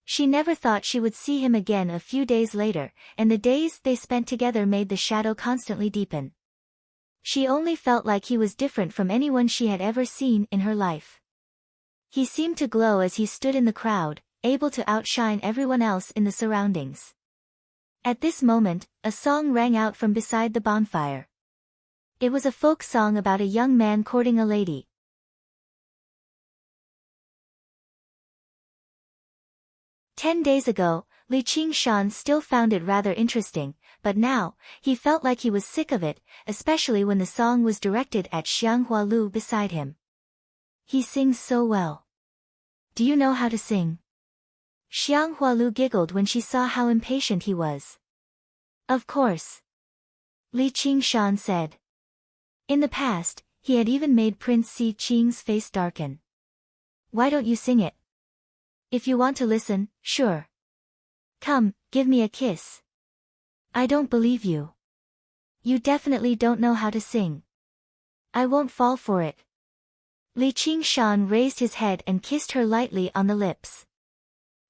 She never thought she would see him again a few days later, and the days they spent together made the shadow constantly deepen. She only felt like he was different from anyone she had ever seen in her life. He seemed to glow as he stood in the crowd, able to outshine everyone else in the surroundings. At this moment, a song rang out from beside the bonfire. It was a folk song about a young man courting a lady. "10 days ago, Li Qingshan still found it rather interesting, but now, he felt like he was sick of it, especially when the song was directed at Xiang Hualu beside him. He sings so well. Do you know how to sing?" Xiang Hualu giggled when she saw how impatient he was. "Of course," Li Qingshan said. In the past, he had even made Prince Si Qing's face darken. "Why don't you sing it?" "If you want to listen, sure. Come, give me a kiss." "I don't believe you. You definitely don't know how to sing." "I won't fall for it." Li Qingshan raised his head and kissed her lightly on the lips.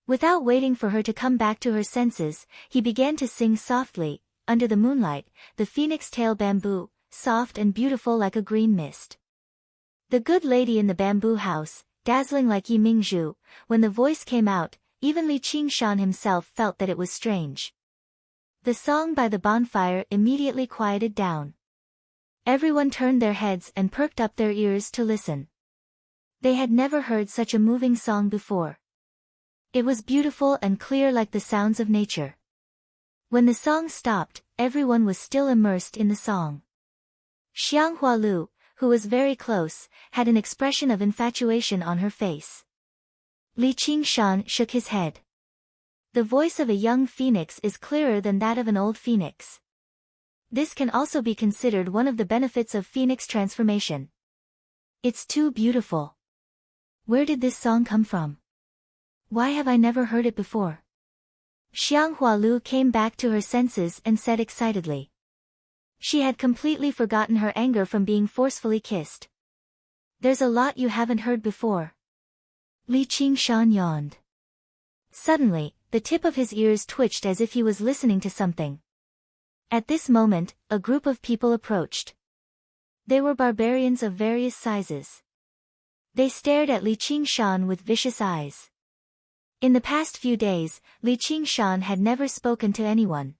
Without waiting for her to come back to her senses, he began to sing softly, "Under the moonlight, the phoenix tail bamboo, soft and beautiful like a green mist." The good lady in the bamboo house, dazzling like Yi Mingzhu, when the voice came out, even Li Qingshan himself felt that it was strange. The song by the bonfire immediately quieted down. Everyone turned their heads and perked up their ears to listen. They had never heard such a moving song before. It was beautiful and clear like the sounds of nature. When the song stopped, everyone was still immersed in the song. Xiang Hualu, who was very close, had an expression of infatuation on her face. Li Qingshan shook his head. The voice of a young phoenix is clearer than that of an old phoenix. This can also be considered one of the benefits of phoenix transformation. It's too beautiful. Where did this song come from? Why have I never heard it before? Xiang Hualu came back to her senses and said excitedly. She had completely forgotten her anger from being forcefully kissed. "There's a lot you haven't heard before." Li Qingshan yawned. Suddenly, the tip of his ears twitched as if he was listening to something. At this moment, a group of people approached. They were barbarians of various sizes. They stared at Li Qingshan with vicious eyes. In the past few days, Li Qingshan had never spoken to anyone.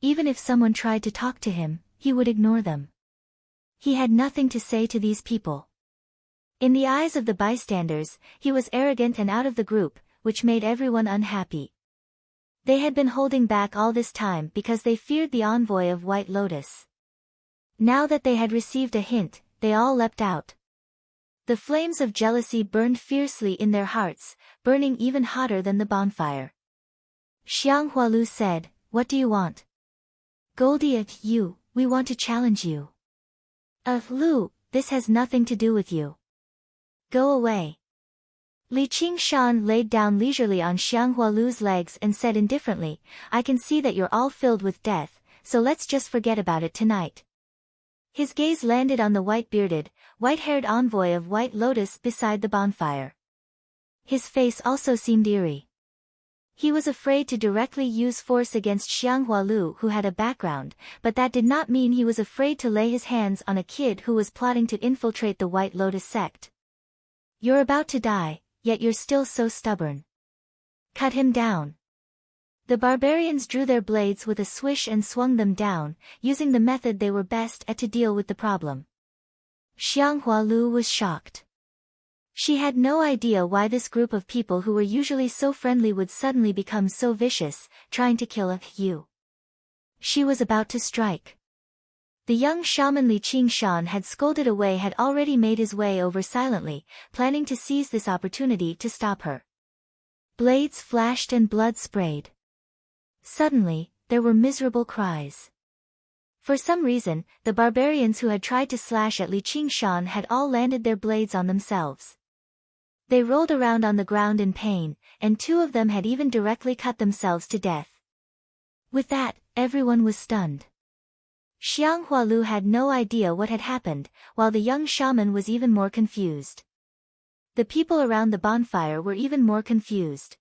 Even if someone tried to talk to him, he would ignore them. He had nothing to say to these people. In the eyes of the bystanders, he was arrogant and out of the group, which made everyone unhappy. They had been holding back all this time because they feared the envoy of White Lotus. Now that they had received a hint, they all leapt out. The flames of jealousy burned fiercely in their hearts, burning even hotter than the bonfire. Xiang Hualu said, "What do you want?" "Goldie, we want to challenge you." Lu, this has nothing to do with you. Go away." Li Qingshan laid down leisurely on Xiang Hualu's legs and said indifferently, "I can see that you're all filled with death, so let's just forget about it tonight." His gaze landed on the white-bearded, white-haired envoy of White Lotus beside the bonfire. His face also seemed eerie. He was afraid to directly use force against Xiang Hualu, who had a background, but that did not mean he was afraid to lay his hands on a kid who was plotting to infiltrate the White Lotus sect. You're about to die, yet you're still so stubborn. Cut him down. The barbarians drew their blades with a swish and swung them down, using the method they were best at to deal with the problem. Xiang Hualu was shocked. She had no idea why this group of people who were usually so friendly would suddenly become so vicious, trying to kill Yu. She was about to strike. The young shaman Li Qingshan had scolded away had already made his way over silently, planning to seize this opportunity to stop her. Blades flashed and blood sprayed. Suddenly, there were miserable cries. For some reason, the barbarians who had tried to slash at Li Qingshan had all landed their blades on themselves. They rolled around on the ground in pain, and two of them had even directly cut themselves to death. With that, everyone was stunned. Xiang Hualu had no idea what had happened, while the young shaman was even more confused. The people around the bonfire were even more confused.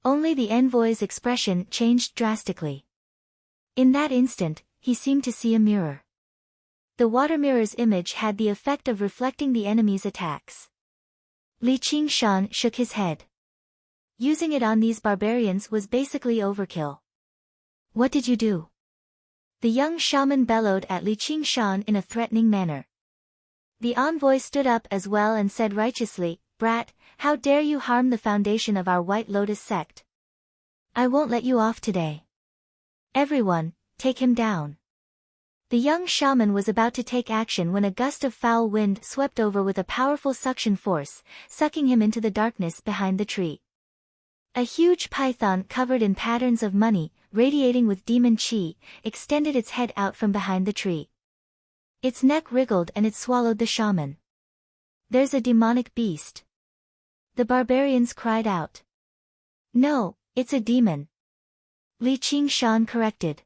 Only the envoy's expression changed drastically. In that instant, he seemed to see a mirror. The water mirror's image had the effect of reflecting the enemy's attacks. Li Qingshan shook his head. Using it on these barbarians was basically overkill. What did you do? The young shaman bellowed at Li Qingshan in a threatening manner. The envoy stood up as well and said righteously, "Brat, how dare you harm the foundation of our White Lotus sect? I won't let you off today. Everyone, take him down." The young shaman was about to take action when a gust of foul wind swept over with a powerful suction force, sucking him into the darkness behind the tree. A huge python covered in patterns of money, radiating with demon chi, extended its head out from behind the tree. Its neck wriggled and it swallowed the shaman. "There's a demonic beast." The barbarians cried out. "No, it's a demon," Li Qingshan corrected.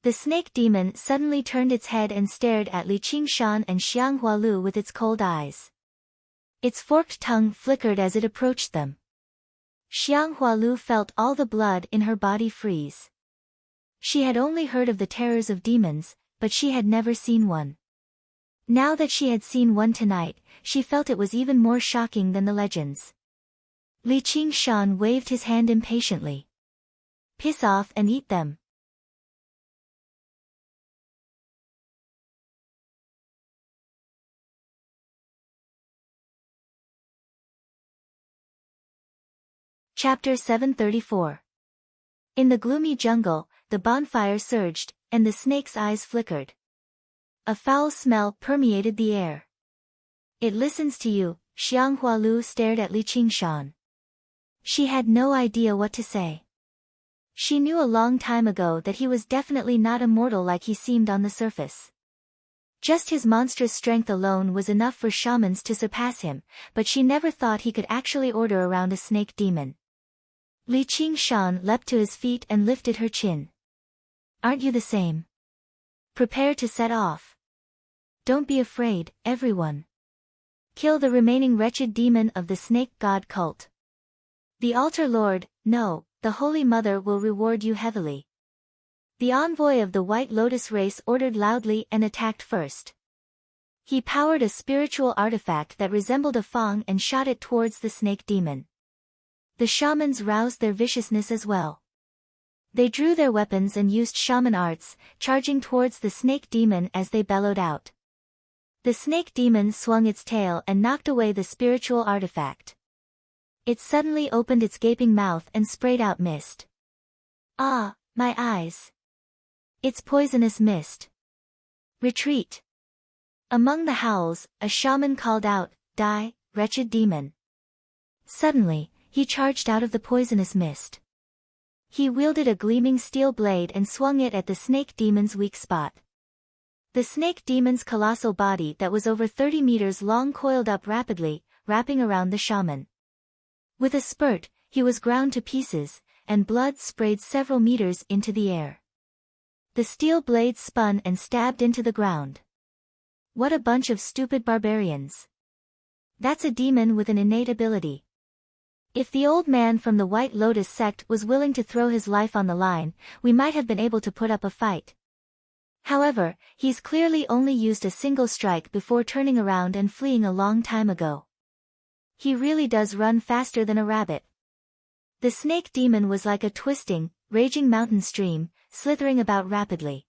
The snake demon suddenly turned its head and stared at Li Qingshan and Xiang Hualu with its cold eyes. Its forked tongue flickered as it approached them. Xiang Hualu felt all the blood in her body freeze. She had only heard of the terrors of demons, but she had never seen one. Now that she had seen one tonight, she felt it was even more shocking than the legends. Li Qingshan waved his hand impatiently. "Piss off and eat them." Chapter 734. In the gloomy jungle, the bonfire surged, and the snake's eyes flickered. A foul smell permeated the air. "It listens to you," Xiang Hualu stared at Li Qingshan. She had no idea what to say. She knew a long time ago that he was definitely not immortal like he seemed on the surface. Just his monstrous strength alone was enough for shamans to surpass him, but she never thought he could actually order around a snake demon. Li Qingshan leapt to his feet and lifted her chin. "Aren't you the same? Prepare to set off. Don't be afraid, everyone. Kill the remaining wretched demon of the snake god cult. The altar lord, no, the Holy Mother will reward you heavily." The envoy of the White Lotus race ordered loudly and attacked first. He powered a spiritual artifact that resembled a fang and shot it towards the snake demon. The shamans roused their viciousness as well. They drew their weapons and used shaman arts, charging towards the snake demon as they bellowed out. The snake demon swung its tail and knocked away the spiritual artifact. It suddenly opened its gaping mouth and sprayed out mist. "Ah, my eyes! It's poisonous mist. Retreat!" Among the howls, a shaman called out, "Die, wretched demon!" Suddenly, he charged out of the poisonous mist. He wielded a gleaming steel blade and swung it at the snake demon's weak spot. The snake demon's colossal body that was over 30 meters long coiled up rapidly, wrapping around the shaman. With a spurt, he was ground to pieces, and blood sprayed several meters into the air. The steel blade spun and stabbed into the ground. What a bunch of stupid barbarians. That's a demon with an innate ability. If the old man from the White Lotus sect was willing to throw his life on the line, we might have been able to put up a fight. However, he's clearly only used a single strike before turning around and fleeing a long time ago. He really does run faster than a rabbit. The snake demon was like a twisting, raging mountain stream, slithering about rapidly.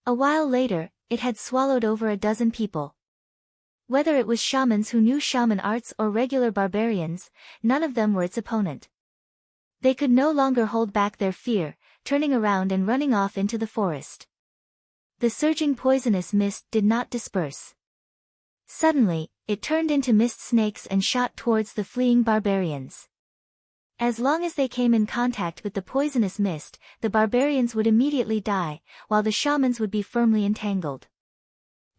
A while later, it had swallowed over a dozen people. Whether it was shamans who knew shaman arts or regular barbarians, none of them were its opponent. They could no longer hold back their fear, turning around and running off into the forest. The surging poisonous mist did not disperse. Suddenly, it turned into mist snakes and shot towards the fleeing barbarians. As long as they came in contact with the poisonous mist, the barbarians would immediately die, while the shamans would be firmly entangled.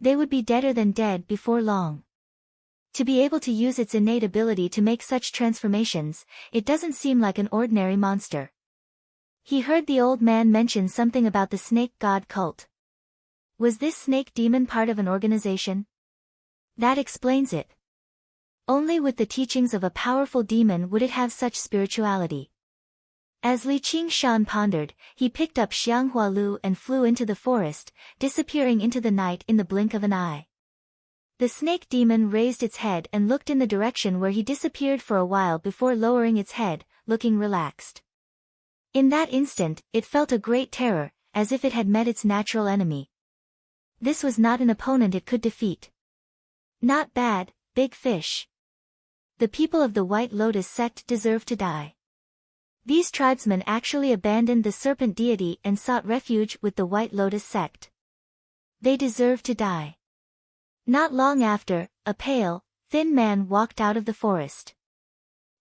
They would be deader than dead before long. To be able to use its innate ability to make such transformations, it doesn't seem like an ordinary monster. He heard the old man mention something about the snake god cult. Was this snake demon part of an organization? That explains it. Only with the teachings of a powerful demon would it have such spirituality. As Li Qingshan pondered, he picked up Xianghua Lu and flew into the forest, disappearing into the night in the blink of an eye. The snake demon raised its head and looked in the direction where he disappeared for a while before lowering its head, looking relaxed. In that instant, it felt a great terror, as if it had met its natural enemy. This was not an opponent it could defeat. Not bad, big fish. The people of the White Lotus sect deserve to die. These tribesmen actually abandoned the serpent deity and sought refuge with the White Lotus sect. They deserve to die. Not long after, a pale, thin man walked out of the forest.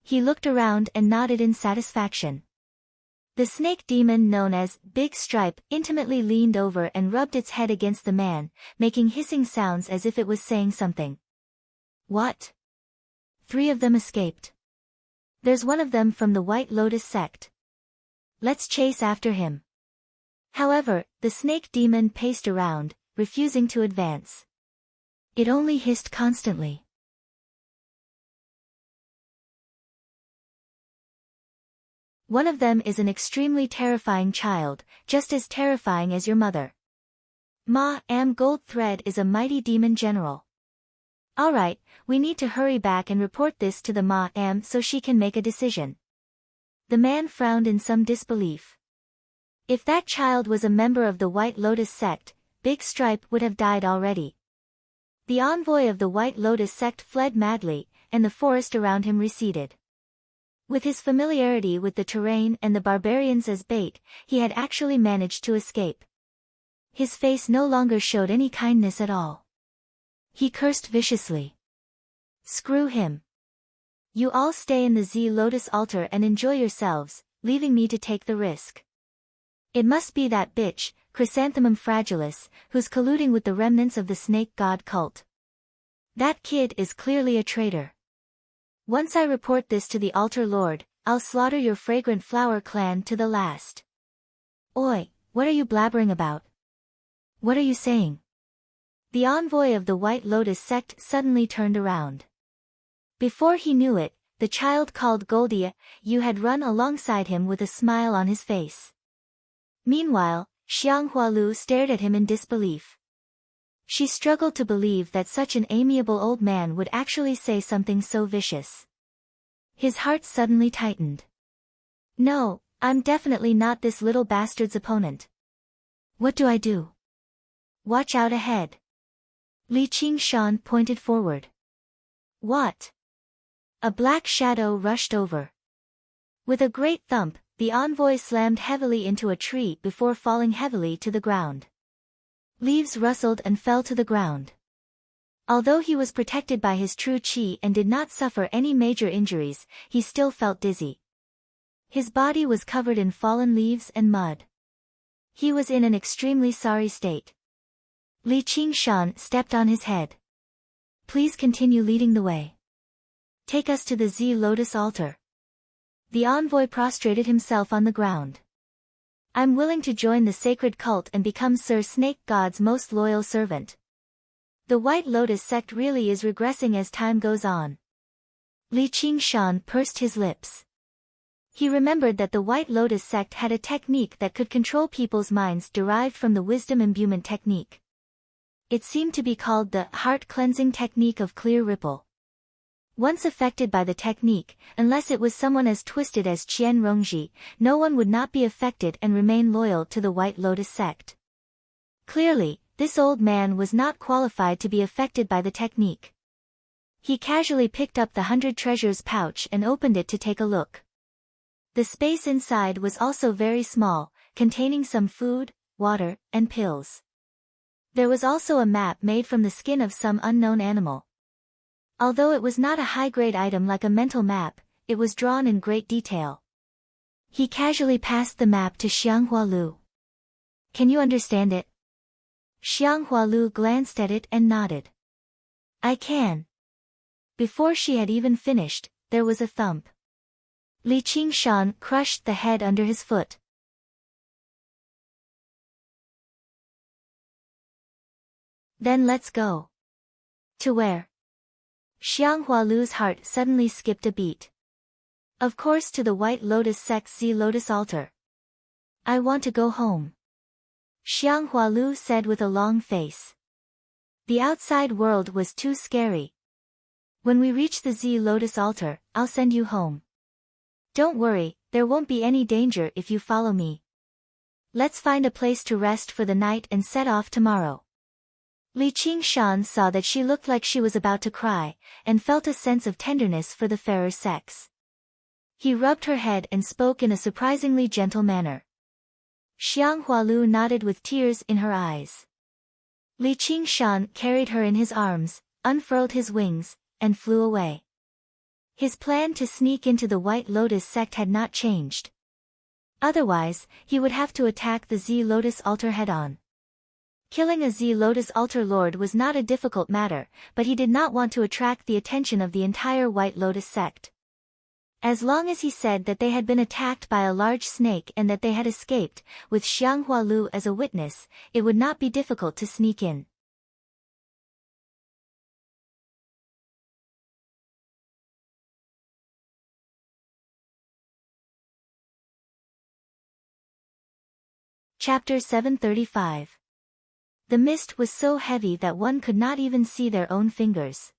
He looked around and nodded in satisfaction. The snake demon known as Big Stripe intimately leaned over and rubbed its head against the man, making hissing sounds as if it was saying something. What? 3 of them escaped. There's one of them from the White Lotus sect. Let's chase after him. However, the snake demon paced around, refusing to advance. It only hissed constantly. One of them is an extremely terrifying child, just as terrifying as your mother. Ma-Am Gold Thread is a mighty demon general. Alright, we need to hurry back and report this to the Ma-Am so she can make a decision. The man frowned in some disbelief. If that child was a member of the White Lotus sect, Big Stripe would have died already. The envoy of the White Lotus sect fled madly, and the forest around him receded. With his familiarity with the terrain and the barbarians as bait, he had actually managed to escape. His face no longer showed any kindness at all. He cursed viciously. Screw him. You all stay in the Z Lotus altar and enjoy yourselves, leaving me to take the risk. It must be that bitch, Chrysanthemum Fragilis, who's colluding with the remnants of the snake god cult. That kid is clearly a traitor. Once I report this to the altar lord, I'll slaughter your fragrant flower clan to the last. Oi, what are you blabbering about? What are you saying? The envoy of the White Lotus sect suddenly turned around. Before he knew it, the child called Goldia, you had run alongside him with a smile on his face. Meanwhile, Xianghua Lu stared at him in disbelief. She struggled to believe that such an amiable old man would actually say something so vicious. His heart suddenly tightened. No, I'm definitely not this little bastard's opponent. What do I do? Watch out ahead. Li Qingshan pointed forward. What? A black shadow rushed over. With a great thump, the envoy slammed heavily into a tree before falling heavily to the ground. Leaves rustled and fell to the ground. Although he was protected by his true chi and did not suffer any major injuries, he still felt dizzy. His body was covered in fallen leaves and mud. He was in an extremely sorry state. Li Qingshan stepped on his head. Please continue leading the way. Take us to the Z Lotus altar. The envoy prostrated himself on the ground. I'm willing to join the sacred cult and become Sir Snake God's most loyal servant. The White Lotus sect really is regressing as time goes on. Li Qingshan pursed his lips. He remembered that the White Lotus sect had a technique that could control people's minds derived from the wisdom imbuement technique. It seemed to be called the heart-cleansing technique of clear ripple. Once affected by the technique, unless it was someone as twisted as Qian Rongji, no one would not be affected and remain loyal to the White Lotus sect. Clearly, this old man was not qualified to be affected by the technique. He casually picked up the 100 treasures pouch and opened it to take a look. The space inside was also very small, containing some food, water, and pills. There was also a map made from the skin of some unknown animal. Although it was not a high-grade item like a mental map, it was drawn in great detail. He casually passed the map to Xiang Hualu. Can you understand it? Xiang Hualu glanced at it and nodded. I can. Before she had even finished, there was a thump. Li Qingshan crushed the head under his foot. Then let's go. To where? Xiang Hualu's heart suddenly skipped a beat. Of course, to the White Lotus sect's Z Lotus altar. I want to go home. Xiang Hualu said with a long face. The outside world was too scary. When we reach the Z Lotus altar, I'll send you home. Don't worry, there won't be any danger if you follow me. Let's find a place to rest for the night and set off tomorrow. Li Qingshan saw that she looked like she was about to cry, and felt a sense of tenderness for the fairer sex. He rubbed her head and spoke in a surprisingly gentle manner. Xiang Hualu nodded with tears in her eyes. Li Qingshan carried her in his arms, unfurled his wings, and flew away. His plan to sneak into the White Lotus sect had not changed. Otherwise, he would have to attack the Z Lotus altar head-on. Killing a Z Lotus altar lord was not a difficult matter, but he did not want to attract the attention of the entire White Lotus sect. As long as he said that they had been attacked by a large snake and that they had escaped, with Xiang Hualu as a witness, it would not be difficult to sneak in. Chapter 735. The mist was so heavy that one could not even see their own fingers.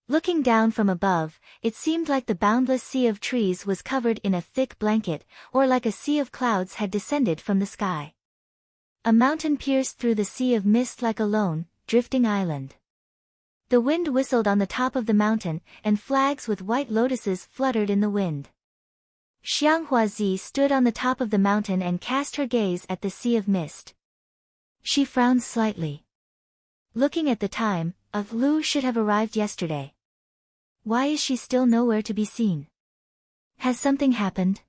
Looking down from above, it seemed like the boundless sea of trees was covered in a thick blanket, or like a sea of clouds had descended from the sky. A mountain pierced through the sea of mist like a lone, drifting island. The wind whistled on the top of the mountain, and flags with white lotuses fluttered in the wind. Xiang Huazi stood on the top of the mountain and cast her gaze at the sea of mist. She frowned slightly. Looking at the time, Lu should have arrived yesterday. Why is she still nowhere to be seen? Has something happened?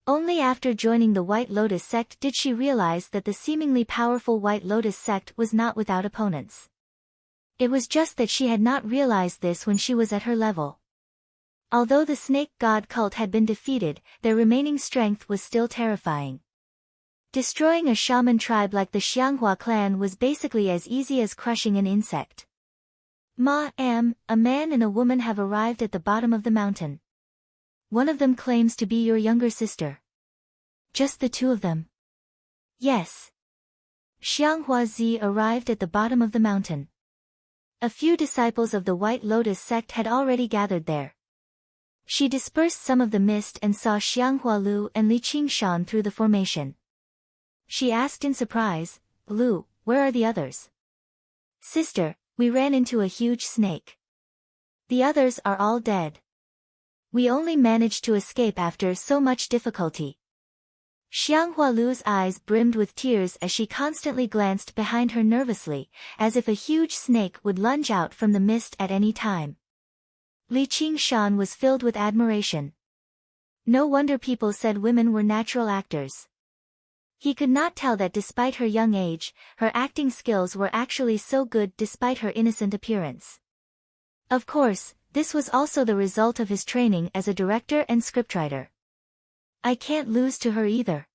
Only after joining the White Lotus sect did she realize that the seemingly powerful White Lotus sect was not without opponents. It was just that she had not realized this when she was at her level. Although the snake god cult had been defeated, their remaining strength was still terrifying. Destroying a shaman tribe like the Xianghua clan was basically as easy as crushing an insect. A man and a woman have arrived at the bottom of the mountain. One of them claims to be your younger sister. Just the two of them? Yes. Xianghua Zi arrived at the bottom of the mountain. A few disciples of the White Lotus sect had already gathered there. She dispersed some of the mist and saw Xianghua Lu and Li Qingshan through the formation. She asked in surprise, Lu, where are the others? Sister, we ran into a huge snake. The others are all dead. We only managed to escape after so much difficulty. Xianghua Lu's eyes brimmed with tears as she constantly glanced behind her nervously, as if a huge snake would lunge out from the mist at any time. Li Qingshan was filled with admiration. No wonder people said women were natural actors. He could not tell that despite her young age, her acting skills were actually so good despite her innocent appearance. Of course, This was also the result of his training as a director and scriptwriter. I can't lose to her either.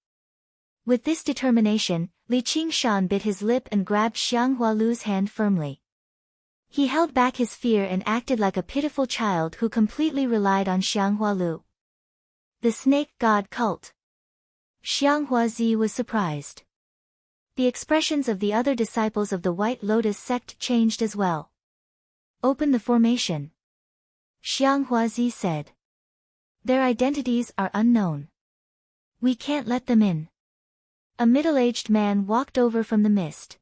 With this determination, Li Qingshan bit his lip and grabbed Xiang Hualu's hand firmly. He held back his fear and acted like a pitiful child who completely relied on Xiang Hualu. The snake god cult. Xiang Huazi was surprised. The expressions of the other disciples of the White Lotus sect changed as well. Open the formation. Xiang Huazi said. Their identities are unknown. We can't let them in. A middle-aged man walked over from the mist.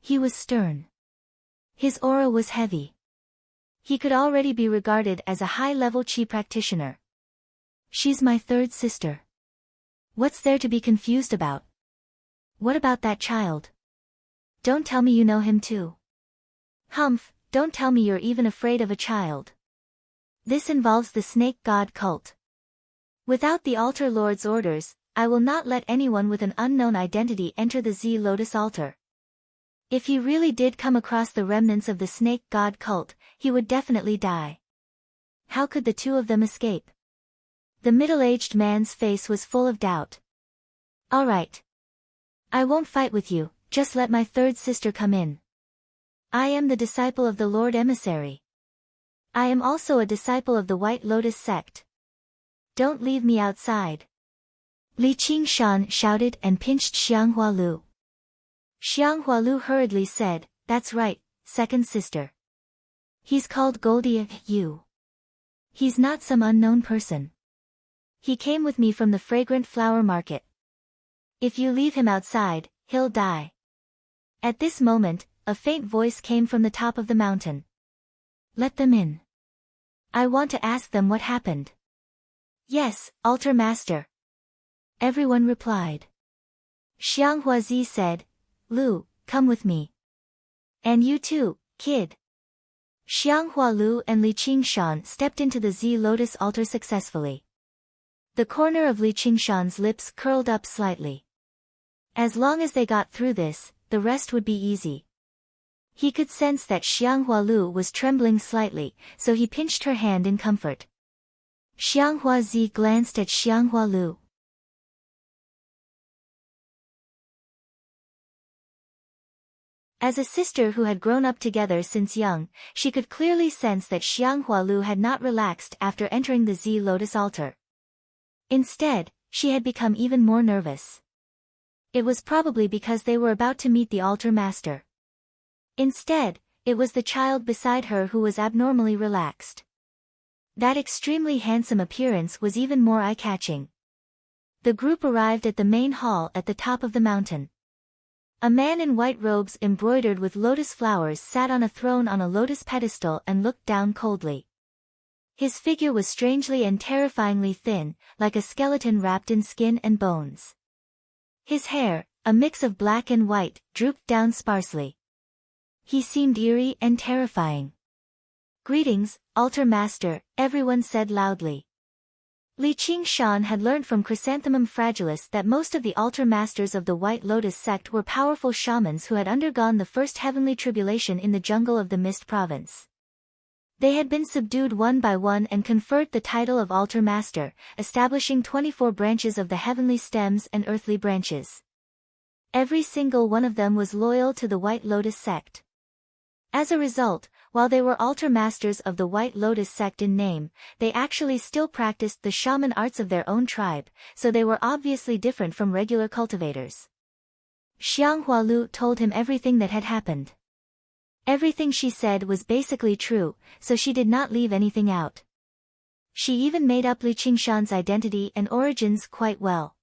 He was stern. His aura was heavy. He could already be regarded as a high-level Qi practitioner. She's my third sister. What's there to be confused about? What about that child? Don't tell me you know him too. Humph, don't tell me you're even afraid of a child. This involves the snake god cult. Without the altar lord's orders, I will not let anyone with an unknown identity enter the Z Lotus altar. If he really did come across the remnants of the snake god cult, he would definitely die. How could the two of them escape? The middle-aged man's face was full of doubt. All right. I won't fight with you, just let my third sister come in. I am the disciple of the Lord Emissary. I am also a disciple of the White Lotus sect. Don't leave me outside. Li Qingshan shouted and pinched Xiang Hualu. Xiang Hualu hurriedly said, That's right, second sister. He's called Goldie Yu. He's not some unknown person. He came with me from the fragrant flower market. If you leave him outside, he'll die. At this moment, a faint voice came from the top of the mountain. Let them in. I want to ask them what happened. Yes, Altar Master. Everyone replied. Xiang Huazi said, Lu, come with me. And you too, kid. Xiang Hualu and Li Qingshan stepped into the Z Lotus altar successfully. The corner of Li Qingshan's lips curled up slightly. As long as they got through this, the rest would be easy. He could sense that Xiang Hualu was trembling slightly, so he pinched her hand in comfort. Xiang Huazi glanced at Xiang Hualu. As a sister who had grown up together since young, she could clearly sense that Xiang Hualu had not relaxed after entering the Z Lotus altar. Instead, she had become even more nervous. It was probably because they were about to meet the altar master. Instead, it was the child beside her who was abnormally relaxed. That extremely handsome appearance was even more eye-catching. The group arrived at the main hall at the top of the mountain. A man in white robes embroidered with lotus flowers sat on a throne on a lotus pedestal and looked down coldly. His figure was strangely and terrifyingly thin, like a skeleton wrapped in skin and bones. His hair, a mix of black and white, drooped down sparsely. He seemed eerie and terrifying. Greetings, Altar Master, everyone said loudly. Li Qingshan had learned from Chrysanthemum Fragilis that most of the altar masters of the White Lotus sect were powerful shamans who had undergone the first heavenly tribulation in the jungle of the Mist Province. They had been subdued one by one and conferred the title of Altar Master, establishing 24 branches of the heavenly stems and earthly branches. Every single one of them was loyal to the White Lotus sect. As a result, while they were altar masters of the White Lotus sect in name, they actually still practiced the shaman arts of their own tribe, so they were obviously different from regular cultivators. Xiang Hualu told him everything that had happened. Everything she said was basically true, so she did not leave anything out. She even made up Li Qingshan's identity and origins quite well.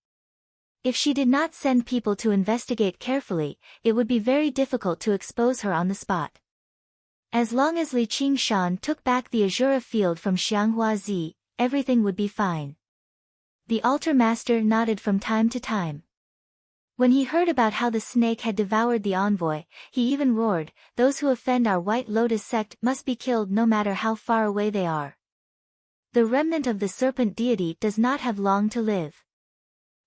If she did not send people to investigate carefully, it would be very difficult to expose her on the spot. As long as Li Qingshan took back the Azura field from Xiang Huazi, everything would be fine. The altar master nodded from time to time. When he heard about how the snake had devoured the envoy, he even roared, "Those who offend our White Lotus sect must be killed no matter how far away they are. The remnant of the serpent deity does not have long to live."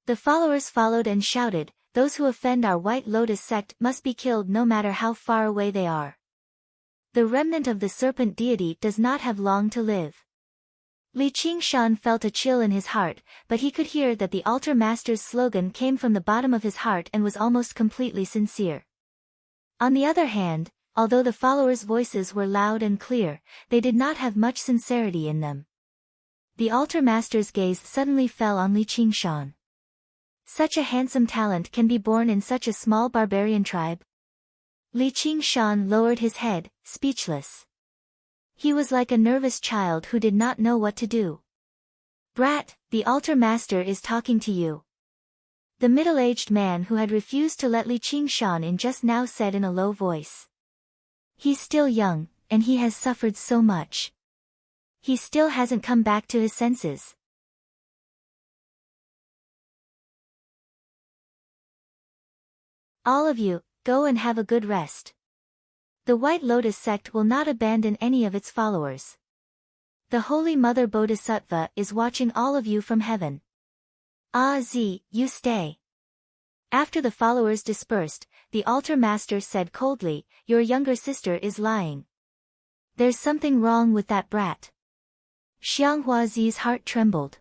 The followers followed and shouted, "Those who offend our White Lotus sect must be killed no matter how far away they are." The remnant of the serpent deity does not have long to live. Li Qingshan felt a chill in his heart, but he could hear that the altar master's slogan came from the bottom of his heart and was almost completely sincere. On the other hand, although the followers' voices were loud and clear, they did not have much sincerity in them. The altar master's gaze suddenly fell on Li Qingshan. Such a handsome talent can be born in such a small barbarian tribe? Li Qingshan lowered his head, speechless. He was like a nervous child who did not know what to do. "Brat, the altar master is talking to you." The middle-aged man who had refused to let Li Qingshan in just now said in a low voice. "He's still young, and he has suffered so much. He still hasn't come back to his senses." "All of you, go and have a good rest. The White Lotus sect will not abandon any of its followers. The Holy Mother Bodhisattva is watching all of you from heaven. Ah Z, you stay." After the followers dispersed, the altar master said coldly, "Your younger sister is lying. There's something wrong with that brat." Xianghua Zi's heart trembled.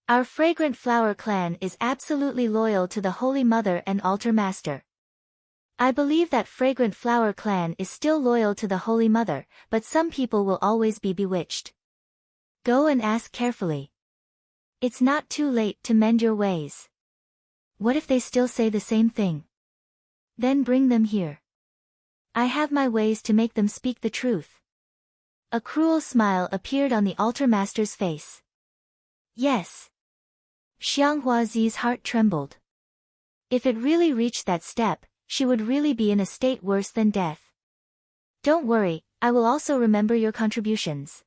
"Our fragrant flower clan is absolutely loyal to the Holy Mother and altar master. I believe that fragrant flower clan is still loyal to the Holy Mother, but some people will always be bewitched. Go and ask carefully. It's not too late to mend your ways. What if they still say the same thing? Then bring them here. I have my ways to make them speak the truth." A cruel smile appeared on the altar master's face. "Yes." Xianghua Zi's heart trembled. If it really reached that step, she would really be in a state worse than death. "Don't worry, I will also remember your contributions.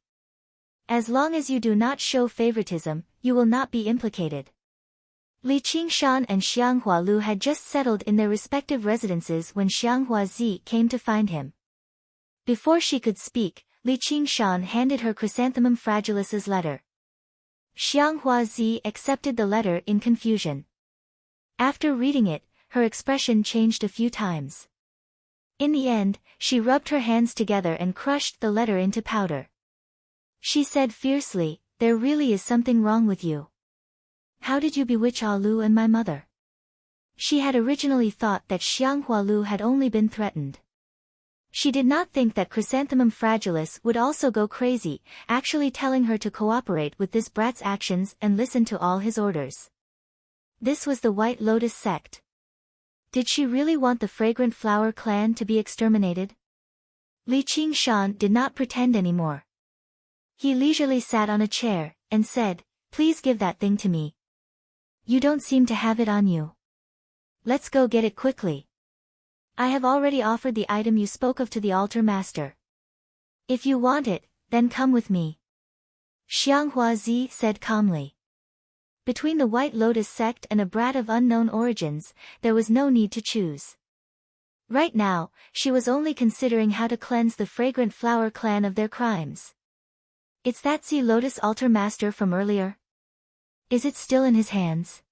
As long as you do not show favoritism, you will not be implicated." Li Qingshan and Xianghua Lu had just settled in their respective residences when Xianghua Zi came to find him. Before she could speak, Li Qingshan handed her Chrysanthemum Fragilis's letter. Xianghua Zi accepted the letter in confusion. After reading it, her expression changed a few times. In the end, she rubbed her hands together and crushed the letter into powder. She said fiercely, "There really is something wrong with you. How did you bewitch Ah Lu and my mother?" She had originally thought that Xianghua Lu had only been threatened. She did not think that Chrysanthemum Fragilis would also go crazy, actually telling her to cooperate with this brat's actions and listen to all his orders. This was the White Lotus sect. Did she really want the Fragrant Flower clan to be exterminated? Li Qingshan did not pretend anymore. He leisurely sat on a chair, and said, "Please give that thing to me. You don't seem to have it on you. Let's go get it quickly. I have already offered the item you spoke of to the altar master. If you want it, then come with me." Xianghua Zi said calmly. Between the White Lotus sect and a brat of unknown origins, there was no need to choose. Right now, she was only considering how to cleanse the Fragrant Flower clan of their crimes. "It's that Zi Lotus altar master from earlier? Is it still in his hands?"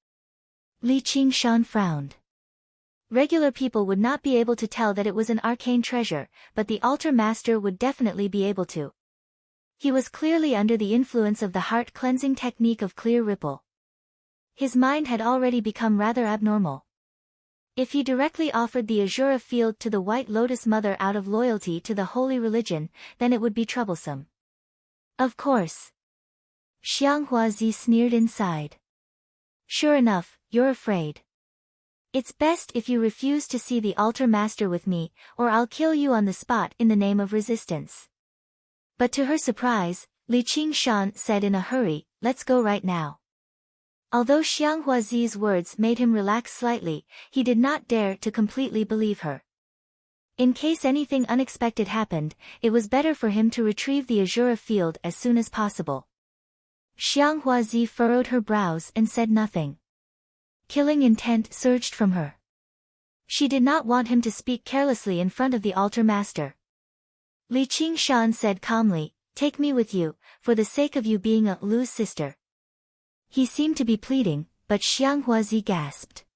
Li Qingshan frowned. Regular people would not be able to tell that it was an arcane treasure, but the altar master would definitely be able to. He was clearly under the influence of the heart-cleansing technique of clear ripple. His mind had already become rather abnormal. If he directly offered the Azura field to the White Lotus Mother out of loyalty to the holy religion, then it would be troublesome. Of course. Xianghua Zi sneered inside. "Sure enough, you're afraid. It's best if you refuse to see the altar master with me, or I'll kill you on the spot in the name of resistance." But to her surprise, Li Qingshan said in a hurry, "Let's go right now." Although Xianghua Zi's words made him relax slightly, he did not dare to completely believe her. In case anything unexpected happened, it was better for him to retrieve the Azura field as soon as possible. Xianghua Zi furrowed her brows and said nothing. Killing intent surged from her. She did not want him to speak carelessly in front of the altar master. Li Qingshan said calmly, "Take me with you, for the sake of you being a Lu's sister." He seemed to be pleading, but Xianghua Zi gasped.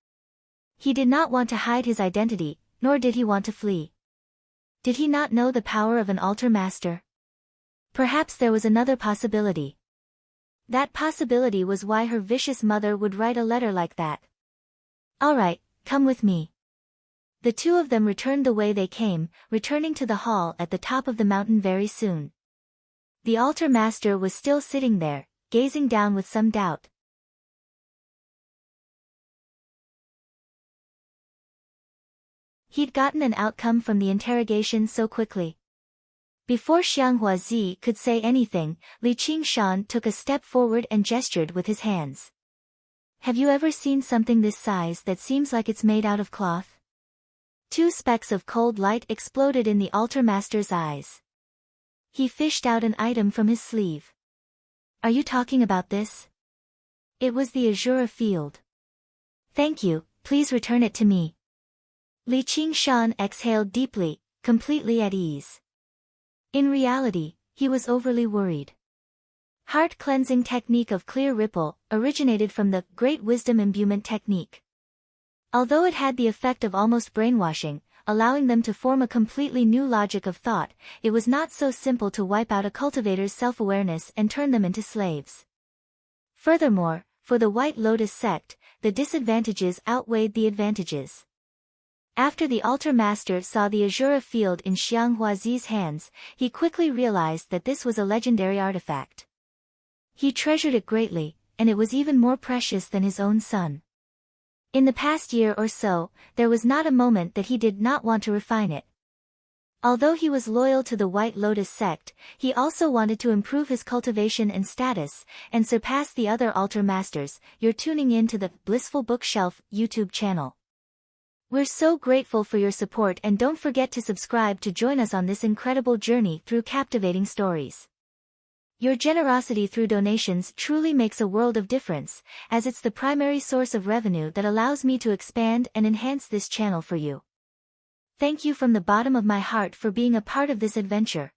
He did not want to hide his identity, nor did he want to flee. Did he not know the power of an altar master? Perhaps there was another possibility. That possibility was why her vicious mother would write a letter like that. All right, come with me. The two of them returned the way they came, returning to the hall at the top of the mountain very soon. The altar master was still sitting there, gazing down with some doubt. He'd gotten an outcome from the interrogation so quickly. Before Xiang Huazi could say anything, Li Qingshan took a step forward and gestured with his hands. Have you ever seen something this size that seems like it's made out of cloth? Two specks of cold light exploded in the altar master's eyes. He fished out an item from his sleeve. Are you talking about this? It was the Azura field. Thank you, please return it to me. Li Qingshan exhaled deeply, completely at ease. In reality, he was overly worried. Heart-cleansing technique of clear ripple originated from the Great Wisdom Imbuement technique. Although it had the effect of almost brainwashing, allowing them to form a completely new logic of thought, it was not so simple to wipe out a cultivator's self-awareness and turn them into slaves. Furthermore, for the White Lotus sect, the disadvantages outweighed the advantages. After the altar master saw the Azura field in Xiang Huazi's hands, he quickly realized that this was a legendary artifact. He treasured it greatly, and it was even more precious than his own son. In the past year or so, there was not a moment that he did not want to refine it. Although he was loyal to the White Lotus sect, he also wanted to improve his cultivation and status, and surpass the other altar masters. You're tuning in to the Blissful Bookshelf YouTube channel. We're so grateful for your support, and don't forget to subscribe to join us on this incredible journey through captivating stories. Your generosity through donations truly makes a world of difference, as it's the primary source of revenue that allows me to expand and enhance this channel for you. Thank you from the bottom of my heart for being a part of this adventure.